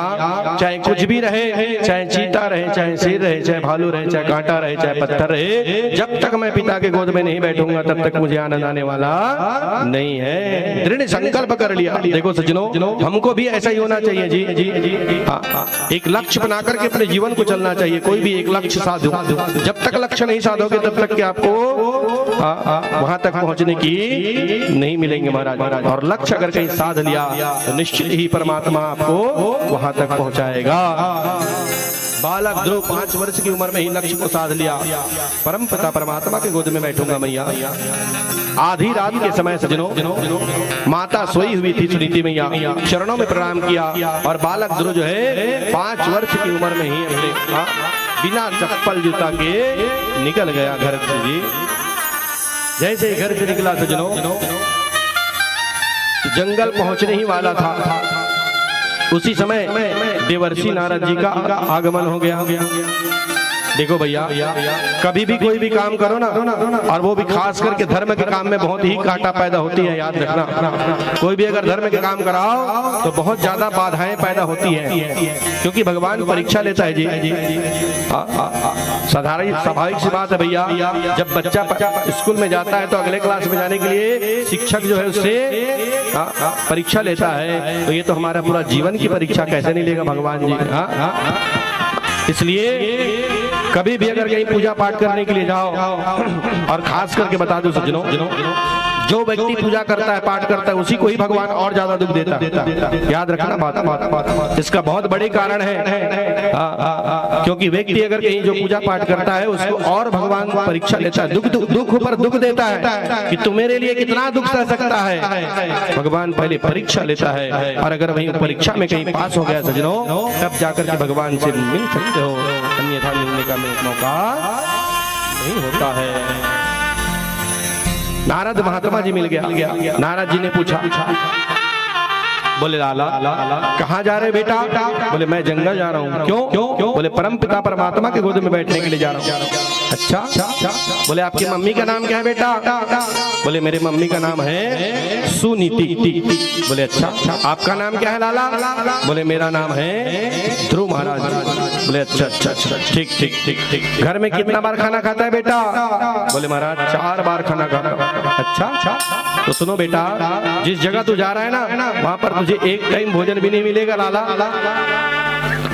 चाहे कुछ भी रहे, चाहे चीता रहे, चाहे शेर रहे, चाहे भालू रहे, चाहे कांटा रहे, चाहे पत्थर रहे, जब तक मैं पिता के गोद में नहीं बैठूंगा तब तक मुझे आनंद आने वाला नहीं है। दृढ़ संकल्प कर लिया। देखो सज्जनों, हमको भी ऐसा ही होना चाहिए जी जी जी। एक लक्ष्य बना करके अपने जीवन को चलना चाहिए। कोई भी एक लक्ष्य साधो, जब तक लक्ष्य नहीं साधोगे तब तक कि आपको वहां तक पहुंचने की नहीं मिलेंगे महाराज। और लक्ष्य अगर कहीं साध लिया तो निश्चित ही परमात्मा आपको वहां तक पहुंचाएगा। बालक ध्रुव 5 वर्ष की उम्र में ही लक्ष्य को साध लिया, परम पिता परमात्मा के गोद में बैठूंगा मैया। आधी रात के समय सजनों माता सोई हुई थी सुनीति मैया, चरणों में प्रणाम किया और बालक ध्रुव जो है 5 वर्ष की उम्र में ही अपने बिना चप्पल जूता के निकल गया घर से जी। जैसे घर से निकला सजनों जंगल पहुंचने ही वाला था, उसी समय देवर्षि नारद जी का आगमन हो गया। देखो भैया, कभी भी कोई भी काम करो ना, और वो भी खास करके धर्म के काम में बहुत ही कांटा पैदा होती है, याद रखना। कोई भी अगर धर्म के काम कराओ तो बहुत ज्यादा बाधाएं पैदा होती हैं, क्योंकि भगवान परीक्षा लेता है जी। साधारण स्वाभाविक सी बात है भैया, जब बच्चा स्कूल में जाता है तो अगले क्लास में जाने के लिए शिक्षक जो है उससे परीक्षा लेता है, तो ये तो हमारा पूरा जीवन की परीक्षा कैसे नहीं लेगा भगवान जी। इसलिए कभी भी अगर कहीं पूजा पाठ करने के लिए जाओ, और खास करके बता दो सज्जनों, जो व्यक्ति पूजा करता है पाठ करता है उसी को ही भगवान और ज्यादा दुख देता है, याद रखना बात। इसका बहुत बड़े कारण है, क्योंकि व्यक्ति अगर कहीं जो पूजा पाठ करता है उसको और भगवान परीक्षा लेता है, दुख पर दुख देता है कि तू मेरे लिए कितना दुख सह सकता है। भगवान पहले परीक्षा लेता है, और अगर वही परीक्षा में कहीं पास हो गया सज्जनों, तब जाकर के भगवान से मिल सकते हो, अन्यथा मिलने का मौका नहीं होता है। नारद महात्मा जी मिल गया। नारद जी ने पूछा, बोले लाला कहाँ जा रहे बेटा? बोले मैं जंगल जा रहा हूँ। क्यों? बोले परम पिता परमात्मा के गोद में बैठने के लिए जा रहा हूँ। अच्छा, बोले आपकी मम्मी का नाम क्या है बेटा? बोले मेरे मम्मी का नाम है सुनीति। बोले अच्छा, आपका नाम क्या है लाला? बोले मेरा नाम है ध्रुव महाराज। बोले अच्छा, ठीक। घर में कितना बार खाना खाता है बेटा? बोले महाराज 4 बार खाना खाता। अच्छा, तो सुनो बेटा, जिस जगह तू जा रहा है ना, वहां पर तुझे एक टाइम भोजन भी नहीं मिलेगा लाला,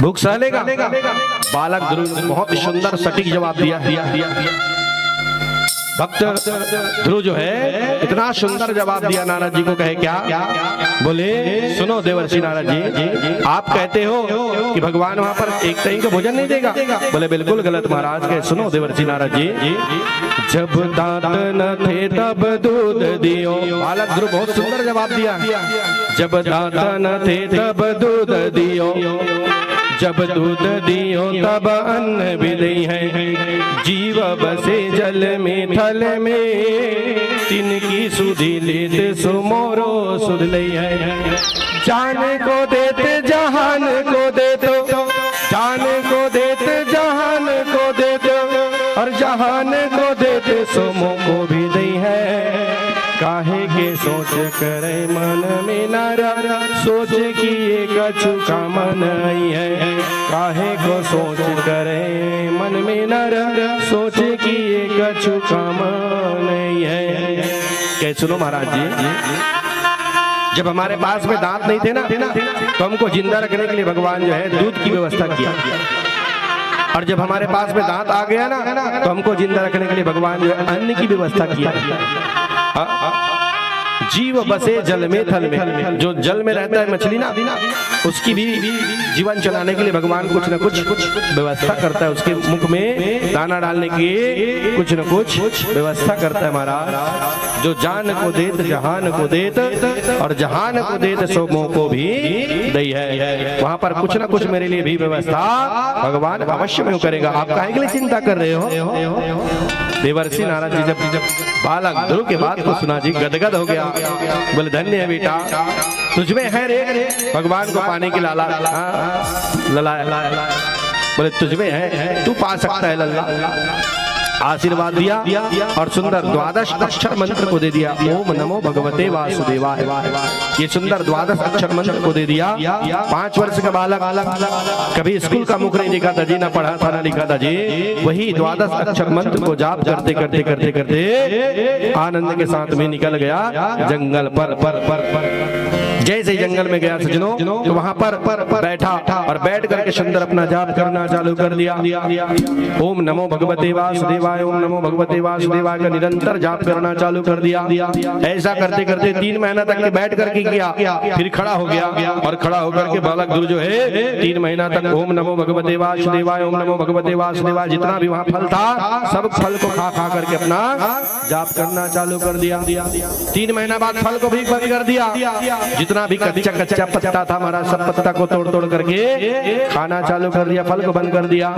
भूख सह लेगा? बालक ध्रुव ने बहुत सुंदर सटीक जवाब दिया। भक्त ध्रुव जो है इतना सुंदर जवाब दिया, नारद जी को कहे क्या? बोले सुनो देवर्षि नारद जी, आप कहते हो कि भगवान वहां पर एक टाइम का भोजन नहीं देगा? बोले बिल्कुल गलत महाराज। कहे सुनो देवर्षि नारद जी, जब दांत न थे तब दूध दियो। बालक ध्रुव बहुत सुंदर जवाब दिया। जब दांत न थे तब दूध दियो, जब दूध दियो तब अन्न भी दई है। जीव बसे जल में थल में, तिनकी सुधि लेत सुमोरो सुध लई है। जान को देते जहान को देते, जान को देते जहान को देते, और जहान को देते सुमो को भी दई है। काहे के सोच करे मन में नारा, सोच किए कछु का मन आई है। काहे को सोच करे मन में नारा, सोच किए कछु का मन आई है। क्या सुनो महाराज जी, जब हमारे पास में दांत नहीं थे ना, तो हमको जिंदा रखने के लिए भगवान जो है दूध की व्यवस्था किया, और जब हमारे पास में दांत आ गया ना, तो हमको जिंदा रखने के लिए भगवान जो है अन्न की व्यवस्था किया। जीव बसे जल में थल में, जो जल में रहता है मछली ना, उसकी भी जीवन चलाने के लिए भगवान कुछ न कुछ व्यवस्था करता है। उसके मुख में दाना डालने की कुछ न कुछ व्यवस्था करता है महाराज। जो जान को देत जहान को देत, और जहान को देत सो मोह को भी दई है। वहां पर कुछ न कुछ मेरे लिए भी व्यवस्था भगवान अवश्य में करेगा। आप काहे के लिए चिंता कर रहे हो? देवर्षि नारद जी जब बालक ध्रुव के बात को सुना जी, गदगद हो गया। बोले धन्य है बेटा, तुझमें है रे भगवान को पाने की लाला, बोले तुझमें है, तू पा सकता है लल्ला। आशीर्वाद दिया और सुंदर 12 अक्षर मंत्र को दे दिया। ओम नमो भगवते वासुदेवाय। ये सुंदर 12 अक्षर मंत्र को दे दिया। 5 वर्ष का बालक, कभी स्कूल का मुख नहीं देखा था जी, ना पढ़ा था ना लिखा था जी। वही 12 अक्षर मंत्र को जाप करते करते करते करते आनंद के साथ में निकल गया जंगल पर। जैसे जंगल में गया सज्जनों, तो वहां पर बैठा और बैठ करके सुंदर अपना जाप करना चालू कर दिया। ओम नमो भगवते वासुदेवाय, वासुदेवाय, ओम नमो भगवते वासुदेवाय का निरंतर जाप करना चालू कर दिया। ऐसा करते करते 3 महीना तक बैठ करके किया, फिर खड़ा हो गया और खड़ा होकर के बालक गुरु जो है 3 महीना तक ओम नमो भगवते वासुदेवाय, ओम नमो भगवते वासुदेवाय, जितना भी वहाँ फल था सब फल को खा खा करके अपना जाप करना चालू कर दिया। 3 महीना बाद फल को भी बंद कर दिया, जितना भी कच्चा कच्चा पत्ता था हमारा सब पत्ता को तोड़ तोड़ करके खाना चालू कर दिया, फल को बंद कर दिया।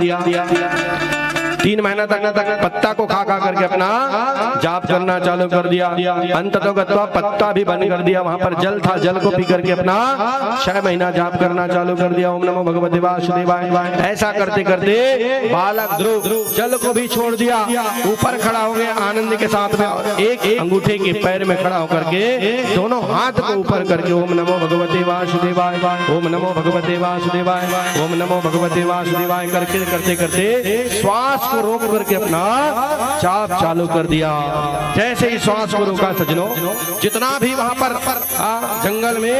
3 महीना तक पत्ता को खा खा करके अपना जाप करना चालू कर दिया। अंततः पत्ता भी बंद कर दिया, वहां पर जल था, जल को पी करके अपना 6 महीना जाप करना चालू कर दिया। ओम नमो भगवते वासुदेवाय। ऐसा करते करते बालक ध्रुव जल को भी छोड़ दिया, ऊपर खड़ा हो गया आनंद के साथ में, एक अंगूठे के पैर में खड़ा होकर के दोनों हाथ को ऊपर करके ओम नमो भगवते वासुदेवाय, ओम नमो भगवते वासुदेवाय, ओम नमो भगवते वासुदेवाय करके करते करते श्वास को रोक करके अपना जाप चालू कर दिया। जैसे ही श्वास को रोका सजनों, जितना भी वहां पर जंगल में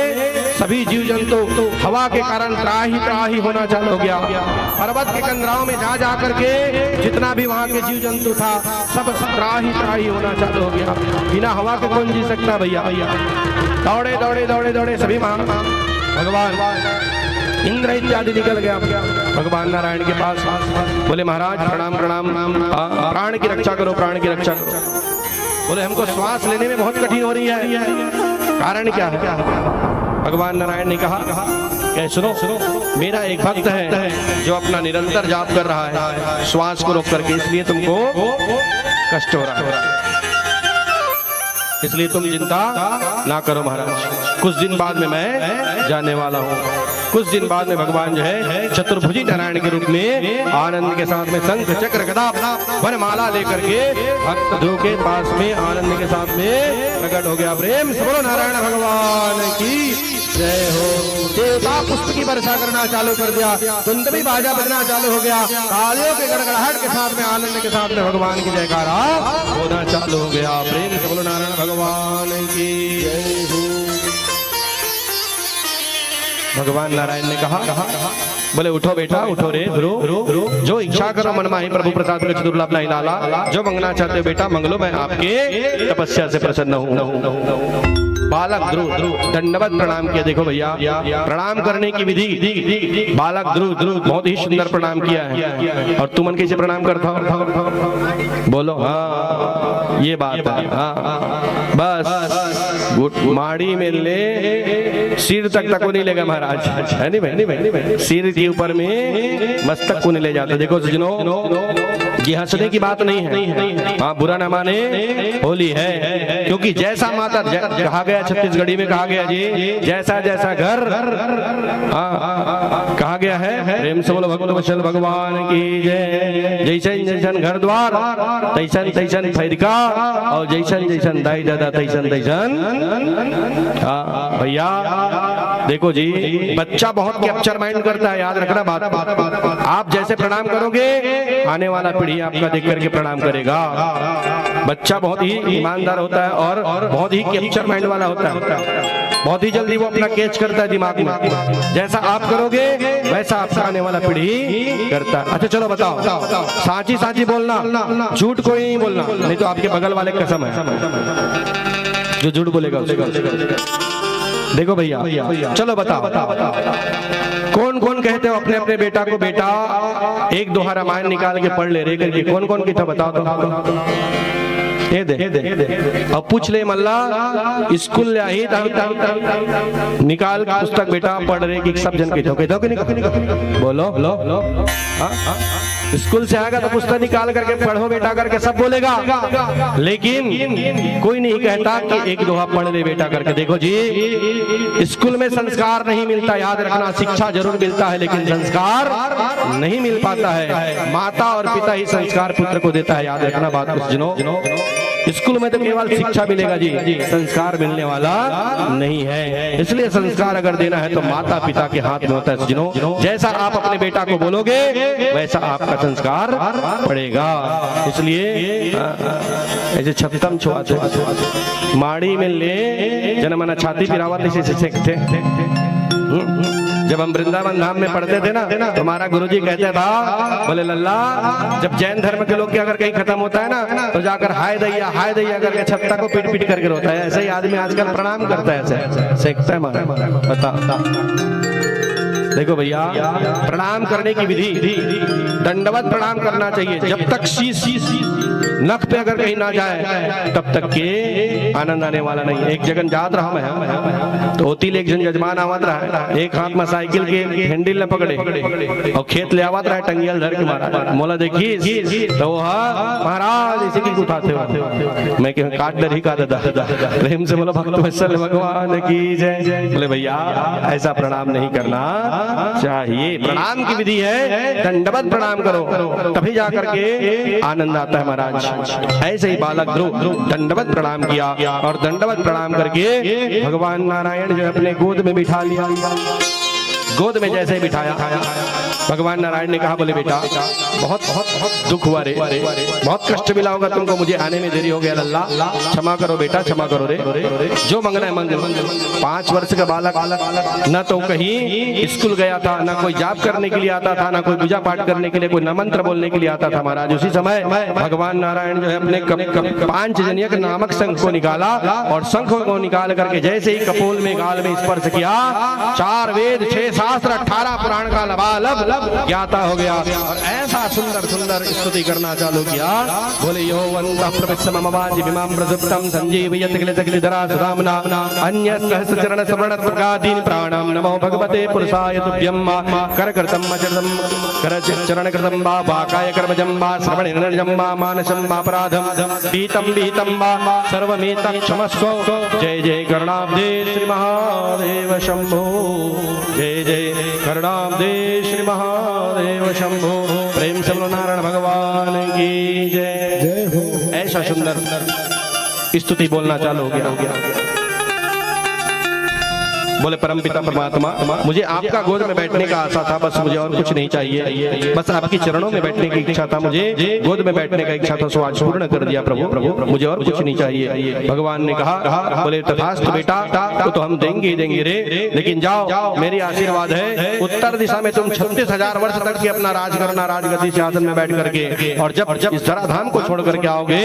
सभी जीव जंतु हवा के कारण त्राही होना चालू हो गया। पर्वत के कंदराओं में जा जा करके जितना भी वहां के जीव जंतु था सब त्राही होना चालू हो गया। बिना हवा के कौन जी सकता भैया। दौड़े दौड़े दौड़े दौड़े सभी भगवान इंद्र इत्यादि निकल गया भगवान नारायण के पास, बोले महाराज प्रणाम प्रणाम, प्राण की रक्षा करो, प्राण की रक्षा करो। बोले हमको श्वास लेने में बहुत कठिन हो रही है, कारण क्या है? भगवान नारायण ने कहा कि सुनो मेरा एक भक्त है जो अपना निरंतर जाप कर रहा है श्वास को रोक करके, इसलिए तुमको कष्ट हो रहा है, इसलिए तुम चिंता ना करो महाराज। कुछ दिन बाद में मैं जाने वाला हूँ। कुछ दिन बाद में भगवान जो है चतुर्भुजी नारायण के रूप में आनंद के साथ में शंख चक्र गदा वनमाला लेकर के भक्त ध्रुव के पास में आनंद के साथ में प्रकट हो गया। प्रेम से बोलो नारायण भगवान की जय हो। देवता पुष्प की वर्षा करना चालू कर दिया, कुंदवी बाजा बजना चालू हो गया, तालियों के गड़गड़ाहट के साथ में आनंद के साथ में भगवान की जयकारा होना चालू हो गया। प्रेम से बोलो नारायण भगवान की जय हो। भगवान नारायण ने कहा बोले उठो बेटा, उठो रे ध्रुव, जो इच्छा करो मन माही प्रभु प्रसाद के दुर्लभ नहीं लाला, जो मंगना चाहते हो बेटा मंगलो, मैं आपके तपस्या से प्रसन्न हूँ। बालक ध्रुव दंडवत प्रणाम किया। देखो भैया प्रणाम करने की विधि, बालक ध्रुव बहुत ही सुंदर प्रणाम किया है। और तुमन कैसे प्रणाम करता हो? बोलो हाँ ये बात है। हाँ बस माड़ी में ले सिर तक को नहीं लेगा महाराज, है नहीं भाई? सिर के ऊपर में मस्तक को नहीं ले जाता। देखो सजनों ये हंसने की बात नहीं है, हाँ बुरा न माने होली है, क्योंकि जैसा माता कहा गया छत्तीसगढ़ी में कहा गया जी, जैसा जैसा घर कहा गया है। प्रेम से बोलो भगवत वत्सल भगवान की जय। जैसन जैसन घर द्वार तैसन तैसन फैरिका, और जैसन जैसन दाई दादा तैसन तैसन। भैया देखो जी बच्चा बहुत कैप्चर माइंड करता है, याद रखना बात। आप जैसे प्रणाम करोगे आने वाला पीढ़ी आपका देख करके प्रणाम करेगा। बच्चा बहुत ही ईमानदार होता है और बहुत ही कैप्चर माइंड वाला होता है, बहुत ही जल्दी वो अपना कैच करता है दिमाग में। जैसा आप करोगे वैसा आपका आने वाला पीढ़ी करता है। अच्छा चलो बताओ, साची साची बोलना, झूठ कोई नहीं बोलना, नहीं तो आपके बगल वाले कसम है, जो झूठ बोलेगा देखो भैया चलो बताओ कौन कौन कहते हो अपने अपने बेटा को बेटा एक दोहा रामायण निकाल के पढ़ ले रे करके, कौन कौन की था बताओ तो। ये दे अब पूछ ले मल्ला स्कूल ले आई निकाल के पुस्तक बेटा पढ़ रहे कि सब जन कहते हो कि बोलो स्कूल से आएगा तो पुस्तक निकाल करके पढ़ो बेटा करके सब बोलेगा, लेकिन कोई नहीं कहता कि एक दोहा पढ़ ले बेटा करके। देखो जी स्कूल में संस्कार नहीं मिलता, याद रखना, शिक्षा जरूर मिलता है लेकिन संस्कार नहीं मिल पाता है। माता और पिता ही संस्कार पुत्र को देता है, याद रखना बात को सुनो। स्कूल में तो केवल शिक्षा मिलेगा जी, संस्कार मिलने वाला नहीं है। इसलिए संस्कार अगर देना है तो माता पिता के हाथ में होता है सज्जनों। जैसा आप अपने बेटा को बोलोगे वैसा आपका संस्कार पड़ेगा। इसलिए ऐसे छप्तम छुआ माड़ी में ले जनमना छाती पिरावत ऐसे जब हम वृंदावन धाम में पढ़ते थे ना तो हमारा गुरुजी कहते था, बोले लल्ला जब जैन धर्म के लोग के अगर कहीं खत्म होता है ना तो जाकर हाय दैया करके छत्ता को पीट पीट करके रोता है। ऐसे ही आदमी आजकल प्रणाम करता है, ऐसे सेकता है मारा। बता देखो भैया, प्रणाम करने की विधि, दंडवत प्रणाम करना चाहिए। जब तक शीश नख पे अगर कहीं ना जाए तब तक के आनंद आने वाला नहीं। एक जगह जात रहा मैं तो होती एक जन जजमान आवत रहा, एक हाथ में साइकिल के हैंडल न पकड़े और खेत ले आवत रहा टंगियल धर के मारा। मोला देखी तो महाराज इसी की उठाते हो। मैं कह काट डर ही का दादा प्रेम से बोला भक्त वत्सल भगवान की जय। बोले भैया ऐसा प्रणाम नहीं करना चाहिए। प्रणाम की विधि है दंडवत प्रणाम करो, तभी जाकर के आनंद आता है महाराज। ऐसे ही बालक ध्रुव दंडवत प्रणाम किया और दंडवत प्रणाम करके भगवान नारायण जो अपने गोद में बिठा लिया। गोद में जैसे बिठाया भगवान नारायण ने कहा, बोले बेटा बहुत बहुत बहुत दुख हुआ रे, बहुत कष्ट मिला होगा तुमको, मुझे आने में देरी हो गया। लल्ला क्षमा करो बेटा, क्षमा करो रे, जो मंगना है मंदिर। 5 वर्ष का बालक न तो कहीं स्कूल गया था, न कोई जाप करने के लिए आता था, न कोई पूजा पाठ करने के लिए, कोई न मंत्र बोलने के लिए आता था महाराज। उसी समय भगवान नारायण जो है अपने 5 जनियक नामक शंख को निकाला और शंख को निकाल करके जैसे ही कपोल में गाल में स्पर्श किया, 4 वेद 6 शास्त्र 18 पुराण का लबालब ज्ञाता हो गया। और ऐसा सुंदर सुंदर स्तुति करना चालू किया। बोले यो वंदः प्रविश्वमवाजि विमां प्रसुप्तं संजीवयत किलधरा सुदाम्ना अन्य सहस्र चरण श्रवण प्रगादीन प्राणाम नमो भगवते पुरुषाय तुभ्यं। करकृतं मचरं करचरण कृतं वा वाकाय कर्मजं वा श्रवणेनर्जं वा मानसं वा अपराधं विहितं वा सर्वमेतं क्षमस्व। जय जय करुणाब्धे श्री महादेव शंभो, जय जय करुणाब्धे श्री महादेव शंभो। प्रेम से बोलो नारायण भगवान की जय। जय हो। ऐसा सुंदर स्तुति बोलना चालू हो गया। बोले परमपिता परमात्मा, मुझे आपका गोद में बैठने का आशा था, बस मुझे और कुछ नहीं चाहिए। बस आपकी चरणों में बैठने की इच्छा था, मुझे गोद में बैठने का इच्छा था, सो आज पूर्ण कर दिया प्रभु, मुझे और कुछ नहीं चाहिए। भगवान ने कहा, बोले तथास्तु बेटा, तो हम देंगे ही देंगे रे, लेकिन जाओ मेरी आशीर्वाद है, उत्तर दिशा में तुम 36,000 वर्ष तक के अपना राज करना, राजगद्दी सिंहासन में बैठ करके। और जब इस धराधाम को छोड़ करके आओगे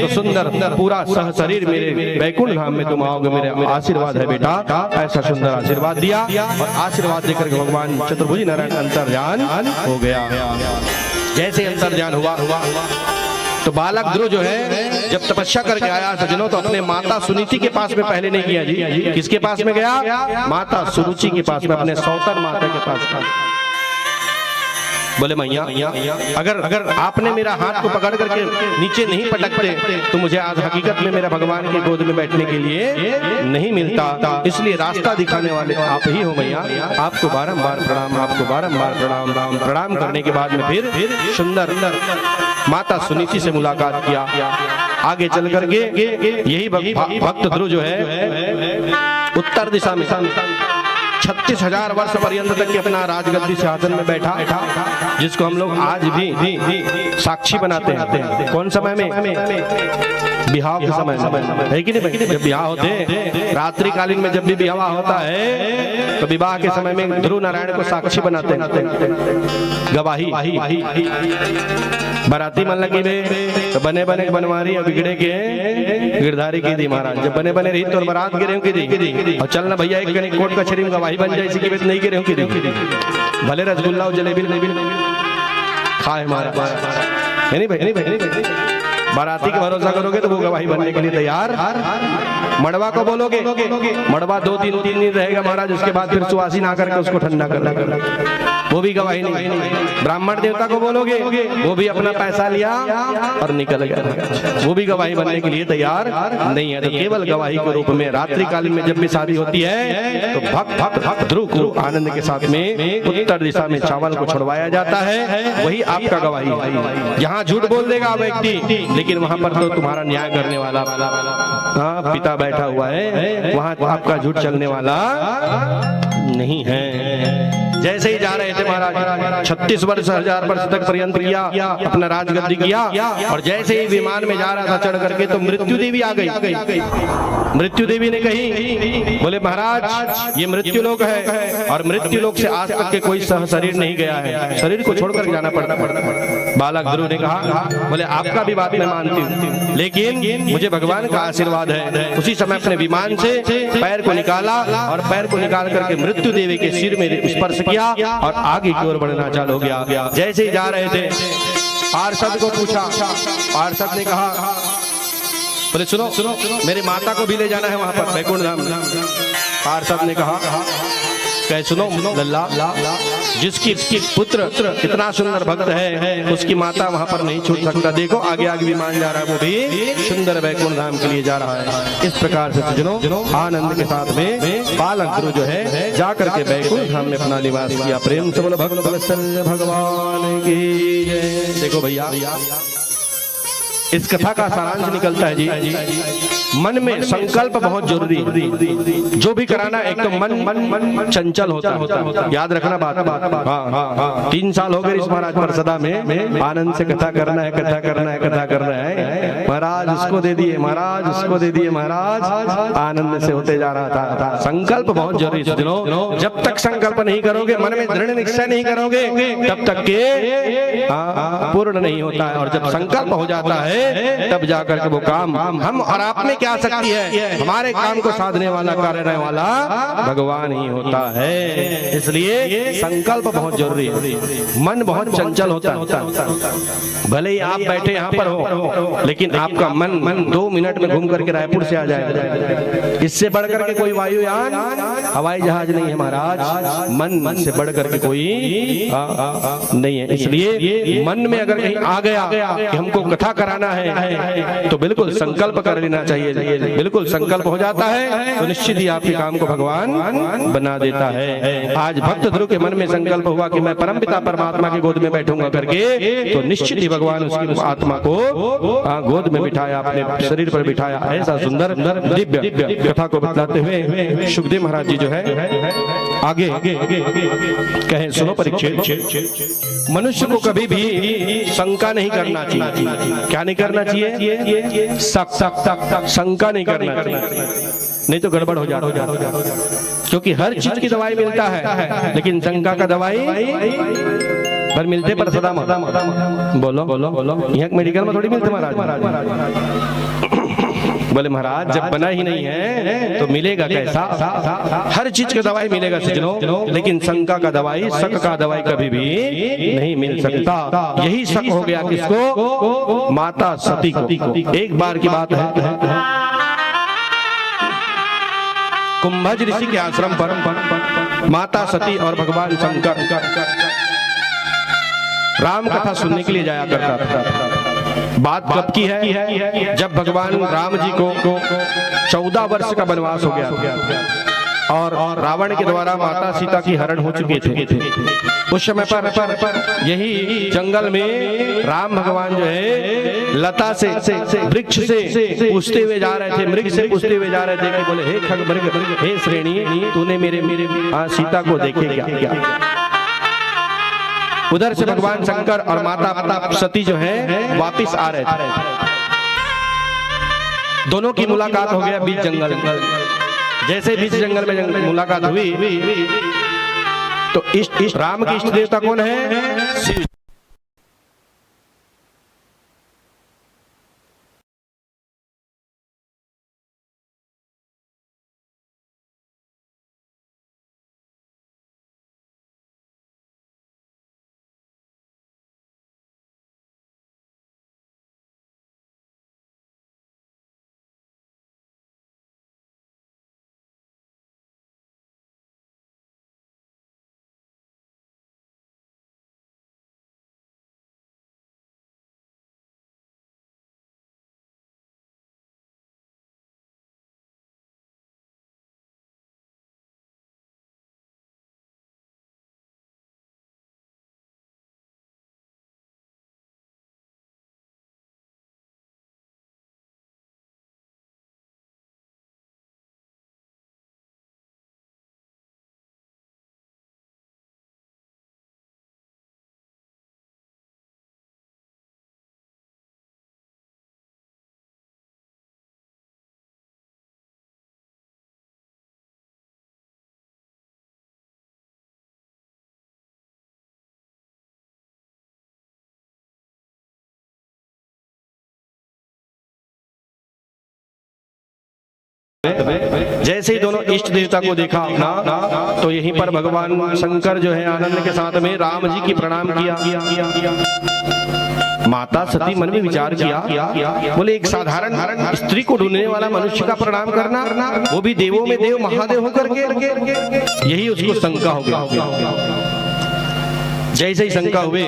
तो सुंदर पूरा सह शरीर मेरे वैकुंठ धाम में तुम आओगे। मेरे आशीर्वाद है बेटा। ऐसा सुंदर आशीर्वाद दिया और आशीर्वाद देकर के भगवान चतुर्भुज नारायण अंतर्ध्यान हो गया। जैसे अंतर्ध्यान हुआ तो बालक ध्रुव जो है जब तपस्या करके आया सज्जनों, तो अपने माता सुनीति के पास में पहले नहीं किया जी। किसके पास में गया? माता सुरुचि के पास में, अपने सौतर माता के पास। बोले मैया अगर आपने मेरा हाथ को पकड़ करके नीचे नहीं पटकते तो मुझे आज हकीकत में मेरा भगवान की गोद में बैठने के लिए नहीं मिलता, इसलिए रास्ता दिखाने वाले आप ही हो मैया। आपको बारंबार प्रणाम, आपको बारंबार प्रणाम। प्रणाम करने के बाद में फिर सुंदर माता सुनीति से मुलाकात किया। आगे चल करके यही भक्त ध्रुव जो है उत्तर दिशा में 36,000 वर्ष पर्यंत तक के अपना राजगद्दी सिंहासन में बैठा, जिसको हम लोग आज भी साक्षी बनाते हैं। कौन समय में? बिहाव के समय है कि नहीं? जब बिहाव होते रात्रि कालीन में, जब भी विवाह होता है तो विवाह के समय में ध्रुव नारायण को साक्षी बनाते हैं, गवाही। बाराती मन लगी तो बने बनवारी और बिगड़े के गिरधारी की दी महाराज। जब बने रही तो बारात गिरे की दी, और चलना भैया एक कोट कचहरी में गवाही बन जाए, इसी की नहीं गिरे की दी। भले रसगुल्ला और जलेबी खाए महाराज, नहीं भाई। बाराती का भरोसा करोगे तो वो गवाही बनने के लिए तैयार। मड़वा को बोलोगे, मड़वा 2-3 दिन रहेगा महाराज, उसके बाद फिर सुवासीन आकर के उसको ठंडा करना, वो भी गवाही नहीं। ब्राह्मण देवता को बोलोगे, वो भी अपना पैसा लिया और निकल गया, वो भी गवाही बनने के लिए तैयार नहीं है। तो केवल गवाही के रूप में रात्रि कालीन में जब भी शादी होती है तो भक्त ध्रुव को आनंद के साथ में उत्तर दिशा में चावल को छुड़वाया जाता है, वही आपका गवाही। यहाँ झूठ बोल देगा व्यक्ति, लेकिन वहां पर तो तुम्हारा न्याय करने वाला पिता बैठा हुआ है, वहां आपका झूठ चलने वाला नहीं है। जैसे ही जा रहे थे महाराज 36 वर्ष 1000 वर्ष तक पर्यंत किया, अपना राजगद्दी किया, और जैसे ही विमान में जा रहा था चढ़ करके तो मृत्यु देवी आ गई। मृत्यु देवी ने कही, बोले महाराज ये मृत्यु लोक है और मृत्यु लोक से आज तक के कोई सह शरीर नहीं गया है, शरीर को छोड़कर जाना पड़ता। बालक ध्रुव ने कहा, बोले आपका भी बात मैं मानती हूँ, लेकिन मुझे भगवान का आशीर्वाद है। उसी समय अपने विमान से पैर को निकाला और पैर को निकाल करके मृत्यु देवी के सिर में स्पर्श किया और आगे की ओर बढ़ना चालू हो गया। जैसे ही जा रहे थे पार्षद को पूछा, पार्षद ने कहा, बोले सुनो मेरी माता को भी ले जाना है वहां पर वैकुंठ धाम। पार्षद ने कहा, कहे सुनो लल्ला, जिसकी पुत्र इतना सुंदर भक्त है उसकी माता वहां पर नहीं छूट सकता। देखो आगे आगे विमान जा रहा है, वो भी सुंदर वैकुंठ धाम के लिए जा रहा है। इस प्रकार से सज्जनों आनंद के साथ में बालक ध्रुव जो है जाकर के वैकुंठ धाम में अपना निवास किया। प्रेम से बोलो भक्त वत्सल भगवान की जय। देखो भैया इस कथा का सारांश निकलता है जी, मन में संकल्प बहुत जरूरी है। जो भी कराना एक तो मन चंचल होता है, याद रखना बात। हाँ 3 साल हो गए इस महाराज परिषदा में आनंद से कथा करना है, कथा करना है, कथा करना है। महाराज उसको दे दिए, महाराज उसको दे दिए, महाराज आनंद से होते जा रहा था। संकल्प बहुत जरूरी है। जब तक संकल्प नहीं करोगे, मन में दृढ़ निश्चय नहीं करोगे, तब तक के पूर्ण नहीं होता है। और जब संकल्प हो जाता है तब जाकर के वो काम हम और आप में क्या शक्ति है, हमारे काम को साधने वाला, करने वाला भगवान ही होता है। इसलिए संकल्प बहुत जरूरी है। मन बहुत चंचल होता है, भले ही आप बैठे यहाँ पर हो, लेकिन आपका मन 2 मिनट में घूम करके रायपुर से आ जाए। इससे बढ़कर के कोई वायुयान हवाई जहाज नहीं है महाराज, मन से बढ़ करके कोई नहीं है। इसलिए मन में अगर कहीं आ गया कि हमको कथा कराना है तो बिल्कुल संकल्प कर लेना चाहिए। बिल्कुल संकल्प हो जाता है तो निश्चित ही आपके काम को भगवान बना देता है। आज भक्त ध्रुव के मन में संकल्प हुआ कि मैं परमपिता परमात्मा की गोद में बैठूंगा करके, तो निश्चित ही भगवान उसकी आत्मा को गोद में बिठाया, अपने शरीर पर बिठाया। ऐसा सुंदर दिव्य कथा को बतलाते हुए सुखदेव महाराज जी जो है आगे कहें, सुनो परीक्षित, मनुष्य को कभी भी शंका नहीं करना चाहिए। क्या नहीं करना चाहिए? शंका नहीं करना चाहिए, नहीं तो गड़बड़ हो जाता है। क्योंकि हर चीज की दवाई मिलता है, लेकिन शंका का दवाई पर मिलते पर सदा बोलो यहाँ मेडिकल में थोड़ी मिलते महाराज। बोले महाराज जब बना ही नहीं है तो मिलेगा कैसा? हर चीज का दवाई मिलेगा सज्जनों, लेकिन शंका का दवाई, शक का दवाई कभी भी नहीं मिल सकता। यही शक हो गया किसको? माता सती को। एक बार की बात है, कुंभज ऋषि के आश्रम पर माता सती और भगवान शंकर राम कथा सुनने के लिए जाया करता था। बात कब की है? जब भगवान राम जी को 14 वर्ष का वनवास हो गया और रावण के द्वारा माता सीता की हरण हो चुके थे। उस समय पर यही जंगल में राम भगवान जो है लता से, वृक्ष से पूछते हुए जा रहे थे, मृग से पूछते हुए जा रहे थे कि बोले हे खग मृग, हे श्रेणी, तूने मेरे सीता को देखे क्या? उधर से भगवान शंकर और माता सती जो है वापिस आ रहे थे। दोनों की मुलाकात हो गया बीच जंगल। जैसे बीच जंगल में मुलाकात हुई तो राम की इष्ट देवता कौन है? शिव। जैसे ही दोनों इष्ट देवता को देखा ना, तो यहीं पर भगवान शंकर जो है आनंद के साथ में राम जी की प्रणाम किया। माता सती मन में विचार किया, बोले एक साधारण स्त्री को ढूंढने वाला मनुष्य का प्रणाम करना, वो भी देवों में देव महादेव होकर के, यही उसको शंका हो गया। जैसे ही शंका हुए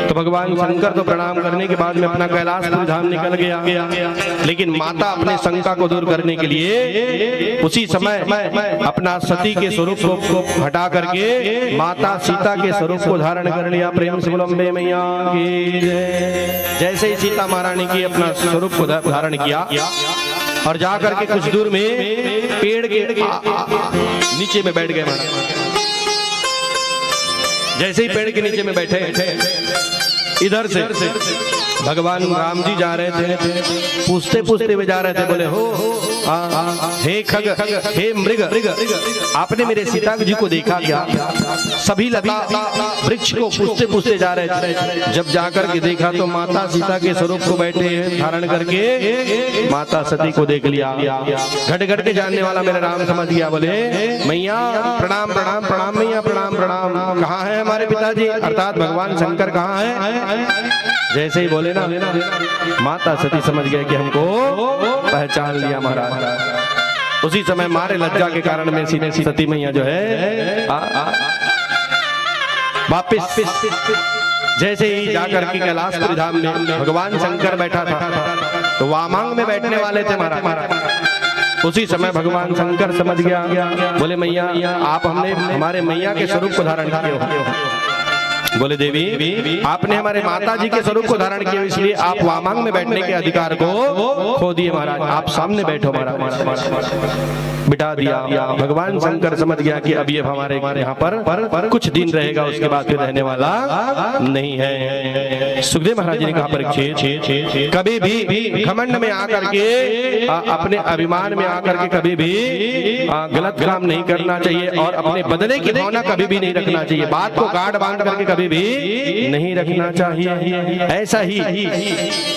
तो भगवान शंकर तो प्रणाम करने के बाद में अपना कैलाशपुरी धाम निकल गया, लेकिन माता अपने शंका को दूर करने के लिए उसी समय अपना सती के स्वरूप को हटा करके माता सीता के स्वरूप को धारण कर लिया। प्रेम से बोलो अम्बे मैया की जय। जैसे ही सीता महारानी की अपना स्वरूप को धारण किया और जा करके कुछ दूर में पेड़ के नीचे में बैठ गए। जैसे ही पेड़ के नीचे में बैठे, इधर से भगवान राम जी जा रहे थे, पूछते पूछते हुए जा रहे थे, बोले हो हे खग हे मृग, आपने मेरे सीता जी को देखा क्या? सभी लता वृक्ष को पूछते पूछते जा रहे थे। जब जाकर के देखा तो माता सीता के स्वरूप को बैठे हैं धारण करके, माता सती को देख लिया। घट घट के जानने वाला मेरा राम समझ गया, बोले मैया प्रणाम प्रणाम प्रणाम, मैया प्रणाम प्रणाम, कहाँ है हमारे पिताजी अर्थात भगवान शंकर कहाँ है? जैसे ही बोले ना, माता सती समझ गए कि हमको पहचान लिया महाराज। उसी समय मारे लज्जा के कारण में सीने सती मैया जो है वापिस जैसे ही जाकर के कैलाशपुरी धाम में भगवान शंकर बैठा था, तो वामांग में बैठने वाले थे महाराज। उसी समय भगवान शंकर समझ गया, बोले मैया आप हमने हमारे मैया के स्वरूप को धारण किए हो। बोले देवी आपने हमारे माता जी के स्वरूप को धारण किया, इसलिए आप वामांग में बैठने के अधिकार को खो दिए महाराज, आप सामने बैठो महाराज। बिठा दिया। भगवान शंकर समझ गया कि अब ये हमारे यहाँ पर कुछ दिन रहेगा, उसके बाद फिर रहने वाला नहीं है। सुखदेव महाराज जी ने कहा परीक्षित कभी भी घमंड में आकर के अपने अभिमान में आकर के कभी भी गलत काम नहीं करना चाहिए और अपने बदले की भावना कभी भी नहीं रखना चाहिए। बात को गाढ़ बांध करके कभी भी नहीं रखना चाहिए। ऐसा ही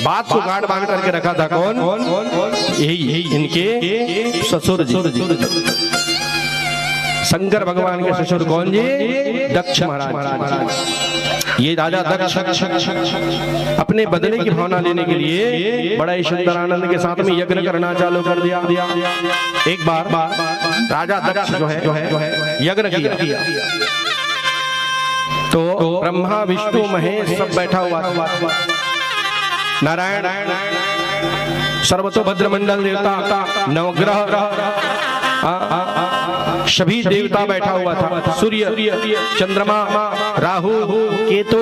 बात को गाढ़ बांध करके रखा था कौन? यही इनके ससुर जी, शंकर भगवान के ससुर कौन जी? दक्ष महाराज। ये राजा दक्ष अपने बदले की भावना लेने के लिए बड़ा ही सुंदर आनंद के साथ में यज्ञ करना चालू कर दिया। एक बार राजा दक्ष जो है यज्ञ किया तो ब्रह्मा विष्णु महेश सब बैठा हुआ था। नारायण सर्वतोभद्र मंडल देवता नवग्रह सभी देवता बैठा हुआ था। सूर्य चंद्रमा राहु केतु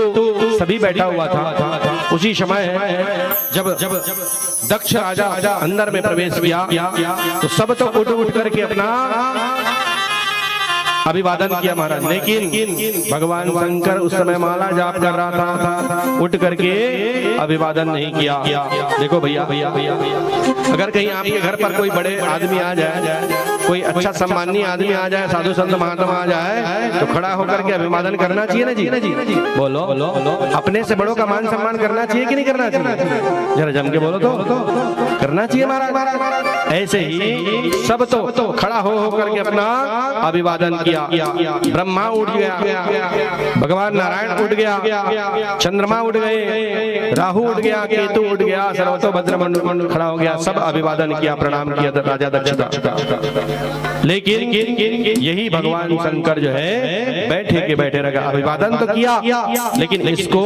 सभी बैठा हुआ था। उसी समय जब दक्ष राजा अंदर में प्रवेश किया तो सब तो उठ करके अपना अभिवादन किया महाराज, लेकिन भगवान शंकर उस समय माला जाप कर रहा था, उठ करके अभिवादन नहीं किया। देखो भैया अगर कहीं आपके घर पर कोई बड़े आदमी आ जाए, कोई अच्छा सम्मानीय आदमी आ जाए, साधु संत महात्मा आ जाए, तो खड़ा होकर के अभिवादन करना चाहिए ना जी? बोलो अपने से बड़ों का मान सम्मान करना चाहिए कि नहीं करना चाहिए? जरा जम के बोलो तो करना चाहिए महाराज। ऐसे ही सब तो खड़ा हो करके अपना अभिवादन किया। ब्रह्मा उठ गया, भगवान नारायण उठ गया, चंद्रमा उठ गए, राहु उठ गया, केतु उठ गया, सर्वतोभद्र मंडल खड़ा हो गया, सब अभिवादन किया, प्रणाम किया राजा दक्ष का। लेकिन यही भगवान शंकर जो है बैठे के बैठे रह गया। अभिवादन तो किया लेकिन इसको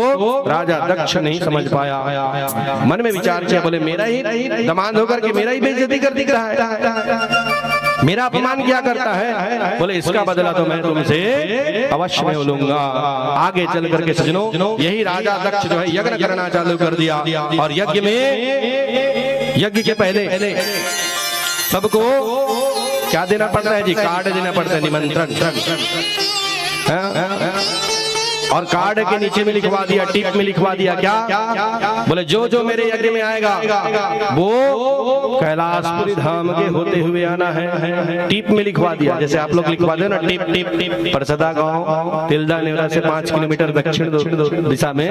राजा दक्ष नहीं समझ पाया। मन में विचार किया, बोले मेरा ही दमाद होकर के मेरा ही बेइज्जती कर दिख रहा है, मेरा अपमान क्या करता है? बोले इसका बदला तो मैं तुमसे अवश्य में लूंगा। आगे चल करके सजनों यही राजा दक्ष जो है यज्ञ करना चालू कर दिया और यज्ञ के पहले सबको क्या देना पड़ता है जी? कार्ड देना पड़ता है, निमंत्रण। और कार्ड के नीचे में लिखवा दिया, टिप में लिखवा दिया क्या? बोले जो जो मेरे यज्ञ में आएगा वो कैलाशपुरी धाम के होते हुए आना है। टिप में लिखवा दिया, जैसे आप लोग लिखवा दे ना टिप टिप टिप। परसदा गांव तिल्दा नेवरा से 5 किलोमीटर दक्षिण दिशा में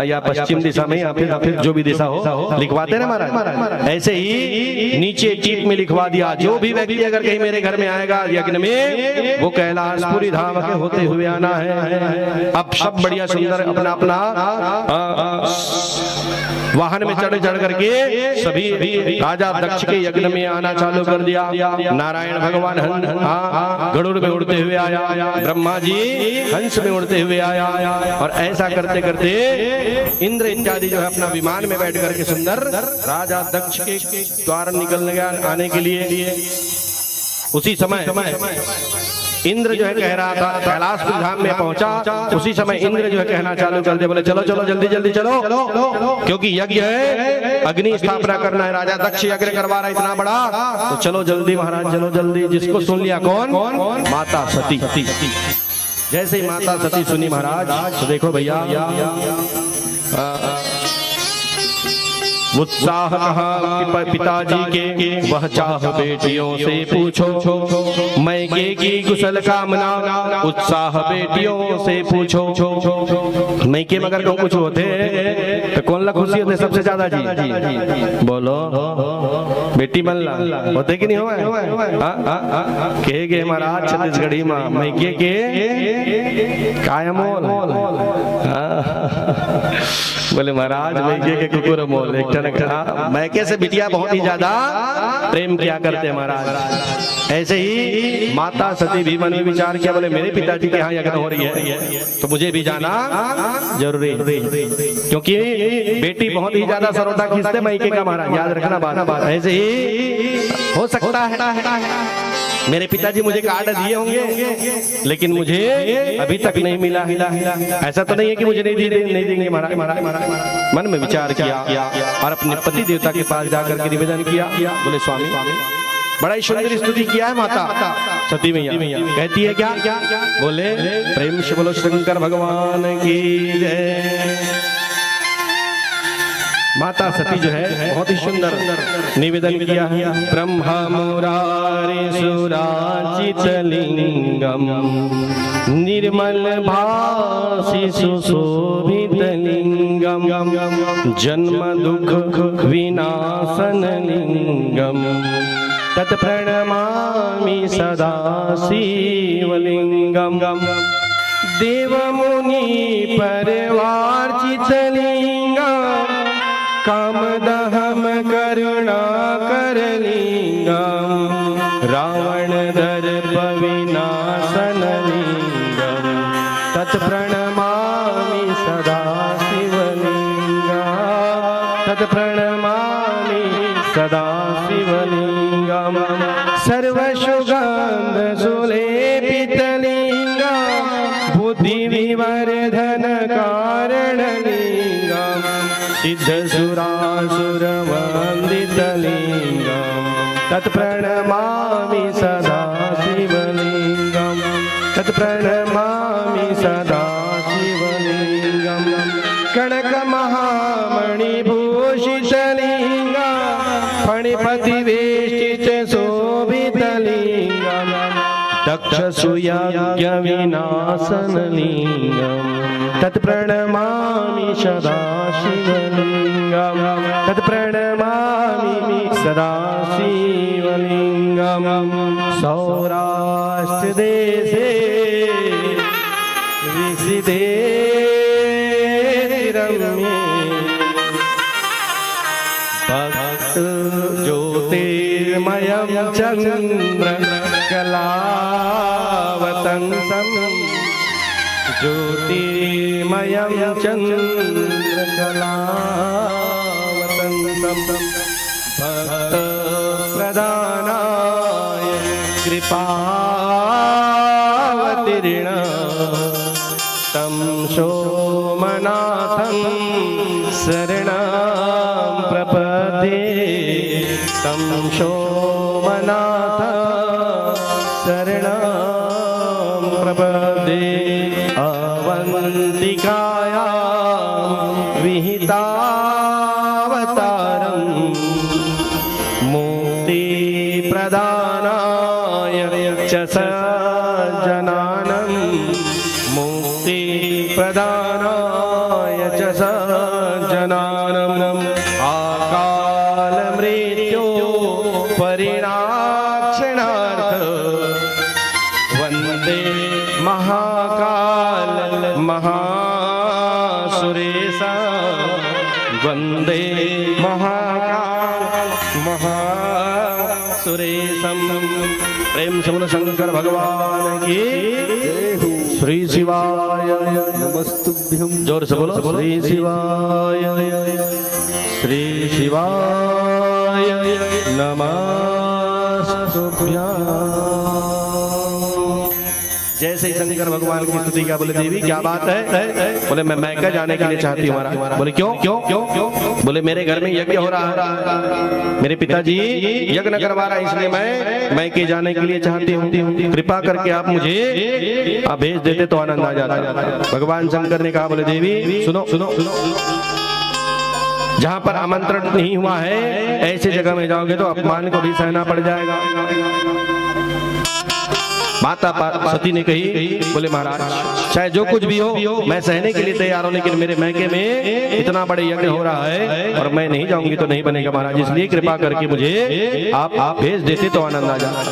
या पश्चिम दिशा में या फिर जो भी दिशा हो लिखवाते ना महाराज। ऐसे ही नीचे टिप में लिखवा दिया, जो भी व्यक्ति अगर कहीं मेरे घर में आएगा यज्ञ में वो कैलाशपुरी धाम के होते हुए आना है। अब सब बढ़िया सुंदर अपना अपना वाहन में चढ़ करके सभी राजा दक्ष के यज्ञ में आना चालू कर दिया। नारायण भगवान गरुड़ में उड़ते हुए आया, ब्रह्मा जी हंस में उड़ते हुए आया, और ऐसा करते करते इंद्र इत्यादि जो है अपना विमान में बैठ करके सुंदर राजा दक्ष के द्वार निकलने आने के लिए उसी समय इंद्र जो है कह रहा था कैलाशपुरी धाम में पहुंचा। उसी समय इंद्र जो है कहना चालू कर दे, बोले चलो चलो जल्दी जल्दी चलो, क्योंकि यज्ञ है, अग्नि स्थापना करना है। राजा दक्ष यज्ञ करवा रहा है इतना बड़ा, तो चलो जल्दी महाराज चलो जल्दी। जिसको सुन लिया कौन? माता सती। जैसे ही माता सती सुनी महाराज, तो देखो भैया उत्साह कहा पिताजी के, वह चाह बेटियों से पूछो, मैके की कुशल कामना उत्साह बेटियों से पूछो। मैके मगर क्यों कुछ होते तो कौन ला खुशी होते सबसे ज्यादा? जी बोलो, बेटी मल्ला होते कि नहीं हो? कहे गए महाराज छत्तीसगढ़ी माँ मैके के कायमोल। बोले महाराज मैके के कुकुर मोल। एक मैके से बिटिया बहुत ही ज्यादा प्रेम किया करते हैं महाराज। ऐसे ही माता सती भी मन में विचार किया, बोले मेरे पिताजी के यहाँ यज्ञ हो रही है तो मुझे भी जाना जरूरी, क्योंकि बेटी बहुत ही ज्यादा सरोता खींचते मैके का महाराज, याद रखना बात। ऐसे ही हो सकता है मेरे पिताजी मुझे कार्ड दिए होंगे लेकिन मुझे अभी तक नहीं मिला। ऐसा तो नहीं है कि मुझे नहीं देंगे महाराज। मन में विचार किया और अपने पति देवता के पास जाकर के निवेदन किया। बोले स्वामी बड़ा ही सुंदर स्तुति किया है माता सती मैया। कहती है क्या? बोले प्रेम से बोलो शंकर भगवान की जय। माता सती जो है बहुत ही सुंदर निवेदन किया है। ब्रह्मा मुरारी सुराचित लिंगम निर्मल भासी सुशोभित लिंगम जन्म दुख विनाशन लिंगम तत्प्रणमामि सदा शिवलिंगम देव मुनि परिवार्चित लिंगम कामदहम करुणा कर लिंगम रावण दर्प विनाशन लिंगम तत्प्रणमामि सदा शिवलिंगम तत्प्रणमामि सदा शिवलिंगम सर्वसुगंध सुलेपित लिंगम बुद्धि विवर्धन कारण लिंगम सिद्ध सुरासुर वंदित लिंगम तत्प्रणमामि सदा शिवलिंगम तत्प्रणमामि सदा शिवलिंगम कनक महामणि भूषित लिंगम फणिपति वेष्टित शोभित लिंगम दक्ष सुयज्ञ विनाशन लिंगम तत्प्रणमामि सदा शिवलिंगम तत्प्रणमामि सदा शिवलिंगम सौराष्ट्र देशे विसिदे रम्ये भक्त ज्योतिर्मयं चंद्र कलावतंसं ज्योतिर्मयं चंद्रकलावतंसं भक्त प्रदानाय कृपावतीर्ण तं सोमनाथं शरणं प्रपद्ये तं सोमनाथं शरणं प्रपद्ये अवन्द विहितावतारम् मुक्ति प्रदानाय च सज्जनानम् मुक्ति प्रदानाय च सज्जनानम् अकाल मृत्यु परिणाक्षणार्थ वन्दे महाकाल महासुरेशा वन्दे महाकाल महासुरेशम। प्रेम से बोलो शंकर भगवान की श्री शिवाय नमस्तुभ्यं। जोर से बोलो श्री शिवाय श्री शिवाय नमस्तुभ्यं। जैसे ही शंकर भगवान की स्तुति क्या बोले देवी क्या बात है? बोले मैं मैका जाने के लिए चाहती हूँ महाराज। बोले क्यों क्यों क्यों क्यों? बोले मेरे घर में यज्ञ हो रहा है, मेरे पिताजी यज्ञ न करवा रहा है, इसलिए मैं मैके जाने के लिए चाहती हूँ। कृपा करके आप मुझे आप भेज देते तो आनंद आ जाता। भगवान शंकर ने कहा बोले देवी सुनो सुनो सुनो, जहाँ पर आमंत्रण नहीं हुआ है ऐसे जगह में जाओगे तो अपमान को भी सहना पड़ जाएगा। माता सती ने कही बोले महाराज चाहे जो कुछ भी हो मैं सहने के लिए तैयार हूं, लेकिन मेरे मैके में इतना बड़े यज्ञ हो रहा है और मैं नहीं जाऊंगी तो नहीं बनेगा महाराज, इसलिए कृपा करके मुझे आप भेज देते तो आनंद आ जाता।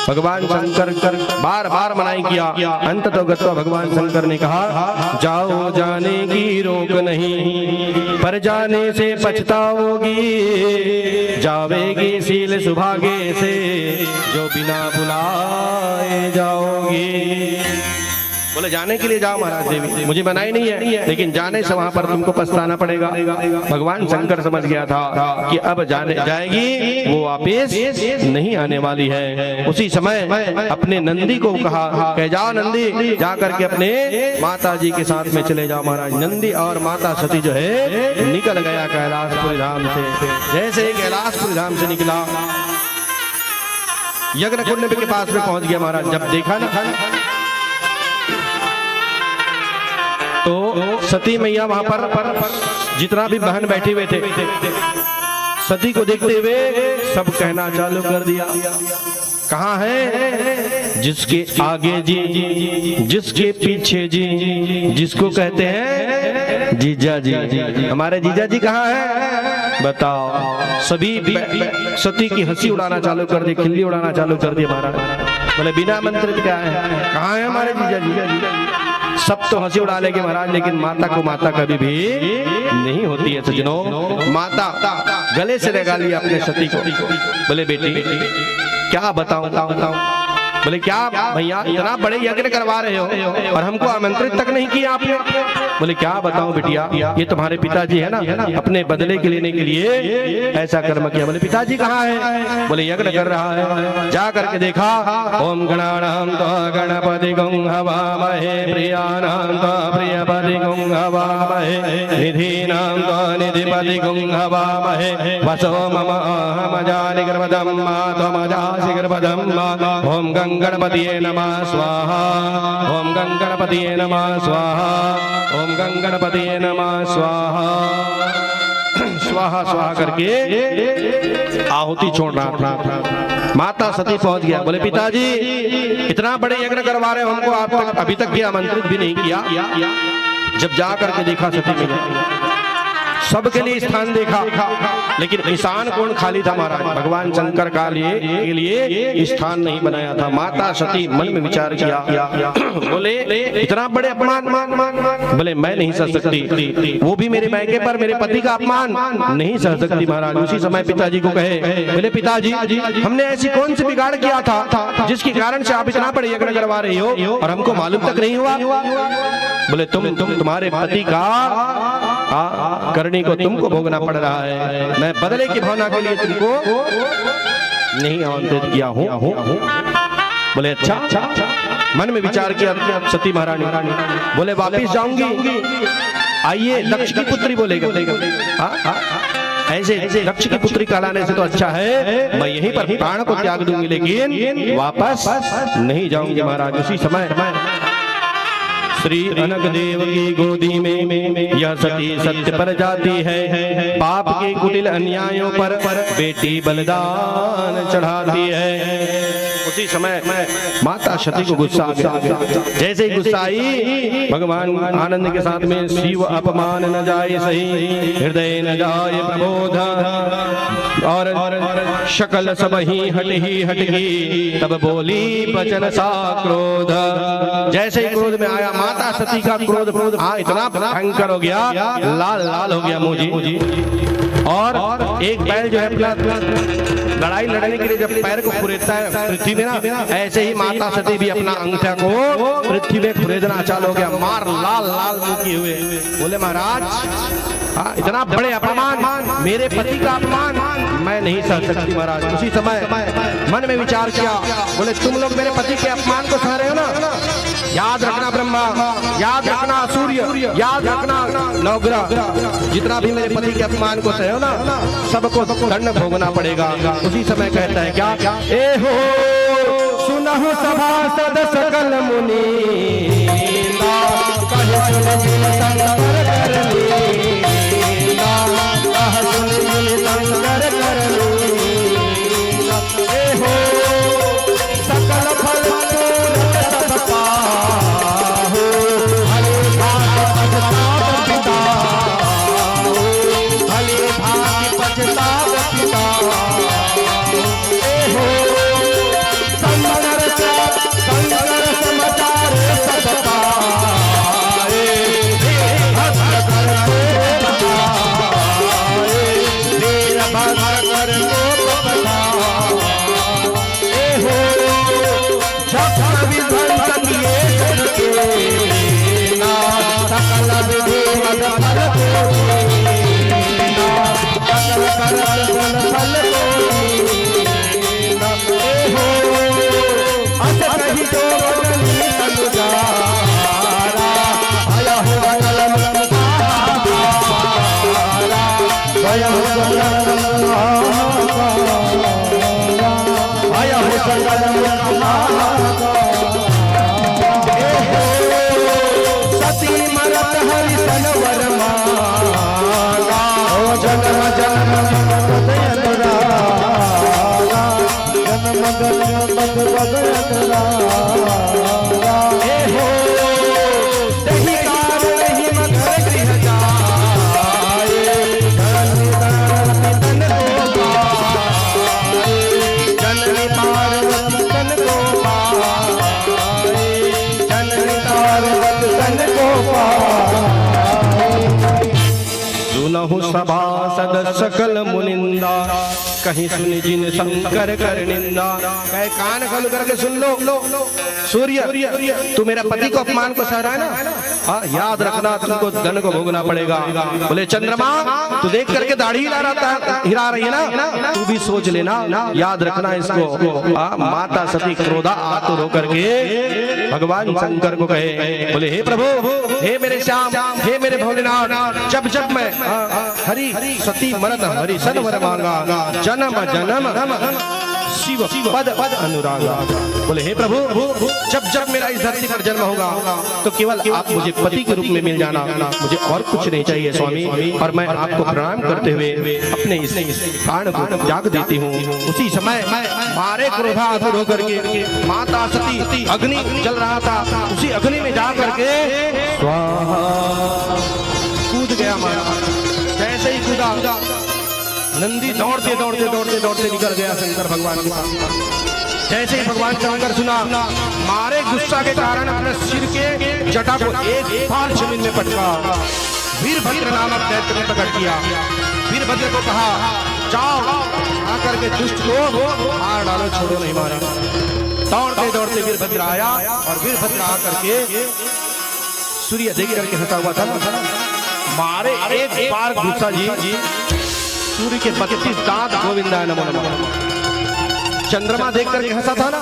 भगवान शंकर कर बार बार मनाई किया, अंत तो गत्वा भगवान शंकर ने कहा जाओ जाने की रोक नहीं, पर जाने से पछताओगी, जावेगी सील सुभागे से जो बिना बुलाए जाओगी। बोले जाने के लिए जाओ महाराज देवी, मुझे मनाई नहीं है, लेकिन जाने से वहां पर तुमको पछताना पड़ेगा। भगवान शंकर समझ गया था कि अब जाने जाएगी वो वापिस नहीं आने वाली है। उसी समय अपने नंदी को कहा कह जाओ नंदी जा करके अपने माता जी के साथ में चले जाओ महाराज। नंदी और माता सती जो है निकल गया कैलाशपुरी धाम से। जैसे कैलाशपुरी धाम से निकला यज्ञ कुंड के पास में पहुंच गया महाराज। जब देखा ना तो सती मैया वहां पर जितना भी बहन बैठे हुए थे सती को देखते हुए सब कहना चालू कर दिया। कहाँ है? जिसके आगे जी, जिसके पीछे जी, जिसको कहते हैं जीजा जी। हमारे जीजा जी कहाँ है बताओ? सभी सती की हंसी उड़ाना चालू कर दी, खिल्ली उड़ाना चालू कर दी महाराज। बोले बिना मंत्रित क्या है, कहाँ है हमारे जीजा जी? सब तो हंसी उड़ा लेंगे महाराज, लेकिन माता को माता कभी भी नहीं होती है सज्जनों। माता गले से लगा लिया अपने सती को। बोले बेटी क्या बताऊं? बोले क्या भैया इतना बड़े यज्ञ करवा रहे हो और हमको आमंत्रित तक नहीं किया आपने? बोले क्या बताऊं बिटिया, ये तुम्हारे पिताजी है ना, अपने बदले के लेने के लिए ऐसा कर्म किया। बोले पिताजी कहाँ है? बोले यज्ञ कर रहा है। जा करके देखा ओम गणानां त्वा गणपति गं हवामहे, प्रियाणां त्वा प्रियपति गं हवामहे, निधीनां त्वा निधिपति गं हवामहे, वसो मम अहमजानि गर्भदं मा त्वमजासि गर्भदं मा। ओम गणपतिये नमः स्वाहा, ओम गणपतिये नमः स्वाहा, ओम गणपतिये नमः स्वाहा। स्वाहा स्वाहा करके आहुति छोड़ रहा था। माता सती पहुंच गया। बोले पिताजी इतना बड़े यज्ञ करवा रहे हो, हमको आप तक अभी तक आमंत्रित भी नहीं किया। जब जा करके देखा सती में सबके लिए स्थान देखा, लेकिन ईशान कोण खाली था महाराज। भगवान शंकर के लिए स्थान नहीं बनाया था। माता सती मन में विचार किया, बोले इतना बड़े अपमान, बोले मैं नहीं सह सकती, वो भी मेरे मैके पर मेरे पति का अपमान नहीं सह सकती महाराज। उसी समय पिताजी को कहे, बोले पिताजी हमने ऐसी कौन सी बिगाड़ किया था जिसके कारण से आप इतना बड़े यज्ञ करवा रही हो और हमको मालूम तक नहीं हुआ? बोले तुम्हारे पति का करनी को तुमको भोगना पड़ रहा है, मैं बदले की भावना के लिए तुमको नहीं आमंत्रित किया हूँ। बोले अच्छा। मन में विचार किया सती महारानी, बोले वापिस जाऊंगी, आइए दक्ष की पुत्री बोलेगा। ऐसे दक्ष की पुत्री कहलाने से तो अच्छा है मैं यहीं पर प्राण को त्याग दूंगी, लेकिन वापस नहीं जाऊंगी महाराज। उसी समय श्री अनग देव की गोदी में यह सती सत्य पर जाती है, पाप के कुटिल अन्यायों पर बेटी बलिदान चढ़ाती है। उसी समय माता सती को गुस्सा आ गया। जैसे ही गुस्सा आई, भगवान आनंद के साथ में शिव अपमान न जाए सही, हृदय न जाए प्रबोध, और शकल सब ही हटगी, तब बोली बचन सा क्रोध। जैसे ही क्रोध में आया, माता सती का क्रोध इतना भयंकर हो गया, लाल लाल हो गया मुंह जी। और एक बैल जो है अपना लड़ाई लड़ने के लिए जब पैर को खुरेदता है पृथ्वी में ना, ऐसे ही माता सती भी अपना अंगूठा को पृथ्वी में खुरेदना चालू हो गया, मार लाल लाल मुंह किए हुए। बोले महाराज, इतना बड़े अपमान, मेरे पति का अपमान मैं नहीं सह सकती महाराज। उसी समय मन में विचार किया, बोले तुम लोग मेरे पति के अपमान को सह रहे हो ना, याद रखना ब्रह्मा, याद रखना सूर्य, याद रखना नवग्रह, जितना भी मेरे पति के अपमान को सहे हो ना, सबको दंड भोगना पड़ेगा। उसी समय कहता है क्या, ए हो सुनहु सभासद सकल मुनि, सकल फल सब पाहु, भले भाग्य पछताव पिता, संगर समाचार सब पाए, भद्र कर वीर भद्र कर सकल विधि मद फल सती मरत हरि सनवर मांगा, जन्म जन्म सुनहु सभासद सकल मुनिंदा, कहीं सुनि जिन शंकर कर निंदा। कहे कान खोल करके सुन लो, सूर्य तू मेरा पति को अपमान को सह रहा है ना, हाँ याद रखना तुमको दंड को भोगना पड़ेगा। बोले चंद्रमा तू देख करके दाढ़ी हिला रही है ना, तू भी सोच लेना, याद रखना इसको। माता सती क्रोधा आतुर होकर के भगवान शंकर को कहे, बोले हे प्रभु, हे मेरे श्याम, हे मेरे भोलेनाथ, जब जब मैं हरि सती मरद हरि सनवर मांगा, जन्म जन्म शिव पद पद अनुरागा। बोले हे प्रभु, जब जब मेरा इस धरती पर जन्म होगा तो केवल आप मुझे पति के रूप में मिल जाना, मुझे और कुछ नहीं चाहिए स्वामी। और मैं आपको प्रणाम करते हुए अपने इस प्राण को त्याग देती हूँ। उसी समय मारे क्रोधा आतुर होकर के माता सती, अग्नि जल रहा था, उसी अग्नि में जा करके स्वाहा कूद गया मारा। जैसे ही कूदा, नंदी दौड़ते दौड़ते दौड़ते दौड़ते निकल गया शंकर भगवान के पास। जैसे ही भगवान शंकर सुना, मारे गुस्सा के कारण अपने सिर के जटा को एक बार जमीन में पटका, वीरभद्र नामक दैत्य ने प्रकट किया। वीरभद्र को कहा, जाओ आकर के दुष्ट को मार डालो, छोड़ो नहीं मारा। दौड़ते दौड़ते वीरभद्र आया, और वीरभद्र आकर के सूर्य देख करके हंसा हुआ था, मारे एक बार गुस्सा जी, सूर्य के 32 दांत गोविंदाय नमो नमः। चंद्रमा देख करके हंसा था ना,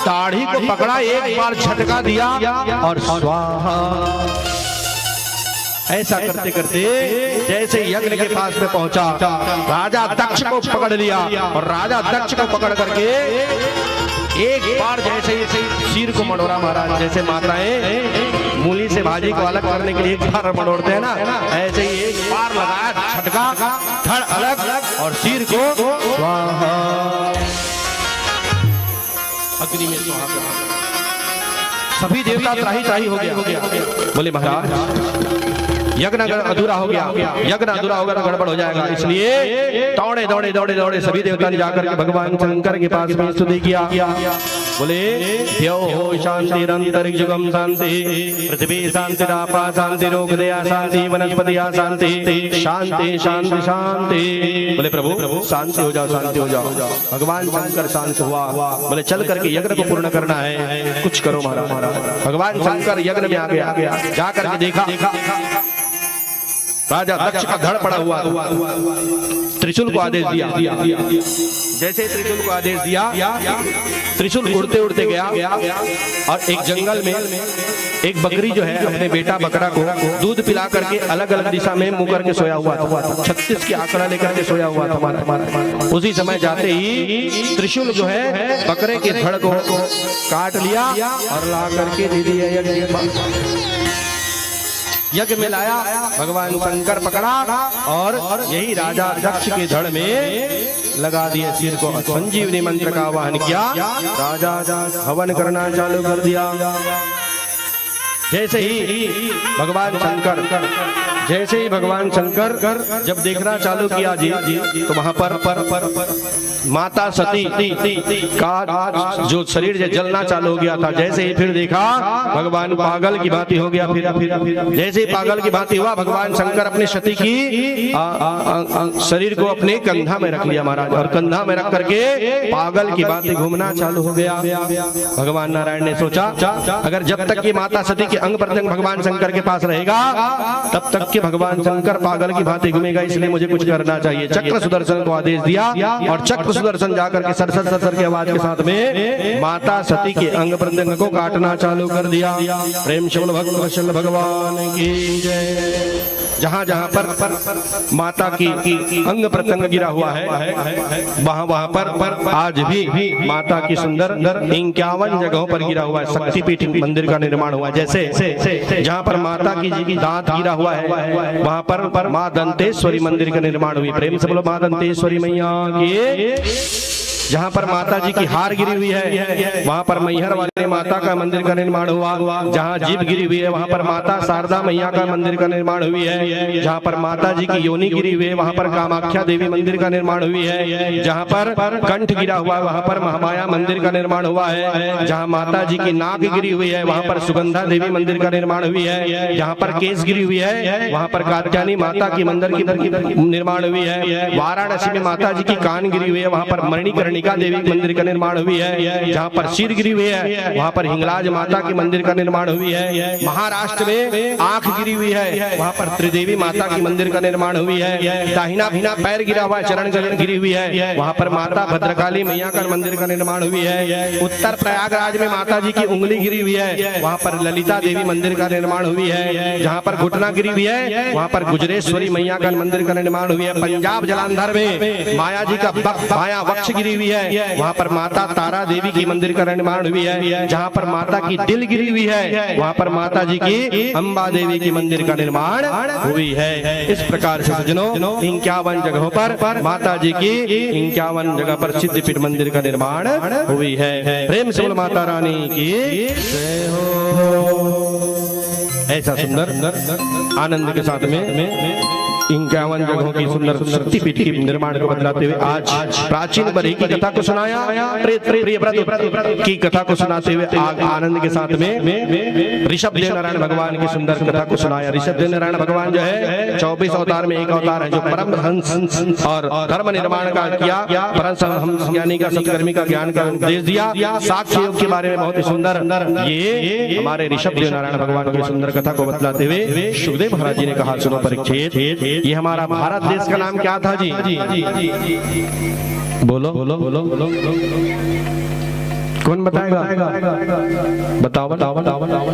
दाढ़ी को पकड़ा, एक बार झटका दिया और स्वाहा। ऐसा करते करते जैसे यज्ञ के पास में पहुंचा, राजा दक्ष को पकड़ लिया, और राजा दक्ष को पकड़ करके एक बार जैसे ही सिर को मड़ोरा महाराज, जैसे माताएं मूली से भाजी को अलग करने के लिए एक बार मड़ोड़ते हैं ना, ऐसे ही एक बार लगाया छटका, धड़ अलग और सिर को स्वाहा, अग्नि में स्वाहा, सभी देवता त्राही त्राही हो गया। बोले महाराज यज्ञ अधूरा हो गया, यज्ञ अधूरा होगा तो गड़बड़ हो जाएगा, इसलिए दौड़े दौड़े दौड़े दौड़े सभी देवता ने जाकर के भगवान शंकर के पास में स्तुति किया। बोले द्यो हो शांति अंतरिक्षम शांति, पृथ्वी शांति, आपा शांति, रोग दया शांति, वनस्पति शांति, शांति शांति शांति। बोले प्रभु शांति हो जाओ, शांति हो जाओ। भगवान शंकर शांत हुआ। बोले चल करके यज्ञ को पूर्ण करना है, कुछ करो महाराज। भगवान शंकर यज्ञ में आ गया, जाकर के देखा राजा दक्ष का धड़ पड़ा हुआ, त्रिशूल को आदेश दिया। जैसे त्रिशूल को आदेश दिया, त्रिशूल उड़ते उड़ते गया और एक जंगल में एक बकरी जो है अपने बेटा बकरा को दूध पिला करके अलग अलग दिशा में मुंह करके सोया हुआ था। 36 की आंकड़ा लेकर के सोया हुआ था। उसी समय जाते ही त्रिशूल जो है बकरे के धड़ को काट लिया और ला करके दे दिया, यज्ञ में लाया। भगवान शंकर पकड़ा और यही राजा दक्ष के धड़ में लगा दिए सिर को। संजीवनी मंत्र का आवाहन किया, राजा हवन करना चालू कर दिया। जैसे ही भगवान शंकर जब देखना चालू किया जी तो वहां पर माता सती का जो शरीर जलना चालू हो गया था। जैसे ही फिर देखा भगवान पागल की भांति हो गया। फिर जैसे ही पागल की भांति हुआ, भगवान शंकर अपने सती की शरीर को अपने कंधा में रख लिया महाराज, और कंधा में रख करके पागल की भांति घूमना चालू हो गया। भगवान नारायण ने सोचा अगर जब तक ये माता सती के अंग प्रत्यंग भगवान शंकर के पास रहेगा तब तक के भगवान शंकर पागल की भांति घूमेगा, इसलिए मुझे कुछ करना चाहिए। चक्र सुदर्शन को आदेश दिया और चक्र सुदर्शन जाकर के सरसर सरसर के आवाज के साथ में माता सती के अंग प्रत्यंग को काटना चालू कर दिया। प्रेम शबल भक्त वत्सल भगवान की जय। जहाँ जहाँ पर माता की अंग प्रत्यंग गिरा हुआ है वहाँ पर आज भी माता की सुंदर 51 जगहों पर गिरा हुआ है। शक्तिपीठ मंदिर का निर्माण हुआ है। जैसे जहाँ पर माता की दांत गिरा हुआ है वहाँ पर माँ दंतेश्वरी मंदिर का निर्माण हुई। प्रेम से बोलो माँ दंतेश्वरी मैया की। जहाँ पर माता जी की हार गिरी हुई है वहाँ पर मैहर वाले माता का मंदिर का निर्माण हुआ। जहाँ जीभ गिरी हुई है वहाँ पर माता शारदा मैया का मंदिर का निर्माण हुई है। जहाँ पर माता जी की योनि गिरी हुई है वहाँ पर कामाख्या देवी मंदिर का निर्माण हुई है। जहाँ पर कंठ गिरा हुआ है वहाँ पर महामाया मंदिर का निर्माण हुआ है। जहाँ माता जी की नाक गिरी हुई है वहाँ पर सुगंधा देवी मंदिर का निर्माण हुई है। जहाँ पर केस गिरी हुई है वहाँ पर कात्यायनी माता की मंदिर की निर्माण हुई है। वाराणसी में माता जी की कान गिरी हुई है वहाँ पर मणिकर्णिका देवी मंदिर का निर्माण हुई है। जहाँ पर सिर गिरी हुई है वहाँ पर हिंगलाज माता की मंदिर का निर्माण हुई है। महाराष्ट्र में आंख गिरी हुई है वहाँ पर त्रिदेवी माता की मंदिर का निर्माण हुई है। दाहिना भीना पैर गिरा हुआ है, चरण गिरी हुई है वहाँ पर माता भद्रकाली मैया का मंदिर का निर्माण हुई है। उत्तर प्रयागराज में माता जी की उंगली गिरी हुई है वहाँ पर ललिता देवी मंदिर का निर्माण हुई है। जहाँ पर घुटना गिरी हुई है वहाँ पर गुजरेश्वरी मैया का मंदिर का निर्माण हुई है। पंजाब जलंधर में माया जी का माया वक्ष गिरी हुई है वहाँ पर माता तारा देवी की मंदिर का निर्माण हुई है। जहाँ पर माता की दिल गिरी हुई है वहाँ पर माता जी की अम्बा देवी की मंदिर का निर्माण हुई है। इस प्रकार से सज्जनों 51 जगहों पर माता जी की 51 जगह पर सिद्धपीठ मंदिर का निर्माण हुई है। प्रेम से बोलो माता रानी की जय हो। ऐसा सुंदर आनंद के साथ में 51 जगहों की सुंदर शक्तिपीठ की निर्माण को बदलाते हुए आज प्राचीन बरही की कथा को सुनाया। प्रियव्रत की कथा को सुनाते हुए आनंद के साथ में ऋषभ देव नारायण भगवान की सुंदर कथा को सुनाया। ऋषभ देव नारायण भगवान जो है 24 अवतार में एक अवतार है जो परम हंस और धर्म निर्माण का किया। परम ज्ञानी का सत्कर्मी का ज्ञान का उपदेश दिया। साक्ष्य योग के बारे में बहुत ही सुंदर ये हमारे ऋषभ देव नारायण भगवान की सुंदर कथा को बतलाते हुए सुखदेव महाराज जी ने कहा, सुनो परीक्षित, ये हमारा भारत देश का नाम क्या था जी? बोलो बोलो बोलो बोलो कौन बताएगा? बताओ बताओ बताओ बताओ।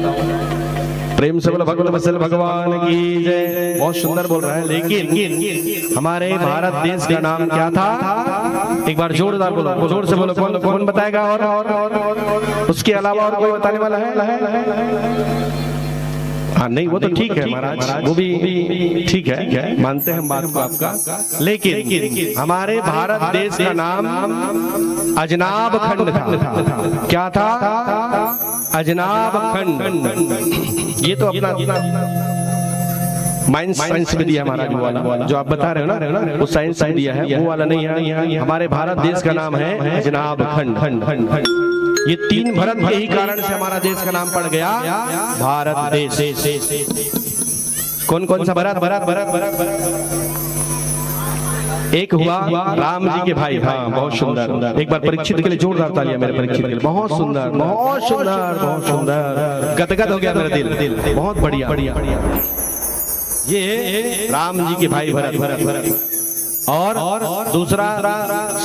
प्रेम से बोलो भगवत वत्सल भगवान की जय। बहुत सुंदर बोल रहा है, लेकिन हमारे भारत देश का नाम क्या था? एक बार जोरदार बोलो, जोर से बोलो। कौन कौन बताएगा? और उसके अलावा और कोई बताने वाला है? हाँ नहीं, वो तो ठीक है महाराज, वो भी ठीक है, मानते हैं हम बात को आपका। लेकिन हमारे भारत देश का नाम अजनाब खंड था। क्या था? अजनाब खंड। ये तो अपना माइंस साइंस में दिया महाराज, वो वाला जो आप बता रहे हो ना, वो साइंस में दिया है, वो वाला नहीं है। हमारे भारत देश का नाम है अजनाब खंड। ये 3 भरत के ही कारण से हमारा देश का नाम पड़ गया भारत देश। कौन कौन सा भरत? एक हुआ राम जी के भाई। हाँ, बहुत सुंदर। एक बार परीक्षित के लिए जोरदार तालियां मेरे परीक्षित के लिए। बहुत सुंदर, बहुत सुंदर, बहुत सुंदर। गदगद हो गया मेरा दिल। बहुत बढ़िया। ये राम जी के भाई भरत और दूसरा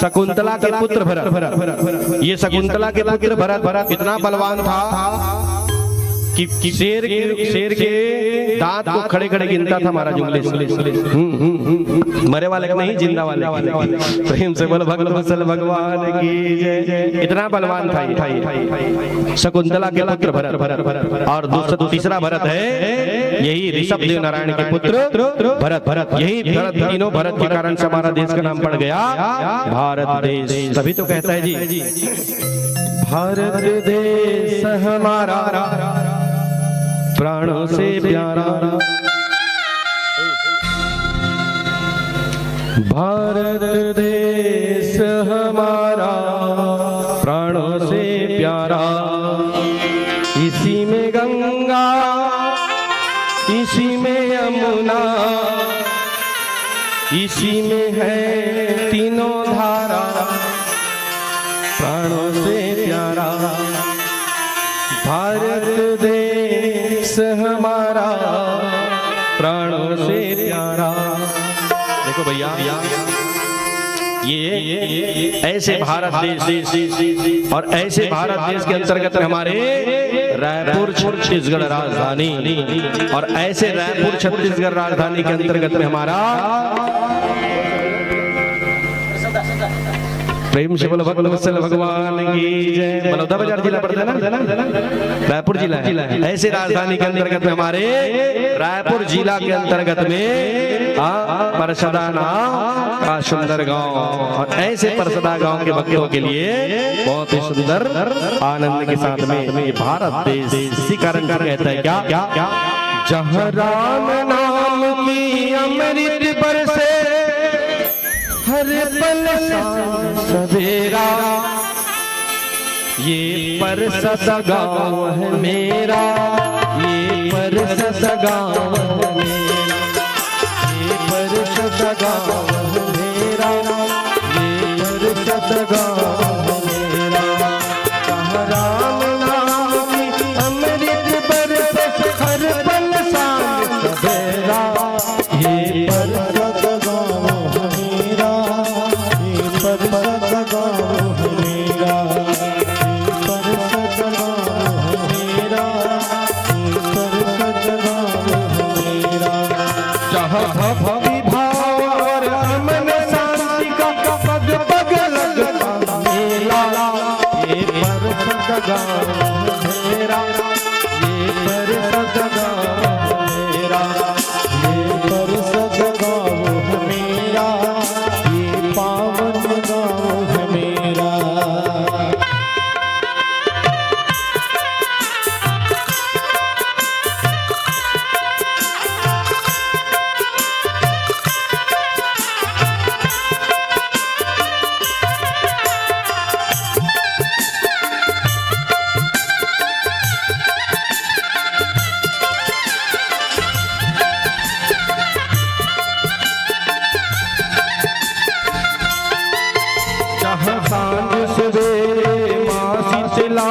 शकुंतला के पुत्र भरत। ये शकुंतला के पुत्र भरत इतना बलवान था कि शेर के दांत को खड़े खड़े गिनता था हमारा जुंगले से। मरे वाले नहीं, जिंदा वाले। प्रेम से बोलो भगवत वत्सल भगवान की जय। इतना बलवान था ये शकुंतला के पुत्र भरत। और दूसरा तीसरा भरत है, यही ऋषभ देव नारायण के पुत्र भरत। यही तीनों भरत के कारण से हमारा देश का नाम पड़ गया भारत देश। तभी तो कहता है जी, भारत देश हमारा प्राणों से प्यारा, भारत देश हमारा प्राणों से प्यारा। इसी में गंगा, इसी में यमुना, इसी में है तीनों धारा, प्राणों से प्यारा भारत देश हमारा, प्राणों से प्यारा। देखो भैया, ये ऐसे भारत देश और ऐसे भारत देश के अंतर्गत हमारे रायपुर छत्तीसगढ़ राजधानी, और ऐसे रायपुर छत्तीसगढ़ राजधानी के अंतर्गत में हमारा प्रेम से बोलो भगवत वत्सल भगवान की जय। बलौदा बाजार जिला पड़ता है ना, रायपुर जिला है। ऐसे राजधानी के अंतर्गत में हमारे रायपुर जिला के अंतर्गत में परसदा नाम का सुंदर गांव, और ऐसे परसदा गांव के भक्तों के लिए बहुत ही सुंदर आनंद के साथ में ये भारत देश। इसी कारण कहता है क्या, जहाँ राम नाम की अमृत बरसे, हर पल सवेरा, ये परसद गाँव है मेरा, ये परसद गाँव है मेरा, ये परसद गाँव है मेरा, ये परसद गाँव है मेरा। जहाँ राम नाम की अमृत बरसे, हर पल सवेरा, ये परसद भक्ति भाव और अमन शांति का पग पग लगता मेला, ये परसद गाँव मेरा, ये परसद गाँव मेरा, ये परसद गाँव मेरा, ये पावन गाँव मेरा। सांझ सवेरे माँ शीतला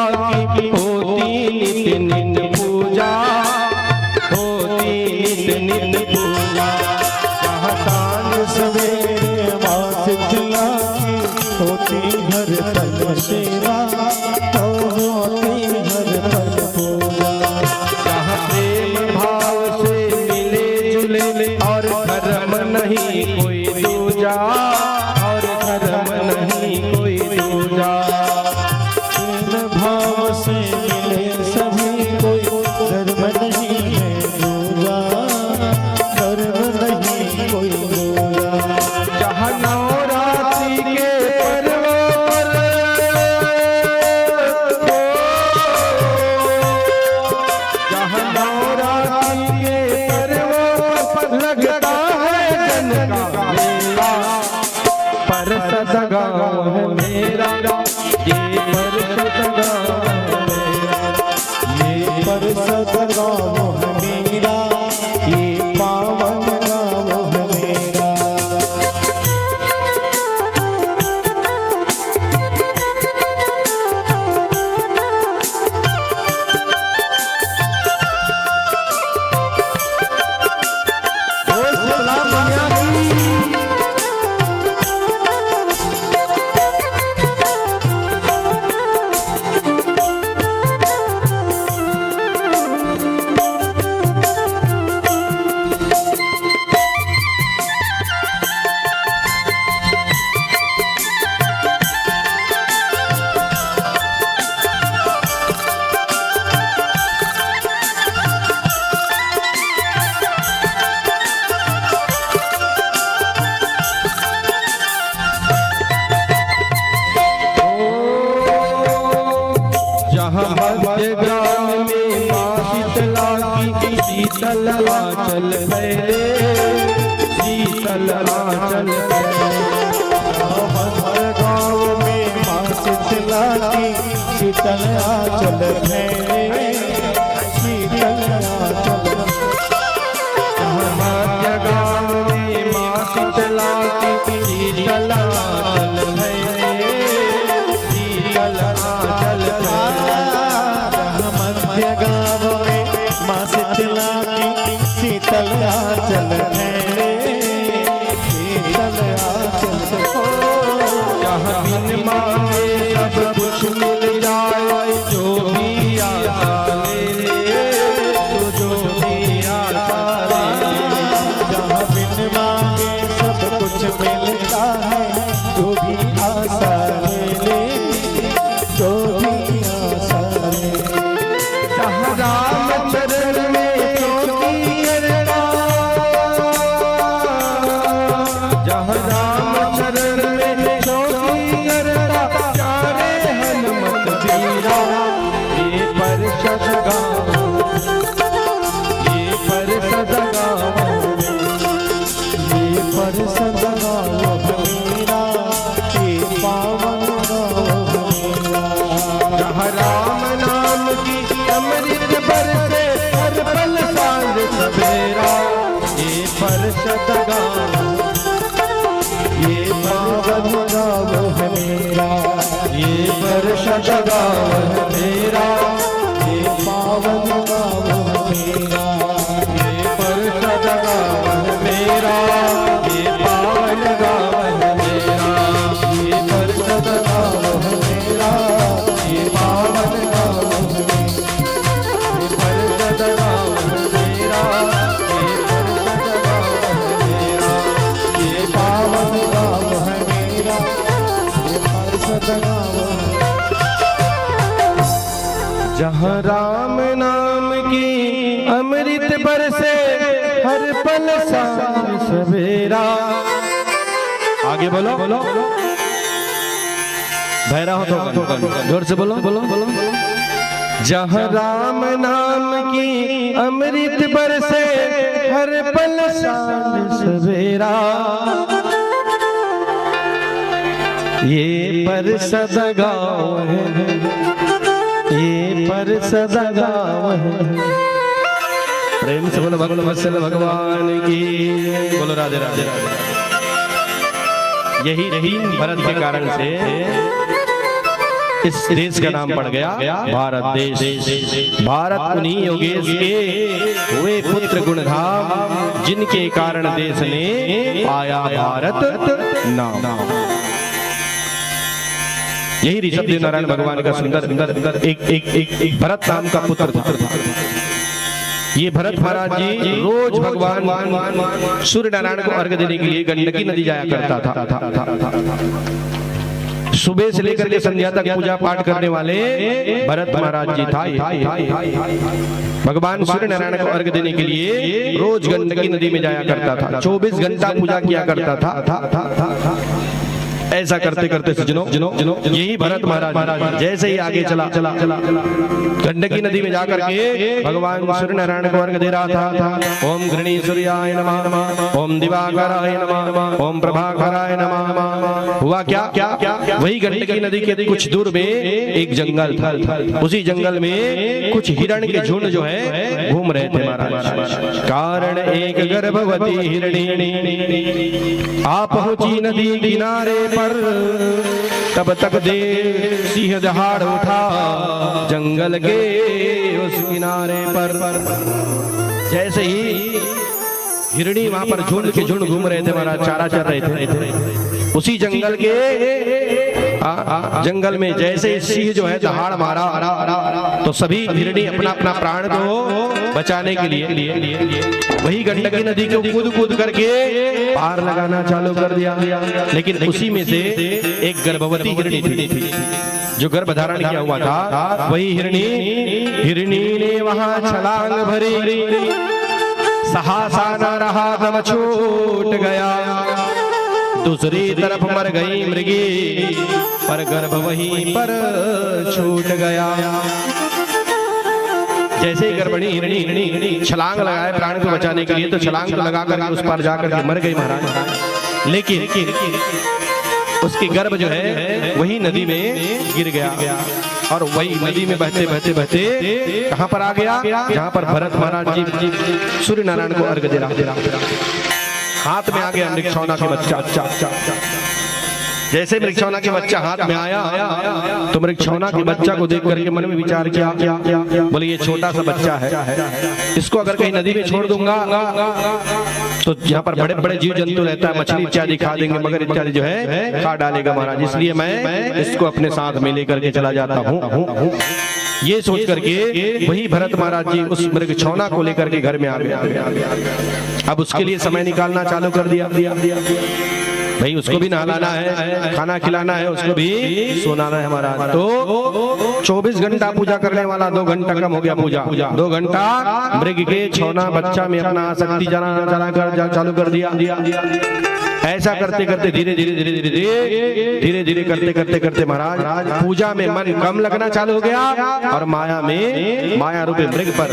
की होती नित्य पूजा, होती नित्य पूजा। सांझ सवेरे माँ शीतला की होती हर पल सेवा, होती हर पल पूजा। जहाँ प्रेम नहीं कोई दूजा, और धर्म नहीं कोई दूजा। प्रेम भाव से मिले सभी कोई धर्म नहीं है दूजा, धर्म नहीं कोई दूजा। जहाँ नवरात्रि के पर्व पर, जहाँ नवरात्रि के पर्व पर लगता है जन का मेला, परसद गाँव है मेरा, ये परसद गाँव है मेरा, ये परसद गाँव है मेरा, ये पावन गाँव है मेरा। मध्य ग्राम में माँ शीतला की शीतल आंचल है रे, शीतल आंचल है। हमारे गाँव में माँ शीतला की शीतल आंचल है, शीतल आंचल। मध्य गाँव में माँ शीतला की शीतल आंचल है रे, शीतल आंचल है। मध्य गाँव में माँ शीतला की शीतल आंचल है, शीतल आंचल। जहाँ बिन मांगे सब कुछ मिल जाए, जो भी आशा ले ले, तो जो भी आशा ले ले। जहाँ बिन मांगे सब कुछ मिलता है, जो भी आशा ले ले, जो भी आशा ले ले। जहाँ राम चरण में ज्योति करना, जहाँ राम चरण में ज्योति करना, चारे हनुमत वीरा, ये परसद गाँव, ये परसद गाँव, ये परसद गाँव है मेरा, ये पावन गाँव है मेरा। जहाँ राम नाम की अमृत बरसे हर पल सांझ सवेरा, ये परसद गाँव, ये पावन गाँव है मेरा, ये परसद गाँव है मेरा, ये पावन गाँव है मेरा। ये परसद गाँव है मेरा, ये पावन गाँव है मेरा, ये परसद गाँव है मेरा, ये पावन गाँव है मेरा, ये परसद गाँव है मेरा, ये परसद गाँव है मेरा, ये पावन गाँव है मेरा, ये परसद गाँव है। जहाँ राम नाम की अमृत बरसे हर पल सांझ सवेरा। आगे बोलो बोलो, भैरा हो तो जोर से बोलो बोलो बोलो। जहाँ राम नाम की अमृत बरसे हर पल सांझ सवेरा, ये परसद गाँव है, ये परसद गाँव है। प्रेम से बोलो भगवान वत्सल भगवान की, बोलो राधे राधे। यही रही भरत के कारण से इस देश का नाम पड़ गया भारत देश। भारत उन्हीं योगेश के हुए पुत्र गुणधाम, जिनके कारण देश ने पाया भारत नाम। यही ऋषभ देव नारायण भगवान का सुंदर सुंदर एक भरत नाम का पुत्र था। ये भरत महाराज जी रोज भगवान सूर्य नारायण को अर्घ देने के लिए गंडकी नदी जाया करता था। सुबह से लेकर के संध्या तक पूजा पाठ करने वाले भरत महाराज जी था। भगवान सूर्य नारायण को अर्घ देने के लिए रोज गंडकी नदी में जाया करता था। 24 घंटा पूजा किया करता था। ऐसा करते करते सज्जनों यही भरत महाराज जैसे ही आगे चला गंडकी नदी में जाकर के भगवान सूर्य नारायण को अर्घ दे रहा था। ओम घृणी सूर्याय नमः, ओम दिवाकराय नमः, ओम प्रभाकराय नमः। हुआ क्या वही गंडकी नदी के कुछ दूर में एक जंगल था। उसी जंगल में कुछ हिरण के झुंड जो है घूम रहे थे महाराज। कारण एक गर्भवती हिरणी आ पहुंची नदी किनारे पर, तब तक देव सिंह दहाड़ उठा जंगल के उस किनारे पर। जैसे ही हिरणी वहां पर झुंड के झुंड घूम रहे थे महाराज, चारा चर रहे थे। उसी जंगल के जंगल में जैसे ही सिंह जो है दहाड़ मारा तो सभी हिरणी अपना अपना प्राण को बचाने के लिए वही गंडकी नदी को कूद कूद करके पार लगाना चालू कर दिया। लेकिन उसी में से एक गर्भवती हिरणी थी जो गर्भ धारण किया हुआ था। वही हिरणी ने वहां छलांग भरी, साहसा न रहा दम छूट गया। दूसरी तरफ मर गई मृगी, पर गर्भ वहीं पर छूट गया। जैसे ही गर्भिणी हिरणी छलांग लगाए प्राण को बचाने के लिए, तो छलांग तो लगा कर उस पार जाकर के मर गई महाराज। लेकिन उसकी गर्भ जो है वही नदी में गिर गया और वही नदी में बहते बहते बहते कहां पर आ गया, जहां पर भरत महाराज जी सूर्य नारायण को अर्घ दे रहा। हाथ में आ गया मृगछौना के बच्चा। जैसे मृगछौना के बच्चा हाथ में आया तो मृगछौना के बच्चा को देख करके मन में विचार किया, बोले ये छोटा सा बच्चा है, इसको अगर कहीं नदी में छोड़ दूंगा तो यहाँ पर बड़े बड़े जीव जंतु रहता है, मछली इत्यादि खा देंगे, मगर इत्यादि जो है खा डालेगा महाराज। इसलिए मैं इसको अपने साथ में लेकर के चला जाता हूँ। ये सोच करके वही भरत महाराज जी उस मृगछौना को लेकर के घर में आ गया। अब उसके लिए समय निकालना चालू कर दिया। भाई उसको भी नहलाना है, खाना खिलाना है, उसको भी सोनाना है महाराज। तो 24 घंटा पूजा करने वाला 2 घंटा कम हो गया पूजा। 2 घंटा मृग के छौना बच्चा में अपना आसक्ति जलाना चालू कर दिया। ऐसा करते करते धीरे धीरे करते महाराज पूजा में मन कम लगना चालू हो गया और माया रूपी मृग पर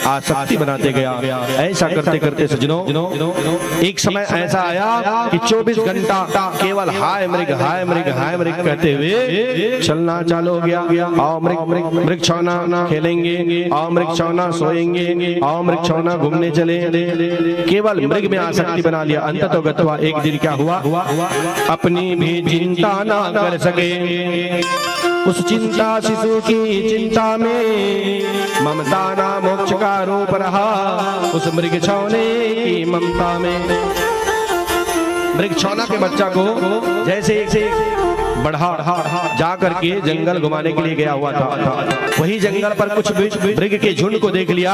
आसक्ति बनाते गया। ऐसा करते करते सज्जनों एक समय ऐसा आया कि 24 घंटा केवल हाय मृग कहते हुए चलना चालू हो गया। आओ मृग छौना खेलेंगे, आओ मृग छौना सोएंगे, आओ मृग छौना घूमने चले। केवल मृग में आसक्ति बना लिया। अंततः गत्वा एक दिन क्या हुआ, अपनी भी चिंता ना कर सके। उस चिंता शिशु की चिंता में ममता ना मोक्ष का रूप रहा। उस मृग छौने की ममता में मृग छौना के बच्चा को जैसे बढ़ा जा करके जंगल घुमाने के लिए गया हुआ था। वही जंगल पर कुछ मृग के झुंड को देख लिया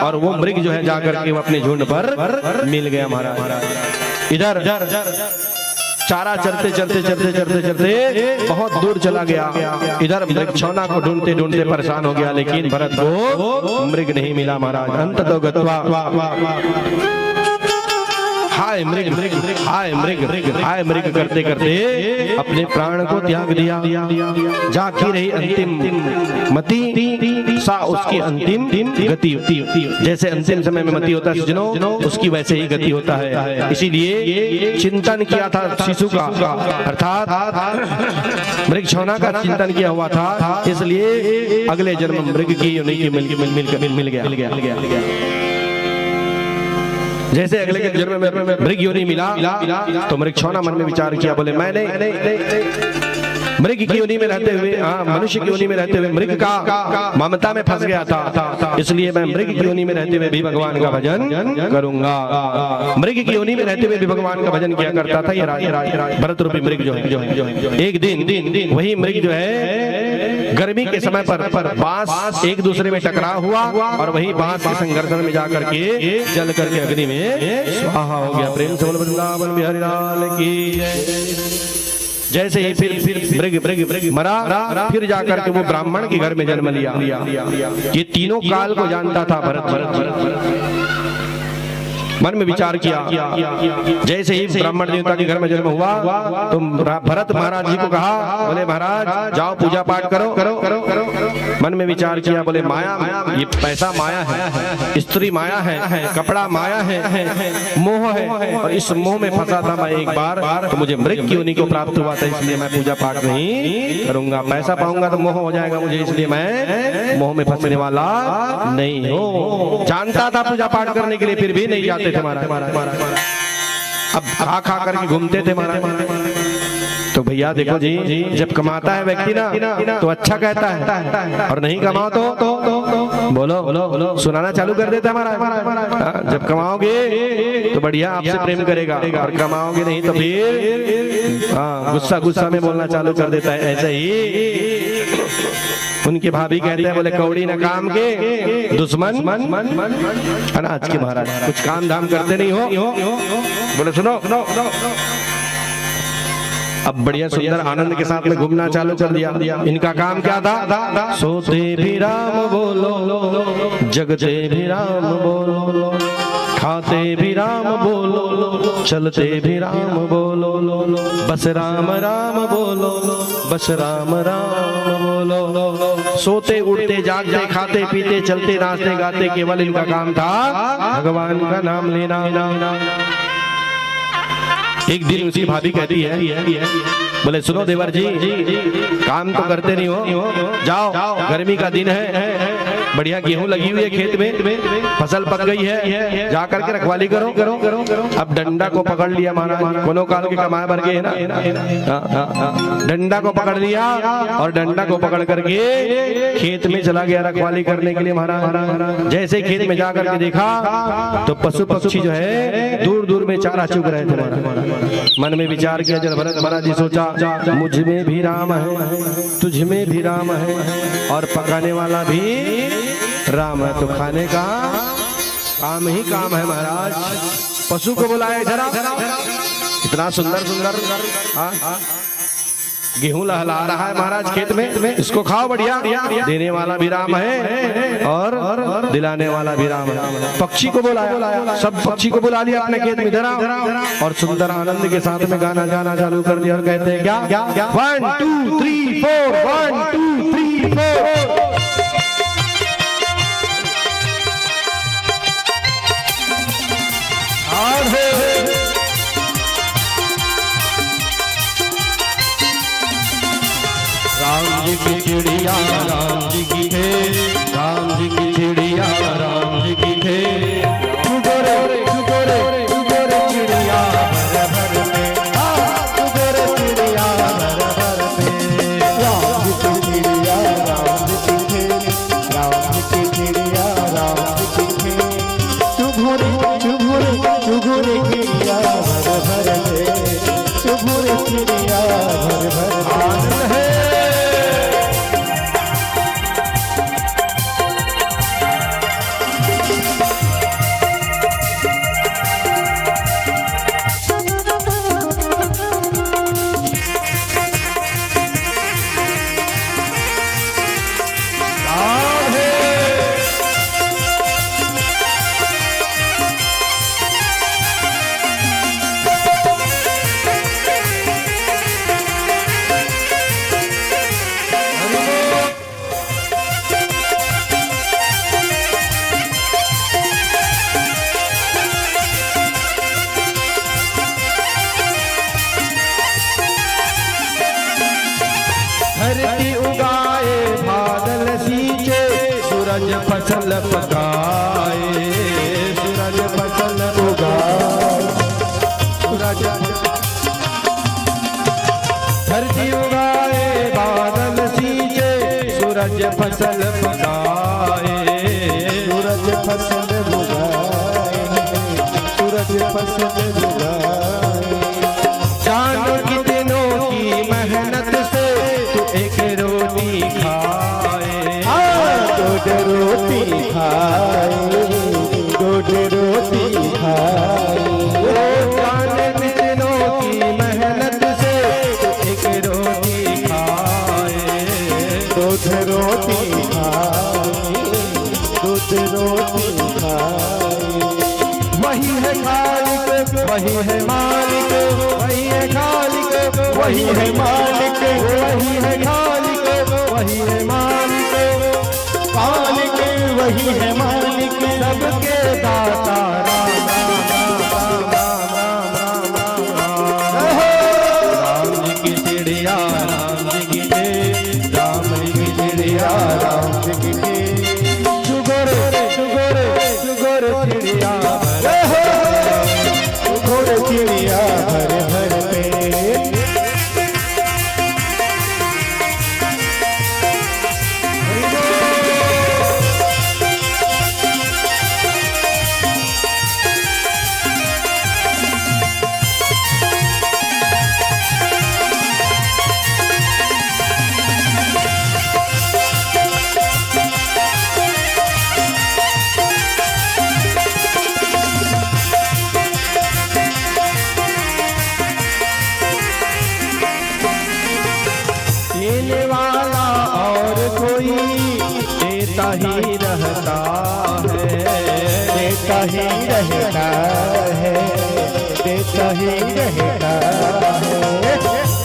और वो मृग जो है जाकर के अपने झुंड पर मिल गया महाराज। इधर चारा चलते बहुत दूर चला गया। इधर मृगछौना को ढूंढते परेशान हो गया, लेकिन भरत को मृग नहीं मिला महाराज। अंततः गत्वा हाय मृग करते करते अपने प्राण को त्याग दिया। जाकी रही अंतिम मति सा उसकी अंतिम गति। जैसे अंतिम समय में मति होता है सज्जनों, उसकी वैसे ही गति होता है। इसीलिए चिंतन किया था शिशु का, अर्थात मृगछौना का चिंतन किया हुआ था, इसलिए अगले जन्म मृग की मिल गया। जैसे अगले के जन्म में मृग योनि मिला तो मृगछौना मन में विचार किया, बोले मैंने मृग की योनि में रहते हुए, मनुष्य की योनि में रहते हुए मृग का ममता में फंस गया था, इसलिए मैं मृग की योनि में रहते हुए भी भगवान का भजन करूंगा। मृग की योनि में रहते हुए भी भगवान का भजन किया करता था ये भरत रूपी मृग जो है। एक दिन वही मृग जो है गर्मी के समय पर बांस एक दूसरे में टकराव हुआ और वही बांस के संघर्षण में जाकर के जल करके अग्नि में स्वाहा हो गया। प्रेम से बोल वृंदावन बिहारी लाल की जैसे ही फिर मृग मरा, फिर जाकर के वो ब्राह्मण के घर में जन्म लिया। ये तीनों काल को जानता था भरत। मन में विचार किया, जैसे ही ब्राह्मण देवता के घर में जन्म हुआ तो भरत महाराज जी को कहा, बोले महाराज जाओ पूजा पाठ करो। मन में विचार किया, बोले माया, ये पैसा माया है, स्त्री माया है, कपड़ा माया है, मोह है, और इस मोह में फंसा था मैं एक बार, तो मुझे मृग की योनि को प्राप्त हुआ था, इसलिए मैं पूजा पाठ नहीं करूंगा। पैसा पाऊंगा तो मोह हो जाएगा मुझे, इसलिए मैं मोह में फंसने वाला नहीं हूँ। जानता था पूजा पाठ करने के लिए, फिर भी नहीं जाते थे महाराज। अब खा करके घूमते थे महाराज। तो भैया देखो जी, जब कमाता है व्यक्ति ना तो अच्छा कहता है, और नहीं कमाओ तो बोलो सुनाना चालू कर देता है महाराज। जब कमाओगे तो बढ़िया आपसे प्रेम करेगा, और कमाओगे नहीं तो फिर गुस्सा में बोलना चालू कर देता है। ऐसे ही उनके भाभी कहते हैं, बोले कौड़ी न काम के दुश्मन अनाज के। महाराज कुछ काम धाम करते नहीं हो, बोले सुनो अब बढ़िया सुंदर आनंद के साथ में घूमना चालू कर दिया। इनका काम क्या था? सोते भी राम बोलो, जगते भी राम बोलो, खाते भी राम बोलो, चलते भी राम बोलो, बस राम राम बोलो, बस राम राम बोलो। सोते उठते जागते खाते पीते चलते नाचते गाते केवल इनका काम था भगवान का नाम लेना। एक दिन उसकी भाभी कहती है, बोले सुनो देवर जी, काम तो करते नहीं हो, जाओ गर्मी का दिन है, बढ़िया गेहूं लगी हुई है खेत में, फसल पक गई है, जा करके रखवाली करो। अब डंडा को पकड़ लिया महाराज, कोनो काल के कमाए भर गए ना, डंडा को पकड़ लिया और डंडा को पकड़ करके खेत में चला गया रखवाली करने के लिए महाराज। जैसे खेत में जा करके देखा तो पशु पक्षी जो है दूर दूर में चारा चुग रहे थे महाराज। मन में विचार किया, जब भरत महाराज जी सोचा मुझ में भी राम है, तुझ में भी राम है, और पकाने वाला भी राम है, तो खाने का काम ही काम है महाराज। पशु को बुलाए जरा, इतना सुंदर गेहूं लहला रहा है महाराज खेत में, इसको खाओ बढ़िया, देने वाला भी राम है और दिलाने वाला भी राम है। पक्षी को बुलाया, सब पक्षी को बुला लिया अपने खेत में जरा, और सुंदर आनंद के साथ में गाना गाना चालू कर दिया, और कहते हैं क्या 1 2 3 4 1 2 3 4। राम जी की चिड़िया राम जी की है, राम जी की चिड़िया राम जी की है, चुगोरे चिड़िया भर भर में, चुगोरे चिड़िया भर भर में। राम जी की चिड़िया राम जी की है, राम जी की चिड़िया राम जी की है, चुगोरे चिड़िया भर भर में, चुगोरे चिड़िया भर भर में। धरती उगाए बादल सींचे, सूरज फसल पकाए, सूरज फसल उगाए, सूरज धरती उगाए सूरज फसल उगाए, सूरज फसल उगाए, सूरज फसल उगाए। जानो कि दिनों की मेहनत से तू एक रोटी खाए, दूध रोटी खाए, दूध रोटी खाए। जाने दिनों की मेहनत से तू एक रोटी खाए, दूध रोटी खाए, दूध रोटी खाए। वही है खालिक, वही है मालिक, वही है खालिक, वही है मालिक, वही है खालिक, वही है मालिक, मालिक वही है मालिक, सबके दाता राम जी की चिड़िया, राम जी की राम जी की चिड़िया, राम जी की शुगर शुगर शुगर चिड़िया, घोड़ चिड़िया भर भर पेट। देने वाला और कोई देता ही रहता है, देता ही रहता है, देता ही रहता है।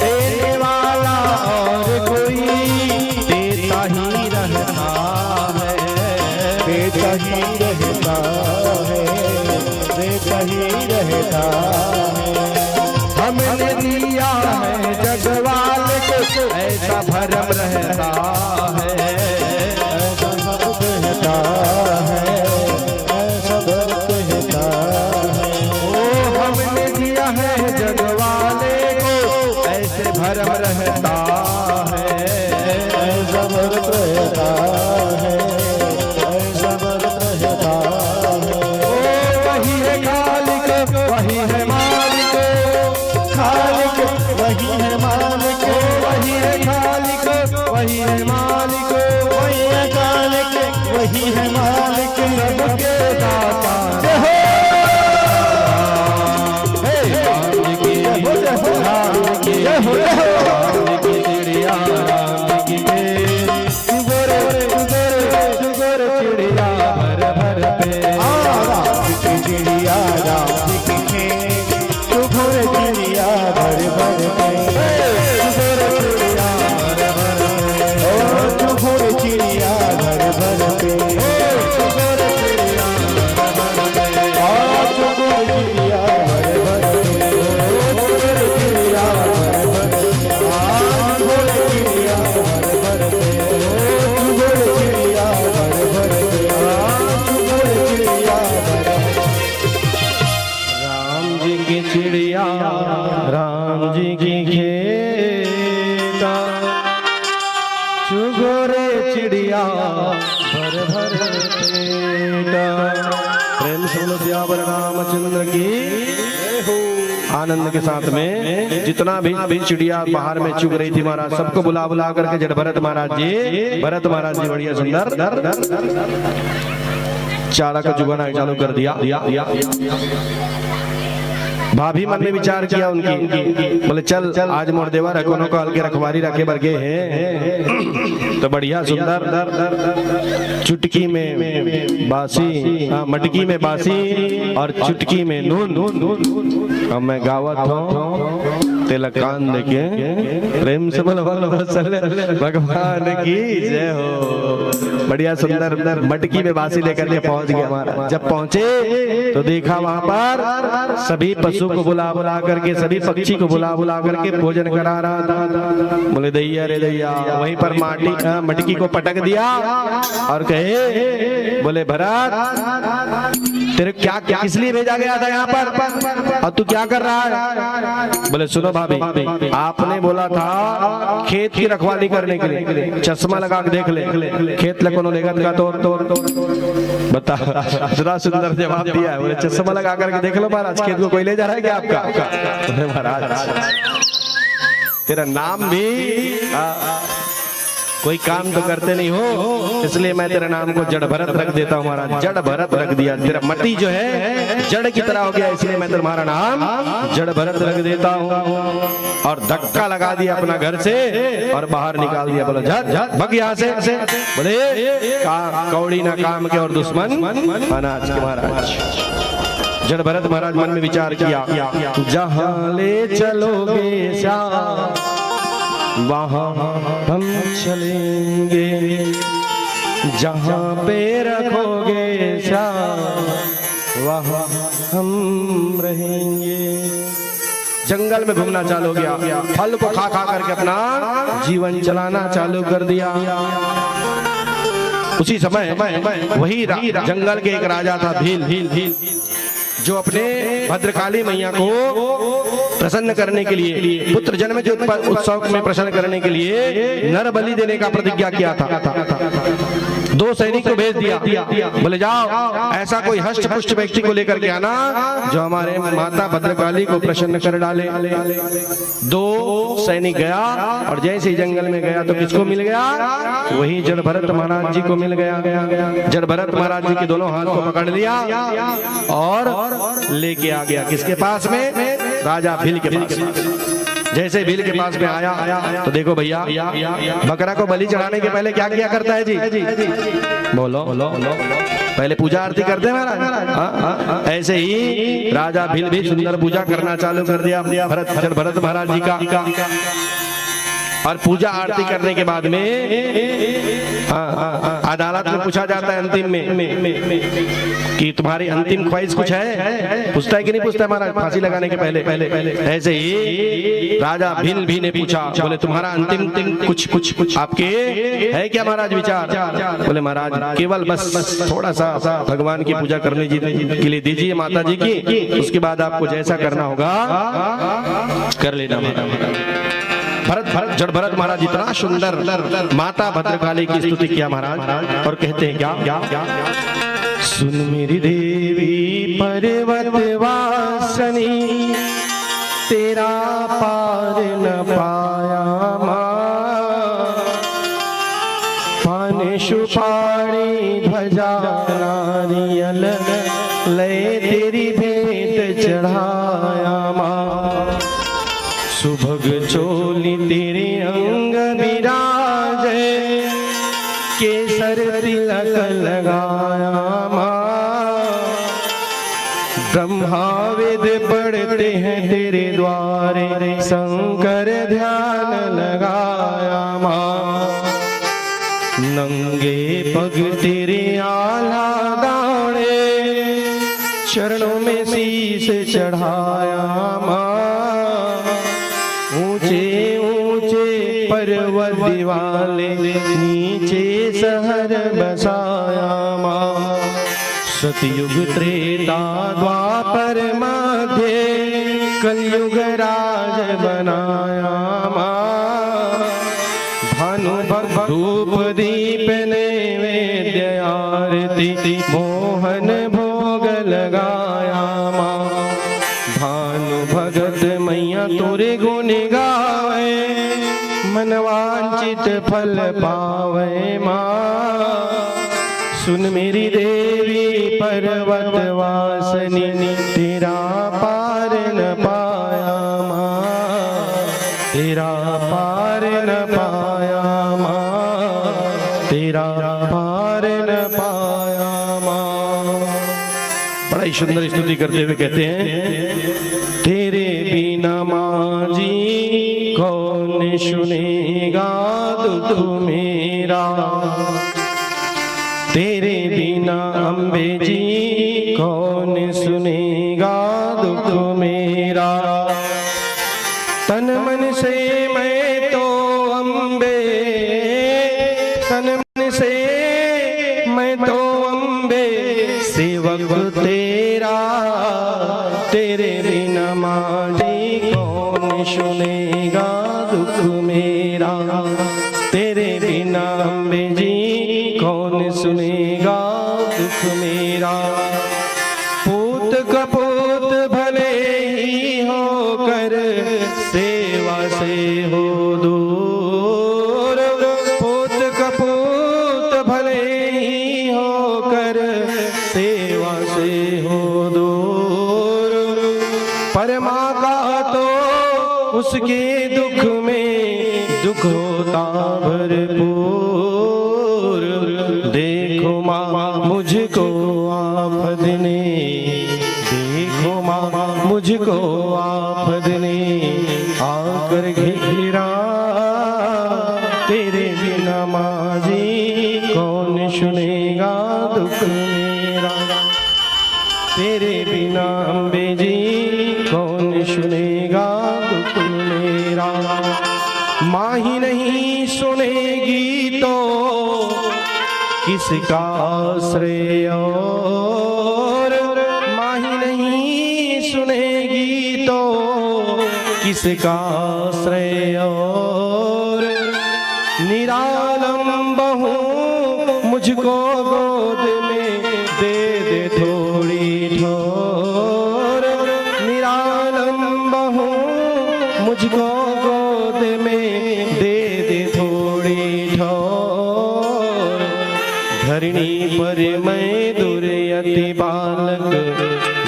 देने वाला और कोई देता ही रहता है, देता ही रहता है, देता ही रहता है। हमने दिया है जगवाल को ऐसा भरम रहता है, ऐसा सब कहता है, ऐसा सब कहता है। ओ हमने दिया है जगवाले को ऐसे भरम रहता है, ऐसा भरत रहता है, ऐसा भरत रहता है। ओ वही है खालिक, वही है मालिक, खालिक वही है मालिक, वही है खालिक, वही है मालिक, वही है खालिक, वही है मालिक, सबके दाता हे राम जी की, राम जी की, राम जी की चिड़िया, राम जी की शुगर शुगर शुगर चिड़िया भर भर पे, राम जी की चिड़िया, राम जी की खेत, तू घोड़ चिड़िया भर भर पे। शुगर चिड़िया भर भर पे, ओ तू घोड़ चिड़िया भर भर पे। शुगर चिड़िया भर भर पे, तू घोड़ चिड़िया भर भर पे। घोड़ चिड़िया भर भर पे। घोड़ चिड़िया भर भर पे। तू घोड़ चिड़िया भर भर पे। तू घोड़ चिड़िया भर भर पे। राम जी की चिड़िया, राम जी की खेता, चुगोरे चिड़िया भर भर पेटा। प्रेम से बोलो सियावर रामचंद्र की। आनंद के साथ में जितना भी चिड़िया बाहर में चुग रही थी महाराज, सबको बुला बुला करके जब भरत महाराज जी बढ़िया सुंदर चारा का जुगाना चालू कर दिया। भाभी मन में विचार किया उनकी, बोले चल आज मोर देवर है कोनो काल के रखवारी रखे बरगे हैं, तो बढ़िया सुंदर चुटकी में बासी, मटकी में बासी और चुटकी में नून। अब मैं गावत हूँ तिलक कान देखे, प्रेम से बोलो भगवान की जय हो। बढ़िया सुंदर मटकी में बासी लेकर के पहुंच गया हमारा। जब पहुंचे तो देखा वहां पर सभी पशु को बुला बुला करके, सभी पक्षी को बुला बुला करके भोजन करा रहा था। बोले दैया रे दैया, वहीं पर मटकी को पटक दिया और कहे, बोले भरत तेरे क्या क्या इसलिए भेजा गया था यहाँ पर और तू क्या कर रहा है? बोले सुनो भाभी, आपने बोला था खेत की रखवाली करने के लिए, चश्मा लगा के देख ले खेत लगो लेगत का तो बता। इतना सुंदर जवाब दिया है। बोले चश्मा लगा करके देख लो महाराज, खेत को कोई ले जा रहा है क्या आपका? महाराज तेरा नाम भी कोई काम तो करते नहीं हो, इसलिए मैं तेरे नाम को जड़ भरत रख देता हूँ महाराज। जड़ भरत रख दिया, तेरा मट्टी जो है जड़ की तरह हो गया, इसलिए मैं तुम्हारा नाम जड़ भरत रख देता हूँ। और धक्का लगा दिया अपना घर से और बाहर निकाल दिया। बोला झट झट भग यहाँ से। बोले कौड़ी ना काम के और दुश्मन अनाज के। महाराज जड़ भरत महाराज मन में विचार किया, जहाँ ले चलोगे श्याम वहाँ हम चलेंगे, जहाँ पे रखोगे श्याम वहाँ हम रहेंगे। जंगल में घूमना चालू हो गया, फल को खा खा करके अपना जीवन चलाना चालू कर दिया। उसी समय वही जंगल के एक राजा था भील, जो अपने भद्रकाली मैया को प्रसन्न करने के लिए, पुत्र जन्म जो उत्सव में प्रसन्न करने के लिए नर बलि देने का प्रतिज्ञा किया था। 2 सैनिक को भेज दिया, बोले जाओ ऐसा कोई हष्ट पुष्ट व्यक्ति को लेकर के आना जो हमारे माता भद्रकाली को प्रसन्न कर डाले। 2 सैनिक गया और जैसे ही जंगल में गया तो किसको मिल गया? वही जड़ भरत महाराज जी को मिल गया। जड़ भरत महाराज जी के दोनों हाथ को पकड़ लिया और लेके आ गया किसके पास में? राजा भील के पास। जैसे भील के पास में आया तो देखो भैया, बकरा को बलि चढ़ाने के पहले क्या किया करता है जी? बोलो पहले पूजा आरती करते हैं महाराज। ऐसे ही राजा भील भी सुंदर पूजा करना चालू कर दिया भरत महाराज जी का। और पूजा आरती करने के बाद में अदालत में पूछा जाता है अंतिम में कि तुम्हारी अंतिम ख्वाहिश कुछ है? पूछता है कि नहीं पूछता है महाराज फांसी लगाने के पहले? ऐसे ही राजा भील भी ने पूछा, बोले तुम्हारा अंतिम कुछ आपके है क्या महाराज विचार? बोले महाराज केवल बस थोड़ा सा भगवान की पूजा करने के लिए दीजिए माता जी की, उसके बाद आपको जैसा करना होगा कर लेना महाराज। जड़ भरत महाराज इतना सुंदर माता भद्रकाली की स्तुति किया महाराज, और कहते हैं क्या? सुन मेरी देवी पर्वत वासनी, तेरा पार न पाया माँ, पान सुपारी ध्वजा नारियल ले तेरी भेंट चढ़ाया माँ, सुभग चोली तेरे अंग विराजे, केसर तिलक लगाया माँ, ब्रह्मा वेद पढ़ते हैं तेरे द्वारे, शंकर ध्यान लगाया माँ, नंगे पग तेरे आला दाढ़े, चरणों में शीश चढ़ाया माँ, पर्वत दिवाले नीचे शहर बसाया माँ, सतयुग त्रेता द्वापर मध्य कलयुग राज बनाया माँ, भानु धूप दीप नैवेद्य आरती मोहन भोग लगाया माँ, भानु भगत मैया तोरे गुण गावे, मनवांचित फल पावे माँ, सुन मेरी देवी पर्वत वासनी, तेरा पार न पाया माँ, तेरा पार न पाया माँ, तेरा पार न पाया माँ। बड़ा ही सुंदर स्तुति करते हुए कहते हैं, तेरे बिना माँ जी कौन सुनेगा दुख मेरा, तेरे बिना अम्बे जी कौन सुनेगा दुख मेरा, तन मन से मैं तो अम्बे, तन मन से मैं तो अम्बे सेवक तेरा सुनेगा दुख मेरा, तेरे बिना अम्बे जी कौन सुनेगा दुख मेरा। पूत कपूत भले ही होकर सेवा से हो दूर, पूत कपूत भले ही होकर सेवा से हो दूर, पर माँ का तो उसके दुख में दुख होता भरपूर। देखो माँ मुझको आफत ने, देखो माँ मुझको आफत ने आकर घेरा, तेरे बिना माँ जी कौन सुनेगा दुख मेरा, तेरे बिना अम्बे जी कौन सुनेगा दुख मेरा। माँ ही नहीं सुनेगी तो किसका आश्रय और, माँ ही नहीं सुनेगी तो किसका आश्रय और। निरालंब हूँ मुझको गोद में दे दे थोड़ी ठोर, निरालंब हूँ मुझको गोद में दे दे थोड़ी ठोर। धरणी पर मैं दुर्यति बालक,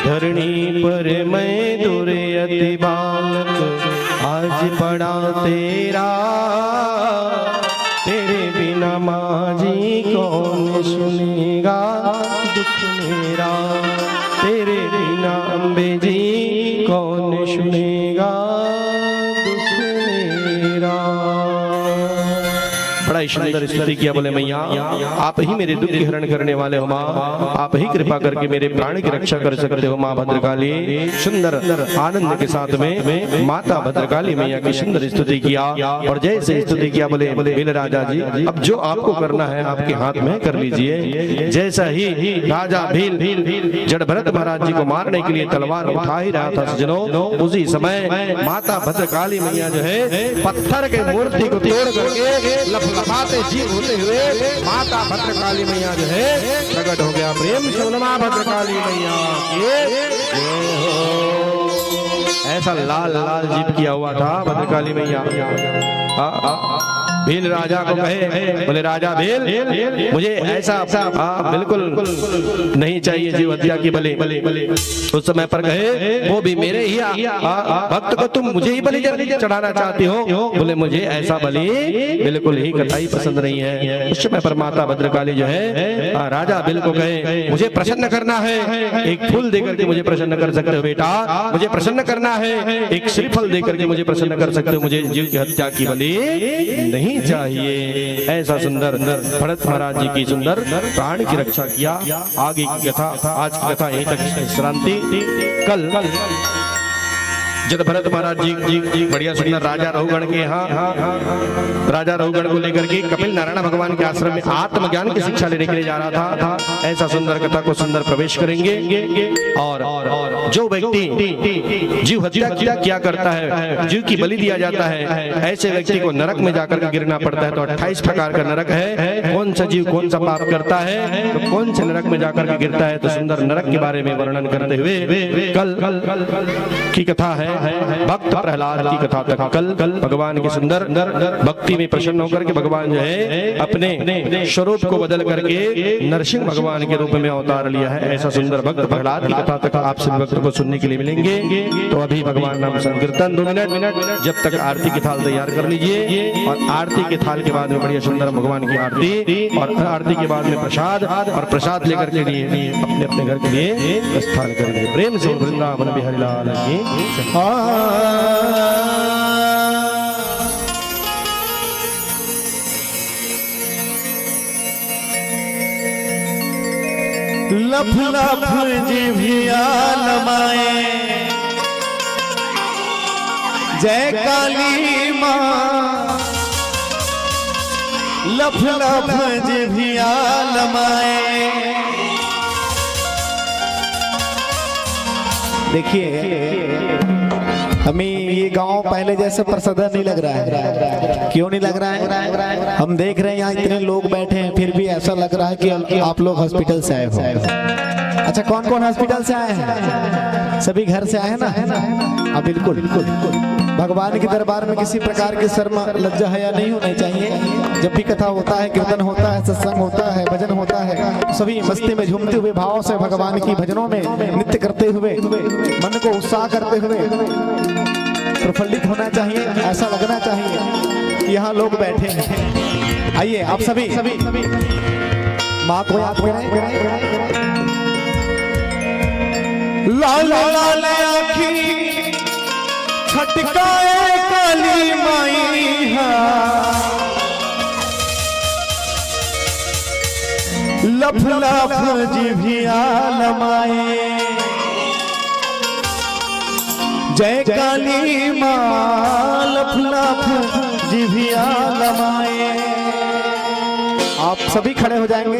धरणी पर मैं दुर्यति बालक आज पड़ा तेरा, तेरे बिना माँ जी कौन सुनेगा दुख मेरा, तेरे बिना अम्बे जी कौन सुनेगा दुख मेरा। बड़ा ही सुंदर स्तुति किया, बोले मैया आप ही मेरे दुख की हरण करने वाले हो माँ, आप ही कृपा करके मेरे प्राण की रक्षा कर सकते हो माँ भद्रकाली। सुंदर आनंद के साथ में माता भद्रकाली मैया की सुंदर स्तुति किया और जैसे स्तुति किया बोले भील राजा जी अब जो आपको करना है आपके हाथ में कर लीजिए। जैसा ही राजा भील जड़ भरत महाराज जी को मारने के लिए तलवार उठा ही रहा था सजनों, उसी समय माता भद्रकाली मैया जो है पत्थर के मूर्ति को तोड़ करके लफलफाते जीव होते हुए माता भद्रकाली मैया जो है प्रकट हो गया। प्रेम से मां भद्रकाली मैया के हो। ऐसा लाल लाल जीप किया हुआ था भद्रकाली मैया। भील राजा को कहे बोले राजा भील मुझे ऐसा बिल्कुल नहीं चाहिए जीव हत्या की बलि। उस समय पर कहे वो भी मेरे ही भक्त को तुम मुझे ही बलि चढ़ाना चाहती हो? बोले मुझे ऐसा बलि बिल्कुल ही कतई पसंद नहीं है। उस समय पर माता भद्रकाली जो है राजा भील को कहे मुझे प्रसन्न करना है, एक फूल देकर के मुझे प्रसन्न कर सकते हो बेटा, मुझे प्रसन्न करना है, एक श्रीफल देकर के मुझे प्रसन्न कर सकते हो, मुझे जीव की हत्या की बलि नहीं चाहिए। ऐसा सुंदर भरत महाराज जी की सुंदर प्राण की रक्षा किया। आगे की कथा, आज की कथा यहीं तक श्रांति। कल जब भरत महाराज जी बढ़िया सुंदर राजा रघुगण के यहाँ राजा रघुगण को लेकर के कपिल नारायण भगवान के आश्रम में आत्मज्ञान की शिक्षा लेने के लिए जा रहा था। ऐसा सुंदर कथा को सुंदर प्रवेश करेंगे। और जो व्यक्ति जीव हत्या किया करता है, जीव की बलि दिया जाता है, ऐसे व्यक्ति को नरक में जाकर के गिरना पड़ता है। तो 28 प्रकार का नरक है। कौन सा जीव कौन सा पाप करता है तो कौन से नरक में जाकर के गिरता है, तो सुंदर नरक के बारे में वर्णन करते हुए कल की कथा है भक्त प्रहलाद की कथा तक। कल भगवान की सुंदर भक्ति में प्रसन्न होकर के भगवान जो है अपने स्वरूप को बदल करके नरसिंह भगवान के रूप में अवतार लिया है। ऐसा सुंदर भक्त प्रहलाद की कथा तक आप सभी भक्त को सुनने के लिए मिलेंगे। तो अभी भगवान नाम संकीर्तन 2 मिनट, जब तक आरती की थाल तैयार कर लीजिए। और आरती के थाल के बाद में बढ़िया सुंदर भगवान की आरती, और आरती के बाद में प्रसाद, और प्रसाद लेकर के लिए अपने अपने घर के लिए प्रस्थान करेंगे। प्रेम से वृंदावन बिहारी लाल की। लफ लफ जिभिया लमाए जय काली माँ, लफ लफ जिभिया लमाए। देखिए हमें ये गांव पहले जैसे प्रसिद्ध नहीं लग रहा है। क्यों नहीं लग रहा है? हम देख रहे हैं यहाँ इतने लोग बैठे हैं, फिर भी ऐसा लग रहा है कि आप लोग हॉस्पिटल से आए हो। अच्छा, कौन कौन हॉस्पिटल से आए हैं? सभी घर से आए हैं ना? हाँ, बिल्कुल बिल्कुल। भगवान के दरबार में किसी प्रकार की शर्म लज्जा हया नहीं होनी चाहिए। जब भी कथा होता है, कीर्तन होता है, सत्संग होता है, भजन होता है, सभी मस्ती में झूमते हुए भाव से भगवान की भजनों में नृत्य करते हुए, मन को उत्साह करते हुए प्रफुल्लित होना चाहिए। ऐसा लगना चाहिए कि यहाँ लोग बैठे हैं। आइए आप सभी माँ को याद करें। लाल लाल आँखी छटकाए काली माई लफ लफ जिभिया लमाए, जय काली माँ लफ लफ जिभिया लमाए। आप सभी खड़े हो जाएंगे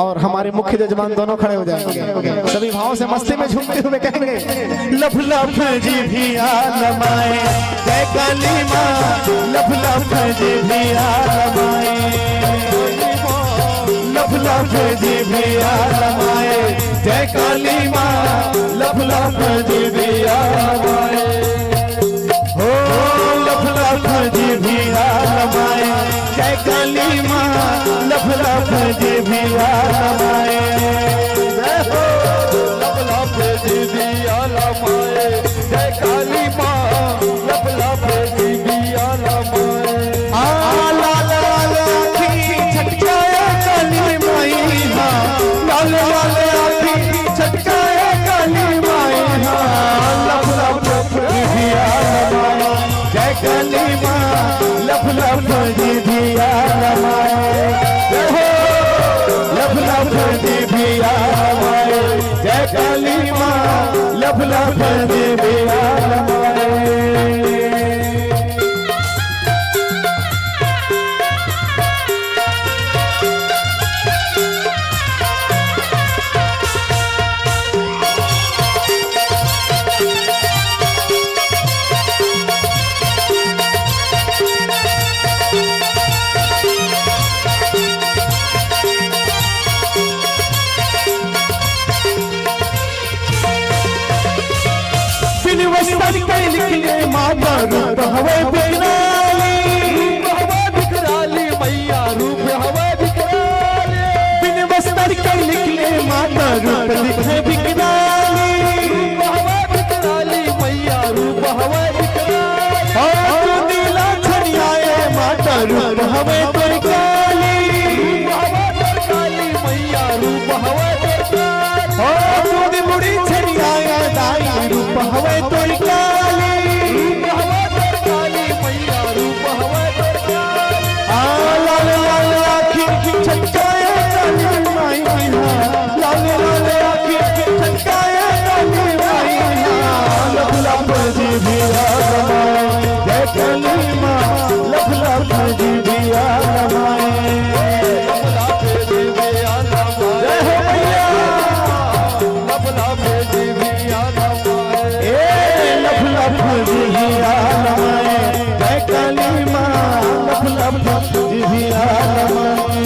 और हमारे मुख्य जजमान दोनों खड़े हो जाएंगे। सभी भाव से मस्ती में झूमते हुए कहेंगे, लफ लफ जिभिया लमाए, जय काली माँ लफ लफ जिभिया लमाए, लफ लफ जिभिया लमाए, जय काली माँ लफ लफ जिभिया लमाए। हो लफ लफ जिभिया लमाए, जय काली माँ लफ लफ जिभिया लमाए। हो लफ लफ जिभिया लमाए, जय काली माँ लफ लफ जिभिया लमाए। लाल लाल आँखी छटकाए काली माई हाँ, लाल लाल आँखी छटकाए काली माई हाँ, लफ लफ जिभिया लमाए, जय काली माँ लफ लफ जिभिया लमाए। लफ लफ जिभिया लमाए, जय काली माँ लफ लफ जिभिया लमाए। माता रूप हवे बिकराली, मैया रूप हवे बिकराली, बिन बस्तर के निकले माता रूप दिखे बिकराली, हवे बिकराली मैया रूप हवे बिकराली। और नीला छड़ियाए माता रूप हवे बिकराली, हवे बिकराली मैया रूप हवे बिकराली। और मुड़ी छड़ियाए दाई रूप हवे बिकराली, जय काली माँ लफ लफ जिभिया लमाए। जय हो मैया लफ लफ जिभिया लमाए, लफ लफ जिभिया लमाए, जय काली माँ लफ लफ जिभिया लमाए।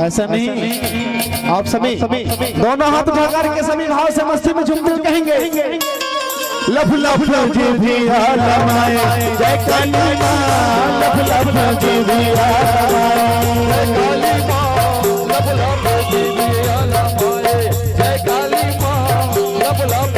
ऐसा नहीं, आप सभी दोनों हाथ उठा करके सभी भाव से मस्ती में झूमते हुए कहेंगे लफ लफ जिभिया लमाए जय काली माँ लफ लफ जिभिया लमाए जय काली माँ लफ लफ जिभिया जय काली माँ लफ लफ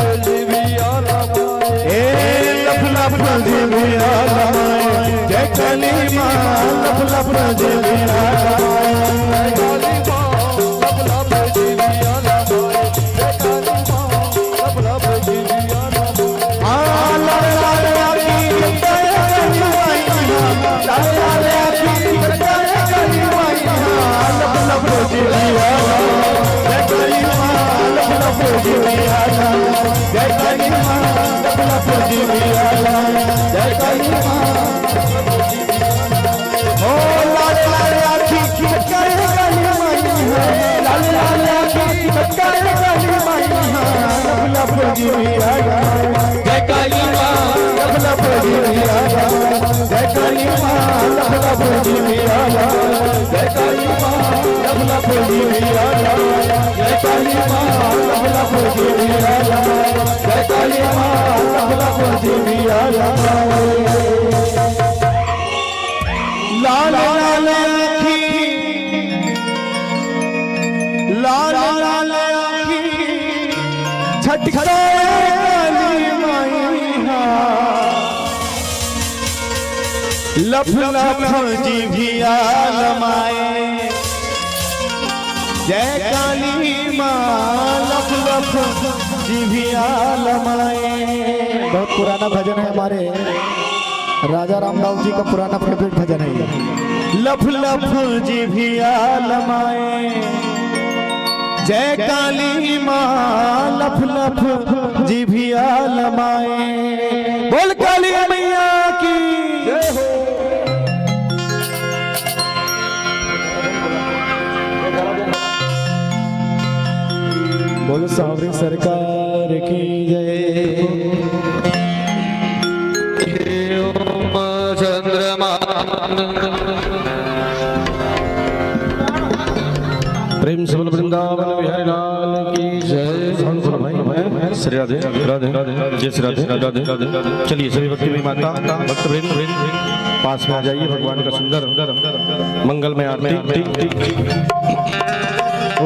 जिभिया जय काली माँ ओ लाल लाल आँखी चटकार काली माई लाल लाल आँखी चटकार काली माई लफ लफ जिभिया जय काली माँ लफ लफ जिभिया जय काली माँ लफ लफ जिभिया जय काली माँ लफ लफ जिभिया जय काली माँ लफ लफ जिभिया जय काली माँ लफ लफ जिभिया लाल लाल आँखी लाल लाल आँखी छटकाए काली माई लफ लफ जिभिया लमाए जय काली माँ लफ लफ जिभिया लमाए। बहुत पुराना भजन है हमारे राजा रामदास जी का पुराना फेवरेट भजन है ये लफ लफ जिभिया लमाए जय काली माँ लफ लफ जिभिया लमाए बोल काली मैया की जय हो। बोल सावरी सरकार की जय। प्रेम से बोल वृंदावन बिहारी लाल की जय। श्री राधे राधे जय श्री राधे राधे। चलिए सभी भक्ति में माता भक्त वृंद पास में आ जाइए भगवान का सुंदर मंगलमय आरती।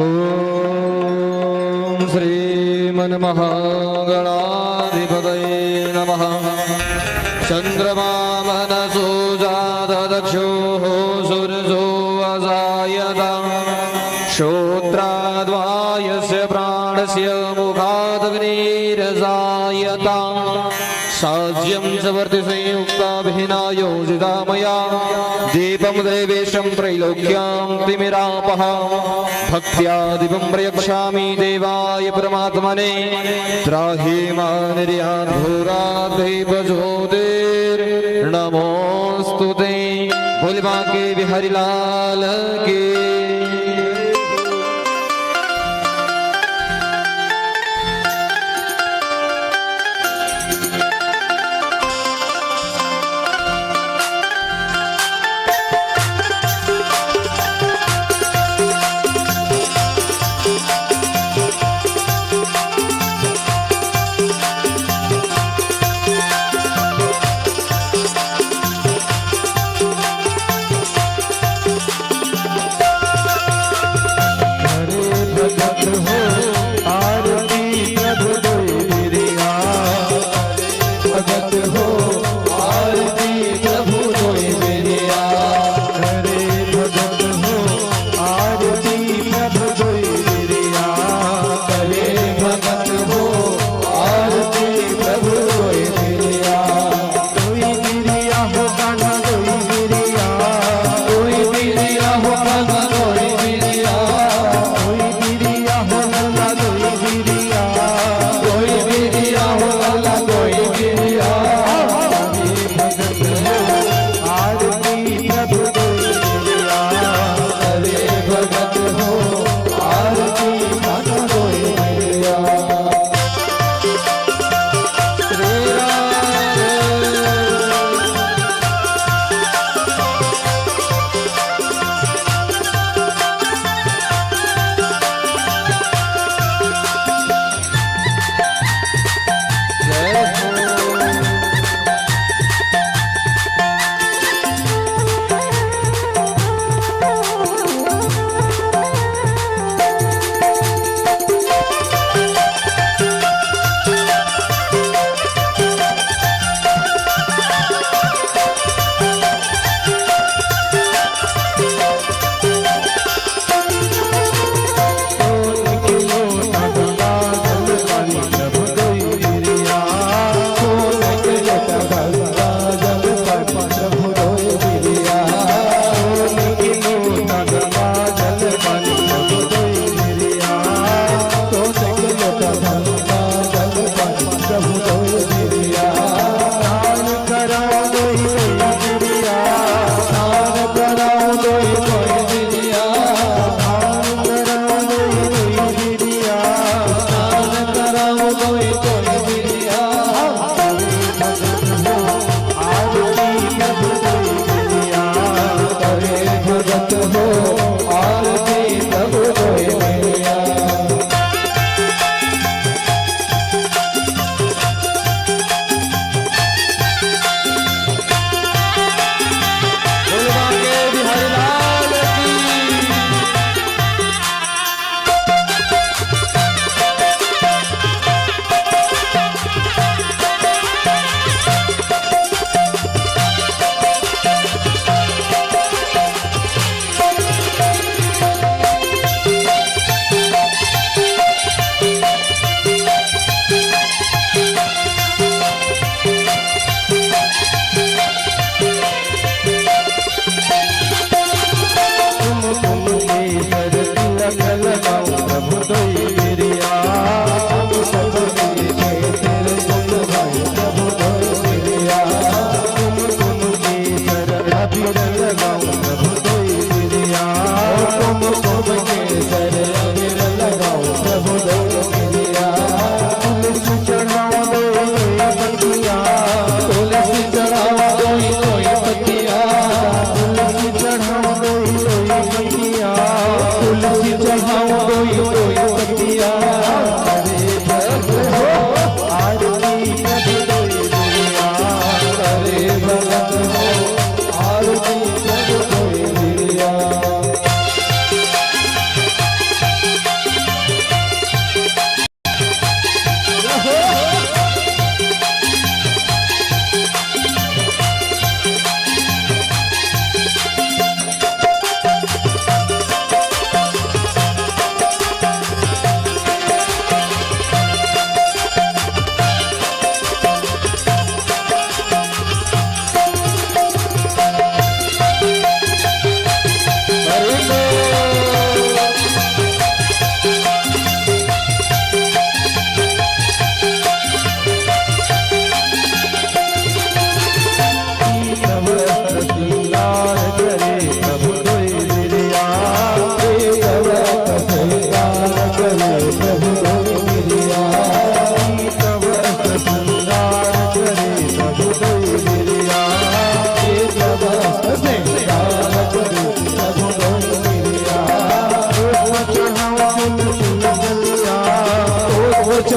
ओम श्रीमन महागणाधिपतये नमः। चंद्रमा मनसो जात दक्षो सूर्यो अजायत श्रोत्राद्वायस्य प्राणस्य मुखादग्निरजायत साज्यं सवर्ति संयुक्ताभिना योजिता मया दीपं देवेशं त्रैलोक्यां तिमिरापः भक्त्या दीपं प्रयच्छामि देवाय परमात्मने त्राहि मानिर्यात् घोराद्दीपज्योतिर्नमोऽस्तु ते। बोल बांके बिहारी लाल की।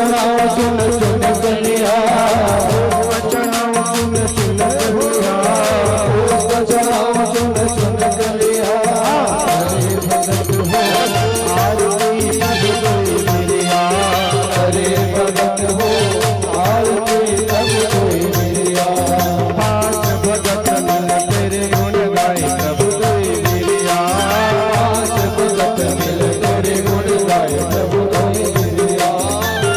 चढ़ाओ सुन सुन कन्या चढ़ाओ सुन सुन कन्या चढ़ाओ सुन सुन कन्या हरे भगत हो आरती सब कोई मिलिया हरे भगत हो आरती सब कोई मिलिया पांच भगत मिल तेरे गुण गाए सब कोई मिलिया पांच भगत मिल तेरे गुण गाए सब कोई मिलिया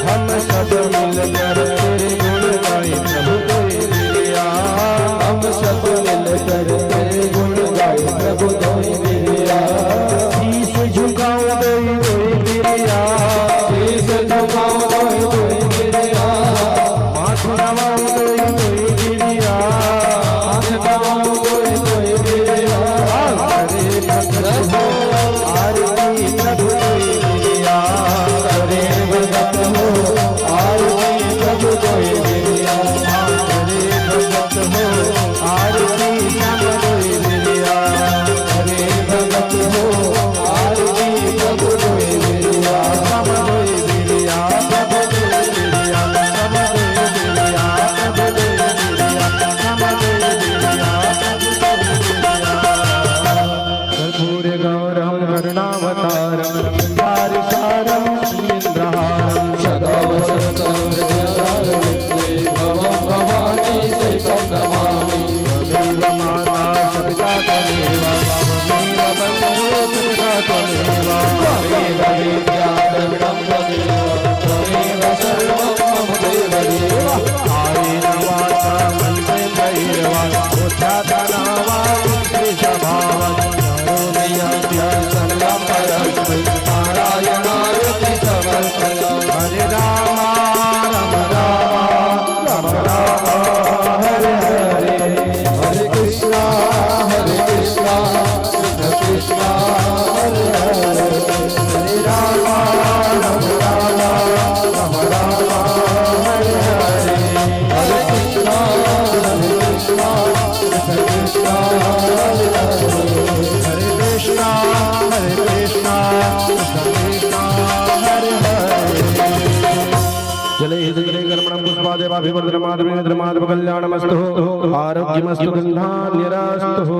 हम सब मिल कर तेरे गुण गाए सब कोई मिलिया हम सब मिल कर तेरे गुण गाए सब कोई मिलिया शीश झुकाओ कोई कोई मिलिया शीश झुकाओ कोई कोई मिलिया माथ नवाओ कोई कोई मिलिया माथ नवाओ कोई कोई मिलिया हरे भगत हो आरती सब कोई मिलिया हरे भगत हो आरती सब कोई मिलिया हरे भगत हो आरती सब कोई मिलिया हरे भगत हो आरती सब कोई मिलिया सब कोई मिलिया सब कोई मिलिया सब कोई मिलिया सब कोई मिलिया सब कोई मिलिया कर्पूर गौरम करुणावतारम संसारसारम इंद्रहारम सदा वसंतं हृदयारविन्दे भवं भवानी सहितं नमामि त्वमेव माता सविता त्वमेव त्वमेव बन्धुः पिता त्वमेव त्वमेव विद्या द्रविणं त्वमेव त्वमेव सर्वं मम देवदेव कायेन वाचा मनसेन वा उच्चाटना वा कृष्णभावं करोमि यद्यसर्वं परस्मै नारायणाय समर्पयामि हरे राम राम राम राम हरे हरे हरे कृष्णा कृष्ण कृष्ण हरे हरे हरे राम राम राम राम राम हरे हरे हरे कृष्णा कृष्ण कृष्ण हरे हरे हरे कृष्णा कृष्ण कृष्ण हरे हरे जले जले कर्मणं पुष्पादेवाभिवर्धनमाधवेन्द्रमाधव कल्याणमस्तु आरोग्यमस्तु गन्धान्यरास्तु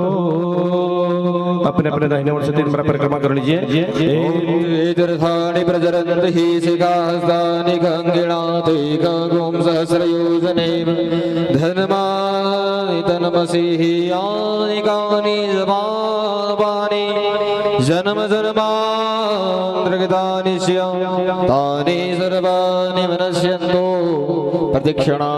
अपने अपने दाहिने ओर से तीन बार परिक्रमा कर लीजिए तीर्थानि प्रचरन्ति हि शिखास्तानि गङ्गिणाति गङ्गुं सहस्रयोजनेव धर्मानि तन्मसि हि यानि कानि जपानि जन्म जन्मान्तर्गतानि स्याम् तानि सर्वाणि मनस्यन्तो प्रदक्षिणा